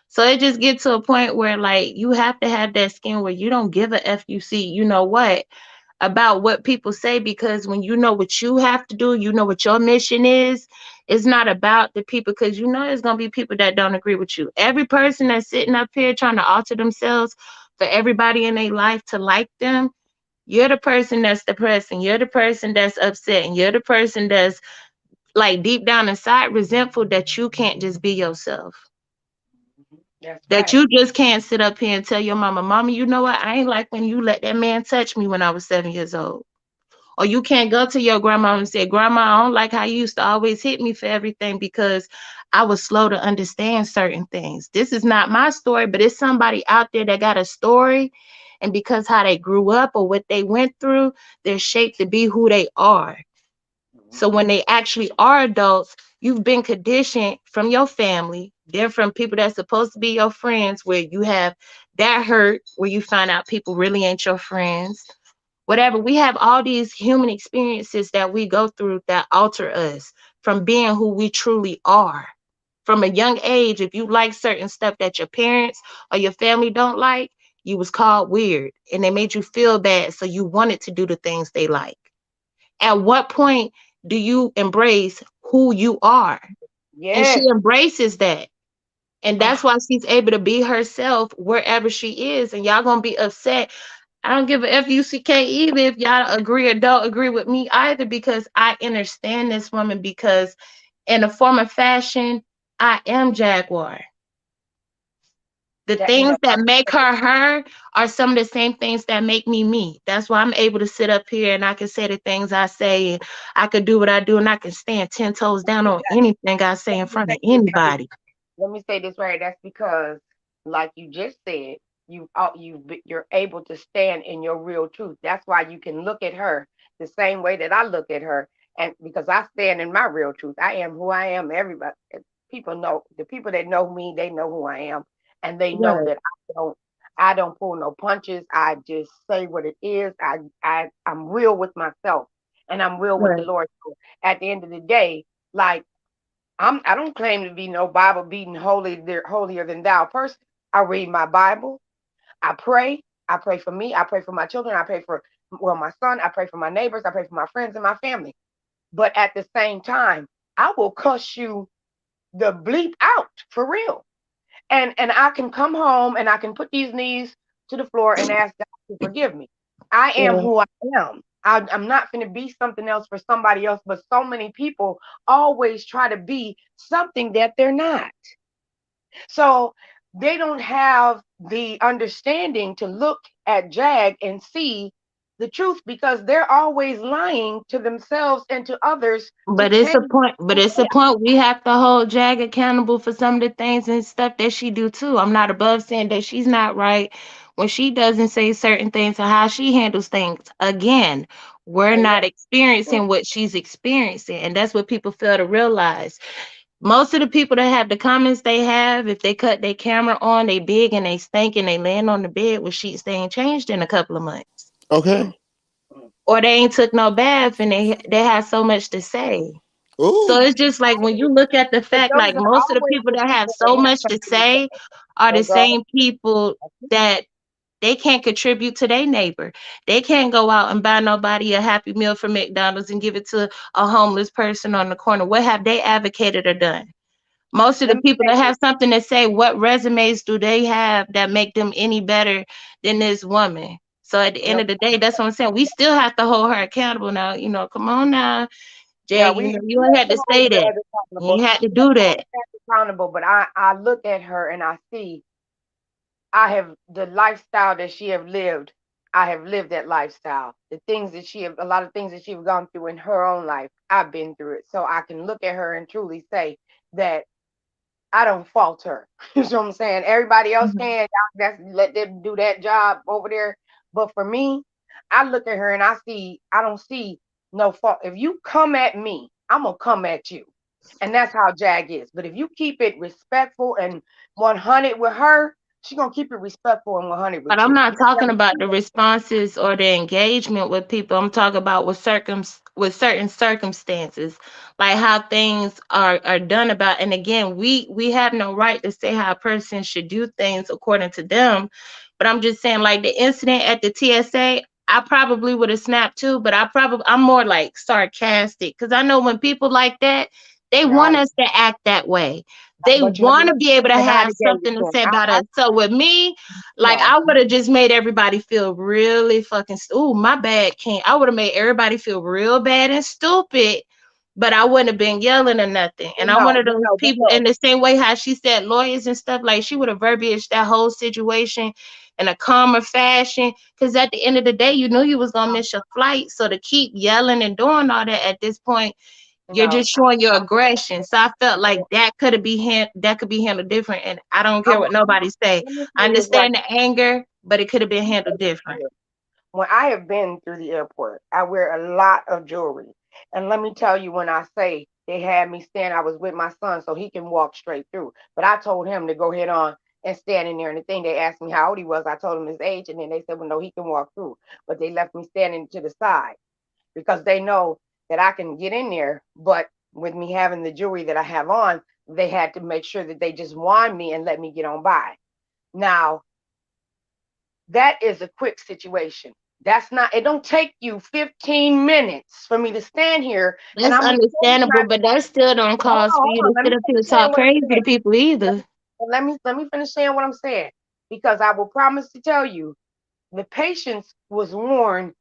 So it just gets to a point where like you have to have that skin where you don't give a F you see, you know what, about what people say, because when you know what you have to do, you know what your mission is. It's not about the people, because you know there's gonna be people that don't agree with you. Every person that's sitting up here trying to alter themselves for everybody in their life to like them, you're the person that's depressed, and you're the person that's upset, and you're the person that's like deep down inside resentful that you can't just be yourself. That's That right. you just can't sit up here and tell your mama, Mama, you know what? I ain't like when you let that man touch me when I was 7 years old. Or you can't go to your grandma and say, Grandma, I don't like how you used to always hit me for everything because I was slow to understand certain things. This is not my story, but it's somebody out there that got a story. And because how they grew up or what they went through, they're shaped to be who they are. So when they actually are adults, you've been conditioned from your family, they're from people that's supposed to be your friends, where you have that hurt, where you find out people really ain't your friends. Whatever. We have all these human experiences that we go through that alter us from being who we truly are. From a young age, if you like certain stuff that your parents or your family don't like, you was called weird and they made you feel bad. So you wanted to do the things they like. At what point do you embrace who you are? And she Yes. embraces that. And that's why she's able to be herself wherever she is. And y'all gonna be upset. I don't give a FUCK either if y'all agree or don't agree with me either, because I understand this woman, because in a form of fashion, I am Jaguar. The That, you know, things that make her her are some of the same things that make me me. That's why I'm able to sit up here and I can say the things I say, and I can do what I do, and I can stand 10 toes down on anything I say in let me front say of this right. anybody. Let me say this right. That's because, like you just said, you're able to stand in your real truth. That's why you can look at her the same way that I look at her, and because I stand in my real truth. I am who I am. Everybody, people know, the people that know me, they know who I am, and they know Right. that I don't pull no punches. I just say what it is. I'm real with myself, and I'm real with the Right. Lord. So at the end of the day, like, I don't claim to be no Bible beating holier than thou person. I read my Bible. I pray. I pray for me. I pray for my children. I pray for, well, my son. I pray for my neighbors. I pray for my friends and my family. But at the same time, I will cuss you the bleep out for real. And I can come home and I can put these knees to the floor and ask God to forgive me. I am Yeah. who I am. I'm not going to be something else for somebody else, but so many people always try to be something that they're not. So they don't have the understanding to look at Jag and see the truth, because they're always lying to themselves and to others to But it's a change point, but who it's they a point we have to hold Jag accountable for some of the things and stuff that she do too. I'm not above saying that she's not right when she doesn't say certain things or how she handles things. Again, we're are. not Yeah. experiencing what she's experiencing, and that's what people fail to realize. Most of the people that have the comments they have, if they cut their camera on, they big and they stink and they laying on the bed with sheets they ain't changed in a couple of months. Okay. Or they ain't took no bath and they have so much to say. So Ooh. it's just like when you look at the But fact, those like are most of the always people the that have people that so have much to something to say say. are the So go same people that they can't contribute to their neighbor. They can't go out and buy nobody a Happy Meal from McDonald's and give it to a homeless person on the corner. What have they advocated or done? Most of let the me people say that this. have something to say, what resumes do they have that make them any better than this woman? So at the end No, of the day, that's what I'm saying. We still have to hold her accountable now. Come on now, yeah, Jag. You we ain't have had to to hold say each that. other You accountable. ain't had to We have do to hold that. each other accountable. But I look at her and I see, I have the lifestyle that she have lived. I have lived that lifestyle. The things that a lot of things that she have gone through in her own life, I've been through it. So I can look at her and truly say that I don't fault her. You know what I'm saying? Everybody else Mhm. can. That's let them do that job over there. But for me, I look at her and I don't see no fault. If you come at me, I'm gonna come at you. And that's how Jag is. But if you keep it respectful and 100 with her, she gonna keep it respectful and 100 with But I'm you. not talking about the responses or the engagement with people. I'm talking about with certain circumstances, like how things are done about. And again, we have no right to say how a person should do things according to them. But I'm just saying, like the incident at the TSA, I probably would have snapped too. But I'm more like sarcastic because I know when people like that, they want us to act that way. They But you know want to what? be able to have Nobody gave it something to to him. say about us. So with me, like No. I would have just made everybody feel really fucking. Ooh, my bad, King. I would have made everybody feel real bad and stupid, but I wouldn't have been yelling or nothing. And I'm one No, of those no, but people. look. In the same way how she said lawyers and stuff, like she would have verbiaged that whole situation in a calmer fashion. Because at the end of the day, you knew you was gonna miss your flight. So to keep yelling and doing all that at this point, you're No. just showing your aggression. So I felt like that could be handled different. And I don't care what nobody say. Let me I say this right. understand the anger, but it could have been handled different. When I have been through the airport, I wear a lot of jewelry. And let me tell you, when I say they had me stand, I was with my son so he can walk straight through. But I told him to go head on and stand in there. And the thing they asked me how old he was, I told him his age. And then they said, well, no, he can walk through. But they left me standing to the side because they know that I can get in there. But with me having the jewelry that I have on, they had to make sure that they just wand me and let me get on by. Now, that is a quick situation. That's not, it don't take you 15 minutes for me to stand here and That's I'm understandable, but that still don't cause for you to Let sit me up here finish and saying talk what I'm crazy saying. to people either. Let me finish saying what I'm saying. Because I will promise to tell you, the patience was worn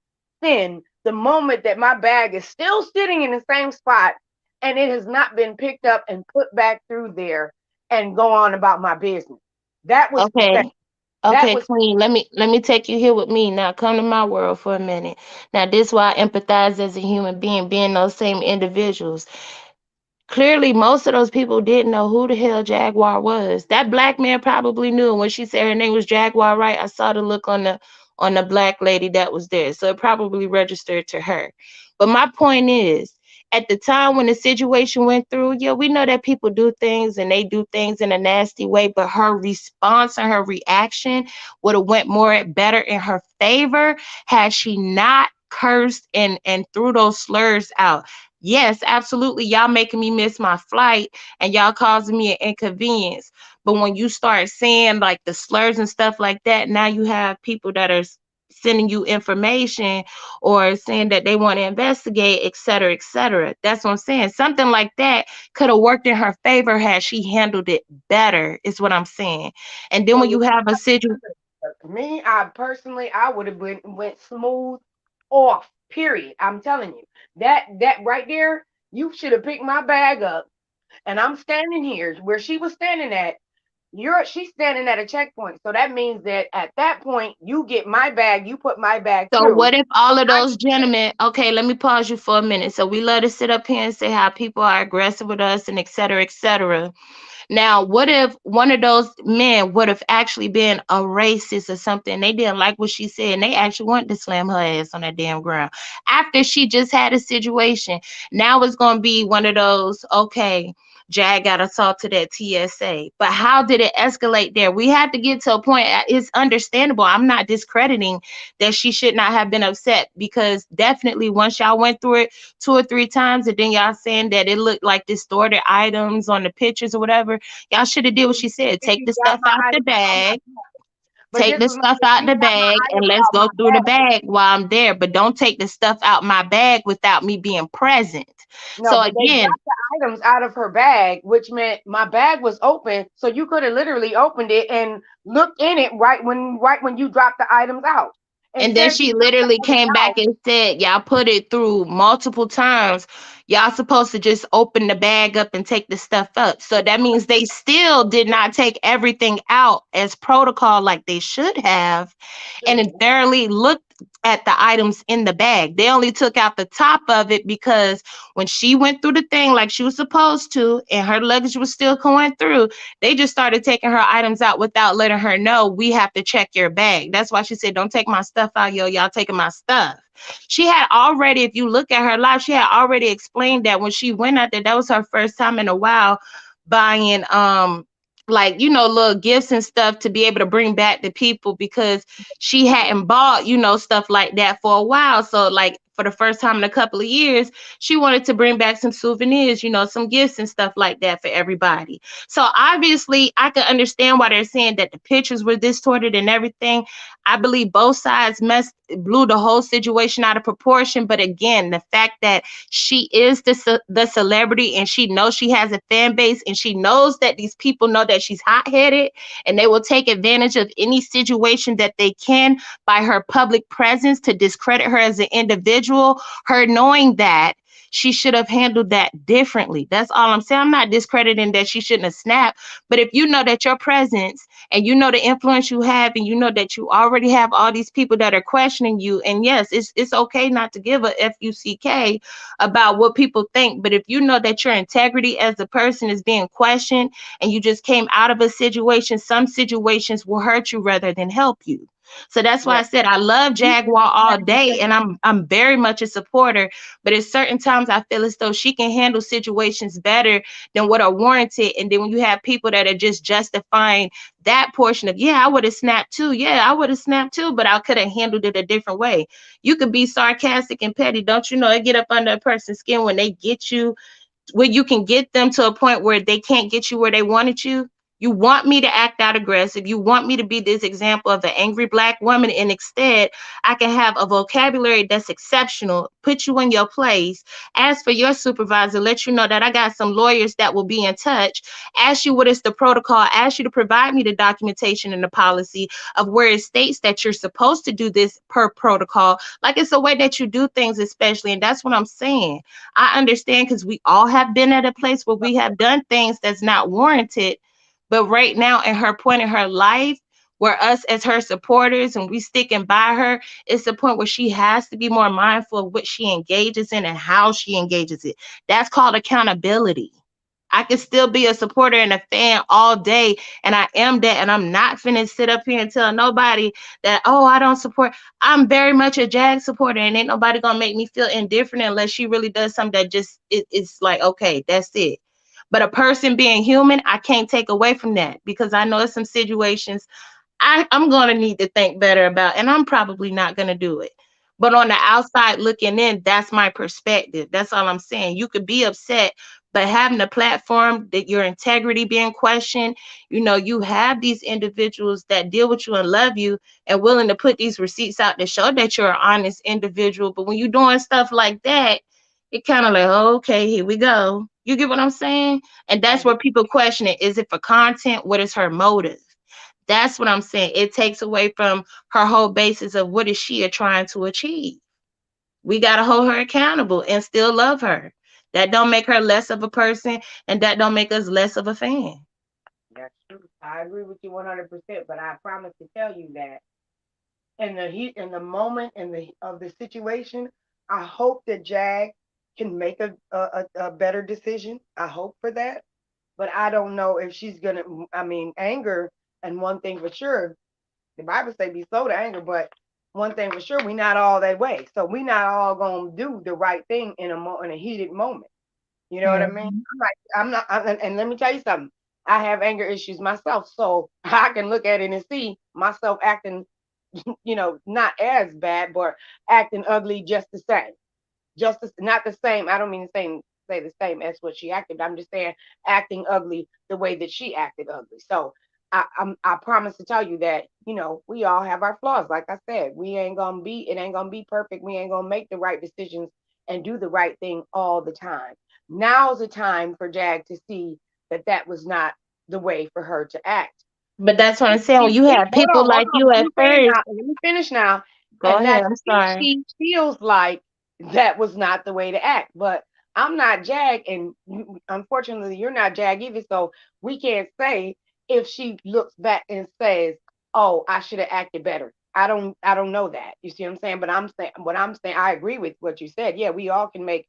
thin the moment that my bag is still sitting in the same spot and it has not been picked up and put back through there and go on about my business. That was pathetic. Okay. That Okay, was Queen, let me take you here with me. Now come to my world for a minute. Now this is why I empathize as a human being those same individuals. Clearly, most of those people didn't know who the hell Jaguar was. That black man probably knew. When she said her name was Jaguar, right? I saw the look on the black lady that was there. So it probably registered to her. But my point is, at the time when the situation went through, yeah, we know that people do things and they do things in a nasty way, but her response and her reaction would have went more better in her favor had she not cursed and threw those slurs out. Yes, absolutely. Y'all making me miss my flight and y'all causing me an inconvenience. But when you start saying like the slurs and stuff like that, now you have people that are sending you information or saying that they want to investigate, et cetera, et cetera. That's what I'm saying. Something like that could have worked in her favor had she handled it better, is what I'm saying. And then when you have a situation. me, I personally, I would have went smooth off. Period. I'm telling you that right there, you should have picked my bag up, and I'm standing here where she was standing at. She's standing at a checkpoint, so that means that at that point, you get my bag, you put my bag So through. what if all of those gentlemen, okay, let me pause you for a minute. So we love to sit up here and say how people are aggressive with us and et cetera, et cetera. Now, what if one of those men would have actually been a racist or something? They didn't like what she said and they actually wanted to slam her ass on that damn ground. After she just had a situation, now it's going to be one of those, okay, Jag got assaulted at TSA. But how did it escalate there? We had to get to a point. It's understandable. I'm not discrediting that she should not have been upset because definitely once y'all went through it 2 or 3 times and then y'all saying that it looked like distorted items on the pictures or whatever, y'all should have did what she said. Take the stuff out the bag. Take the stuff out the bag and let's go through the bag while I'm there. But don't take the stuff out my bag without me being present. No, So but they again, got the items out of her bag, which meant my bag was open, so you could have literally opened it and looked in it right when you dropped the items out. and then Instead, you she dropped the literally items came out. back and said, y'all put it through multiple times. Y'all supposed to just open the bag up and take the stuff up. So that means they still did not take everything out as protocol like they should have and it thoroughly looked at the items in the bag. They only took out the top of it because when she went through the thing like she was supposed to and her luggage was still going through, they just started taking her items out without letting her know, we have to check your bag. That's why she said, don't take my stuff out, yo. Y'all taking my stuff. She had already, if you look at her life, she had already explained that when she went out there, that was her first time in a while buying like, you know, little gifts and stuff to be able to bring back to people because she hadn't bought, you know, stuff like that for a while. So like for the first time in a couple of years, she wanted to bring back some souvenirs, you know, some gifts and stuff like that for everybody. So obviously I can understand why they're saying that the pictures were distorted and everything. I believe both sides blew the whole situation out of proportion. But again, the fact that she is the celebrity and she knows she has a fan base and she knows that these people know that she's hot-headed and they will take advantage of any situation that they can by her public presence to discredit her as an individual. Her knowing that, she should have handled that differently. That's all I'm saying. I'm not discrediting that she shouldn't have snapped, but if you know that your presence and you know the influence you have and you know that you already have all these people that are questioning you, and yes, it's okay not to give a fuck about what people think, but if you know that your integrity as a person is being questioned and you just came out of a situation, some situations will hurt you rather than help you. So that's why I said I love Jaguar all day and I'm very much a supporter, but at certain times I feel as though she can handle situations better than what are warranted. And then when you have people that are just justifying that portion of, yeah, I would have snapped too. Yeah, I would have snapped too, but I could have handled it a different way. You could be sarcastic and petty. Don't you know it get up under a person's skin when they get you, where you can get them to a point where they can't get you where they wanted you. You want me to act out aggressive. You want me to be this example of an angry Black woman. And instead, I can have a vocabulary that's exceptional, put you in your place, ask for your supervisor, let you know that I got some lawyers that will be in touch, ask you what is the protocol, ask you to provide me the documentation and the policy of where it states that you're supposed to do this per protocol. Like it's a way that you do things, especially. And that's what I'm saying. I understand because we all have been at a place where we have done things that's not warranted. But right now, in her point in her life, where us as her supporters and we sticking by her, it's the point where she has to be more mindful of what she engages in and how she engages it. That's called accountability. I can still be a supporter and a fan all day, and I am that, and I'm not finna sit up here and tell nobody that, oh, I don't support. I'm very much a Jag supporter, and ain't nobody gonna make me feel indifferent unless she really does something that just it's like, okay, that's it. But a person being human, I can't take away from that because I know some situations I'm going to need to think better about, and I'm probably not going to do it. But on the outside looking in, that's my perspective. That's all I'm saying. You could be upset, but having a platform that your integrity being questioned, you know, you have these individuals that deal with you and love you and willing to put these receipts out to show that you're an honest individual. But when you're doing stuff like that, it kind of like, oh, okay, here we go. You get what I'm saying? And that's where people question it. Is it for content? What is her motive? That's what I'm saying. It takes away from her whole basis of what is she trying to achieve. We got to hold her accountable and still love her. That don't make her less of a person, and that don't make us less of a fan. That's true. I agree with you 100%, but I promise to tell you that in the heat, in the moment, of the situation, I hope that Jag can make a better decision. I hope for that, but I don't know if she's gonna. I mean, anger, and one thing for sure, the Bible say be slow to anger, but one thing for sure, we not all that way. So we not all gonna do the right thing in a heated moment. You know what I mean? I'm not. And let me tell you something. I have anger issues myself, so I can look at it and see myself acting, not as bad, but acting ugly just the same. Just as, not the same. I don't mean say the same as what she acted. I'm just saying acting ugly the way that she acted ugly. So I promise to tell you that, we all have our flaws. Like I said, it ain't gonna be perfect. We ain't gonna make the right decisions and do the right thing all the time. Now's the time for Jag to see that was not the way for her to act. But that's what I'm saying. When you have people like you at first. Let me finish now. Go ahead. I'm sorry. She feels like that was not the way to act. But I'm not Jag, and unfortunately, you're not Jag either. So we can't say if she looks back and says, "Oh, I should have acted better." I don't know that. You see what I'm saying? But what I'm saying, I agree with what you said. Yeah, we all can make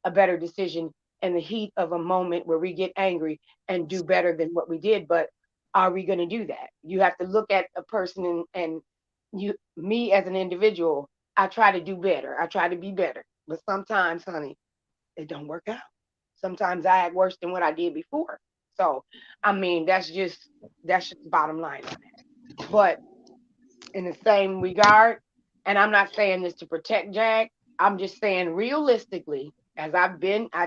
a better decision in the heat of a moment where we get angry and do better than what we did. But are we going to do that? You have to look at a person and me as an individual, I try to do better. I try to be better. But sometimes, honey, it don't work out. Sometimes I act worse than what I did before. So, I mean, that's just the bottom line on that. But in the same regard, and I'm not saying this to protect Jag, I'm just saying realistically, as I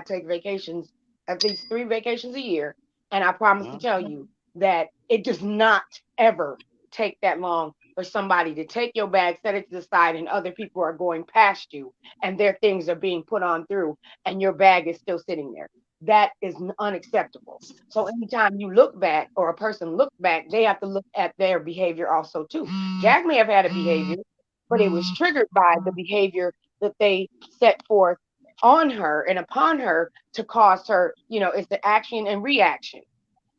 take vacations, at least 3 vacations a year, and I promise to tell you that it does not ever take that long for somebody to take your bag, set it to the side, and other people are going past you, and their things are being put on through, and your bag is still sitting there. That is unacceptable. So anytime you look back or a person looks back, they have to look at their behavior also too. Jack may have had a behavior, but it was triggered by the behavior that they set forth on her and upon her to cause her, it's the action and reaction.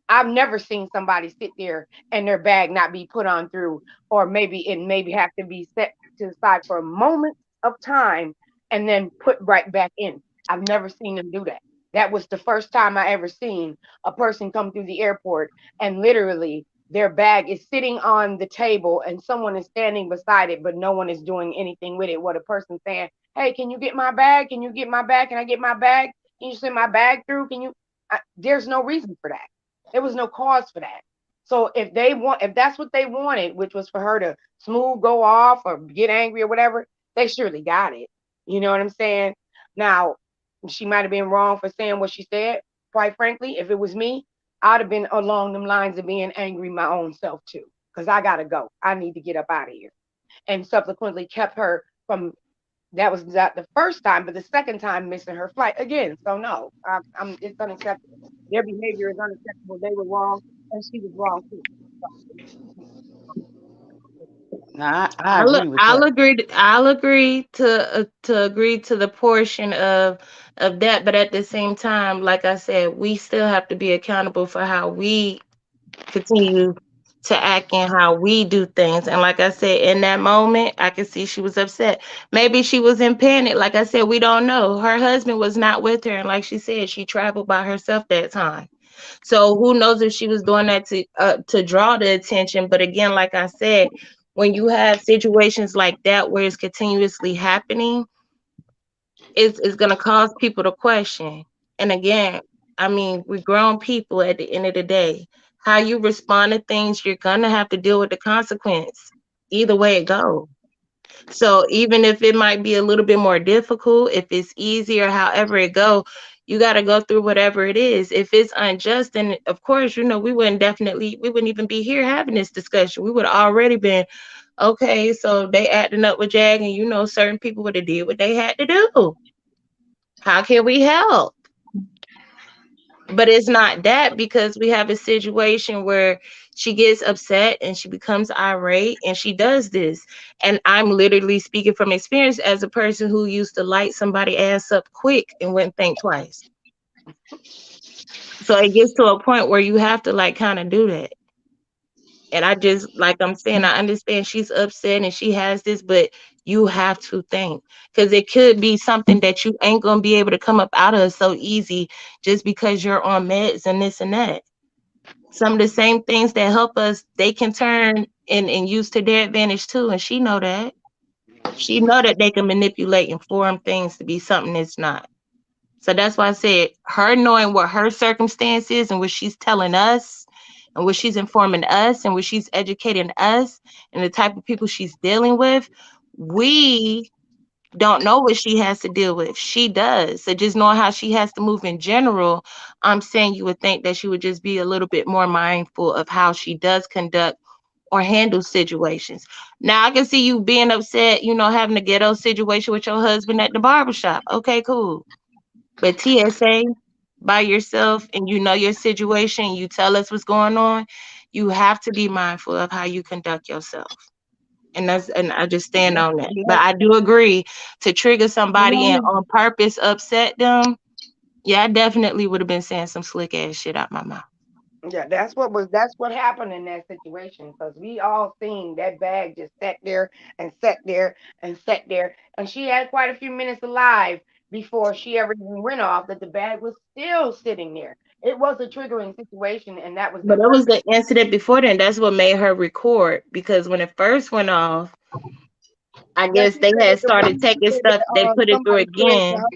I've never seen somebody sit there and their bag not be put on through, or maybe have to be set to the side for a moment of time and then put right back in. I've never seen them do that. That was the first time I ever seen a person come through the airport and literally their bag is sitting on the table and someone is standing beside it, but no one is doing anything with it. What a person saying, "Hey, can you get my bag? Can you get my bag? Can I get my bag? Can you send my bag through? Can you?" There's no reason for that. There was no cause for that. So if that's what they wanted, which was for her to smooth go off or get angry or whatever, they surely got it. You know what I'm saying? Now, she might have been wrong for saying what she said. Quite frankly, if it was me, I'd have been along them lines of being angry my own self too. Because I gotta go. I need to get up out of here. And subsequently kept her from, that was not the first time, but the second time missing her flight again. So no, it's unacceptable. Their behavior is unacceptable. They were wrong, and she was wrong too. I agree with I'll that. agree. To agree to the portion of that, but at the same time, like I said, we still have to be accountable for how we continue to act and how we do things. And like I said, in that moment, I could see she was upset. Maybe she was in panic. Like I said, we don't know. Her husband was not with her, and like she said, she traveled by herself that time. So who knows if she was doing that to draw the attention? But again, like I said, when you have situations like that where it's continuously happening, it's going to cause people to question. And again, I mean, we're grown people at the end of the day. How you respond to things, you're going to have to deal with the consequence. Either way it goes. So even if it might be a little bit more difficult, if it's easier, however it go, you got to go through whatever it is. If it's unjust, then of course, we wouldn't even be here having this discussion. We would have already been, okay, so they acting up with Jag, and certain people would have did what they had to do. How can we help? But it's not that, because we have a situation where she gets upset and she becomes irate and she does this. And I'm literally speaking from experience as a person who used to light somebody ass up quick and wouldn't think twice. So it gets to a point where you have to kind of do that. And I just, like I'm saying, I understand she's upset and she has this, but you have to think, because it could be something that you ain't going to be able to come up out of so easy just because you're on meds and this and that. Some of the same things that help us, they can turn and use to their advantage too. And she know that. She know that they can manipulate and form things to be something it's not. So that's why I said, her knowing what her circumstance is and what she's telling us and what she's informing us and what she's educating us and the type of people she's dealing with, we don't know what she has to deal with. She does. So just knowing how she has to move in general, I'm saying you would think that she would just be a little bit more mindful of how she does conduct or handle situations. Now I can see you being upset, having a ghetto situation with your husband at the barbershop. Okay, cool. But TSA by yourself, and your situation, you tell us what's going on, you have to be mindful of how you conduct yourself. And I just stand on that. But I do agree, to trigger somebody and on purpose upset them. Yeah, I definitely would have been saying some slick ass shit out my mouth. Yeah, that's what happened in that situation because we all seen that bag just sat there and sat there and sat there, and she had quite a few minutes alive before she ever even went off. That the bag was still sitting there. It was a triggering situation, and that was the But it was purpose. the incident before then. That's what made her record because when it first went off, I Yeah, guess they had started she taking said stuff. They that put it through somebody said to again. her.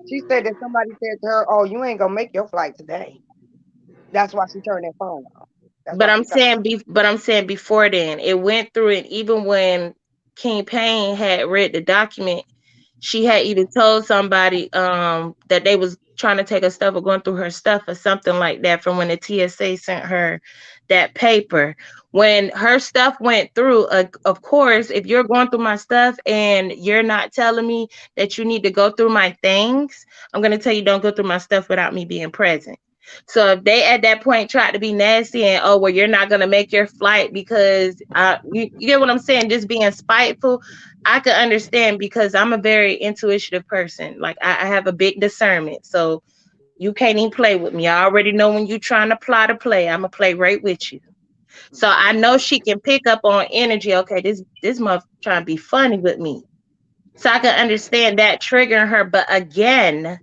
She said that somebody said to her, "Oh, you ain't gonna make your flight today." That's why she turned that phone off. That's But why I'm she turned. saying, but I'm saying before then, it went through it. Even when King Payne had read the document, she had even told somebody that they was trying to take her stuff or going through her stuff or something like that from when the TSA sent her that paper. When her stuff went through, of course, if you're going through my stuff and you're not telling me that you need to go through my things, I'm going to tell you don't go through my stuff without me being present. So if they at that point tried to be nasty and oh well you're not gonna make your flight because you get what I'm saying, just being spiteful, I could understand because I'm a very intuitive person. Like I have a big discernment. So you can't even play with me. I already know when you're trying to plot a play, I'm gonna play right with you. So I know she can pick up on energy. Okay, this mother trying to be funny with me. So I can understand that triggering her. But again,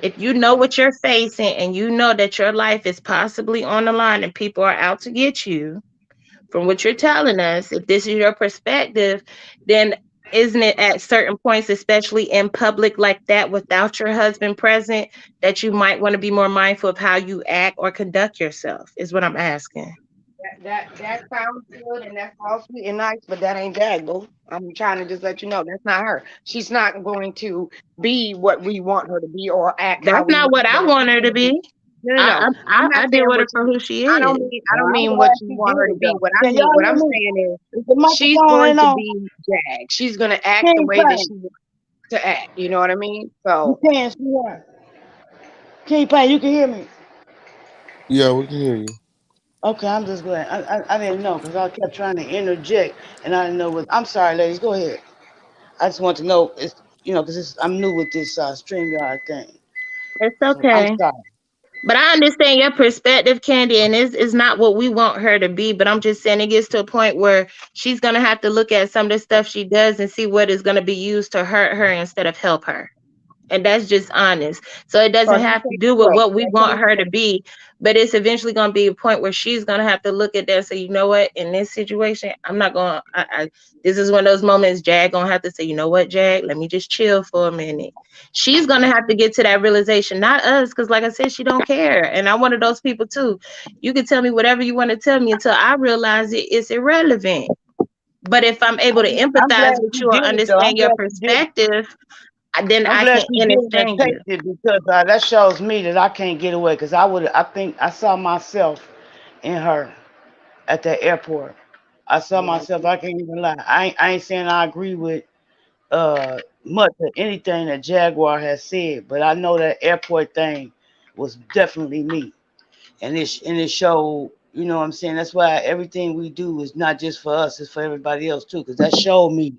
if you know what you're facing and you know that your life is possibly on the line and people are out to get you, from what you're telling us, if this is your perspective, then isn't it at certain points, especially in public like that, without your husband present, that you might want to be more mindful of how you act or conduct yourself? Is what I'm asking. That sounds good and that's all sweet and nice, but that ain't Daggle. I'm trying to just let you know that's not her. She's not going to be what we want her to be or act how That's we not want what her I to want her to act. be. No, no, I no. I'm not I saying deal with what her for you. who she I don't is. mean. I Well, don't I'm mean what glad you she want did her to it be. though. What I Can mean. y'all What hear I'm me? saying is, Is the she's microphone going ain't to on? be Jag. She's going to act the King way that Payne. she wants to act. You know what I mean? You So can, sweetheart. King Payne, you can hear me. Yeah, we can hear you. Okay, I'm just glad. I didn't know because I kept trying to interject and I didn't know what. I'm sorry, ladies. Go ahead. I just want to know. It's because I'm new with this StreamYard thing. It's So I'm okay. sorry. But I understand your perspective, Candy, and it's not what we want her to be. But I'm just saying it gets to a point where she's gonna have to look at some of the stuff she does and see what is gonna be used to hurt her instead of help her. And that's just honest. So it or doesn't that have to takes do with place. what we That want takes her to place. be, but it's eventually going to be a point where she's going to have to look at that and say, you know what, in this situation, I'm not going. This is one of those moments. Jag going to have to say, you know what, Jag, let me just chill for a minute. She's going to have to get to that realization, not us, because like I said, she don't care, and I'm one of those people too. You can tell me whatever you want to tell me until I realize it's irrelevant. But if I'm able to I'm glad empathize with she you or did it though. I'm understand your glad she did it. perspective, then I'm I glad can she did it and understand you. taped it because that shows me that I can't get away. Because I would. I think I saw myself in her at that airport. I saw Yeah. myself. I can't even lie. I ain't saying I agree with much of anything that Jaguar has said, but I know that airport thing was definitely me, and it showed. You know what I'm saying? That's why everything we do is not just for us; it's for everybody else too. Because that showed me.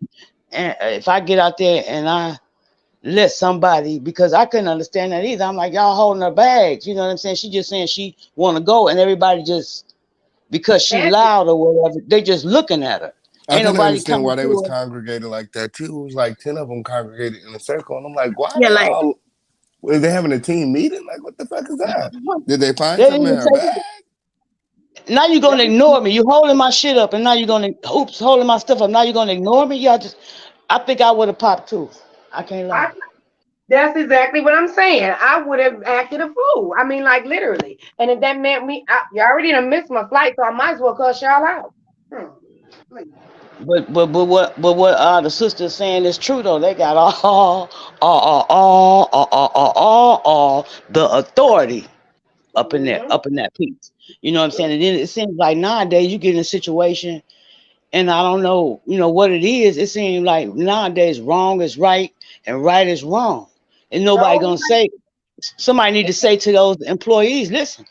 And if I get out there and I let somebody, because I couldn't understand that either. I'm like, y'all holding her bags. You know what I'm saying? She just saying she want to go, and everybody just because she And loud or whatever, they just looking at her. I Ain't couldn't nobody understand coming why they was to her. congregated like that too. It was like 10 of them congregated in a circle, and I'm like, why Yeah, they like all? Were they having a team meeting? Like, what the fuck is that? Did they find They didn't something in even her take bag? it. Now you're gonna ignore me. You holding my shit up, and now you're gonna holding my stuff up. Now you're gonna ignore me. Y'all just, I think I would have popped too. I can't lie. That's exactly what I'm saying. I would have acted a fool. I mean, like literally. And if that meant me, you already done missed my flight, so I might as well cuss y'all out. Please. But what the sisters saying is true though. They got all the authority Mm-hmm. up in that piece. You know what I'm saying? And then it seems like nowadays you get in a situation, and I don't know, what it is. It seems like nowadays wrong is right and right is wrong, and nobody No, gonna say. Somebody need to say to those employees, listen,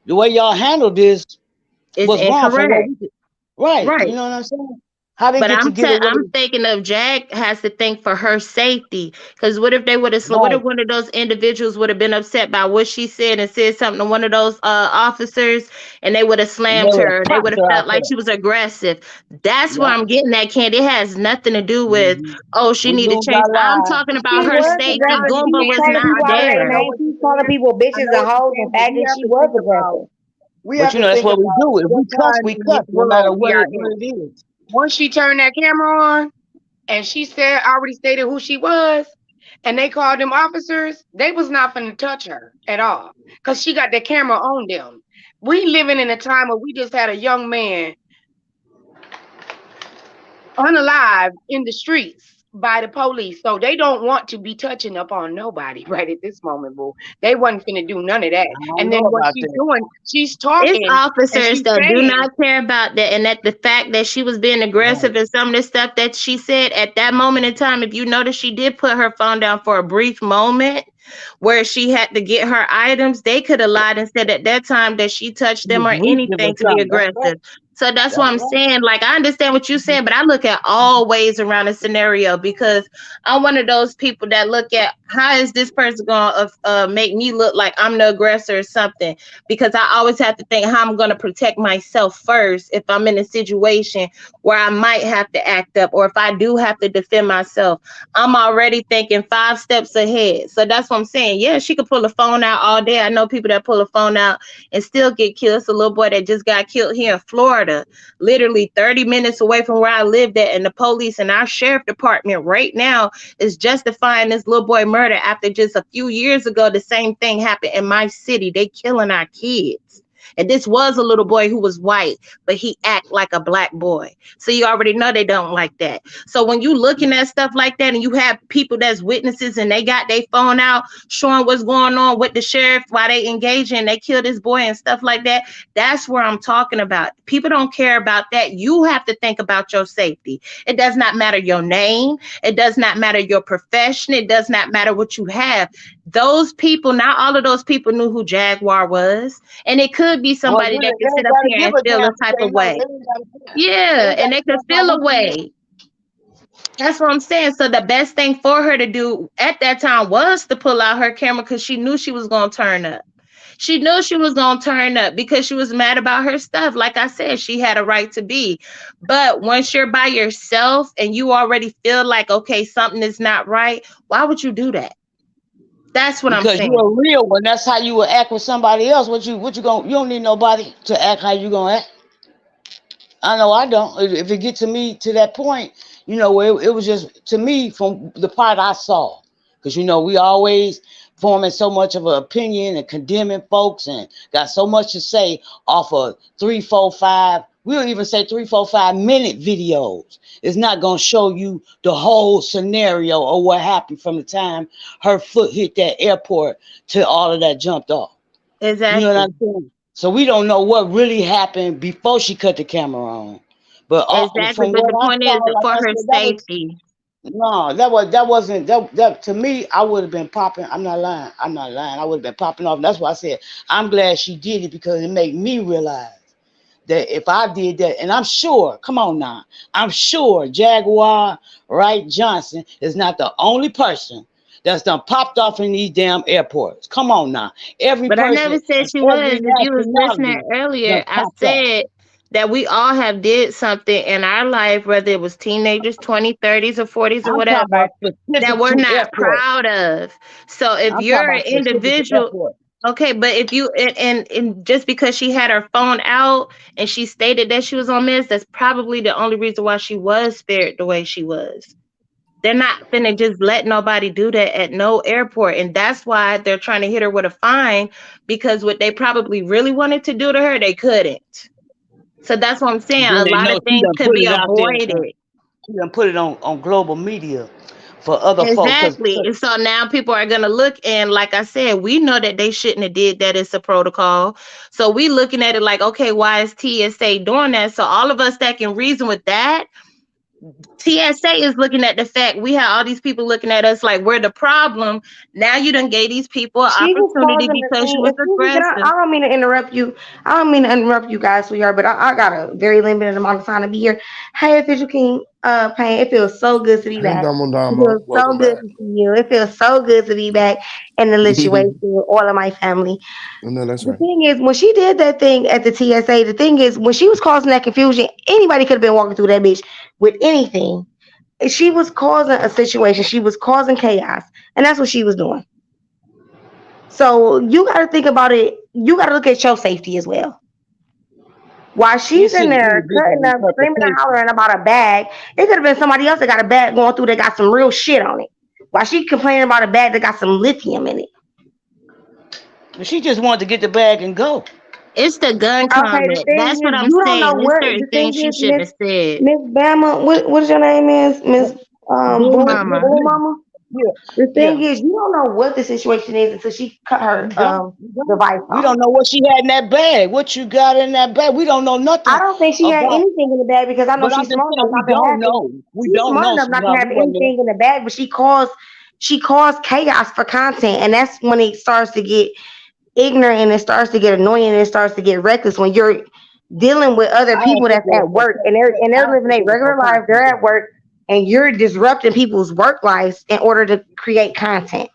the way y'all handled this it's was wrong from what incorrect. we did. Right. You Right. know what I'm saying? How they But get to get I'm away? thinking of Jag has to think for her safety. Because what if they would have, what Right. if one of those individuals would have been upset by what she said and said something to one of those officers, and they would have And they slammed would her, or have they popped would have her out felt like there. she was aggressive. That's where Yeah. I'm getting that, Candy. It has nothing to do with, Mm-hmm. oh, she We need to lose change. our I'm lives. talking about She her was safety. aggressive. She Goomba was was calling not I people out know, their I know there. name. what She you're was calling saying. people I bitches know and what you're hoes saying, and but we faggots. have She to was think about aggressive. But you know, that's what we do. If we what cuss, time we in cuss, this no matter world we what are what in. it is. Once she turned that camera on and she said already stated who she was, and they called them officers, they was not finna touch her at all. Cause she got the camera on them. We living in a time where we just had a young man unalive in the streets by the police. So they don't want to be touching up on nobody right at this moment, boo. They wasn't finna do none of that. I don't And know then what about she's that. doing, she's It's talking and officers she's that do saying, not care about that, and that the fact that she was being Right. aggressive and some of the stuff that she said at that moment in time, if you notice, she did put her phone down for a brief moment where she had to get her items. They could have lied and said at that time that she touched She was them or weak anything or to be something. That's right. aggressive. So that's what That's I'm right. saying. Like, I understand what you're saying, but I look at all ways around the scenario, because I'm one of those people that look at how is this person going to make me look like I'm the aggressor or something, because I always have to think how I'm going to protect myself first if I'm in a situation where I might have to act up, or if I do have to defend myself. I'm already thinking 5 steps ahead. So that's what I'm saying. Yeah, she could pull a phone out all day. I know people that pull a phone out and still get killed. It's a little boy that just got killed here in Florida, literally 30 minutes away from where I lived at. And the police and our sheriff department right now is justifying this little boy murder after just a few years ago, the same thing happened in my city. They killing our kids. And this was a little boy who was white, but he act like a black boy. So you already know they don't like that. So when you looking at stuff like that and you have people that's witnesses and they got their phone out showing what's going on with the sheriff while they engaging, they kill this boy and stuff like that, that's where I'm talking about. People don't care about that. You have to think about your safety. It does not matter your name. It does not matter your profession. It does not matter what you have. Those people, not all of those people knew who Jaguar was. And it could be Well, somebody they that can ain't sit up gotta here give and a feel damn a if type they of know. way. They ain't gotta care. They Yeah, ain't and gotta they care can about feel a who you is. way. That's what I'm saying. So the best thing for her to do at that time was to pull out her camera, because she knew she was going to turn up. She knew she was going to turn up because she was mad about her stuff. Like I said, she had a right to be. But once you're by yourself and you already feel like, okay, something is not right, why would you do that? That's what I'm Because you're a saying. real one. That's how you will act with somebody else. What you gonna? You don't need nobody to act how you gonna act. I know I don't. If it get to me to that point, you know, it was just to me from the part I saw, because you know we always forming so much of an opinion and condemning folks and got so much to say off of 3, 4, 5. We'll even say 3, 4, 5 minute videos. It's not gonna show you the whole scenario or what happened from the time her foot hit that airport till all of that jumped off. You know what Exactly. I'm saying? So we don't know what really happened before she cut the camera on. But Exactly. from But what the I point saw, is like for I her said, that was safety. no, that wasn't that to me. I would have been popping. I'm not lying. I'm not lying. I would have been popping off. That's why I said I'm glad she did it, because it made me realize that if I did that, and I'm sure, come on now, I'm sure Jaguar Wright Johnson is not the only person that's done popped off in these damn airports. Come on now. Every But I person never said of she every was. If you was listening nationality earlier, done I popped off. said that we all have did something in our life, whether it was teenagers, 20s, 30s, or 40s, or I'm talking whatever, about that specific we're to not airport. proud of. So if I'm talking you're an about specific to individual, airport. okay, but if you and just because she had her phone out and she stated that she was on meds, that's probably the only reason why she was spared the way she was. They're not finna just let nobody do that at no airport. And that's why they're trying to hit her with a fine, because what they probably really wanted to do to her, they couldn't. So that's what I'm saying. Then A they lot know of she things done could put be it out there. avoided. She done put it on global media for other folks. Exactly. And so now people are gonna look, and like I said, we know that they shouldn't have did that. It's a protocol. So we looking at it like, okay, why is TSA doing that? So all of us that can reason with that, TSA is looking at the fact we have all these people looking at us like we're the problem. Now you done gave these people an She was opportunity causing the because you thing. was Excuse me, aggressive. I don't mean to interrupt you. I don't mean to interrupt you guys, sweetheart, but I got a very limited amount of time to be here. Hey, Official King, Payne, it feels so good to be Hey, back. Damo It Damo. feels so Welcome good back. to see you. It feels so good to be back in the situation with all of my family. No, that's The right. thing is, when she did that thing at the TSA, the thing is, when she was causing that confusion, anybody could have been walking through that bitch with anything. She was causing a situation. She was causing chaos, and that's what she was doing. So you got to think about it. You got to look at your safety as well. While she's in there cutting up, screaming and hollering about a bag, it could have been somebody else that got a bag going through that got some real shit on it. While she complaining about a bag that got some lithium in it. She just wanted to get the bag and go. It's the gun Okay, comment. the thing That's what is, I'm you don't saying. know There's what certain the thing things she is, shouldn't have said. Miss Bama. What is your name is Miss Blue Bull Mama. Mama? Yeah. The thing is, you don't know what the situation is until she cut her device We off. don't know what she had in that bag. What you got in that bag? We don't know nothing. I don't think she had about. anything in the bag because I know But I'm she's just smart saying enough we not to don't have know. it. We She's don't smart know. enough not to sweetheart. have We wasn't there. anything in the bag, but she caused chaos for content, and that's when it starts to get ignorant and it starts to get annoying and it starts to get reckless when you're dealing with other I don't people think that's at work and they're living their regular life, they're at work, and you're disrupting people's work lives in order to create content.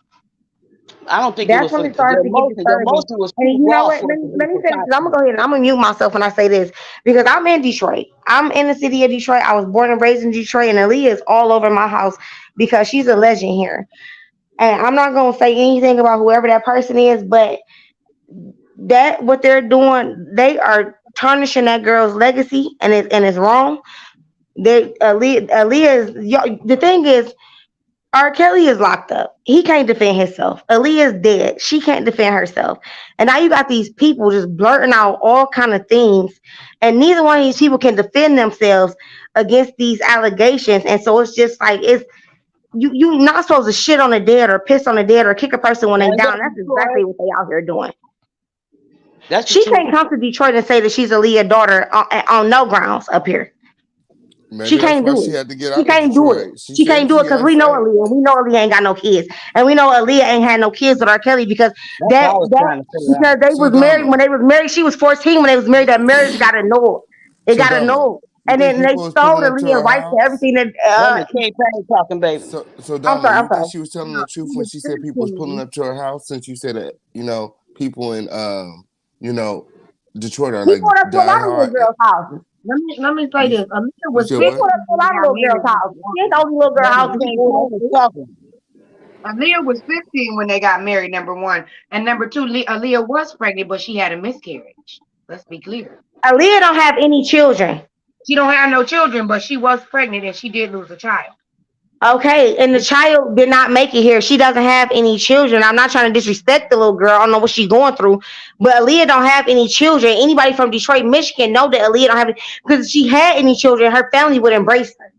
I don't think That's it was when for it starts the to get emotion. The disturbing. emotion was And too you know raw what? for Let it to me, be let me for say this. I'm content. gonna go ahead and I'm gonna mute myself when I say this because I'm in Detroit. I'm in the city of Detroit. I was born and raised in Detroit, and Aaliyah is all over my house because she's a legend here. And I'm not gonna say anything about whoever that person is, but that what they're doing, they are tarnishing that girl's legacy, and it's wrong. Aaliyah is the thing is. R. Kelly is locked up. He can't defend himself. Aaliyah's dead. She can't defend herself. And now you got these people just blurting out all kind of things, and neither one of these people can defend themselves against these allegations. And so it's just like it's you not supposed to shit on the dead or piss on the dead or kick a person when they And down. that's That's Detroit. exactly what they out here doing. That's the She truth. can't come to Detroit and say that she's Aaliyah's daughter on no grounds up here. Maybe She that's can't why do she it. had to get She out of can't do it. Detroit. She She said can't do it because we know fiance. Aaliyah. We know Aaliyah ain't got no kids, and we know Aaliyah ain't had no kids with R. Kelly because That's what I was trying to figure because out. they So was married Damo, when they was married. She was 14 when they was married. That marriage got annulled. It so got Damo, annulled, you and think then they people was sold pulling up to Aaliyah her rights to house? everything. That Wait a minute, King Payne talking, baby. So I'm Damo, sorry. I'm you think sorry. she was telling the truth She when was she said people was pulling 15. up to her house? Since you said that, people in Detroit are He like pulled up to a lot of little diehard. girls' houses. Let me say You, this. Aaliyah you was said 15 what? pulled up to a lot of little girls' houses. She ain't the only little girl Wait a house minute, he King pulled up Payne is to. talking. Aaliyah was 15 when they got married, number one. And number two, Aaliyah was pregnant, but she had a miscarriage. Let's be clear. Aaliyah don't have any children. She don't have no children, but she was pregnant and she did lose a child. Okay, and the child did not make it here. She doesn't have any children. I'm not trying to disrespect the little girl. I don't know what she's going through, but Aaliyah don't have any children. Anybody from Detroit, Michigan, know that Aaliyah don't have it because if she had any children, her family would embrace her.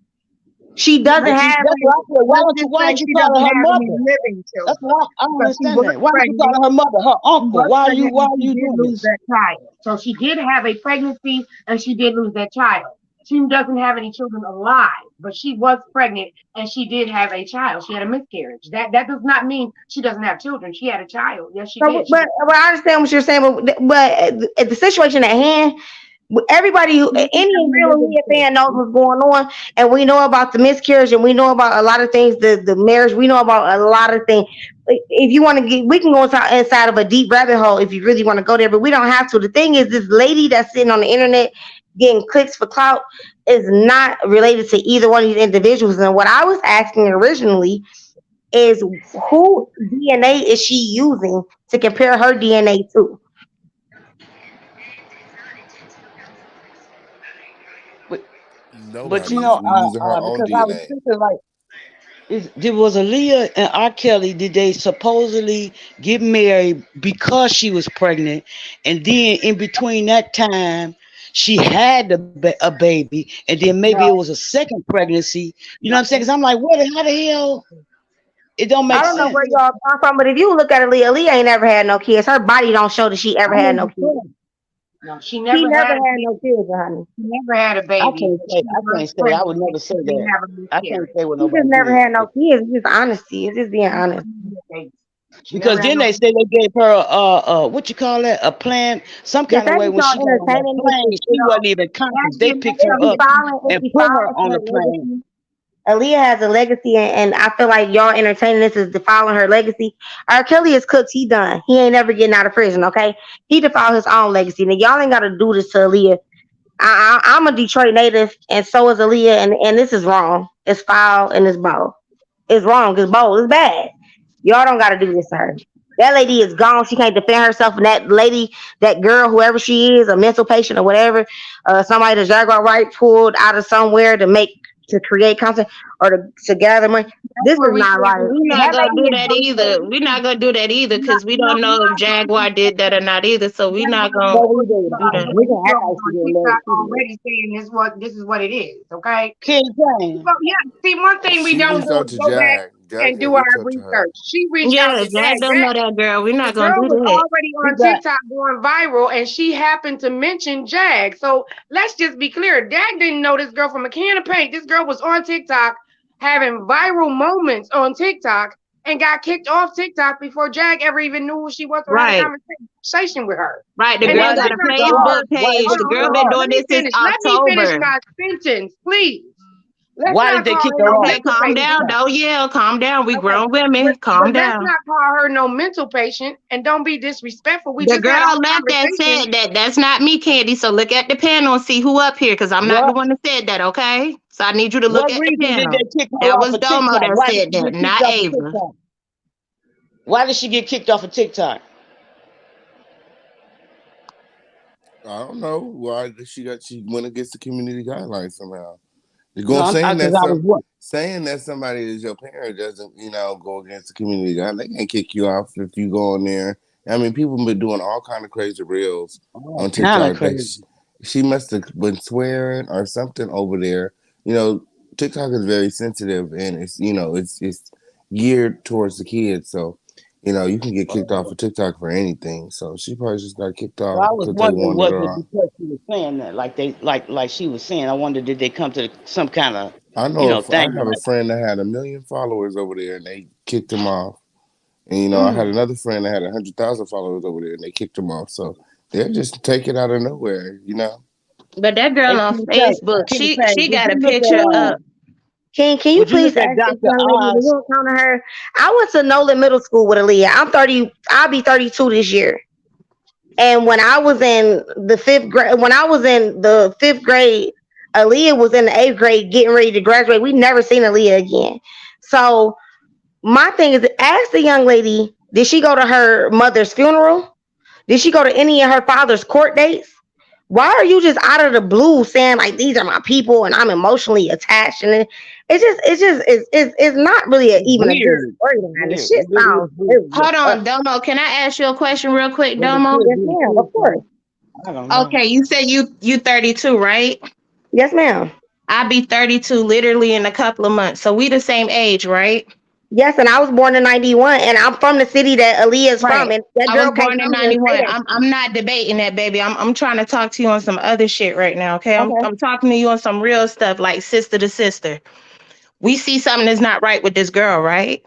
She doesn't Let's have. That's what I said. let's just Why say don't you she call her doesn't her have any mother? living That's children. why I don't Because she understand was that. Why don't you call pregnant. her mother, her She uncle? was pregnant Why and are she you did doing lose this? that child. So she did have a pregnancy and she did lose that child. She doesn't have any children alive, but she was pregnant and she did have a child. She had a miscarriage. That does not mean she doesn't have children. She had a child. Yes, she So, did. but I understand what you're saying, but at the situation at hand, everybody, any real Aaliyah fan knows what's going on, and we know about the miscarriage, and we know about a lot of things. The marriage, we know about a lot of things. If you want to get, we can go inside of a deep rabbit hole if you really want to go there, but we don't have to. The thing is, this lady that's sitting on the internet getting clicks for clout is not related to either one of these individuals. And what I was asking originally is, who DNA is she using to compare her DNA to? But Nobody you is know, using her own because I was DNA. thinking like, was Aaliyah and R. Kelly, did they supposedly get married because she was pregnant, and then in between that time she had a baby, and then maybe it No. was a second pregnancy? You know what I'm saying? Because I'm like, how the hell? It don't I make don't know sense. where y'all come from, but if you look at Aaliyah, Aaliyah ain't never had no kids. Her body don't show that she ever I had no kids. understand. No, she She never never had. had no children, honey. She never had a I baby. can't But say. she I was can't say. I would pregnant never and say she didn't that. have a I can't miscarriage. say what She just nobody never had did. no kids. It's just honesty. It's just being She never honest. had a baby. She Because never had then no. they say they gave her what you call that, a plan, some Yes, kind of that way is when all she got on that entertaining. plane, she wasn't even That conscious. They did picked not her If come she up from filing, if and she put her filing on her the plane. legacy, Aaliyah has a legacy, and I feel like y'all entertaining this is defiling her legacy. R. Kelly is cooked. He done. He ain't never getting out of prison. Okay, he defiled his own legacy. Now y'all ain't got to do this to Aaliyah. I'm a Detroit native, and so is Aaliyah, and this is wrong. It's foul and it's bold. It's wrong. It's bold. It's bad. Y'all don't got to do this to her. That lady is gone. She can't defend herself. And that lady, that girl, whoever she is, a mental patient or whatever, somebody that Jaguar Wright pulled out of somewhere to create content or to gather money. That's This is where we not right. We're not That gonna lady do is that gone. either. We're not gonna do that either because we don't know if Jaguar did that or not either. So we're not gonna But we do. do that. We can act like on she didn't let TikTok it. She did. already saying this is what it is. Okay. King James. Well, yeah. See, one thing we She don't reached do out is to go back Jag. Jag and had do our reached out to her. research. She reached out Yeah, to Jack don't know that girl. We're The not gonna girl do was that. already We on got TikTok going viral, and she happened to mention Jag. So let's just be clear. Jag didn't know this girl from a can of paint. This girl was on TikTok having viral moments on TikTok and got kicked off TikTok before Jag ever even knew who she was or had a Right. conversation with her. Right. The And girl then got let's a not kick her call off? her. Facebook Why page. did Hold The they on, kick girl her hold on. been off? doing this since Let me finish October. my sentence, please. Let's Why not did they call kick her her no off? Okay, mental calm patient. down. Don't yell. Calm down. We Okay. grown women. But Calm let's down. not call her no mental patient and don't be disrespectful. We The just had a girl whole left that conversation. said that. That's not me, Candy. So look at the panel and see who up here, because I'm not the What one that said that, okay? So I need you to look what at the reason did panel. they kick her That off was of Domo TikTok? that Why did said she that, get kicked not off of Ava. TikTok? Why did she get kicked off of TikTok? I don't know why she went against the community guidelines somehow. You're No, going saying because that I was what? saying that somebody is your parent doesn't, go against the community guidelines. They can't kick you off if you go in there. I mean, people been doing all kind of crazy reels on Kind of TikTok. Like crazy. she must have been swearing or something over there. TikTok is very sensitive and it's geared towards the kids. So, you can get kicked off of TikTok for anything. So she probably just got kicked So off I was because they wondering, wanted was her it off. because she was saying that, like she was saying? I wonder, did they come to some kind of, I know I thing? have a Like, friend that had 1 million followers over there, and they kicked him off. And I had another friend that had 100,000 followers over there, and they kicked him off. So they'll just take it out of nowhere. But that girl hey, on King Facebook, Payne, she would got a you look picture up. Can you would you please look at ask this Dr. young lady to Oz? you encounter her? I went to Nolan Middle School with Aaliyah. I'm 30. I'll be 32 this year. And when I was in the fifth grade, Aaliyah was in the 8th grade getting ready to graduate. We never seen Aaliyah again. So my thing is, ask the young lady, did she go to her mother's funeral? Did she go to any of her father's court dates? Why are you just out of the blue saying like these are my people and I'm emotionally attached? And it's not really even a good Weird. story behind the Weird. shit. Sounds really Hold on, Domo. Can I ask you a question real quick, But it Domo? could yes, be ma'am. true. Of course. I don't know. Okay, you said you 32, right? Yes, ma'am. I'll be 32 literally in a couple of months. So we the same age, right? Yes, and I was born in '91, and I'm from the city that Aaliyah is from, Right. and that I was girl can't born in come here and say 91. that. I'm not debating that, baby. I'm trying to talk to you on some other shit right now, okay? I'm Okay. I'm talking to you on some real stuff, like sister to sister. We see something that's not right with this girl, right?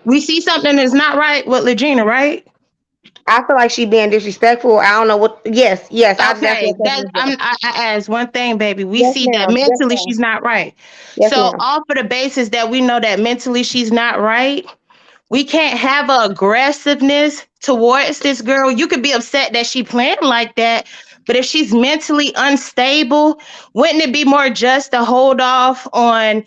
We see something that's not right with Legina, right? I feel like she being disrespectful. I don't know what. Yes, I Okay, definitely think that. I asked one thing, baby. We Yes, see that ma'am. Yes, mentally ma'am. she's not right. Yes, So ma'am. off of the basis that we know that mentally she's not right, we can't have a aggressiveness towards this girl. You could be upset that she planned like that, but if she's mentally unstable, wouldn't it be more just to hold off on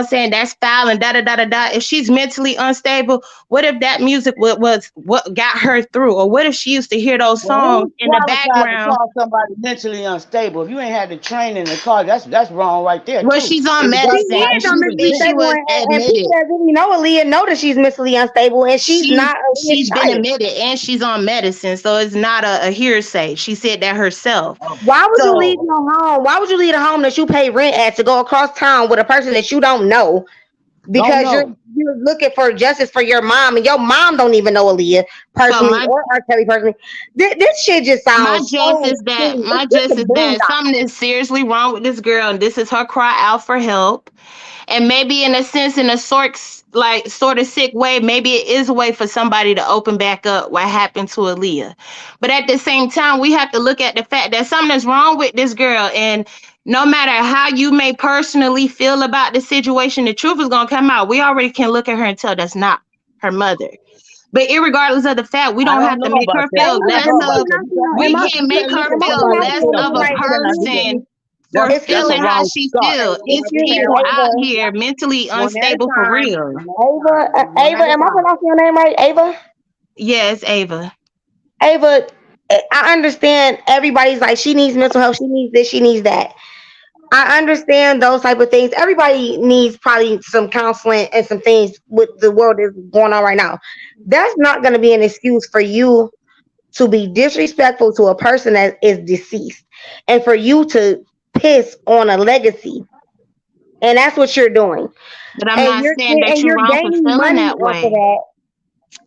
saying that's foul and da da da da da? If she's mentally unstable, what if that music was what got her through, or what if she used to hear those Well, songs who's in the qualified to background? call somebody mentally unstable? If you ain't had the training in the car, that's wrong right there Well, too. she's on If the guy She medicine, said and is he on was mentally she mentally, stable, was and people admitted. that really know Aaliyah know that she's mentally unstable, and she's not Aaliyah's She's been child. admitted, and she's on medicine, so it's not a hearsay. She said that herself. Why would you leave So your home? Why would you leave a home that you pay rent at to go across town with a person that you don't know? don't Because know. you're looking for justice for your mom, and your mom don't even know Aaliyah personally or R. Kelly personally. This shit just sounds so silly. My It's gist a is that boondock. something is seriously wrong with this girl, and this is her cry out for help. And maybe in a sense, in a sort of sick way, maybe it is a way for somebody to open back up what happened to Aaliyah. But at the same time, we have to look at the fact that something is wrong with this girl. And no matter how you may personally feel about the situation, the truth is gonna come out. We already can look at her and tell that's not her mother. But irregardless of the fact, we don't have to make her feel less of. We can't make her feel less of a person for feeling how she feels. It's people out here mentally unstable for real. Ava, am I pronouncing your name right? Ava? Yes, Ava. Ava, I understand everybody's like, she needs mental health, she needs this, she needs that. I understand those type of things. Everybody needs probably some counseling and some things with the world that's going on right now. That's not going to be an excuse for you to be disrespectful to a person that is deceased and for you to piss on a legacy. And that's what you're doing. But I'm not saying that you're wrong for feeling that way.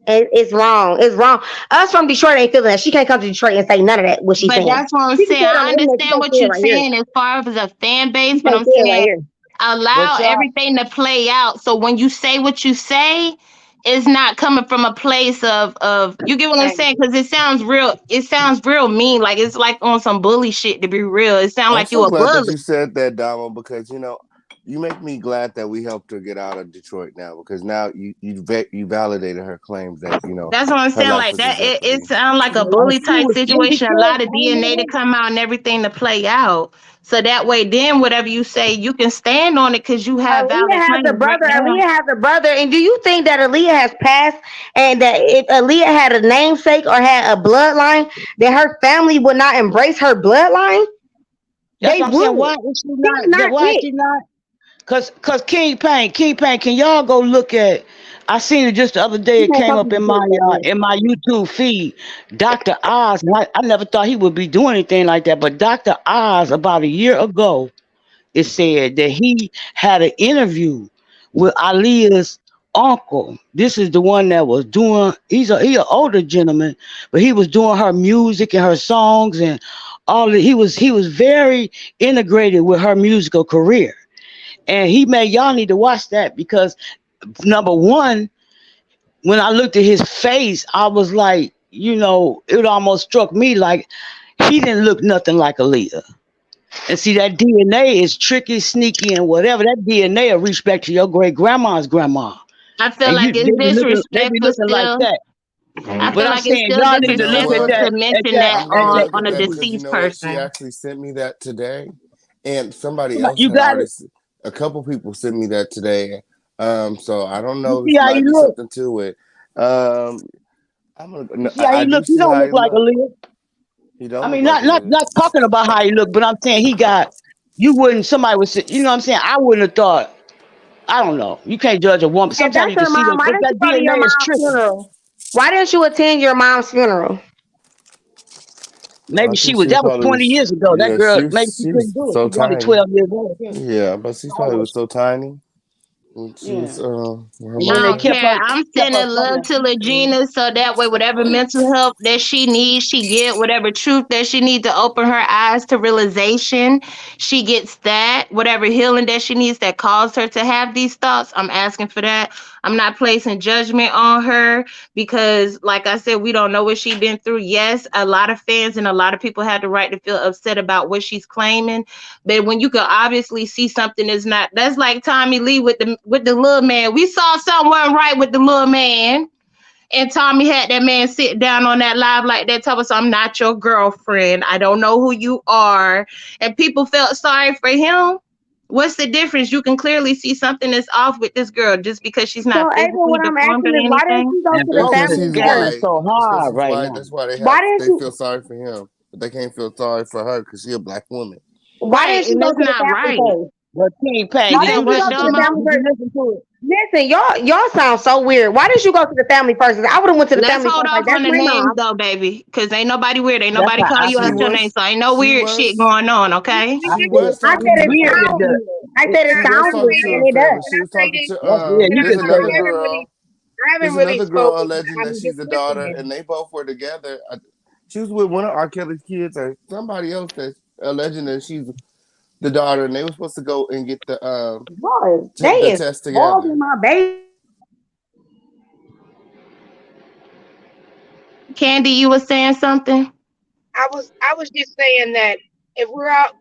It's wrong. It's wrong. Us from Detroit ain't feeling that. She can't come to Detroit and say none of that. What she's saying. But that's what I'm saying. I understand what you're saying as far as a fan base, but I'm saying allow everything to play out. So when you say what you say, it's not coming from a place of you get what I'm saying? Because it sounds real. It sounds real mean. Like it's like on some bully shit. To be real, it sounds like you a glad bully. that you said that, Damo, because you make me glad that we helped her get out of Detroit now, because now you validated her claims that That's what I'm saying. Like that, it sounds like a bully type situation. A lot of DNA to come out and everything to play out. So that way, then whatever you say, you can stand on it because you have valid claims. Aaliyah has a brother, and do you think that Aaliyah has passed, and that if Aaliyah had a namesake or had a bloodline, that her family would not embrace her bloodline? That's what I'm saying. Why is she not? Why is she not? Cause King Pain, can y'all go look at? I seen it just the other day. It came up in my YouTube feed. Dr. Oz. I never thought he would be doing anything like that. But Dr. Oz, about a year ago, it said that he had an interview with Aaliyah's uncle. This is the one that was doing. He's an older gentleman, but he was doing her music and her songs and all. He was very integrated with her musical career. And he made, y'all need to watch that, because number one, when I looked at his face, I was like, it almost struck me like he didn't look nothing like Aaliyah. And see, that DNA is tricky, sneaky, and whatever. That DNA will reach back to your great grandma's grandma. I feel like it's disrespectful still. Like that. I feel like it's still disrespectful to mention that on a deceased person. She actually sent me that today, and somebody else a couple people sent me that today. So I don't know. There might be something to it. I'm gonna. He look. He don't look like Aaliyah. He don't. I mean, not talking about how he look, but I'm saying he got. You wouldn't. Somebody would say. You know what I'm saying? I wouldn't have thought. I don't know. You can't judge a woman. Sometimes you can see that DNA is tricky. Why didn't you attend your mom's funeral? Maybe that was 20 years ago. That girl, maybe she couldn't do it. So She's only 12 years old. Yeah, but she probably was so tiny. She was, I don't care. I'm sending love to Legina, so that way, whatever mental help that she needs, she get. Whatever truth that she needs to open her eyes to realization, she gets that. Whatever healing that she needs that caused her to have these thoughts, I'm asking for that. I'm not placing judgment on her because, like I said, we don't know what she's been through. Yes, a lot of fans and a lot of people had the right to feel upset about what she's claiming. But when you can obviously see something is not, that's like Tommy Lee with the little man. We saw someone right with the little man. And Tommy had that man sit down on that live like that, tell us, I'm not your girlfriend. I don't know who you are. And people felt sorry for him. What's the difference? You can clearly see something is off with this girl just because she's not physically deformed or anything. Why didn't you go to the family? So hard right now. That's why they feel sorry for him, but they can't feel sorry for her because she's a black woman. Why didn't you go to the family first? But King Pain, listen, y'all sound so weird. Why didn't you go to the family first? I would have went to the family first. Let's hold off on the names though, baby, because ain't nobody weird. Ain't nobody calling you out your name, so ain't no weird shit going on, okay? I said it's weird. I said it She was sounds talking weird, to and her it family. does. She was talking to Yeah, you there's can say another that. girl. I There's haven't really another girl spoken. alleging I that mean, she's just the daughter, listening. and they both were together. She was with one of R. Kelly's kids or somebody else that's alleging that she's the daughter, and they were supposed to go and get Boy, they the is test spoiled together. in my baby. Candy, you were saying something? I was just saying that if we're out,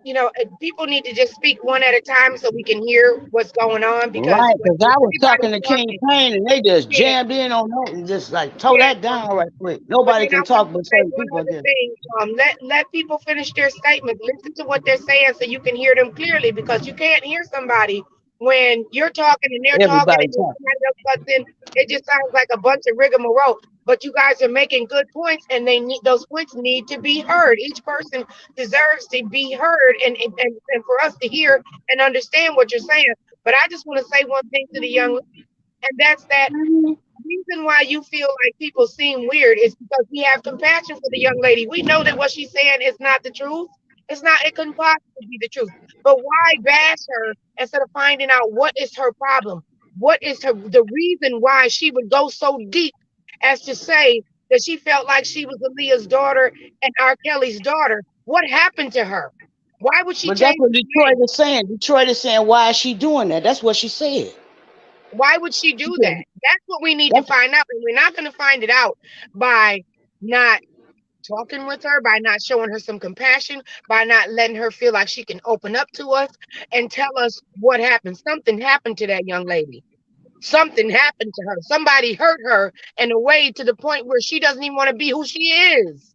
people need to just speak one at a time so we can hear what's going on because Right, when because I was talking everybody's to King talking, Payne and they just yeah, jammed in on that and just like tore yeah. that down right quick. But Nobody then I can wanted talk to but say certain one people, I other guess. thing. Let people finish their statements. Listen to what they're saying so you can hear them clearly because you can't hear somebody when you're talking and they're talking Everybody and then talk. somebody else butts in. It just sounds like a bunch of rigmarole. But you guys are making good points, and those points need to be heard. Each person deserves to be heard, and for us to hear and understand what you're saying. But I just want to say one thing to the young lady, and that's that reason why you feel like people seem weird is because we have compassion for the young lady. We know that what she's saying is not the truth. It couldn't possibly be the truth. But why bash her instead of finding out what is her problem? What is the reason why she would go so deep as to say that she felt like she was Aaliyah's daughter and R. Kelly's daughter? What happened to her? Why would she But that's change what her name? Detroit is saying. Detroit is saying, why is she doing that? That's what she said. Why would she do Because that? That's what we need to that's find out. And we're not going to find it out by not talking with her, by not showing her some compassion, by not letting her feel like she can open up to us and tell us what happened. Something happened to that young lady. Something happened to her. Somebody hurt her in a way to the point where she doesn't even want to be who she is.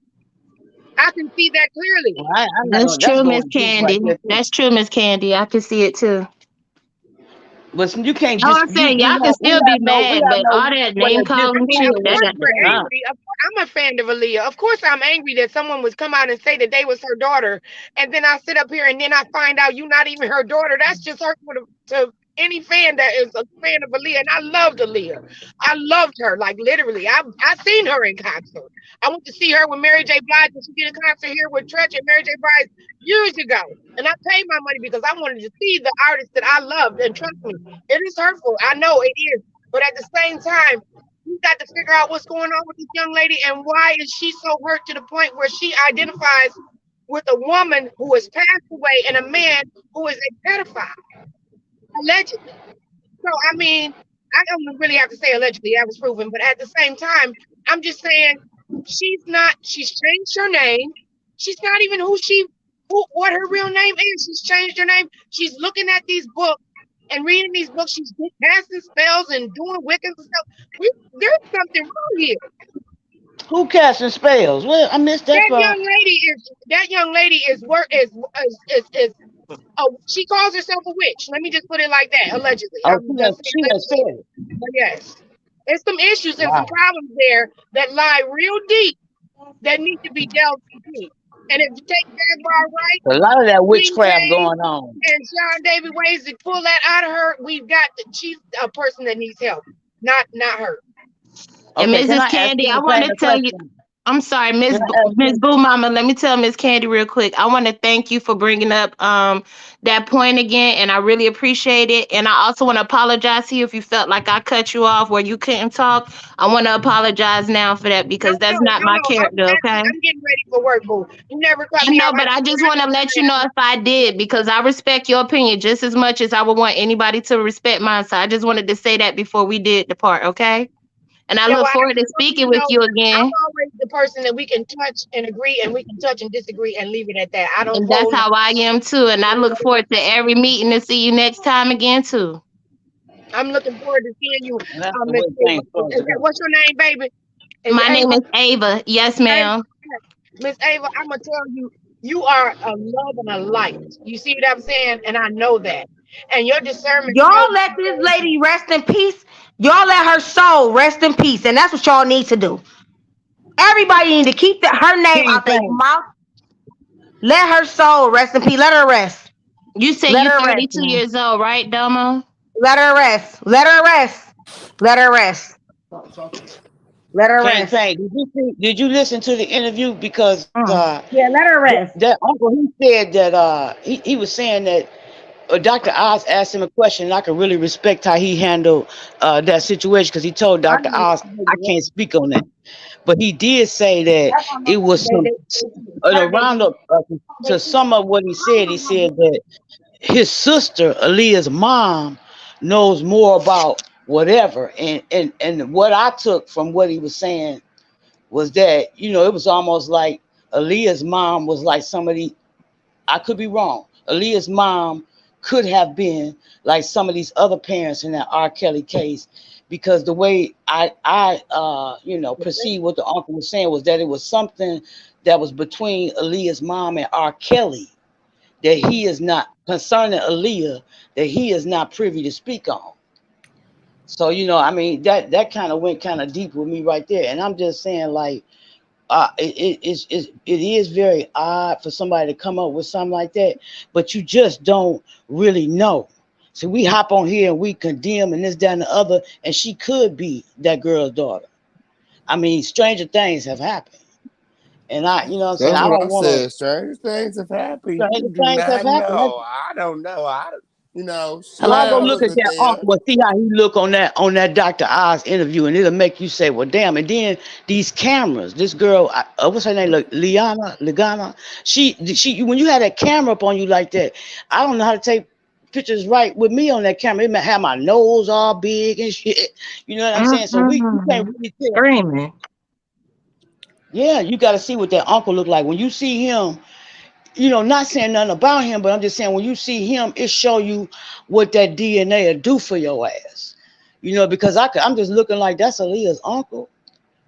I can see that clearly. I'm not That's gonna, that's true, Miss going deep right Candy. there too. That's true, Miss Candy. I can see it too. But you can't No, just I'm saying y'all can we still be gotta know mad, but all that what name a calling I mean, shit, of disagreement that course is got to we're between. stop. angry. I'm a fan of Aaliyah. Of course I'm angry that someone would come out and say that they was her daughter, and then I sit up here and then I find out you're not even her daughter. That's just hurtful to any fan that is a fan of Aaliyah. And I loved Aaliyah. I loved her, like literally. I seen her in concert. I went to see her with Mary J. Blige, and she did a concert here with Tretch and Mary J. Blige years ago. And I paid my money because I wanted to see the artist that I loved. And trust me, it is hurtful. I know it is. But at the same time, we got to figure out what's going on with this young lady and why is she so hurt to the point where she identifies with a woman who has passed away and a man who is a pedophile, allegedly. So, I mean, I don't really have to say allegedly, that was proven, but at the same time, I'm just saying she's changed her name. She's not even what her real name is. She's changed her name. She's looking at these books and reading these books. She's casting spells and doing Wiccans and stuff. There's something wrong here. Who casting spells? Well, I missed that part. That young lady is she calls herself a witch. Let me just put it like that. Allegedly, Oh, I'm just she saying has said it. but yes, there's some issues and some Wow. problems there that lie real deep that need to be dealt with. And if you take Jaguar right, A lot of that King witchcraft James going on. and Sean David ways to pull that out of her, she's a person that needs help, not her. And Okay, can I Mrs. ask Candy, I King want Payne to a tell you, question? I'm sorry, Can I ask Miss him? Boo Mama. Let me tell Miss Candy real quick. I want to thank you for bringing up that point again, and I really appreciate it. And I also want to apologize to you if you felt like I cut you off where you couldn't talk. I want to apologize now for that because that's not my character. Okay. I'm getting ready for work, boo. You never cut I me know, off. but I just want to let you know if I did because I respect your opinion just as much as I would want anybody to respect mine. So I just wanted to say that before we did the part. Okay. And I No, look I forward to just want you speaking to with know you I'm again. always the person that we can touch and agree, and we can touch and disagree and leave it at that. I don't And that's hold. how I am too. And I look forward to every meeting to see you next time again too. I'm looking forward to seeing you, That's the Miss way Ava. things supposed to go. What's your name, baby? Is it My name Ava? is Ava. Yes, Ava. ma'am. Miss Ava, I'm gonna tell you, you are a love and a light. You see what I'm saying? And I know that. And your discernment Y'all tells let me this lady rest in peace. Y'all let her soul rest in peace, and that's what y'all need to do. Everybody need to keep her name King out their Payne. mouth. Let her soul rest in peace. Let her rest. You say Let you her rest, 32 man. years old, right, Domo? Let her rest. Let her rest. Let her rest. Let her King rest. Payne, did you listen to the interview? Because Yeah, let her rest. that uncle, he said that he was saying that Dr. Oz asked him a question, and I can really respect how he handled that situation because he told Dr. Oz, I can't speak on that. But he did say that it was some, around up to some of what he said that his sister, Aaliyah's mom, knows more about whatever. And what I took from what he was saying was that, it was almost like Aaliyah's mom was like somebody, I could be wrong. Aaliyah's mom could have been like some of these other parents in that R. Kelly case, because the way I perceived what the uncle was saying was that it was something that was between Aaliyah's mom and R. Kelly that he is not, concerning Aaliyah, that he is not privy to speak on. So, that kind of went kind of deep with me right there. And I'm just saying, like, it is very odd for somebody to come up with something like that, but you just don't really know. So we hop on here and we condemn and this, that, and the other, and she could be that girl's daughter. I mean, stranger things have happened. And I don't want to. Said. Stranger things have happened. Stranger You do things have not happened. know. I don't know. So I go look at that uncle and see how he look on that Dr. Oz interview, and it'll make you say, well, damn. And then these cameras, this girl, what's her name? Ligana. She, when you had that camera up on you like that, I don't know how to take pictures right with me on that camera. It may have my nose all big and shit. You know what I'm saying? So we can't really tell. Screaming. Yeah, you got to see what that uncle look like. When you see him, not saying nothing about him, but I'm just saying when you see him, it show you what that DNA will do for your ass. Because I'm just looking like that's Aaliyah's uncle.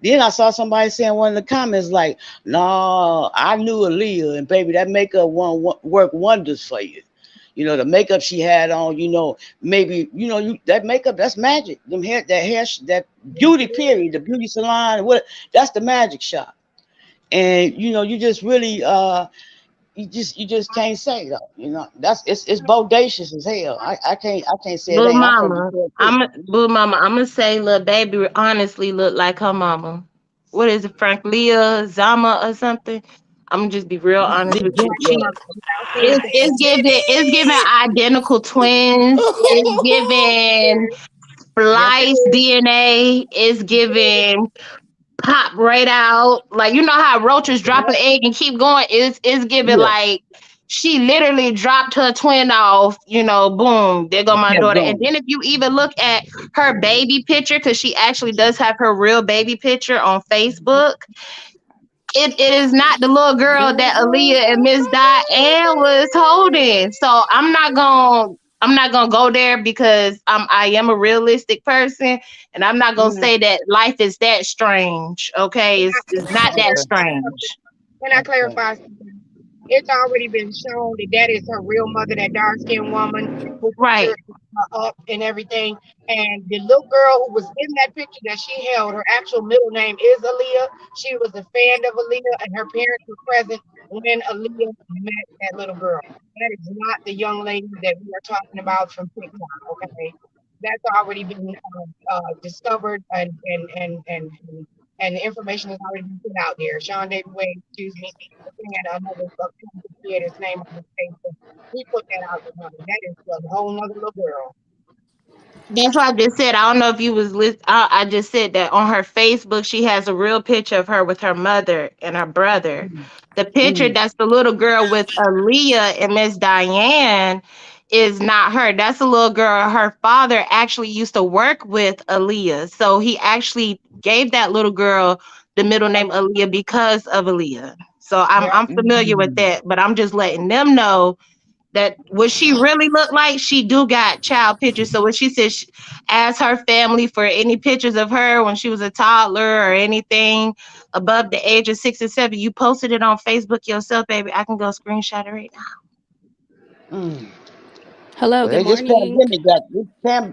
Then I saw somebody saying one in the comments like, no, I knew Aaliyah, and baby, that makeup won't work wonders for you. The makeup she had on, maybe, that makeup, that's magic. That beauty period, the beauty salon, that's the magic shop. And, you just really, you just can't say though. It's bodacious as hell. I can't say it Boo ain't. mama, I'm gonna say, little baby honestly look like her mama. What is it, Frank Leah Zama or something? I'm gonna just be real honest with you. It's giving identical twins. It's giving splice DNA. It's giving pop right out. Like, you know how roaches drop an egg and keep going? It's giving like she literally dropped her twin off, boom, there go my daughter. And then if you even look at her baby picture, because she actually does have her real baby picture on Facebook, it is not the little girl that Aaliyah and Miss Diane was holding. So I'm not gonna go there because I am a realistic person, and I'm not gonna say that life is that strange. Okay, it's not that strange. Can I clarify something? It's already been shown that is her real mother, that dark-skinned woman, right? Up and everything. And the little girl who was in that picture that she held, her actual middle name is Aaliyah. She was a fan of Aaliyah, and her parents were present when Aaliyah met that little girl. That is not the young lady that we are talking about from TikTok. Okay, that's already been discovered, and the information has already been put out there. Sean David Wade, excuse me, and another creator's name on the Facebook. We put that out there. That is a whole nother little girl. That's what I just said. I don't know if you was listening. I just said that on her Facebook, she has a real picture of her with her mother and her brother. The picture that's the little girl with Aaliyah and Miss Diane is not her. That's a little girl. Her father actually used to work with Aaliyah. So he actually gave that little girl the middle name Aaliyah because of Aaliyah. So I'm familiar with that, but I'm just letting them know that what she really looked like, she do got child pictures. So when she said she asked her family for any pictures of her when she was a toddler or anything above the age of 6 or 7, you posted it on Facebook yourself, baby. I can go screenshot it right now. Hello, good morning.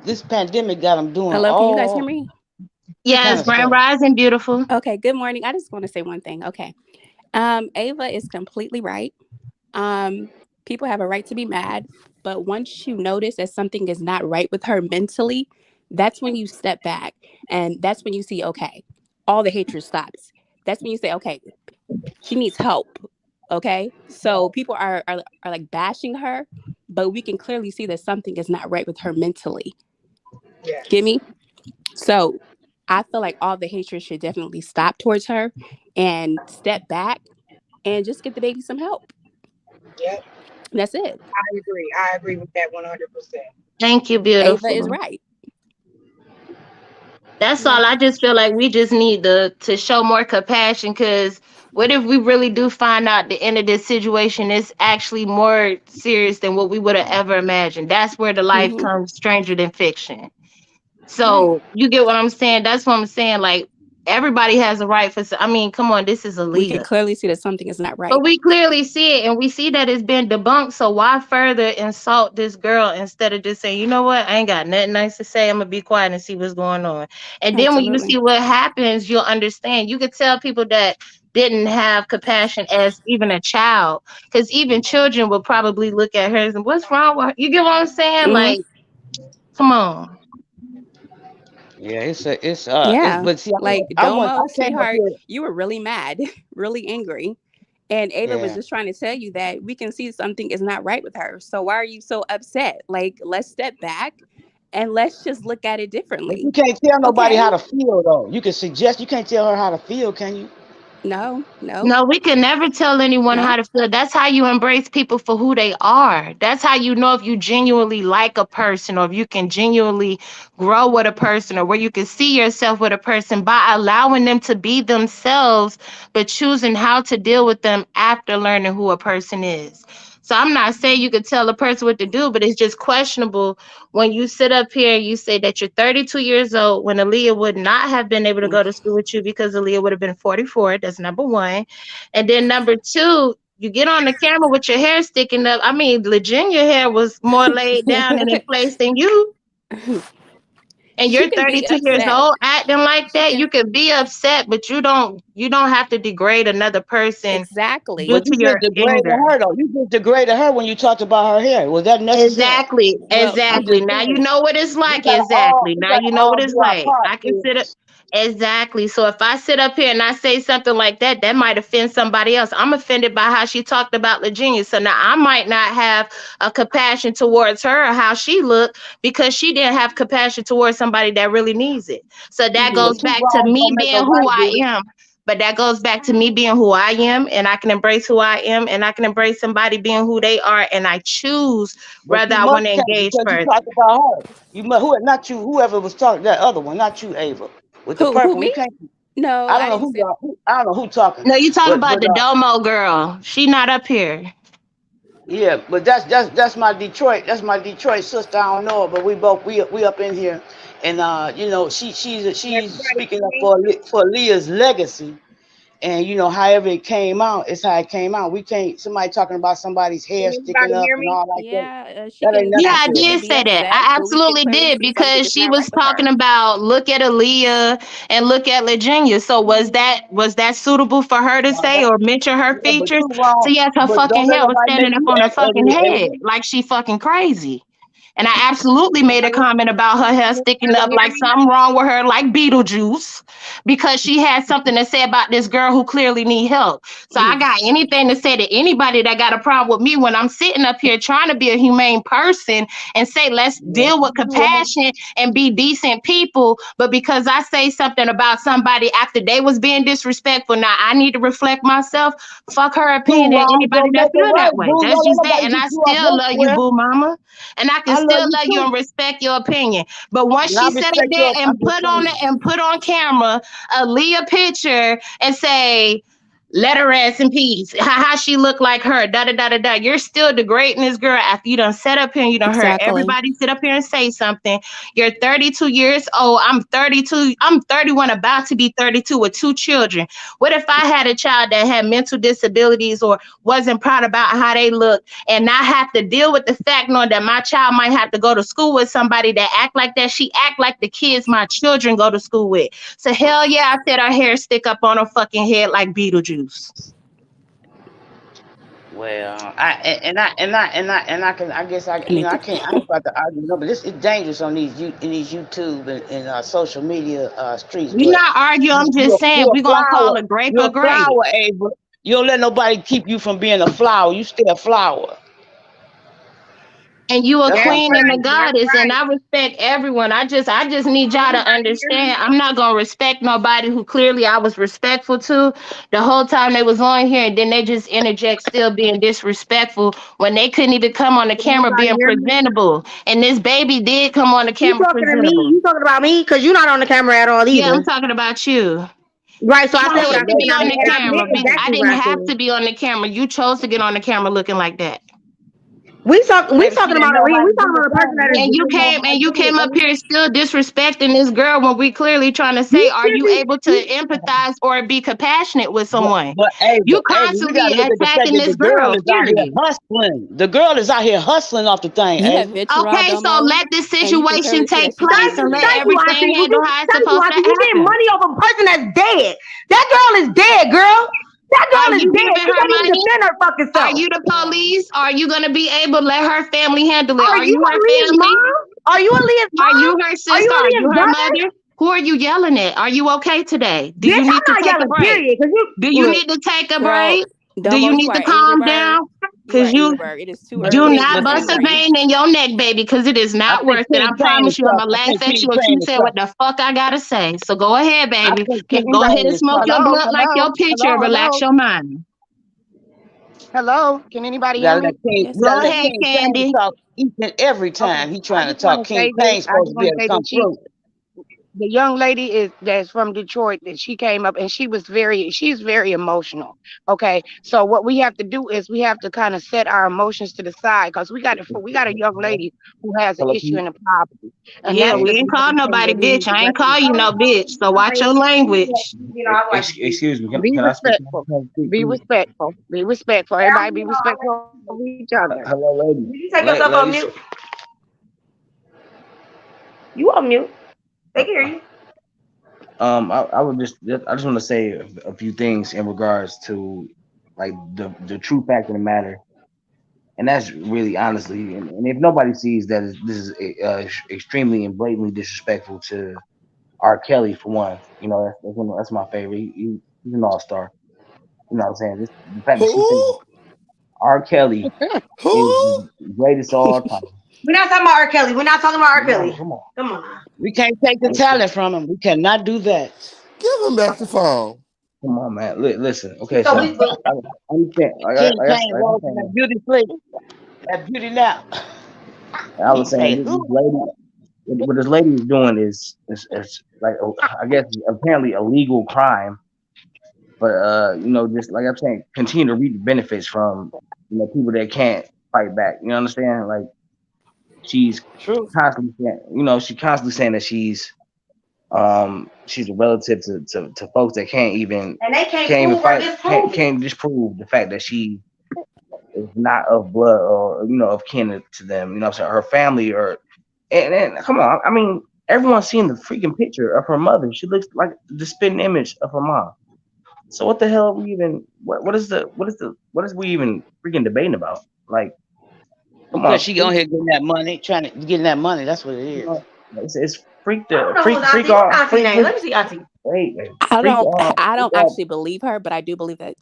This pandemic got them doing. Hello, can you guys hear me? Yes, Grand Rising, beautiful. Okay, good morning. I just want to say one thing. Okay, Ava is completely right. People have a right to be mad, but once you notice that something is not right with her mentally, that's when you step back, and that's when you see, okay, all the hatred stops. That's when you say, okay, she needs help. Okay, so people are like bashing her, but we can clearly see that something is not right with her mentally. Yes. Get me? So I feel like all the hatred should definitely stop towards her and step back and just get the baby some help. Yep. That's it. I agree with that 100%. Thank you, Ava beautiful. is right. That's Yeah. all. I just feel like we just need to show more compassion, because what if we really do find out the end of this situation is actually more serious than what we would have ever imagined? That's where the life Mhm. comes stranger than fiction. Right. So you get what I'm saying? That's what I'm saying. Like, everybody has a right for. I mean, come on, this is We can Aaliyah. clearly see that something is not But right. we clearly see it, and we see that it's been debunked. So why further insult this girl instead of just saying, you know what, I ain't got nothing nice to say. I'm gonna be quiet and see what's going on. And then when you Absolutely. see what happens, you'll understand. You could tell people that didn't have compassion as even a child, because even children will probably look at her and what's wrong with her? You get what I'm saying? Mhm. Like, come on. Yeah, it's Yeah. but see, Like I Domo, came up sweetheart, here. you were really mad, really angry. And Ava was Yeah. just trying to tell you that we can see something is not right with her. So why are you so upset? Like, let's step back and let's just look at it But differently. you can't tell nobody Okay. how to feel though. You can suggest, you can't tell her how to feel, can you? No. No, we can never tell anyone how No. to feel. That's how you embrace people for who they are. That's how you know if you genuinely like a person, or if you can genuinely grow with a person, or where you can see yourself with a person, by allowing them to be themselves, but choosing how to deal with them after learning who a person is. So I'm not saying you could tell a person what to do, but it's just questionable when you sit up here and you say that you're 32 years old when Aaliyah would not have been able to go to school with you because Aaliyah would have been 44. That's number one. And then number two, you get on the camera with your hair sticking up. I mean, Virginia hair was more laid down and in place than you. And She you're can be 32 years upset. old acting like She that. can You can be upset, but you don't have to degrade another person due exactly. But to you your just degraded anger. her though. You just degraded her when you talked about her hair. Was that necessary? Exactly. Well, I'm Exactly. just Now you saying. know what it's We like. gotta Exactly. we Now gotta you know what all it's do our like. part, I sis. consider exactly. So if I sit up here and I say something like that, that might offend somebody else. I'm offended by how she talked about Virginia. So now I might not have a compassion towards her or how she looked, because she didn't have compassion towards somebody that really needs it. So that mhm. goes But two back to wrongs me don't make a being who right, I do it? am. But that goes back to me being who I am, and I can embrace who I am, and I can embrace somebody being who they are, and I choose But whether you I must want to can't engage because you further. talked about her. You must not you, whoever was talking, that other one, not you, Ava. With the Who purple. You me? can't No, I don't I know didn't who say y'all I don't know who talking. No, you talking But about the Domo girl. She not up here. yeah, but that's my Detroit. That's my Detroit sister. I don't know her, but we up in here, and you know she's speaking up for Leah's legacy, and you know however it came out, it's how it came out. We can't somebody talking about somebody's hair Can sticking anybody up hear and me? all like that. yeah, she That ain't can Yeah, I necessary. absolutely did be say that. upset, I but we can absolutely clearly did, see something because is she not right was with talking her. about look at Aaliyah and look at Virginia. So was that suitable for her to say or mention her Yeah, but features? you wrong. So yes, her But don't fucking let hair was nobody make standing up you on her act fucking ugly, head Ava. like she fucking crazy. And I absolutely made a comment about her hair Can sticking anybody up hear like me? something wrong with her, like Beetlejuice, because she had something to say about this girl who clearly need help. So I got anything to say to anybody that got a problem with me when I'm sitting up here trying to be a humane person and say, let's Yes, deal with you will. compassion and be decent people. But because I say something about somebody after they was being disrespectful, now I need to reflect myself. Fuck her Two opinion and wrongs anybody don't that make a feel right, that way. boo. That's Don't let just that. nobody And get I you off still your love you, square. boo mama. And I can I love still you love you too. and respect your opinion. But once And I she sat up respect there your I'm and just saying. put on camera a Leah picture and say, let her rest in peace. How she look like her, da da da da da. You're still degrading this girl after you done set up here and you done heard Exactly. everybody sit up here and say something. You're 32 years old. I'm 32. I'm 31, about to be 32 with two children. What if I had a child that had mental disabilities or wasn't proud about how they look, and I have to deal with the fact knowing that my child might have to go to school with somebody that act like that? She act like the kids my children go to school with. So hell yeah, I said her hair stick up on her fucking head like Beetlejuice. Well, I can I guess I you know I Anita. can't I ain't about to argue no, but this is dangerous on in these YouTube and social media streets. We're But not arguing. I'm just saying you're a we're gonna call flower. a grape You're a a grape. flower, Ava. You don't let nobody keep you from being a flower. You stay a flower. And you a That's my queen and a favorite. goddess, and I respect everyone. I just need y'all to understand. I'm not gonna respect nobody who clearly I was respectful to the whole time they was on here, and then they just interject, still being disrespectful when they couldn't even come on the camera Anybody being hear me? presentable. And this baby did come on the You camera talking to me? presentable. You talking about me? Because you're not on the camera at all Yeah, I'm either. talking about you. Right. So I You said what I should said. be on the And I camera. meant I exactly what didn't I have said. to be on the camera. You chose to get on the camera looking like that. We Maybe she talking didn't about know a read. how We to do talking the about a person thing. that is. And Maybe she didn't know how to you do came up it. here still disrespecting this girl when we clearly trying to say, You are should you able to be. empathize or be compassionate with someone? But Ava, You we constantly gotta look at the fact attacking that the this girl girl, is out here period. hustling. The girl is out here hustling off the thing, You have Ava. vitriol, Okay, so Domo, let this and you can situation clearly see take that she's being place and let genuine. Thank you, Auntie. everything handle how it's Thank you, supposed to Auntie. You getting happen. money off a person that's dead. That girl is dead, girl. That Are girl is you dead. giving She her can't even money? defend her fucking Are self. you the police? Are you going to be able to let her family handle it? Are Are you you her Aaliyah's family? mom? Are you Aaliyah's Are mom? you her Are you sister? Are you Aaliyah's her brother? mother? Who are you yelling at? Are you okay today? Do Bitch, you need I'm to not take a yelling, break? period. Because Do you you look. need to take a Girl, break? Do Domo, you you need are to an angry calm bird. down? You are Because an angry bird. It is too But do early to not be listen, bust a angry. vein in your neck, baby, because it is I not think worth it. I King Payne is promise you, I'm tough. going to I laugh think at you King until Payne you is say tough. what the fuck I got to say. So go ahead, I baby. think King Go ahead Payne and is smoke tough. your blunt like your picture and Hello. relax your mind. Hello. Can anybody We hear gotta me? let King, Yes, we gotta Go let ma'am. ahead, King Payne Candy. talk each and every Okay. time he I trying to just want talk. to King say this. Payne's I supposed just to be want able to to say come that through. the young lady that's from Detroit, that she came up and she's very emotional. Okay, so what we have to do is we have to kind of set our emotions to the side, because we got a young lady who has an Hello, issue Pete. in the property, and Yeah, that's Hey, we the ain't call biggest thing nobody that we need bitch. to I ain't call you no recognize. bitch. So watch your language. excuse me. Be Can I speak? respectful. Can I speak, Be please? respectful. Be respectful. Everybody be respectful of each other. Hello, lady. Did you take yourself on Ladies. mute? You on mute. They Uh, can hear you. I would I just want to say a few things in regards to like the true fact of the matter, and that's really honestly, and if nobody sees that this is extremely and blatantly disrespectful to R. Kelly for one. You know, that's my favorite. He's an all-star. You know what I'm saying? Just the fact that she said Who? R. Kelly is Who? the greatest of all time. We're not talking about R. Kelly. We're not talking about R. No, Kelly. come on. Come on. We can't take the talent from him. We cannot do that. Give him back the phone. Come on, man. Listen. Okay, So so we I understand. King I guess Payne I'm was saying that beauty sleep. That beauty now. I He was saying say, this lady, what this lady is doing is like I guess apparently a legal crime, but you know, just like I'm saying, continue to reap the benefits from people that can't fight back. You understand? Like she's true. constantly saying, she's constantly saying that she's a relative to folks that can't even And they can't prove or fight, disprove it. can't disprove the fact that she is not of blood or of kin to them. You know what I'm saying? Her family or and come on, I mean everyone's seen the freaking picture of her mother. She looks like the spitting image of her mom. So what the hell are we even what is we even freaking debating about? Like, come Because on, she on here getting that money, trying to getting that money. That's what it you is. know, it's freak I don't the know freak who's Auntie. freak What's all Auntie freak name? freak Let me see Auntie. wait I freak don't all I freak don't all actually believe her, but I do believe that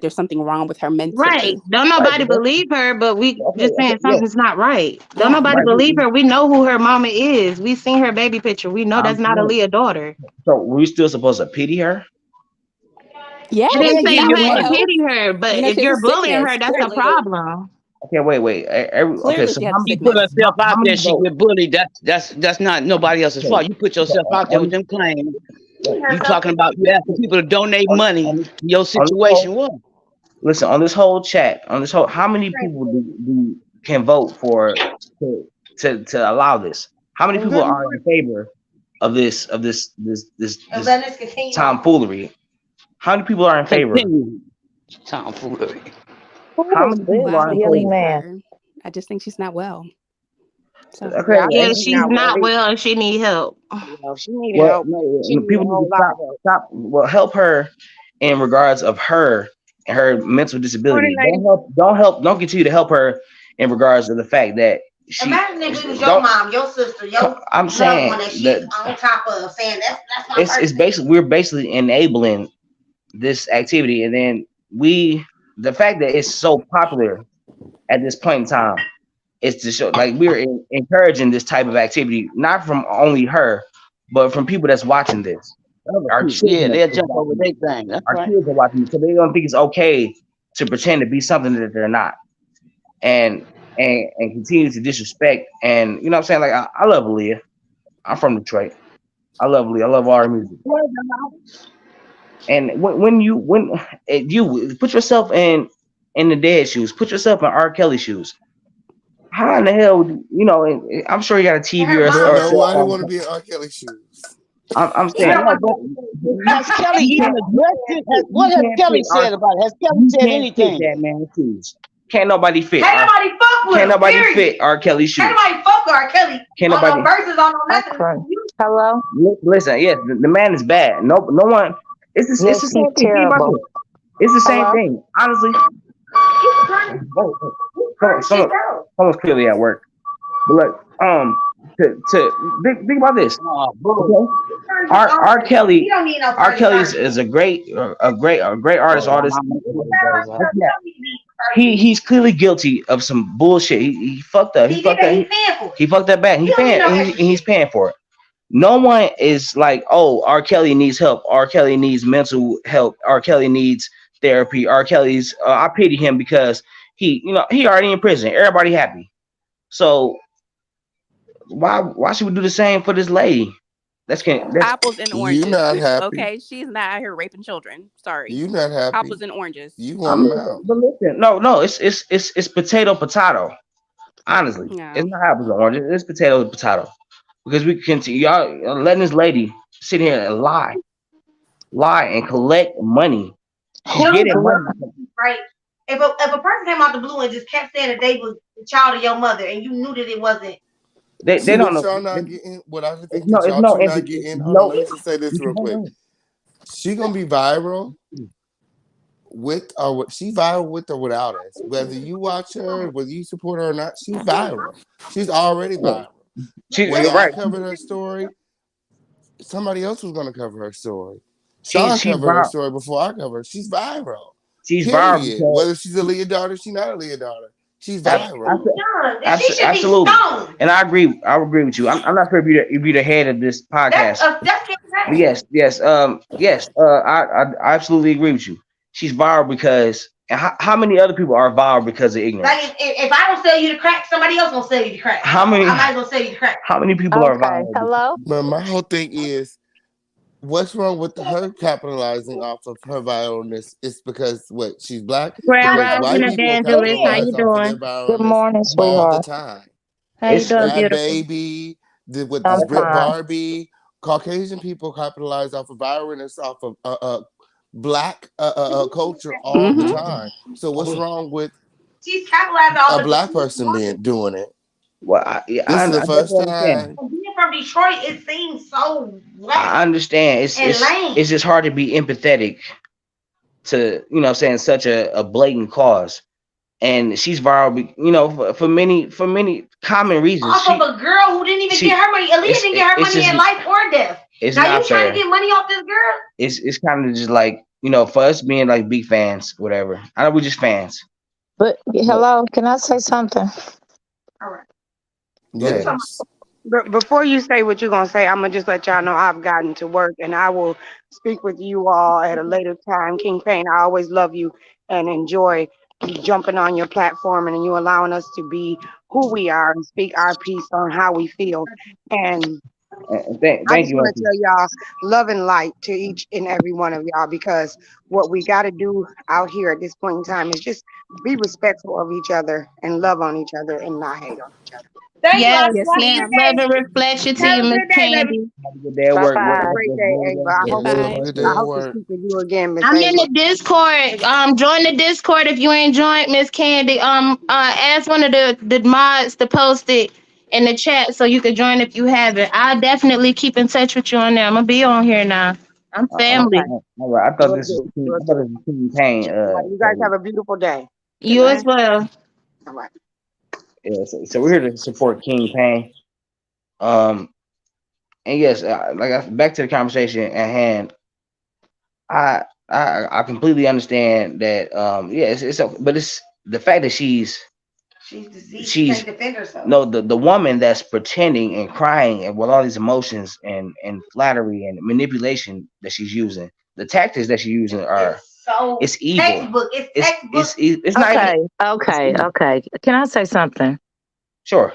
there's something wrong with her Right. mentally. Don't right. nobody But that's, believe her, but we just okay, saying yeah, something's not right. Don't Yeah. nobody right. believe her. We know who her mama is. We seen her baby picture. We know that's I'm not saying. Aaliyah's daughter. So we still supposed to pity her? Yeah, I She didn't ain't say getting not you your had to money. well. pity her, but You know, if she has a you're bullying her, sickness, that's a clearly. problem. Okay, wait. Okay, Clearly so she has how a many She put sickness. herself how out many there. She votes? get bullied. That's not nobody else's Okay, fault. You put so yourself out there with them claims. wait, You talking about you asking people to donate on, money. on, Your on this situation whole was. listen on this whole chat on this whole how many people can vote for to allow this? How many And people good are in morning. favor of this And let us continue on. tomfoolery? How many people are in favor? Continue. Tomfoolery. How many Well, people I are in don't believe favor? her. I just think she's not well. So Okay, Yeah, I Yeah, think she's and she's not not ready. well and she need help. You know, she needed well, help. She no, needed people a need to whole lot of help. stop. Well, help her in regards of her and her mental Morning, disability. lady. Don't continue to help her in regards of the fact that she. Imagine if it was your Don't. mom, your sister, your I'm loved saying one that she's that on top of, saying that's my it's person. basically we're basically enabling this activity, and then the fact that it's so popular at this point in time. It's to show like we're encouraging this type of activity, not from only her, but from people that's watching this. Our Yeah, children they'll is jump over watching their this. thing. That's Our right. kids are watching it, so they don't think it's okay to pretend to be something that they're not, and and continue to disrespect. And you know what I'm saying? Like I love Aaliyah. I'm from Detroit. I love Aaliyah. I love all her music. And when you put yourself in the dead shoes, put yourself in R. Kelly shoes. How in the hell would you know? I'm sure you got a TV or a But or a cell nobody phone. want to be in R. Kelly shoes. I'm I saying know, but has Kelly even addressed it? What has you can't Kelly fit R. said about it? Has Kelly You said can't fit anything? that man's shoes. Can't nobody fit. Can't nobody fuck with Can't him, nobody period. fit R. Kelly shoes. Can't nobody fuck with R. Kelly. Can't On nobody no verses, on no nothing. Hello? listen. Yes, the man is bad. No one. It's the Yes, he's same thing. Think about terrible. this. It's the same Hello? thing. Honestly, someone's clearly at work. But look, think about this. Okay? R. Kelly, He don't need no R. Kelly party. is a great artist. All this. He's clearly guilty of some bullshit. He fucked up. He fucked up. He fucked up bad. He's paying for it. No one is like, oh, R. Kelly needs help. R. Kelly needs mental help. R. Kelly needs therapy. R. Kelly's. I pity him because he already in prison. Everybody happy. So why should we do the same for this lady? That's apples and oranges. You not happy. Okay, she's not out here raping children. Sorry. You not happy. Apples and oranges. You want them out. But listen, no, it's potato. Honestly, it's not apples and oranges. It's potato. Because we continue, y'all letting this lady sit here and lie and collect money. She's getting money. Right. If a person came out the blue and just kept saying that they was the child of your mother and you knew that it wasn't. They don't know. Y'all not getting what I think. No, Y'all no, not getting. Hold on, let me just say this real quick. She gonna be viral with or she's viral with or without us. Whether you watch her, whether you support her or not, she's viral. She's already viral. When I covered her story, somebody else was gonna cover her story. Sean covered her story before I covered her. She's viral. She's viral. Whether she's a Leah daughter, she's not a Leah daughter. She's viral. Absolutely. And I agree with you. I'm not sure if you're the head of this podcast. Yes. I absolutely agree with you. She's viral because how many other people are viral because of ignorance? Like if I don't sell you the crack, somebody else gonna sell you the crack. I might as well sell you the crack. How many people are viral? Hello? But my whole thing is, what's wrong with her capitalizing off of her viralness? It's because she's black. Grand Because Rising Evangelist, how you doing? Good morning, sweetheart. All the time. How you doing, beautiful? Baby, with this Brit Barbie, Caucasian people capitalize off of viralness, off of black culture all the time. So what's wrong with she's capitalizing all a black person doing it? Well, this is the first time. Being from Detroit, it seems so black. I understand. It's just hard to be empathetic to saying such a blatant cause. And she's viral, for many common reasons. Off of a girl who didn't even get her money. Aaliyah didn't get her money in life or death. Now you trying to get money off this girl? It's kind of just like, for us being like big fans, whatever. I know we're just fans. But hello, can I say something? All right. Yes. Before you say what you're gonna say, I'm gonna just let y'all know I've gotten to work, and I will speak with you all at a later time. King Payne, I always love you and enjoy you jumping on your platform and you allowing us to be who we are and speak our piece on how we feel. And I just want to tell y'all love and light to each and every one of y'all, because what we got to do out here at this point in time is just be respectful of each other and love on each other and not hate on each other. Yes, ma'am. Love and reflection to you, Miss Candy. Have a good day at work. Have a great day, Ava. I hope to speak with you again, Miss I'm Ava. in the Discord. Join the Discord if you ain't joined, Miss Candy. Ask one of the mods to post it in the chat so you can join if you haven't. I'll definitely keep in touch with you on there. I'm gonna be on here now. I'm family. All right. I thought this was King Payne. You guys have a beautiful day. You as well. All right. Yeah, so we're here to support King Payne. And yes, back to the conversation at hand. I completely understand that. But it's the fact that she's She's deceased. She She's can't defend herself. no the woman that's pretending and crying and with all these emotions and flattery and manipulation that she's using. The tactics that she's using are So it's evil. textbook. It's textbook. It's not even. Okay. Can I say something? Sure.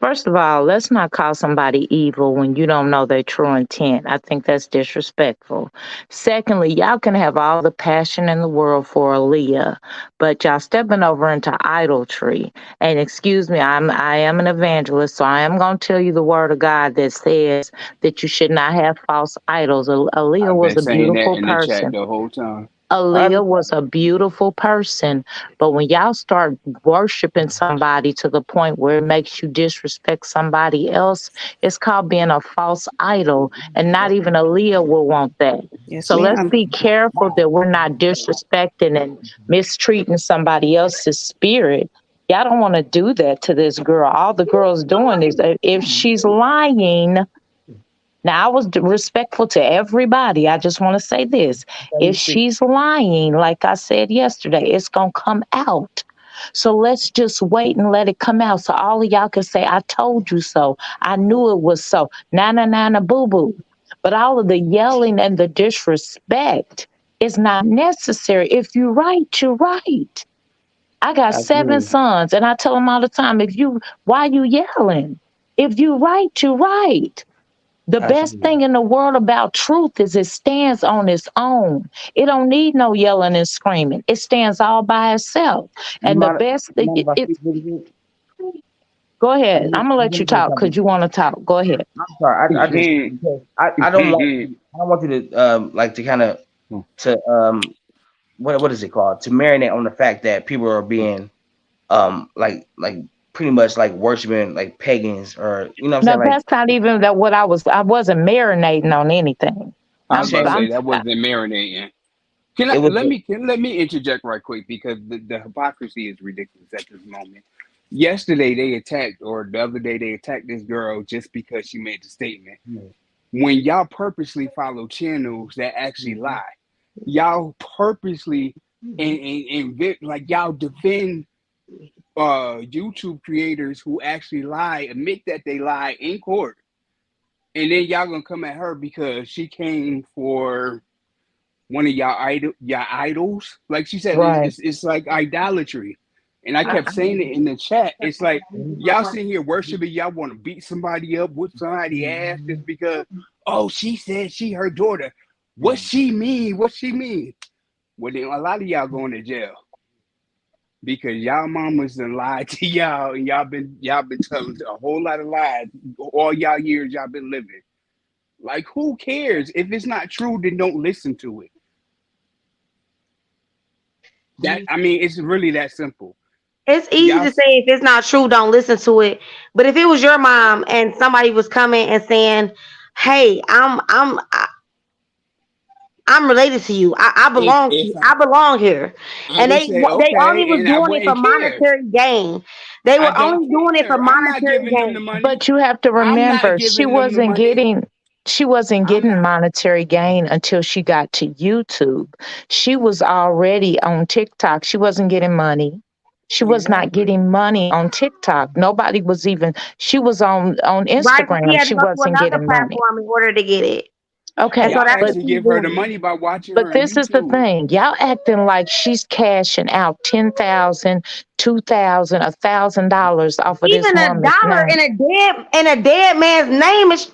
First of all, let's not call somebody evil when you don't know their true intent. I think that's disrespectful. Secondly, y'all can have all the passion in the world for Aaliyah, but y'all stepping over into idolatry. And excuse me, I am an evangelist, so I am going to tell you the word of God that says that you should not have false idols. Aaliyah I've was been a saying that beautiful in the chat person. the whole time. Aaliyah was a beautiful person, but when y'all start worshiping somebody to the point where it makes you disrespect somebody else, it's called being a false idol, and not even Aaliyah will want that. Yes, So let's ma'am. be careful that we're not disrespecting and mistreating somebody else's spirit. Y'all don't want to do that to this girl. All the girl's doing is that if she's lying, now, I was respectful to everybody. I just want to say this. If she's lying, like I said yesterday, it's going to come out. So let's just wait and let it come out so all of y'all can say, I told you so. I knew it was so. Na, boo, boo. But all of the yelling and the disrespect is not necessary. If you're right, you're right. I got 7 sons, and I tell them all the time, why you yelling? If you're right, you're right. The best thing in the world about truth is it stands on its own. It don't need no yelling and screaming. It stands all by itself. And the best thing, go ahead. I'm gonna let you talk because you want to talk. Go ahead. I'm sorry. I don't want you to like to kind of to what is it called, to marinate on the fact that people are being like pretty much like worshiping like pagans, or you know what I'm No, saying, like that's not even that what I wasn't marinating on anything. I was about to say that wasn't marinating. Let me interject right quick because the hypocrisy is ridiculous at this moment. Yesterday they attacked, or the other day they attacked this girl just because she made the statement. When y'all purposely follow channels that actually lie, y'all purposely and like y'all defend YouTube creators who actually lie, admit that they lie in court, and then y'all gonna come at her because she came for one of y'all idols. Like she said, Right. it's like idolatry. And I kept saying it in the chat. It's like y'all sitting here worshiping, y'all want to beat somebody up, whip somebody's ass just because, oh, she said she her daughter. What she mean? What she mean? Well, then a lot of y'all going to jail because y'all mamas done lied to y'all, and y'all been telling a whole lot of lies all y'all years y'all been living. Like, who cares? If it's not true, then don't listen to it. It's really that simple. It's easy to say if it's not true, don't listen to it. But if it was your mom and somebody was coming and saying, "Hey, I'm related to you. I belong to you. I belong here," and would they say, only okay, was and I doing it for wouldn't care. monetary gain. They I were don't only doing it for care. I'm not monetary giving them the gain. money. But you have to I'm not remember, she giving them the wasn't money. getting monetary gain until she got to YouTube. She was already on TikTok. She wasn't getting money. She was not getting money on TikTok. Nobody was even. She was on Right, because she Instagram. had to She go to wasn't another getting money. platform in order to get it. And Okay, so Y'all that's what actually she's give her the doing. money by watching but her on this is the YouTube. thing. Y'all acting like she's cashing out $10,000, $2,000, $1,000 off of this Even woman's $1 name. in a dead man's name is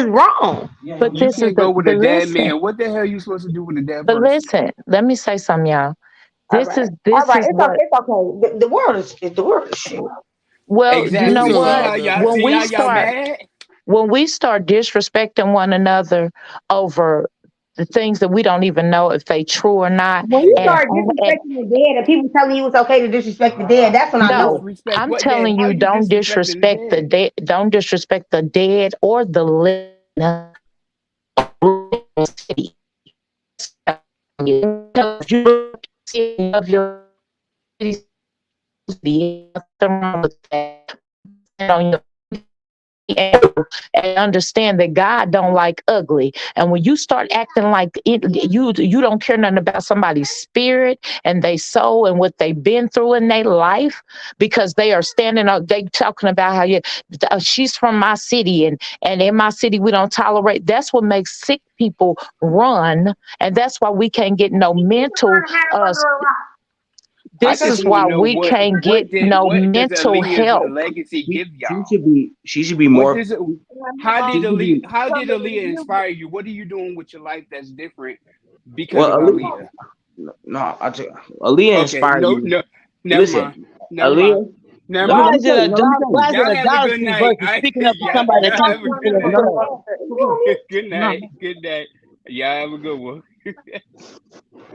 wrong. But You this is can't go with a but dead listen. man. What the hell are you supposed to do with a dead But person? listen, let me say something, y'all. All This right, is this is it's okay. what. It's okay. The world is shit. Well, you know Exactly. See what? how y'all mad? When we start disrespecting one another over the things that we don't even know if they true or not, When you and, start disrespecting the dead and people telling you it's okay to disrespect the dead, that's when I know. no, Disrespect I'm what dead? telling How you, you don't disrespecting the disrespect the dead? dead. Don't disrespect the dead or the living. You of your city, nothing wrong with that. On your and understand that God don't like ugly. And when you start acting like you don't care nothing about somebody's spirit and they soul and what they've been through in their life, because they are standing up, they talking about how she's from my city, and in my city we don't tolerate. That's what makes sick people run, and that's why we can't get no mental. I This just is want why to know we can't get no what does mental Aaliyah's help. legacy give y'all? She should be What more. does it? She should be. How did Aaliyah inspire you? What are you doing with your life that's different because Well, of Aaliyah? no, Aaliyah Okay, inspired no, you. no, never mind, Listen, never mind, Aaliyah. never Let me, Why let mind. me is tell it you. Let me tell you. why is it Y'all have a good idolatry night. versus speaking up for Y'all, somebody that y'all can't have a speak for good night. themselves? Good night. Good night. Y'all have a good one.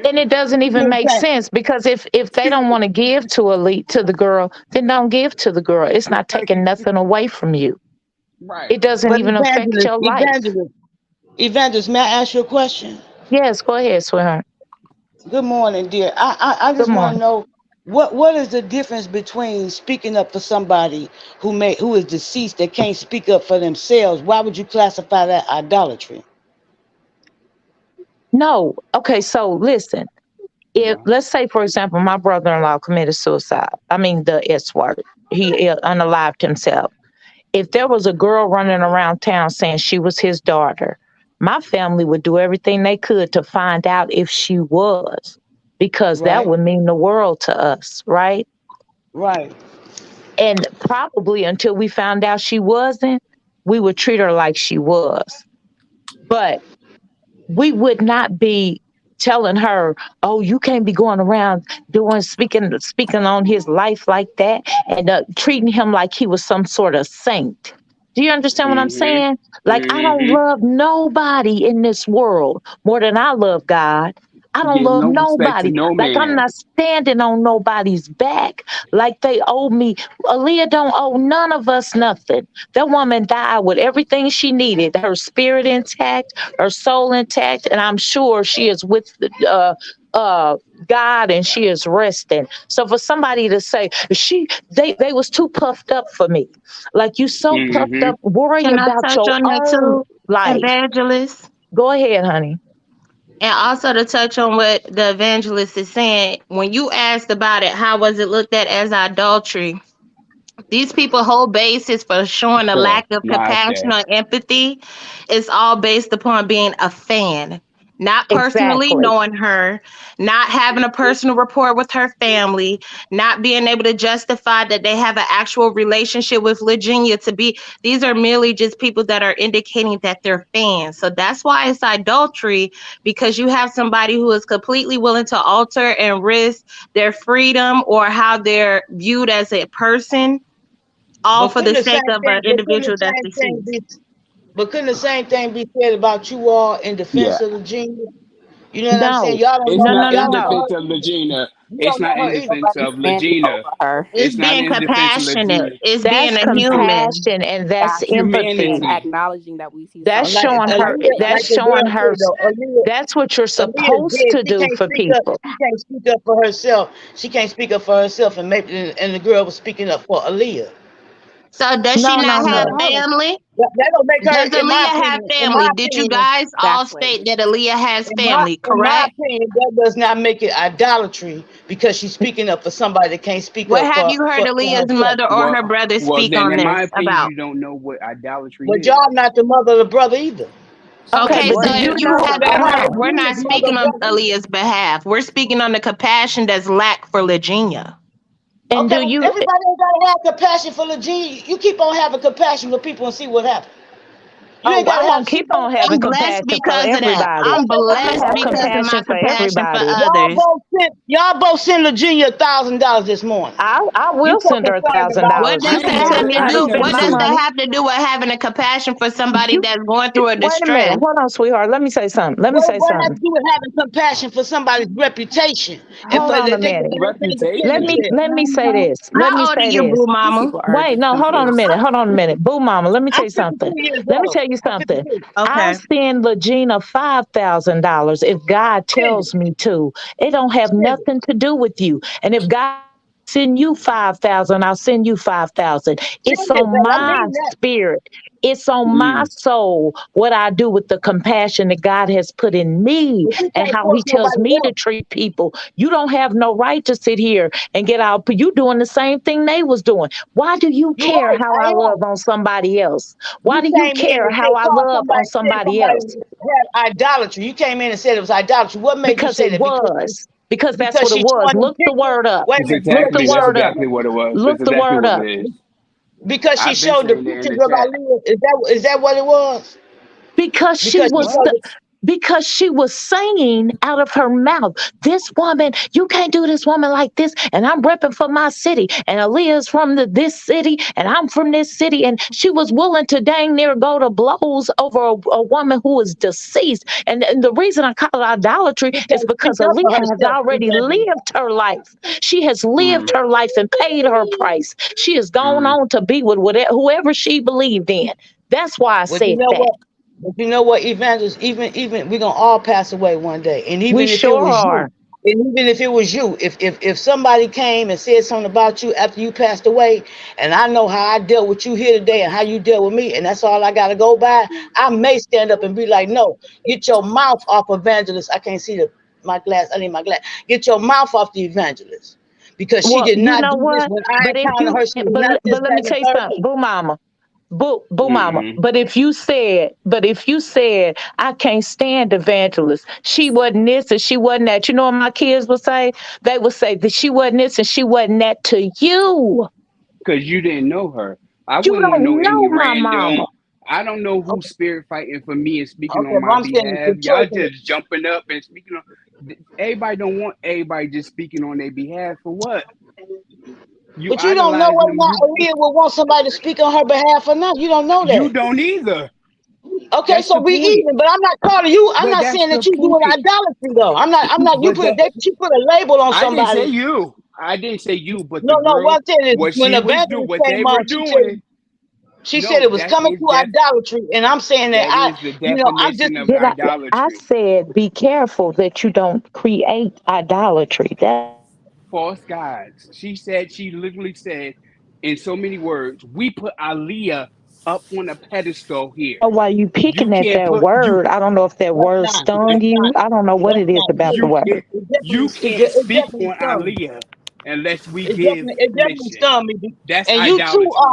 And it doesn't even make sense, because if they don't want to give to the girl, then don't give to the girl. It's not taking nothing away from you. Right. It doesn't But even affect your life. evangelist, may I ask you a question? Yes, go ahead, sweetheart. Good morning, dear. I Good just want to morning. know what is the difference between speaking up for somebody who is deceased that can't speak up for themselves? Why would you classify that idolatry? No. Okay, so listen. If Wow. let's say, for example, my brother-in-law committed suicide. I mean the S word. He unalived himself. If there was a girl running around town saying she was his daughter, my family would do everything they could to find out if she was, because that Right, would mean the world to us, right? right. And probably until we found out she wasn't, we would treat her like she was. But we would not be telling her, "Oh, you can't be going around doing speaking on his life like that, and treating him like he was some sort of saint." Do you understand what I'm Mhm. saying? Like, I don't Mhm. love nobody in this world more than I love God. I don't Give love no respect to nobody. no Like, I'm man. not standing on nobody's back like they owe me. Aaliyah don't owe none of us nothing. That woman died with everything she needed, her spirit intact, her soul intact, and I'm sure she is with uh, God, and she is resting. So for somebody to say they was too puffed up for me, like, you so puffed Mhm. up, worry Can I about touch your on that own too, life. evangelist? Go ahead, honey. And also to touch on what the evangelist is saying, when you asked about it, how was it looked at as adultery? These people whole basis for showing a Sure. lack of Nice compassion there. or empathy is all based upon being a fan, not personally Exactly. knowing her, not having a personal rapport with her family, not being able to justify that they have an actual relationship with Virginia. To be, these are merely just people that are indicating that they're fans. So that's why it's adultery, because you have somebody who is completely willing to alter and risk their freedom or how they're viewed as a person, all But for couldn't the the sake same of thing, an individual that's deceased. but couldn't the same thing be said about you all in Yeah. defense of Virginia? You know what I'm saying? No, Y'all don't It's no, know, no, not no, in y'all don't no. know defense her of either. Legina. You It's don't know not in her either. defense Nobody's of standing Legina. over her. It's It's not being in defense of compassionate. Legina. It's being That's a human. compassion, and that's Gotcha. And empathy. Humanity. acknowledging that we see That's something showing different. her. Like That's the showing girl her. said though, That's what you're Aaliyah's supposed dead. to do for people. She can't speak up for herself. She can't speak up for herself, and maybe and the girl was speaking up for Aaliyah. So does she No, no, not have no. Hold on. family? That don't make her, Does Aaliyah have in my family? Did you opinion, guys all Exactly. state that Aaliyah has in my family, in my correct? opinion, that does not make it idolatry because she's speaking up for somebody that can't speak What up have you heard for Aaliyah's herself. mother or her brother Well, speak then, on in this my opinion, about? you don't know what idolatry But is. y'all not the mother of the brother either. Okay, Okay, but so do What you if if you know? have that Hold heard, how on. we're not Regina's mother speaking or on brother either? Aaliyah's behalf. We're speaking on the compassion that's lacked for Virginia. And Okay, do well, you? everybody ain't gotta have compassion for Legina. You keep on having compassion for people and see what happens. You ain't Oh, gotta I'm have gonna see keep on having I'm blessed compassion for because of that. everybody. I'm I'm gonna blessed have because of my compassion for compassion for everybody. others. Y'all both send Legina $1,000 this morning. I You will so send her a concerned thousand about What dollars. does You I that ain't can never, have tell me to how I to ain't do? never spend What my does seen. that money. have to do with having a compassion for somebody You that's going through a wait a minute. distress? Hold on, sweetheart. Let me say something. Let me say what has something. to do with having compassion for somebody's reputation and Hold for on they a minute. defend Reputation. themselves? Let me say this. Let me How old are say you, this. boo These mama? people are Wait, just no, hold on a confused. minute. Hold on a minute. Boo mama, let me tell I'm you 52 something. years Let me old. tell you I'm something. 52. I'll Okay. send Legina $5,000 if God Send it. tells me to. It don't have Send it. nothing to do with you. And if God send you 5,000. I'll send you 5,000. It's Send it, on babe. I my mean that. spirit. It's on my soul what I do with the compassion that God has put in me But you and can't how force He tells nobody me to else. treat people. You don't have no right to sit here and get out. You doing the same thing they was doing. Why do you You're care right. how I I am. love on somebody else? Why You do you came in care and how I love on said somebody somebody else? had idolatry. You came in and said it was idolatry. What made you Because say it that? was. Because that's Because what it she was. showing them Look the pictures. word up. Wait a That's minute. Look the exactly Because that's she word up. exactly what it was. Look That's the exactly word what up. it is. because she I've been showed the saying it in pictures the of chat. Aaliyah. Is that what it was? Because she Because she was showed What? the because she was saying out of her mouth, this woman, you can't do this woman like this. And I'm repping for my city. And Aaliyah's from this city, and I'm from this city. And she was willing to dang near go to blows over a woman who is deceased. And the reason I call it idolatry is speak because up for Aaliyah has herself. already lived her life. She has lived Mm, her life and paid her price. She has gone mm. on to be with whoever she believed in. That's why I But you said know that. what? But you know what, Evangelist, even we're gonna all pass away one day. And We even if it sure was you, are. and even if it was you, if somebody came and said something about you after you passed away, and I know how I dealt with you here today and how you dealt with me, and that's all I gotta go by, I may stand up and be like, no, get your mouth off Evangelist. I can't see my glass, I need my glass. Get your mouth off the Evangelist. Because she Well, did you not know do this what? when I But if encountered you, her. She was not this, but let that, me and the tell you third. something, boo mama, boo mama. Mm-mm. But if you said I can't stand evangelists, she wasn't this and she wasn't that. You know what my kids would say? They would say that she wasn't this and she wasn't that to you. Because you didn't know her. I You wouldn't want no don't any know my random. mama. I don't know who's spirit fighting for me and speaking Okay, on but my I'm saying behalf. the Y'all choice. just jumping up and speaking on. Everybody don't want everybody just speaking on their behalf for what? You But you don't know idolizing whether or them. not Aaliyah will want somebody to speak on her behalf or not. You don't know You that. don't either. Okay, That's so the we point. even. But I'm not calling you. I'm But not that's saying the that you doing point. idolatry though. I'm not. I'm not. You But put that she put a label on I didn't say somebody. you. I didn't say you. But the No, no. What girl, I'm saying is what when she was doing, evangelist what they came were on, doing. she said No, it was coming to idolatry, and I'm saying that that is the I'm just. definition of I idolatry. said be careful that you don't create idolatry. That's False gods. She literally said in so many words, we put Aaliyah up on a pedestal here. why you You picking at can't that put you word. I don't know if that That's word not. stung That's you. not. I don't know what That's it is not about the true. you word. can't you can't It speak definitely on stung me. Aaliyah unless we give It definitely permission. stung me. That's And you too, idolatry.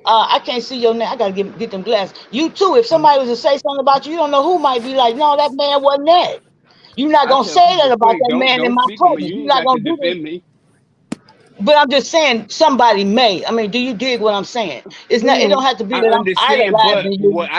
I can't see your name. I gotta get them glasses. You too, if somebody was to say something about you, you don't know who might be like, no, that man wasn't that. You're not I gonna tell say that people about quick, that man in don't my speak on me. presence. You You're ain't not got to gonna do this. defend me. But I'm just saying somebody may. I mean, do you dig what I'm saying? It's not it don't have to be I that I'm understand, but idolizing you.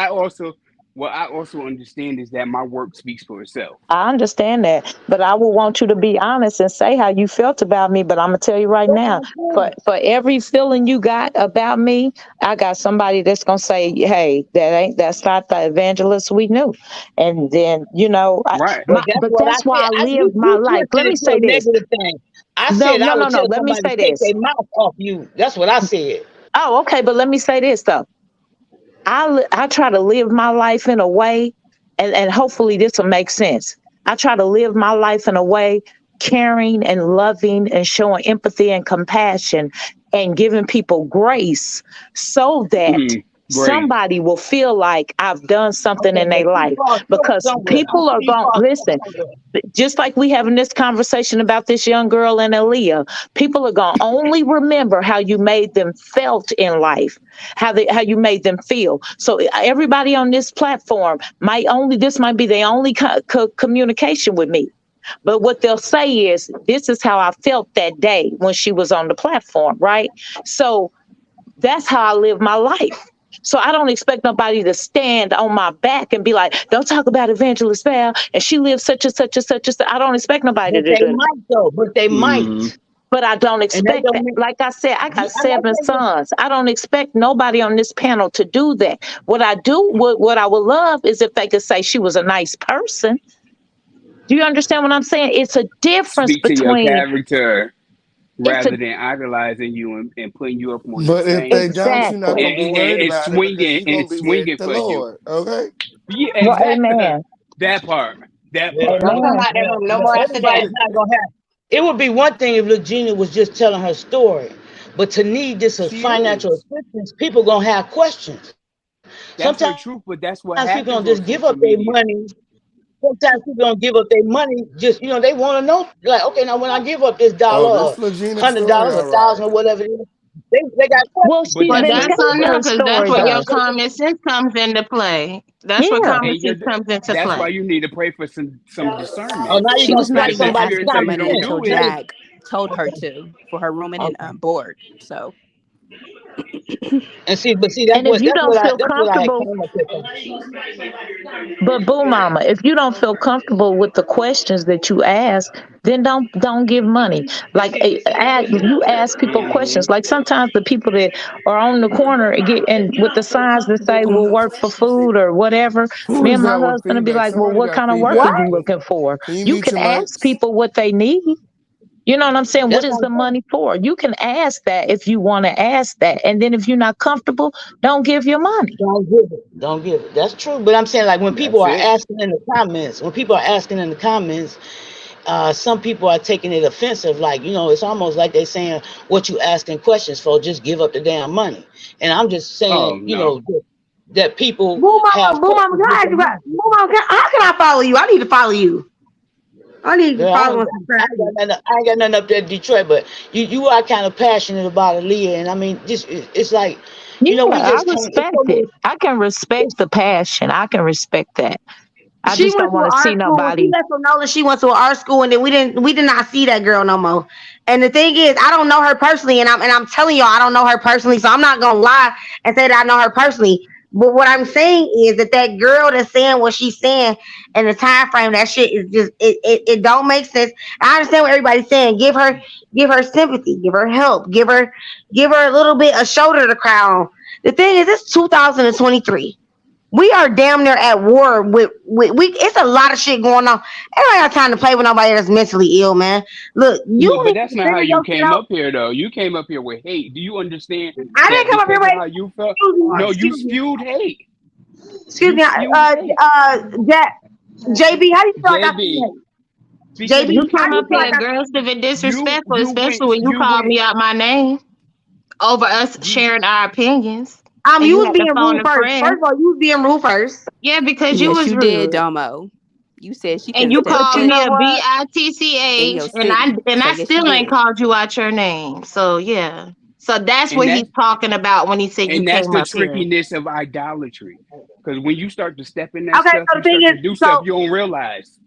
what I also understand is that my work speaks for itself. I understand that, but I would want you to be honest and say how you felt about me. But I'm gonna tell you right now, for every feeling you got about me, I got somebody that's gonna say, "Hey, that's not the evangelist we knew." And then Right. But that's but what I that's why said. I live my You life. Let twisted me it to say a this. negative thing. I No, said no, I no, would no. tell Let me somebody to say take this. their mouth off you. That's what I said. Oh, okay, but let me say this though. I try to live my life in a way, and hopefully this will make sense. I try to live my life in a way caring and loving and showing empathy and compassion and giving people grace so that Grace. somebody will feel like I've done something Okay, in but their you life fall short because somewhere. I'm people are sure you going fall to short listen. somewhere. Just like we having this conversation about this young girl and Aaliyah, people are gonna only remember how you made them felt in life, how you made them feel. So everybody on this platform this might be their only communication with me. But what they'll say is, this is how I felt that day when she was on the platform, right? So that's how I live my life. So I don't expect nobody to stand on my back and be like, don't talk about Evangelist Val and she lives such and such and such and such. I don't expect nobody But to they do that. might though. But they might. But I don't And that expect don't that. mean Like I said, I you got I like 7 that. sons. I don't expect nobody on this panel to do that. What I would love is if they could say she was a nice person. Do you understand what I'm saying? It's a difference Speak to your between character it's a rather than idolizing you and putting you up on the But if same they don't, you're not exactly. gonna be worried about it because you're and gonna be with swinging the for you. Lord. Okay. Yeah, Well, exactly. amen. That part. That Yeah, part. Don't come Amen. out that room no more after everybody's that. not gonna have It would be one thing if Regina was just telling her story, but to need this as She financial is. assistance, people gonna have questions. That's her Sometimes truth, but that's people what don't just happens give on up their social money. media. Sometimes people don't give up their money. Just they want to know, like, okay, now when I give up this Oh, dollar, this Legina story, $100, all a thousand, right. or whatever it is, they got Well, questions. But she's Well, that's been her that's telling on truth. them her because that's story where though. your They, common sense comes into play. That's where Yeah. common And sense comes into that's why play. you need to pray for some oh, discernment. now you're She gonna was not start Because even that somebody's asking spirit for tell you common money don't sense. until do it. Now Jag told her to for her room and okay. board. So And see, but see, And if you don't feel that's what I had comfortable, came up with. but boo mama, if you don't feel comfortable with the questions that you ask, then don't give money. Like you ask people questions. Like sometimes the people that are on the corner and get and with the signs that say will work for food or whatever, Who me is and my that with husband will be feedback? like, well, Somebody what got kind of work feedback. are you looking for? Can you You mute can your ask mics? people what they need. You know what I'm saying? What That's is what the I'm saying. money for? You can ask that if you want to ask that. And then if you're not comfortable, don't give your money. Don't give it. Don't give it. That's true. But I'm saying, like, when people That's are it. asking in the comments, some people are taking it offensive. Like, it's almost like they're saying, what you asking questions for? Just give up the damn money. And I'm just Oh saying, no. that people Boo have mama, questions can I with ask their you about, money. boo mama, how can I follow you? I need to follow you. I need to Girl, follow and subscribe to you. I ain't got nothing up there in Detroit, but you are kind of passionate about Aaliyah. And I mean, just it's like, Yeah, we I just can't. It's respect so it. many. I can respect the passion. I can respect that. I She just went don't to an want to see art school. When she nobody. left from Nola, she went to an art school, and then we did not see that girl no more. And the thing is, I don't know her personally, and I'm telling y'all, I don't know her personally, so I'm not gonna lie and say that I know her personally. But what I'm saying is that girl that's saying what she's saying and the time frame, that shit is just it don't make sense. I understand what everybody's saying. Give her sympathy, give her help, give her a little bit a shoulder to cry on. The thing is, it's 2023. We are damn near at war with we. It's a lot of shit going on. Everybody got time to play with nobody that's mentally ill, man. Look, you But need that's to not how figure you your shit came out. up here though. You came up here with hate. Do you understand I didn't that come up here because of with how you felt? No, you excuse me, spewed hate. excuse You me. spewed hate. That JB, how do you feel like I JB, feel? because JB, You how came do you up feel because like here I? aggressive and disrespectful, you especially went when you you called went me out my name over us you sharing our opinions. And You you was had to being phone rude a first. friend. First of all, you was being rude first. Yeah, because you yes, was you did, rude. Domo. You said she And couldn't you step But called you foot me know a what? in bitch, your and city. So I yes, you still ain't did. called you out your name. So yeah. So that's and what that he's talking about when he said you and that's came the up here. trickiness of idolatry. Because when you start to step in that Okay, stuff, so the you thing start to is, do stuff so you don't realize.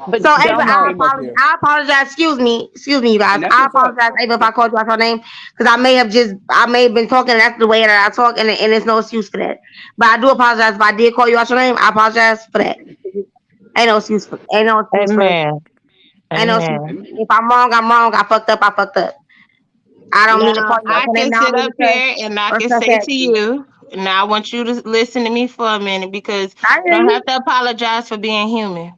But So That's Ava, how you Domo, came up here. I apologize. Excuse me, you guys. And that's I what's up. apologize, Ava, if I called you out your name because I may have been talking. And that's the way that I talk, and there's no excuse for that. But I do apologize if I did call you out your name. I apologize for that. Ain't no excuse for it. amen. Ain't no excuse. Amen. If I'm wrong, I'm wrong. I fucked up. I fucked up. I don't mean to Now call you out I your name. can I don't sit mean up to cuss here and I or can cuss say at to you. you, now I want you to listen to me for a minute because I you hear don't you. have to apologize for being human.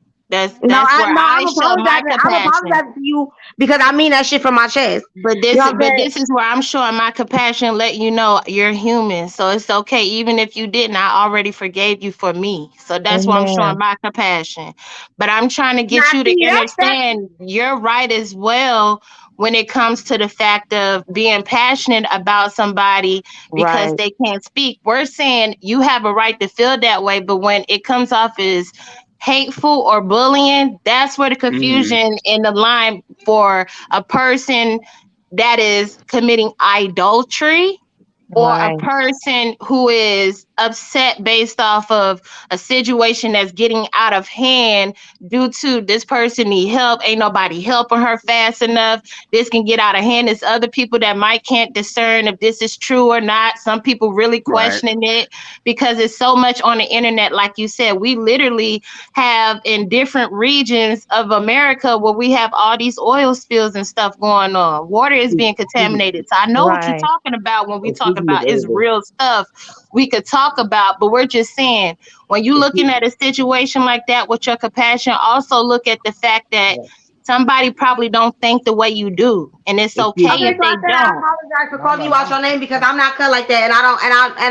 No, That's where I I'm show my apologizing. I'm compassion. apologizing to you because I mean that shit from my chest. You know what I'm But saying? this is where I'm showing my compassion, let you know you're human. So it's okay. Even if you didn't, I already forgave you for me. So that's why I'm showing Amen. my compassion. But I'm trying to Now get you see, to that's understand you're right as well when it comes to the fact of being passionate about somebody because Right. they can't speak. We're saying you have a right to feel that way, but when it comes off as hateful or bullying, that's where the Hmm. confusion in the line for a person that is committing idolatry or a Right. person who is upset based off of a situation that's getting out of hand due to this person need help, ain't nobody helping her fast enough, this can get out of hand. There's other people that might can't discern if this is true or not. Some people really Right. questioning it because it's so much on the internet. Like you said, we literally have in different regions of America where we have all these oil spills and stuff going on. Water is being contaminated. So I know what you're Right. talking about when we talk Speaking of about it's Ava, real stuff we could talk about, but we're just saying when you're looking at a situation like that with your compassion, also look at the fact that somebody probably don't think the way you do. And it's okay okay. if So I they said I don't. apologize for calling you out your name because I'm not cut like that, and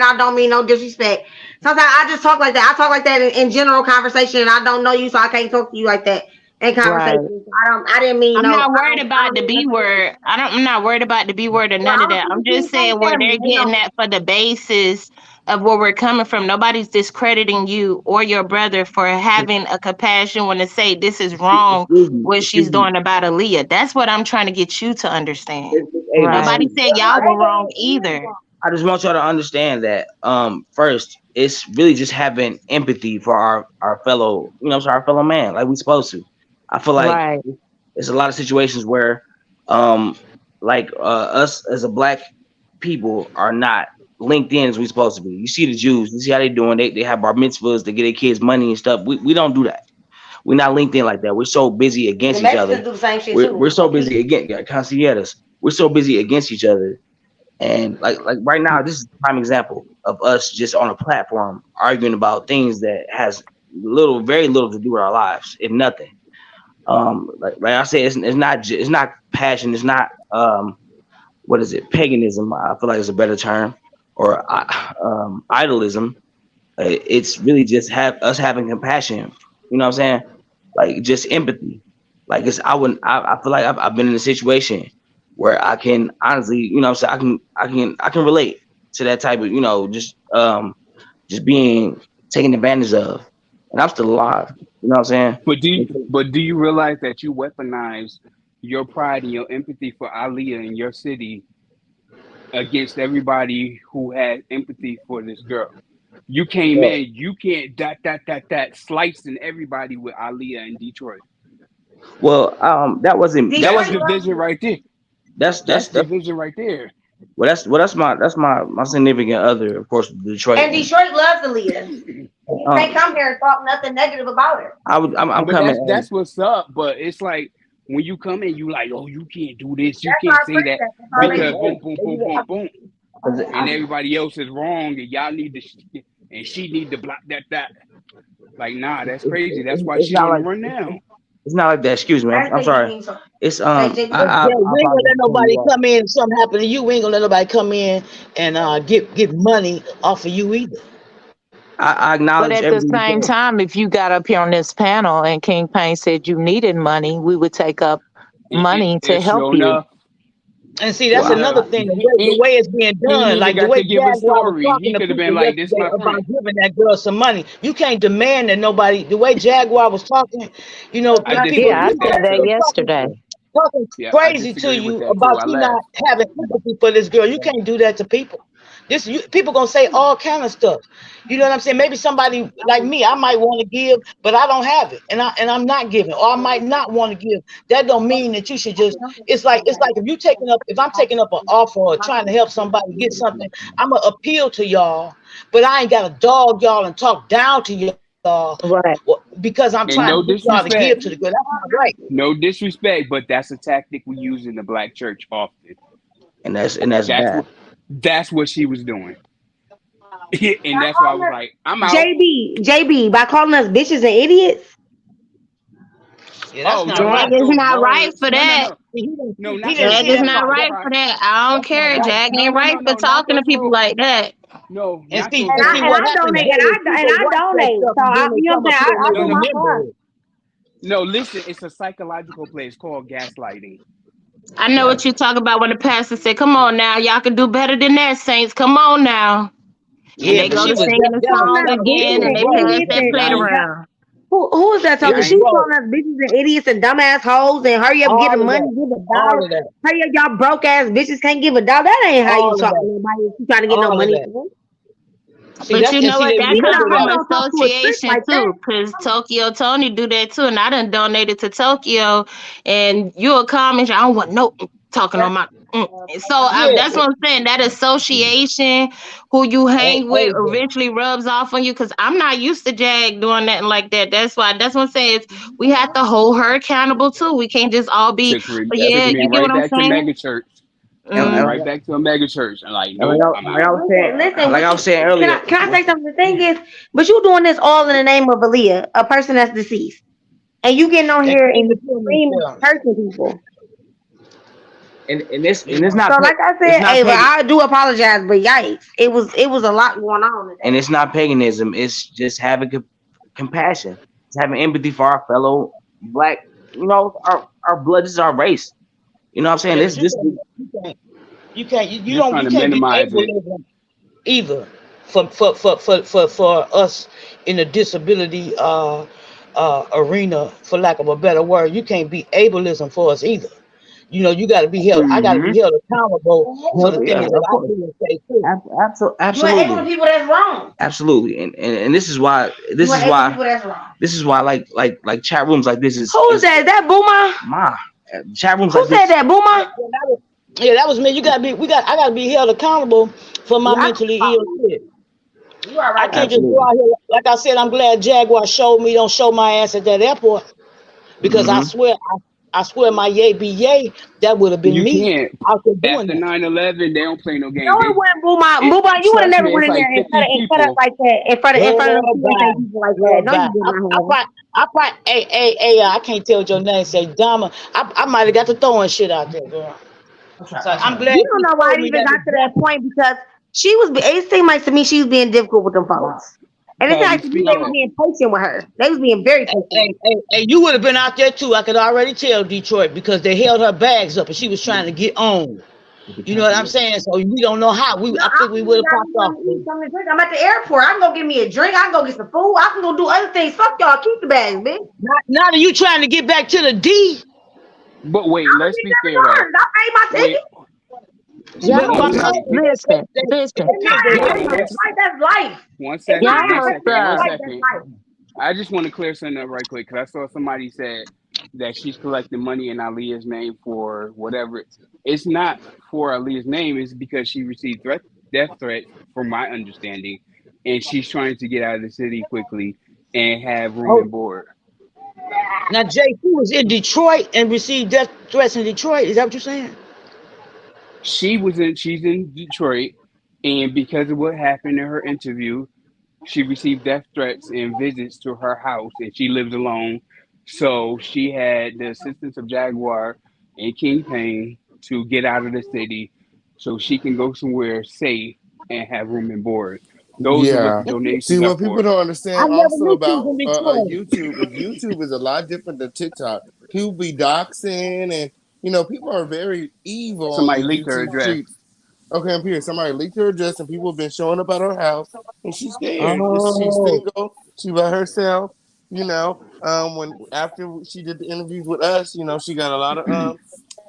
I don't mean no disrespect. Sometimes I just talk like that. I talk like that in general conversation, and I don't know you, so I can't talk to you like that. in Right. conversation. I didn't mean I'm no. not I worried don't. I about don't the mean B nothing. word. I'm not worried about the B word or Well, none I of don't that. I'm think just King Payne saying where family. they're They getting don't. at for the basis of where we're coming from. Nobody's discrediting you or your brother for having a compassion when to say this is wrong what she's Excuse me. doing about Aaliyah. That's what I'm trying to get you to understand. Ava, Right. Nobody said y'all were wrong either. I just want y'all to understand that first, it's really just having empathy for our fellow, our fellow man, like we supposed to. I feel like Right. there's a lot of situations where us as a black people are not linked in as we supposed to be. You see the Jews, you see how they doing, they have bar mitzvahs to get their kids money and stuff. We don't do that. We're not linked in like that. We're so busy against The each Mexicans other. do the same shit We're too. so busy against Cancilleras. We're so busy against each other. And like right now, this is a prime example of us just on a platform arguing about things that has very little to do with our lives, if nothing. Like I said, it's not passion. It's not what is it? Paganism. I feel like it's a better term, or idolism. It's really just us having compassion. You know what I'm saying? Like just empathy. Like I feel like I've been in a situation where I can honestly, what I'm saying, I can relate to that type of, just being taken advantage of. And I'm still alive. You know what I'm saying? But do you realize that you weaponize your pride and your empathy for Aaliyah in your city against everybody who had empathy for this girl? You came Well, in, you can't slicing everybody with Aaliyah in Detroit. That wasn't That's division right there. that's That's division right there. that's my significant other, of course, Detroit. And Detroit loves Aaliyah. They come here and talk nothing negative about her. I'm But coming. that's what's up. But it's like when you come in, you like, oh, you can't do this, you That's can't our say that princess. That's our because reason. boom, boom, boom, boom, boom, and everybody else is wrong, and y'all need to, and she need to block that. Like, nah, that's crazy. That's why It's she's not on the like run now. it's not like that. Excuse me. I'm sorry. It's Yeah, we ain't gonna let nobody come in. If something happen to you, we ain't gonna let nobody come in and get money off of you either. I But acknowledge at the everything. same time, if you got up here on this panel and King Payne said you needed money, we would take up money to help Sure you. enough. And see, that's another thing. The way it's being He ain't done, even like the got way to give a Jaguar was story. talking He to could have been people like, "This yesterday my friend." about giving that girl some money. You can't demand that nobody. The way Jaguar was talking, I people Yeah, I disagree with said that that too. yesterday. talking Yeah, I crazy to disagree with you that too. about I you not laugh. having empathy for this girl. You can't do that to people. People gonna say all kind of stuff. You know what I'm saying? Maybe somebody like me, I might want to give, but I don't have it, and I'm not giving, or I might not want to give. That don't mean that you should just. It's like if I'm taking up an offer or trying to help somebody get something, I'm gonna appeal to y'all, but I ain't gotta dog y'all and talk down to y'all Right. because I'm And trying to no get y'all to give disrespect, to the girl. That's not right. no disrespect, but that's a tactic we use in the black church often. and that's That's bad. what that's what she was doing, and By that's why I calling was us like, I'm out. JB, by calling us bitches and idiots. Yeah, that's Oh not no, Jag right. not is those not right words. for No, no, that. no, no, He not didn't those Jag see is that words. not part. That's right why. for that. I don't That's not care. right. Jag No, ain't no, right no, for no, not talking to those people words. like that. No, And not see, those And words. what I happens donate, is people and I watch that donate. stuff So and then they you know come what up I'm here saying. and I they No, do no, my remember part. it. no. Listen, it's a psychological play. It's called gaslighting. I know what you talk about when the pastor said, "Come on now, y'all can do better than that, saints. Come on now." And Yeah, they but go she to was singing the definitely song trying to Bitches it again, was and and they wrong. pass idiots that and plate Now you, around. who is that It talking? was She now, was wrong. calling us bitches and idiots and dumbass hoes and hurry up, get All the of money, that. give a All dollar. of that. Hurry up, y'all broke ass bitches can't give a dollar. That ain't how you All of talk to that. nobody if you trying to get no All of money that. from them. See, But that's you and know see what? they That Even come remember a hoe from that. don't talk to a trick association like that. too, because Tokyo Tony do that too, and I done donated to Tokyo, and you'll comment, I don't want no talking on my. So Yeah. that's what I'm saying. That association, who you hang with, Ava. eventually rubs off on you. Because I'm not used to Jag doing nothing like that. That's why. That's what I'm saying. Is we have to hold her accountable too. We can't just all be. But took yeah, me you get what right I'm back to saying? mega church. Took me And right back to a mega church, and like, like nope, I'm out. I was saying, Listen, like I was saying earlier. can I say something? The thing is, but you doing this all in the name of Aaliyah, a person that's deceased, and you getting on They here came and to kill screaming, themselves. cursing people. And it's not So, like I it's said, not Ava, pagan, I do apologize, but yikes, it was a lot going on and today. it's not paganism. It's just having compassion. It's having empathy for our fellow black. You know, our blood is our race. You know what I'm saying? Yeah, but This this you You're don't trying you to can't be minimize it. ableism either for us in the disability arena, for lack of a better word. You can't be ableism for us either. You know, you got to be held. I got to hmm be held accountable for the Hell yeah, things that of I course. do and say too. You want able to Absolutely. people that's wrong. Absolutely. And this is why You want able to people that's wrong. like chat rooms like this Who is is that? Is that Boomer? my chat rooms Who like said this. that, Boomer? Yeah, that was me. You gotta be. I gotta be held accountable for my Yeah, I mentally ill shit. you all I right can't there. just go Absolutely. out here. Like I said, I'm glad Jaguar showed me. Don't show my ass at that airport because hmm I swear my yay be yay. That would have been You me can't. out there doing After that. 9/11, they don't play no No, game. it wasn't Boomer. It, Boomer, you would have trust never me, went it's in there like and 50 cut up people. like that in front of Girl, them bye. people like that. Girl, No, you bye. did not. Hey, I can't tell what your name. Say Dama. I might have got to throwing shit out there, girl. So I'm glad You don't you know why told it me even that. got to that point because she was. It seemed like to me she was being difficult with them folks, and it seemed Kelly, like to me speak they were up. being patient with her. They was being very patient with her. Hey, you would have been out there too. I could already tell Detroit because they held her bags up and she was trying to get on. You know what I'm saying? So we don't know how. No, I I think we don't would even have got popped me off. something to eat, something to drink. I'm at the airport. I can go get me a drink. I can go get some food. I can go do other things. Fuck y'all. Keep the bags, bitch. Now that you trying to get back to the D, But wait, I'm gonna let's get be that fair though. regardless. I paid my Wait, ticket. Y'all but no, I'm must saying Kelly. listen. It's not Hold life. on, That's life. That's life. one It's second, not Y'all one must second, one life. That's second. life. I just want to clear something up right quick because I saw somebody said that she's collecting money in Aaliyah's name for whatever. It's not for Aaliyah's name. It's because she received death threats, from my understanding, and she's trying to get out of the city quickly and have room and oh, board. now JP was in Detroit and received death threats in Detroit. Is that what you're saying? She's in Detroit, and because of what happened in her interview, she received death threats and visits to her house, and she lives alone. So she had the assistance of Jaguar and Kingpin to get out of the city so she can go somewhere safe and have room and board. Those are what the Yeah. See, donations are what people for. don't I understand never also knew she was about in Detroit. YouTube is YouTube is a lot different than TikTok. People be doxing, and people are very evil on Somebody these leaked her YouTube address. streets. Okay, I'm here. Somebody leaked her address, and people have been showing up at her house, and she's scared. She's Oh, single. She by herself. When after she did the interviews with us, she got a lot of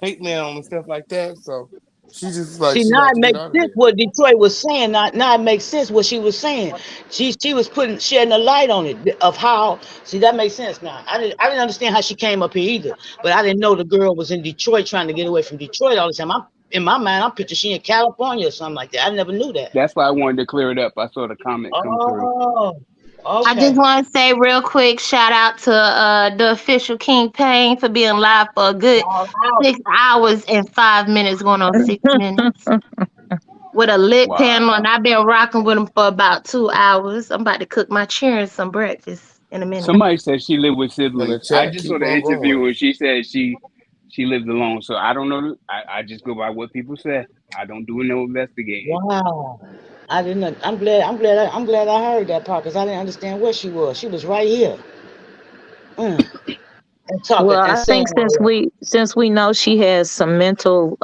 hate mail and stuff like that. So she just like see, she now about it to get makes out of sense there. what Detroit was saying. Now it makes sense what she was saying. She was shedding a light on it of how. See, that makes sense now. I didn't understand how she came up here either, but I didn't know the girl was in Detroit trying to get away from Detroit all the time. In my mind, I'm picturing she in California or something like that. I never knew that. That's why I wanted to clear it up. I saw the comment come through. Oh, I just okay. want to say real quick, shout out to the official King Payne for being live for a good All out. 6 hours and 5 minutes, going on 6 minutes, with a lit panel, and Wow. I've been rocking with him for about 2 hours. I'm about to cook my children some breakfast in a minute. Somebody said she lived with And the siblings. I chat just saw keep the on interview going. and she said she lived alone. So I don't know. I just go by what people say. I don't do no investigating. Wow. I didn't. I'm glad I heard that part because I didn't understand where she was. She was right here, and talking Well, and I saying think all that. since we know she has some mental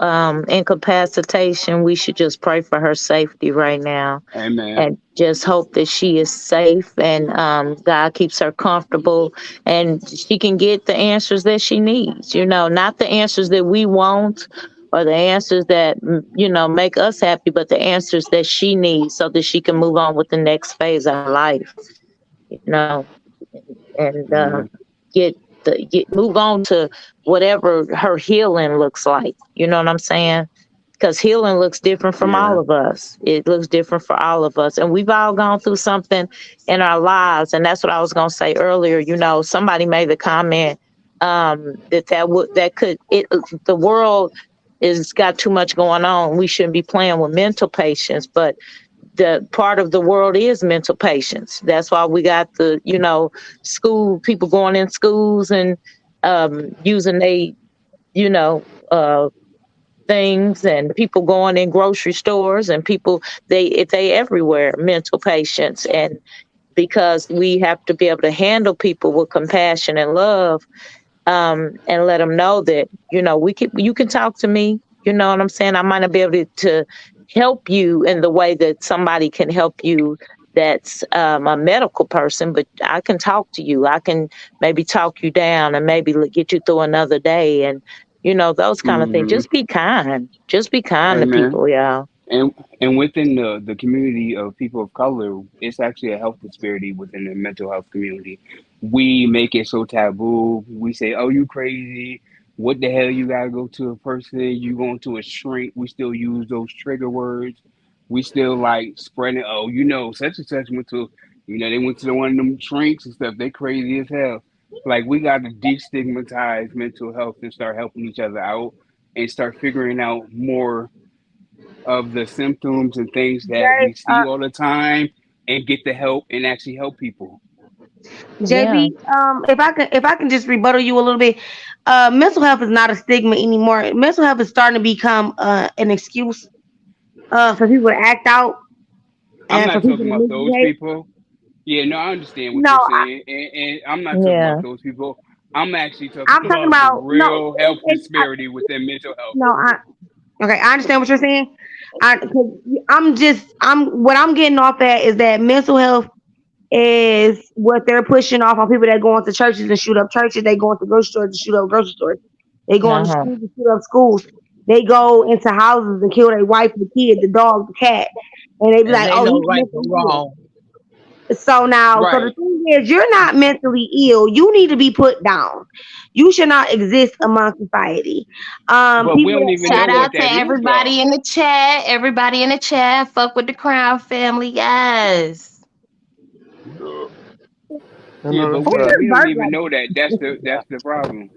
incapacitation, we should just pray for her safety right now, Amen. and just hope that she is safe and God keeps her comfortable and she can get the answers that she needs. Not the answers that we want or the answers that make us happy, but the answers that she needs so that she can move on with the next phase of her life. You know, and Amen. get move on to whatever her healing looks like. You know what I'm saying? Because healing looks different from all Yeah. of us. It looks different for all of us, and we've all gone through something in our lives. And that's what I was going to say earlier. Somebody made the comment that could the world is got too much going on. We shouldn't be playing with mental patients, but the part of the world is mental patients. That's why we got the, school people going in schools and using you know, uh, things, and people going in grocery stores, and people they everywhere mental patients, and because we have to be able to handle people with compassion and love, and let them know that, you can talk to me. You know what I'm saying? I might not be able to help you in the way that somebody can help you that's a medical person, but I can talk to you. I can maybe talk you down and maybe get you through another day, and those kind of things. Mm-hmm. Just be kind. Just be kind Hey to man. people, y'all. And within the community of people of color, it's actually a health disparity within the mental health community. We make it so taboo. We say, "Oh, you crazy? What the hell? You gotta go to a person? You going to a shrink?" We still use those trigger words. We still like spreading. Oh, such and such went to, they went to one of them shrinks and stuff. They crazy as hell. Like we got to destigmatize mental health and start helping each other out and start figuring out more of the symptoms and things that Jay, we see all the time and get the help and actually help people. Yeah. JB, if I can just rebuttal you a little bit, mental health is not a stigma anymore. Mental health is starting to become an excuse for people to act out I'm and for not people talking to about those misbehave. people. Yeah, no, I understand what No, you're saying. And I'm not talking Yeah. about those people. I'm actually talking I'm talking about the about no. real health disparity within mental health. No, okay. I understand what you're saying. What I'm getting off at is that mental health is what they're pushing off on people that go into churches and shoot up churches. They go into grocery stores to shoot up grocery stores. They go into Uh-huh. schools to shoot up schools. They go into houses and kill their wife, the kid, the dog, the cat, and they be And like, they "Oh, know he's right mentally from ill." wrong. So the Right. thing is, you're not mentally ill. You need to be put down. You should not exist among society. But we People don't that even know Shout what out to that is though. everybody in the chat. Everybody in the chat. Fuck with the Crown family, guys. I Yeah, know but that's who right. we just don't burped even like know that. That's the problem.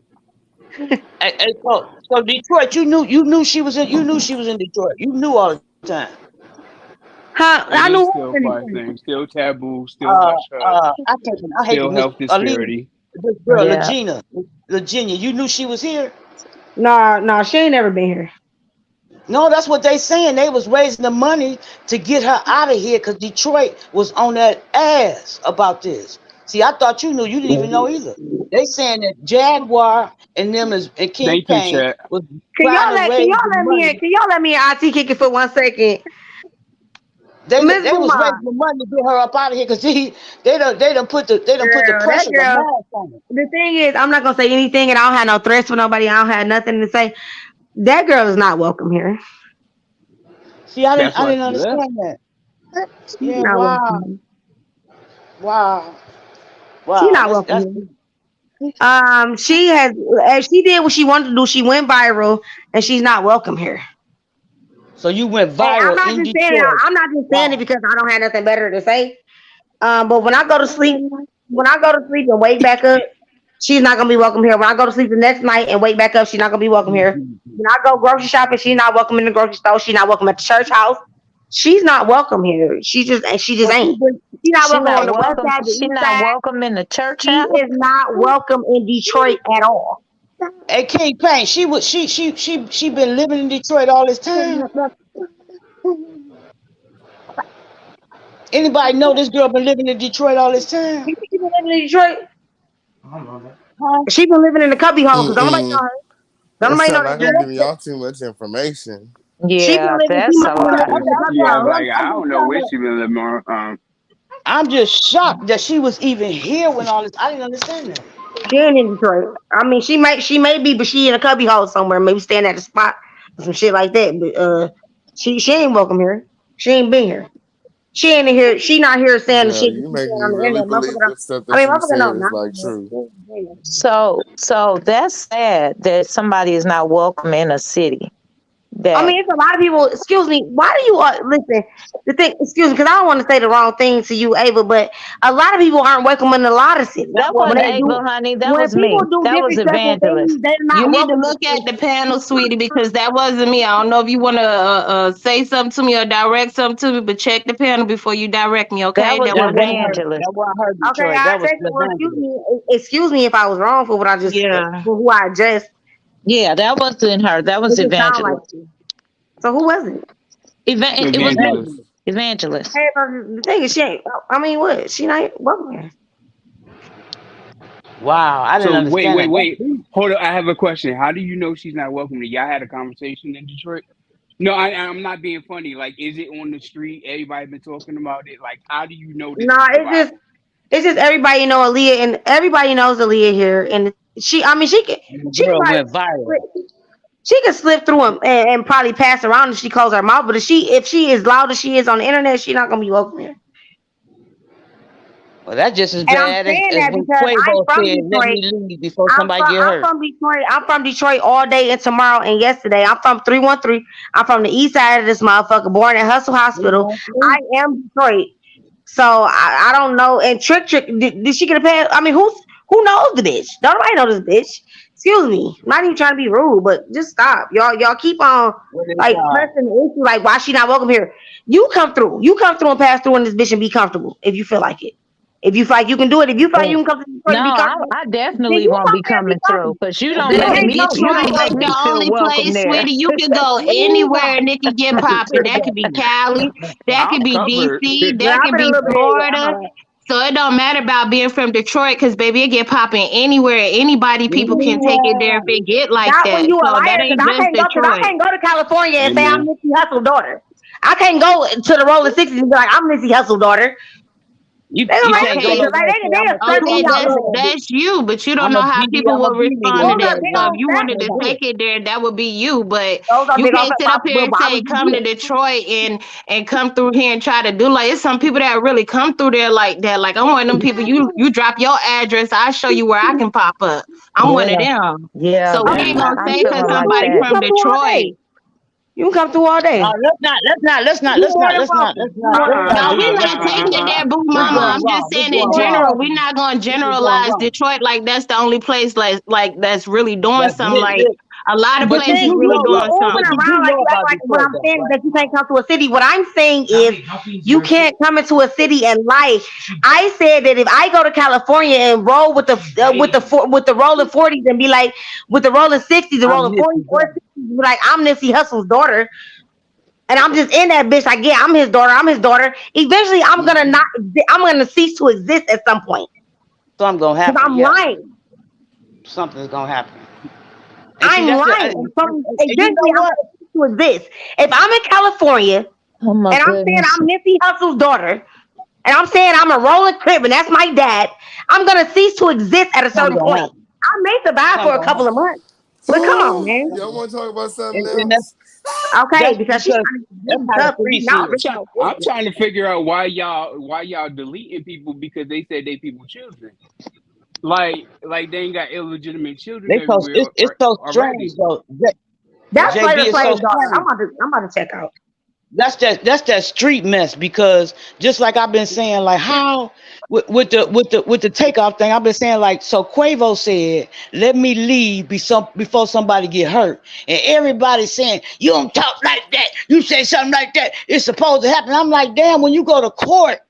So Detroit, you knew she was in Detroit. You knew all the time. huh? It I knew is who was still in quite a Detroit. thing. Still taboo, still hush hush, I hate to still miss health disparity. this girl, Yeah. Virginia. You knew she was here. No, she ain't never been here. No, that's what they saying. They was raising the money to get her out of here because Detroit was on that ass about this. See, I thought you knew. You didn't even know either. They saying that Jaguar and King Thank you, Payne chat. was trying to Can raise y'all the let me in? money. Can y'all let me in? IT kick it for 1 second. They Miss they was Buma, raising the money to get her up out of here because they done put the girl, that pressure, the girl. mask on her. The thing is, I'm not gonna say anything, and I don't have no threats for nobody. I don't have nothing to say. That girl is not welcome here. See, I didn't That's I why didn't she left. understand that. She's Yeah, not welcome wow, here. wow, She's wow. not That's welcome that's here. She has. She did what she wanted to do. She went viral, and she's not welcome here. so you went And I'm viral not in just saying it. Detroit. I'm not just saying it Wow. because I don't have nothing better to say. But when I go to sleep and wake back up, she's not gonna be welcome here. When I go to sleep the next night and wake back up, she's not gonna be welcome here. When I go grocery shopping, she's not welcome in the grocery store. She's not welcome at the church house. She's not welcome here. She just So she ain't. been She's not She welcome on not the west welcome. side, the She east not side. welcome in the church She house. is not welcome in Detroit at all. Hey, King Payne, she been living in Detroit all this time. Anybody know this girl been living in Detroit all this time? You think she been living in Detroit? I don't know that. Huh? She been living in the cubby hole because don't nobody know Mm-mm. her. Don't That nobody know sound that like I'm girl. giving y'all too much information. She been Yeah, living. She that's a must have been lot. living in the cubby Yeah, house. like I don't know where she been living on. I'm just shocked that she was even here when all this. I didn't understand that. She ain't in Detroit. I mean, she may be, but she in a cubby hole somewhere, maybe staying at a spot or some shit like that. But she ain't welcome here. She ain't been here. She ain't in here. She not here saying the Girl, shit that you she's make saying me on the really internet. believe Motherfucker, don't, the stuff I that mean, you motherfucker, saying don't is not. like true. So that's sad that somebody is not welcome in a city. I That mean, it's a lot of people. Excuse me. Why do you listen? The thing, excuse me, because I don't want to say the wrong thing to you, Ava. But a lot of people aren't welcome in a lot of cities. that When wasn't they do, Ava, honey. That when was people me. do That was different stuff in Evangelist. cities, they're You not need to welcome. look at the panel, sweetie, because that wasn't me. I don't know if you want to say something to me or direct something to me, but check the panel before you direct me, That okay? was That That's wasn't why I me. heard. Evangelist. That's why I heard Okay, Detroit. I That was take it. Well, evangelist. excuse me if I was wrong for what I just Yeah. for who I addressed. Yeah, that wasn't her. That It was just sound like Evangelist. you. So who was it? It was me. Evangelist. Evangelist. Hey, the thing is, she ain't. I mean, what? She not welcome here. Wow, I didn't So wait, understand wait, that. wait. Hold on. I have a question. How do you know she's not welcome? Y'all had a conversation in Detroit? No, I'm not being funny. Like, is it on the street? Everybody been talking about it. Like, how do you know this No, is the vibe? it's just everybody know Aaliyah, and everybody knows Aaliyah here, and she. I mean, The she can girl probably went viral. she can slip through and probably pass around if she close her mouth. But if she is loud as she is on the internet, she's not gonna be welcome here. Well, that's just as And I'm bad saying as that when because I'm Quavo from said, "Let Detroit. me leave before somebody get I'm hurt." from Detroit. I'm from Detroit all day and tomorrow and yesterday. I'm from 313. I'm from the east side of this motherfucker. Born at Hustle Hospital. I am Detroit. So I don't know. And Trick did she get a pass? I mean, who knows the bitch? Nobody know this bitch. Excuse me. I'm not even trying to be rude, but just stop. Y'all keep on What is like pressing the issue. Like, why she not welcome here? You come through. You come through and pass through in this bitch and be comfortable if you feel like it. If you feel like you can do it, if you feel like you can come to Detroit No, and be comfortable, I then definitely you won't come be here and be coming through comfortable. because you But don't you make can't me come you through don't here. make Detroit ain't me the feel only welcome place, there. sweetie. You can go anywhere and it can get popping. That could be Cali, that could I'm be covered. DC, But that I've could been a be little bit everywhere. I know Florida. that. So it don't matter about being from Detroit, cause baby, it get popping anywhere. Anybody, people can take it there if Anywhere. it get like Not when that. you a So that liar, ain't just because I Detroit. can't go to California and say I'm Amen. Nipsey Hussle daughter. I can't go to the Rolling 60s and be like, I'm Nipsey Hussle daughter. You They gonna you make can't go me Okay, because like nowhere and say they I'm a search me okay, Coochie out. blood. that's you, but you don't I'm know a how BD. people I'm a will BD respond to Those nigga. are that. big So if old you fat wanted That's to people. it. take it there, that would be you. But Those are you big old can't fat sit up here people. and Why say would you come do to it? Detroit and come through here and try to do like it's some people that really come through there like that. Like I'm one of them people. You drop your address, I'll show you where I can pop up. I'm one of Yeah, them. yeah, So we Okay, ain't Amen. gonna well, I say you feel because come like through. somebody that. You from come through all Detroit. day. You can come through all day. You more than welcome. You more than No, welcome. we not taking it there, boo We're mama. going I'm just wrong. We're saying in going More than wrong. general. welcome. We're not gonna This is going generalize wrong. Detroit like that's the only place like that's really doing That's something. lit, Like lit. a lot of But But you places do really know you though. doing moving But something. you do around like know you act about like what Detroit I'm though, saying is right? that you can't come to a city. What I'm saying is you can't come into a city and lie. I said that if I go to California and roll with the rolling 40s and be like with the rolling 60s, the I'm rolling 40s Nipsey or brother. 60s, be like I'm Nipsey Hussle's daughter, and I'm just in that bitch. Like yeah, I'm his daughter. I'm his daughter. Eventually, I'm gonna cease to exist at some point Something's gonna because happen. I'm Yeah, lying. something's gonna happen. And see, I'm that's the lying. and you Eventually, know I'm what? gonna cease to exist. If I'm in California Oh my and I'm saying goodness. I'm Nipsey Hussle's daughter, and I'm saying I'm a rolling crib, and that's my dad, I'm gonna cease to exist at a Something's certain gonna point. happen. I may survive for Something's a gonna couple happen. of months, but come on, man. Y'all want to talk about something And that's else? Okay, that's because she's because trying to that's get how the tough, and you streets not is. really no I'm bullshit. trying to figure out why y'all deleting people because they said they people children. Like they ain't got illegitimate children They so everywhere it's so already. strange though. That's JB Flavor is so Flav's daughter. strange. I'm about to check out. That's that street mess because just like I've been saying, like how with the takeoff thing, I've been saying like so Quavo said, let me leave before somebody get hurt. And everybody's saying, you don't talk like that, you say something like that, it's supposed to happen. I'm like, damn, when you go to court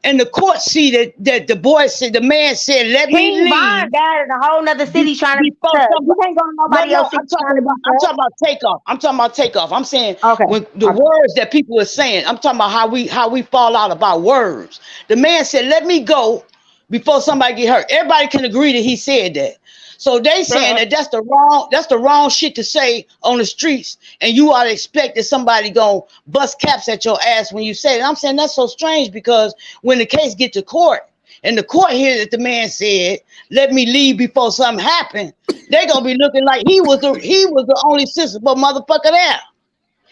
and the court see that the man said, let me King leave Von died in a whole nother city trying to be before tough. You somebody. can't go to No, nobody no, else city trying to be I'm tough. talking about takeoff. I'm talking about takeoff. I'm saying Okay. when the words that people are saying, I'm talking about how we fall out about words. The man said, let me go before somebody get hurt. Everybody can agree that he said that. So they saying that that's the wrong shit to say on the streets, and you ought to expect that somebody gonna bust caps at your ass when you say it. I'm saying that's so strange because when the case get to court and the court hears that the man said, let me leave before something happened, they gonna be looking like he was the only sensible motherfucker there.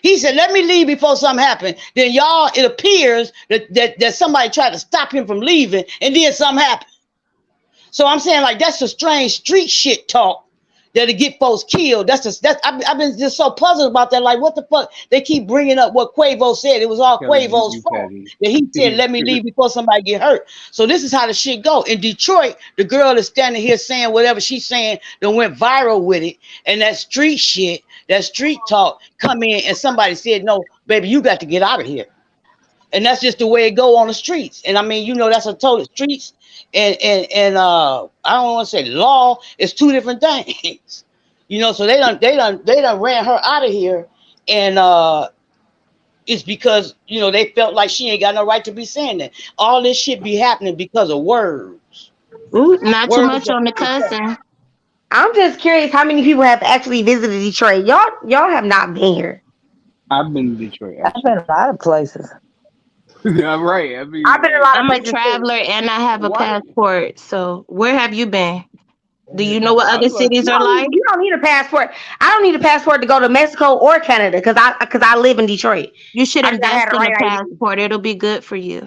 He said, let me leave before something happened. Then y'all, it appears that somebody tried to stop him from leaving, and then something happened. So I'm saying like that's a strange street shit talk that'll get folks killed. I've been just so puzzled about that. Like what the fuck? They keep bringing up what Quavo said. It was all Kelly, Quavo's you fault. petty. That he said, let me leave before somebody get hurt. So this is how the shit go. In Detroit, the girl is standing here saying whatever she's saying that went viral with it. And that street shit, that street talk come in and somebody said, no, baby, you got to get out of here. And that's just the way it go on the streets. And I mean, that's a total streets and I don't want to say law. It's two different things. So they done ran her out of here, and it's because they felt like she ain't got no right to be saying that. All this shit be happening because of words. Ooh, not too Words much that on the people say. cussing. I'm just curious how many people have actually visited Detroit. Y'all have not been here. I've been to Detroit I've actually. been a lot of places. Yeah, right. I mean, I've been a like, lot of I'm a places too. traveler and I have a what? passport. So where have you been? Do you know what I other was like, cities are like? You don't need a passport. I don't need a passport to go to Mexico or Canada because I live in Detroit. You should I just gotta invest have the in a right ID. passport. It'll be good for you.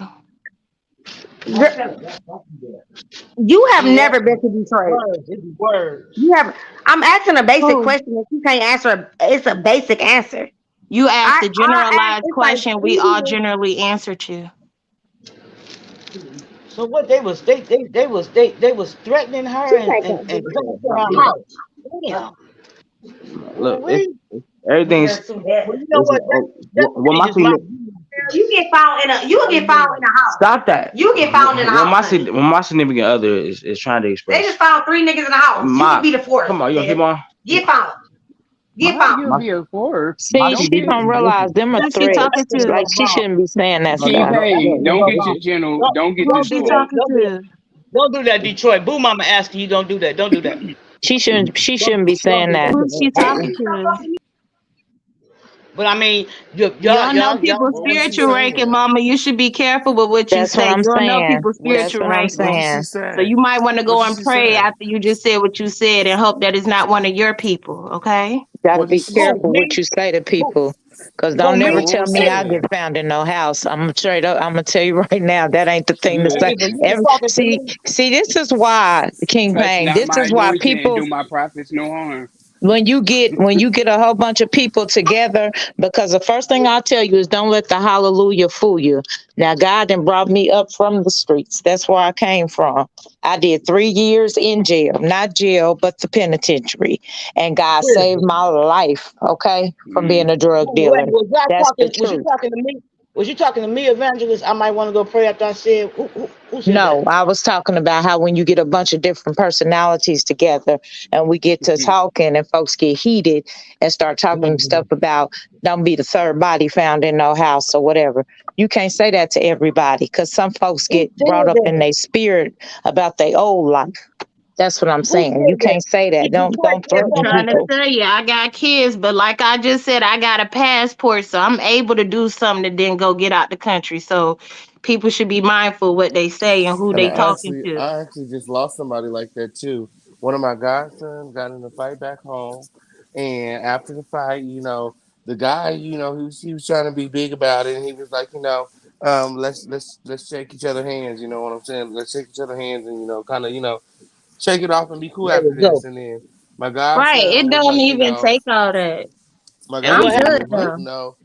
You have See that? never been to Detroit. Words. It's words. You have. I'm asking a basic Who? question. If you can't answer, it's a basic answer. You asked a I asked. generalized It's like question we all 3 generally answer to. So what they was threatening her and coming to her house. Damn. Look, Ooh-wee. everything's Well, you know it's what? That what my is my. You get found in a. You get found in a house. stop that. You get found in a When house. Honey. when my significant other is trying to They express just found 3 niggas in the house. You my could be the 4th. come on, you gonna keep on? Get found. Get how found. you be a four? My See, Don't she get don't realize them are Who's she threats. talking to? Like she shouldn't be saying that King stuff. Payne. Don't get your general. Don't get Who's this she far. talking to? Don't do that, Detroit. Boo Mama asking you, don't do that. Don't do that. She Don't, shouldn't be don't saying do that. Who's she talking that. to? But I mean, You don't know y'all. people's What was she spiritual ranking, saying? mama. You should be careful with what you That's what say. I'm You don't know saying. people's That's spiritual what I'm What ranking. did she saying. So say? you might want to What go did and she pray say? after you just said what you said and hope that it's not one of your people, okay? Got to What did be she Who, say? careful what me? you say to Who, people. Cause who, don't No, never me? what tell was me I said? get found in no house. I'm straight up. I'm gonna tell you right now that ain't the thing to Look, say. Ava, you was talking to me. See, this is why King touch Payne. not This my is why anointing and people do my prophets no harm. when you get a whole bunch of people together, because the first thing I'll tell you is don't let the hallelujah fool you. Now God done brought me up from the streets. That's where I came from. I did 3 years in jail, not jail, but the penitentiary. And God saved Critical. my life, okay, from being a drug Wait, dealer. That's the was you truth. talking to me? Was you talking to me, Evangelist? I might want to go pray after I said. Who said that? No, I was talking about how when you get a bunch of different personalities together and we get to talking and folks get heated and start talking stuff about don't be the third body found in no house or whatever. You can't say that to everybody because some folks Who get said brought up in that? their spirit about their old life. That's what I'm Who saying. You said that? can't say that. Detroit, Don't say I'm threaten something like trying to that. people. tell you, I got kids, but like I just said, I got a passport, so I'm able to do something to then go get out the country. So people should be mindful what they say and who And they talking to. I actually just lost somebody like that too. One of my godsons got in a fight back home, and after the fight, the guy, he was trying to be big about it, and he was like, let's shake each other hands. You know what I'm saying? Let's shake each other hands, and kind of, shake it off and be cool There after we go. this. And then my Right. godson It was don't like, even take all that. my And I'm what godson happened? good was like, now. no.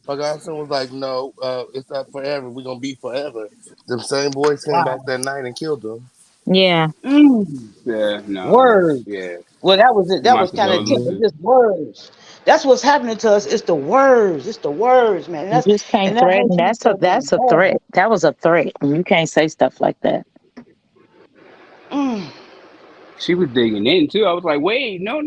My godson was like, no, it's not forever. We're gonna be forever. Them same boys came Wow. back that night and killed them. Yeah. Yeah, no. Words. Yeah. Well, that was it. That My was kind of deep, but condolences. just words. That's what's happening to us. It's the words. It's the words, man. You just can't And that threaten. hurts me so damn That's a threat. bad. That was a threat. And you can't say stuff like that. Mm. She was digging in too. I was like, wait, no.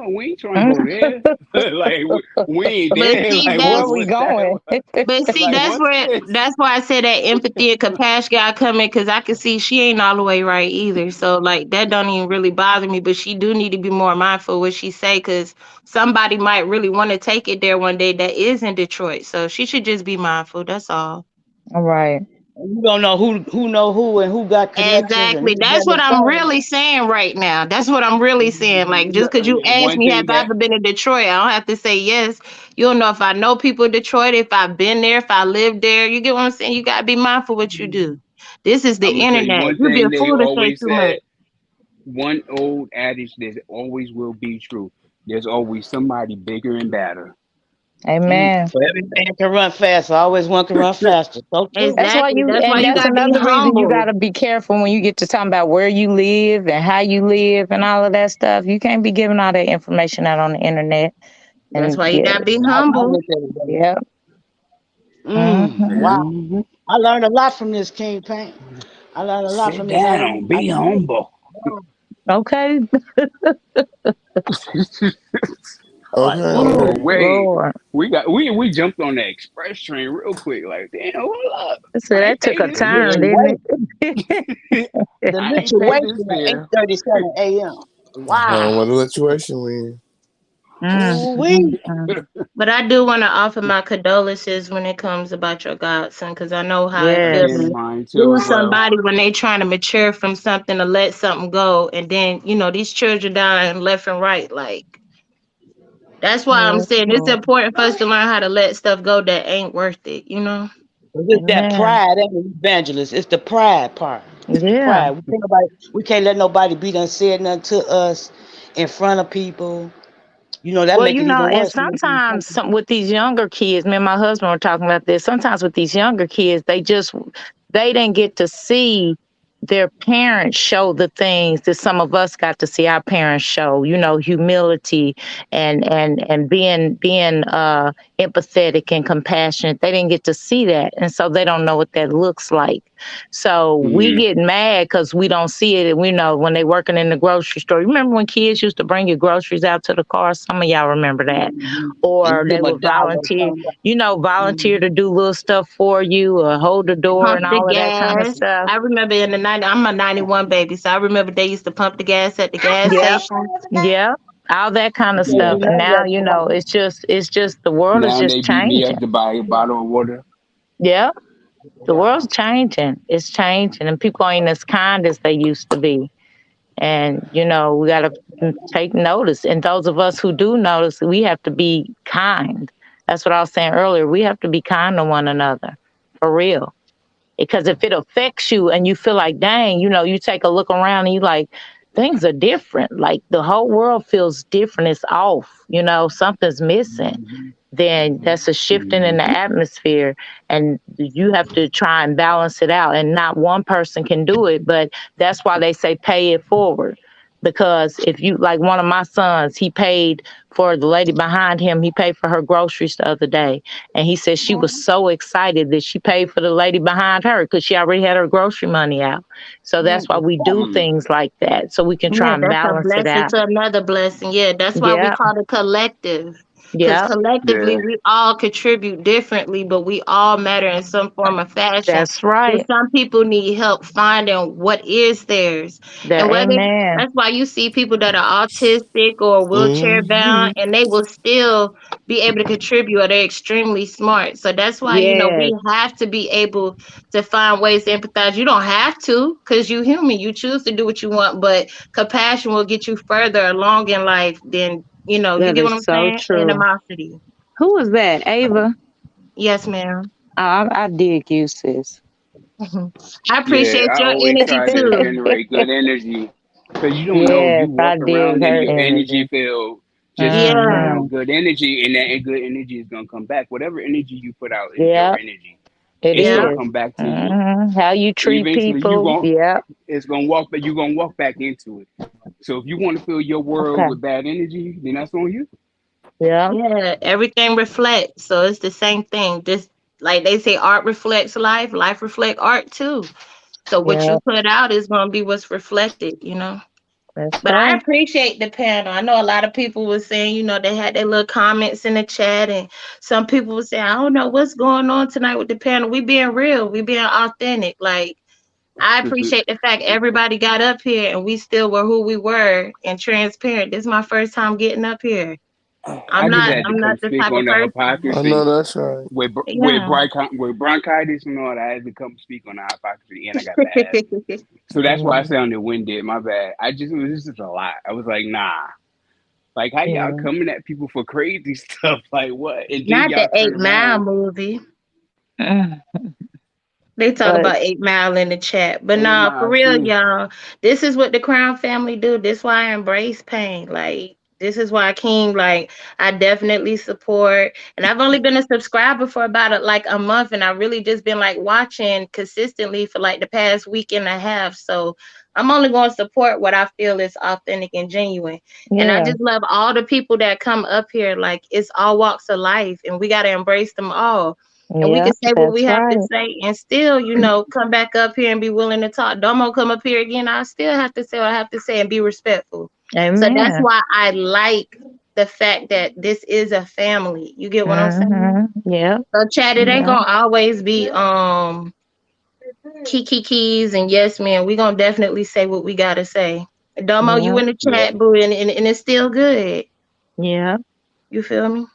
We ain't trying to go there. Like, we ain't But there. see, Like, Where that's we what's that? going? but see, Like, that's what's where this? that's why I said that empathy and compassion got coming because I can see she ain't all the way right either. So like that don't even really bother me, but she do need to be more mindful what she say because somebody might really want to take it there one day that is in Detroit. So she should just be mindful. That's all. All right. And you don't know who know who and who got connections and Exactly. who's That's on what the I'm phone. really saying right now. That's what I'm really saying. Like, just because you asked One me, have thing I that ever been to Detroit? I don't have to say yes. You don't know if I know people in Detroit, if I've been there, if I lived there. You get what I'm saying? You got to be mindful what you do. This is the I'm gonna tell you internet. one You'd be thing a they fool to say always too much. said. One old adage that always will be true. There's always somebody bigger and badder. Amen. So every man can run fast. So always one can run faster. So true. Exactly. That's why And you that's got to be another reason you got humble. to be careful when you get to talking about where you live and how you live and all of that stuff. You can't be giving all that information out on the internet. That's And why you yeah, got to be I'm humble. with everybody. yeah. Hmm. Wow. I learned a lot from this King Paint. I learned a lot Sit from this. down. Be humble. Okay. Like, Oh Okay. wait, Lord. we jumped on the express train real quick. Like, damn, hold up, So I that ain't took pay a this turn, fare. didn't Wait, it? the I ain't pay lituation this at fare. 8:37 a.m. What Wow. the situation we? Mm, Ooh mm, wee. mm. But I do want to offer my condolences when it comes about your godson, because I know how it feels Yes. Again, to mine too lose as well. somebody when they trying to mature from something to let something go, and then these children dying left and right. Like that's why I'm Yes, saying it's Lord. important for us to learn how to let stuff go that ain't worth it. It's that Amen. pride, evangelist. It's the pride part. It's the Yeah. pride. We can't let nobody be done said nothing to us in front of people. That Well, make it even and worse. sometimes with these younger kids, me and my husband were talking about this. Sometimes with these younger kids, they didn't get to see their parents show the things that some of us got to see our parents show. Humility and being empathetic and compassionate. They didn't get to see that, and so they don't know what that looks like. So we Mm. get mad because we don't see it. And we know when they working in the grocery store. You remember when kids used to bring your groceries out to the car? Some of y'all remember that. And you Or give they them a would dollar. volunteer to do little stuff for you or hold the door Pump and the all of that kind of gas. stuff. I remember in the 90s, I'm a 91 baby, so I remember they used to pump the gas at the gas Yep. station. Yep. All that kind of You can't Yeah. stuff. do And none of now, that no more. it's just the world is Now just they beat me up changing. to buy a bottle of water. Yep. The Yeah. world's changing. It's changing and people ain't as kind as they used to be. And, we got to take notice. And those of us who do notice, we have to be kind. That's what I was saying earlier. We have to be kind to one another, for real. Because if it affects you and you feel like, dang, you take a look around and you like, things are different. Like the whole world feels different. It's off, something's missing. Then that's a shifting in Mm-hmm. the atmosphere. And you have to try and balance it out. And not one person can do it. But that's why they say pay it forward. Because if you, like one of my sons, he paid for the lady behind him, he paid for her groceries the other day. And he said she was so excited that she paid for the lady behind her because she already had her grocery money out. So that's why we do Mm. things like that. So we can try Yeah, and that's a balance it blessing out. to another blessing. Yeah, that's why we Yeah. call it collective. Because Yeah. collectively, Yeah. we all contribute differently, but we all matter in some form or fashion. That's And right. some people need help finding what is theirs. And whether Amen. that's why you see people that are autistic or wheelchair Mm-hmm. bound, and they will still be able to contribute, or they're extremely smart. So that's why, Yes. we have to be able to find ways to empathize. You don't have to, because you're human. You choose to do what you want, but compassion will get you further along in life than, you That get what is I'm so saying? true. Animosity. Who was that? Ava? Yes, ma'am. I dig you, sis. I Yeah. appreciate I your always energy try to too. generate good energy because you don't know if Yes, you I walk dig around in her your energy energy. field just Yeah. around good energy, and that good energy is gonna come back. Whatever energy you put out is your Yep, energy. it It's Yeah. gonna is. come back to you. How you treat Eventually, people. Yep. it's gonna walk, but you're gonna walk back into it. So if you want to fill your world Okay. with bad energy, then that's on you. Yeah. Yeah. Everything reflects. So it's the same thing. Just like they say, art reflects life, life reflect art too. So what Yeah. you put out is gonna be what's reflected. That's But I right. appreciate the panel. I know a lot of people were saying, they had their little comments in the chat, and some people were saying, I don't know what's going on tonight with the panel. We being real, we being authentic. Like, I appreciate the fact everybody got up here and we still were who we were and transparent. This is my first time getting up here. I I'm just not had to I'm not come the speak type on of the person. I know hypocrisy that's right. Yeah. with bronchitis and all that. I had to come speak on the hypocrisy, and I got the asthma. So that's why I Mhm. sounded winded. My bad. It was just a lot. I was like, nah. Like how y'all Yeah. coming at people for crazy stuff? Like what? And then Not the y'all turn 8 Mile around. movie. Mm. They talk But about 8 Mile in the chat. But 8 nah, for Mile real, too. y'all. This is what the Crown family do. This why I embrace pain. Like, this is why King, like, I definitely support. And I've only been a subscriber for about like a month. And I really just been like watching consistently for like the past week and a half. So I'm only going to support what I feel is authentic and genuine. And I yeah. just love all the people that come up here. Like, it's all walks of life. And we got to embrace them all. And we Yeah. can say what we That's have to right. say and still, come back up here and be willing to talk. Domo come up here again. I still have to say what I have to say and be respectful. So that's Amen. why I like the fact that this is a family. You get what I'm saying? Yeah. So Chad, it ain't Yeah. gonna always be keys and yes man. We gonna definitely say what we gotta say. Domo, you Yeah. in the chat, boo, and it's still good. Yeah. You feel me?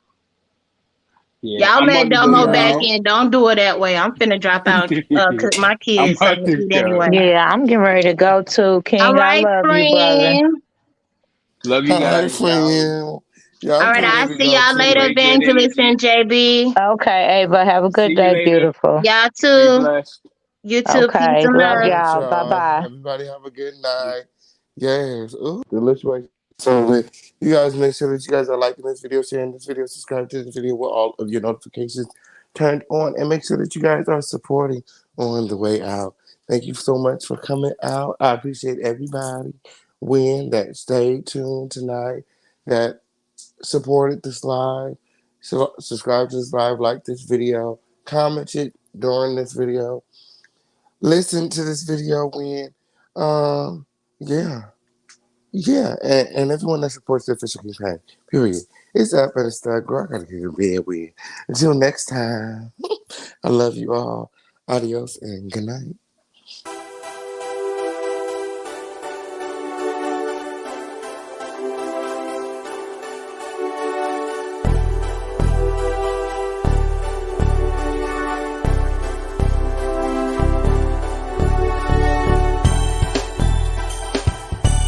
Yeah, Y'all I'm let about to go, Domo back y'all. in. Don't do it that way. I'm finna drop out, cook my I'm kids about something to to eat go. anyway. Yeah, I'm getting ready to go too. All King, I right, love you, brother. friend. Love you All right, guys. Y'all friend. Yeah, All I'm right, getting I'll ready to see go y'all too. later, great, good Evangelist energy. and JB. Okay, Ava, have a See good you day, later. beautiful. Y'all Stay too. blessed. You too. Peace Okay, and love love. All right, y'all. Bye y'all. bye. Everybody have a good night. Yes. Ooh, delicious. So you guys make sure that you guys are liking this video, sharing this video, subscribe to this video with all of your notifications turned on, and make sure that you guys are supporting on the way out. Thank you so much for coming out. I appreciate everybody that stayed tuned tonight, that supported this live. So subscribe to this live, like this video, comment it during this video, listen to this video yeah. Yeah, and everyone that supports the official campaign, period. It's up and it's stuck. Girl, I gotta get in bed with. Until next time, I love you all. Adios and good night.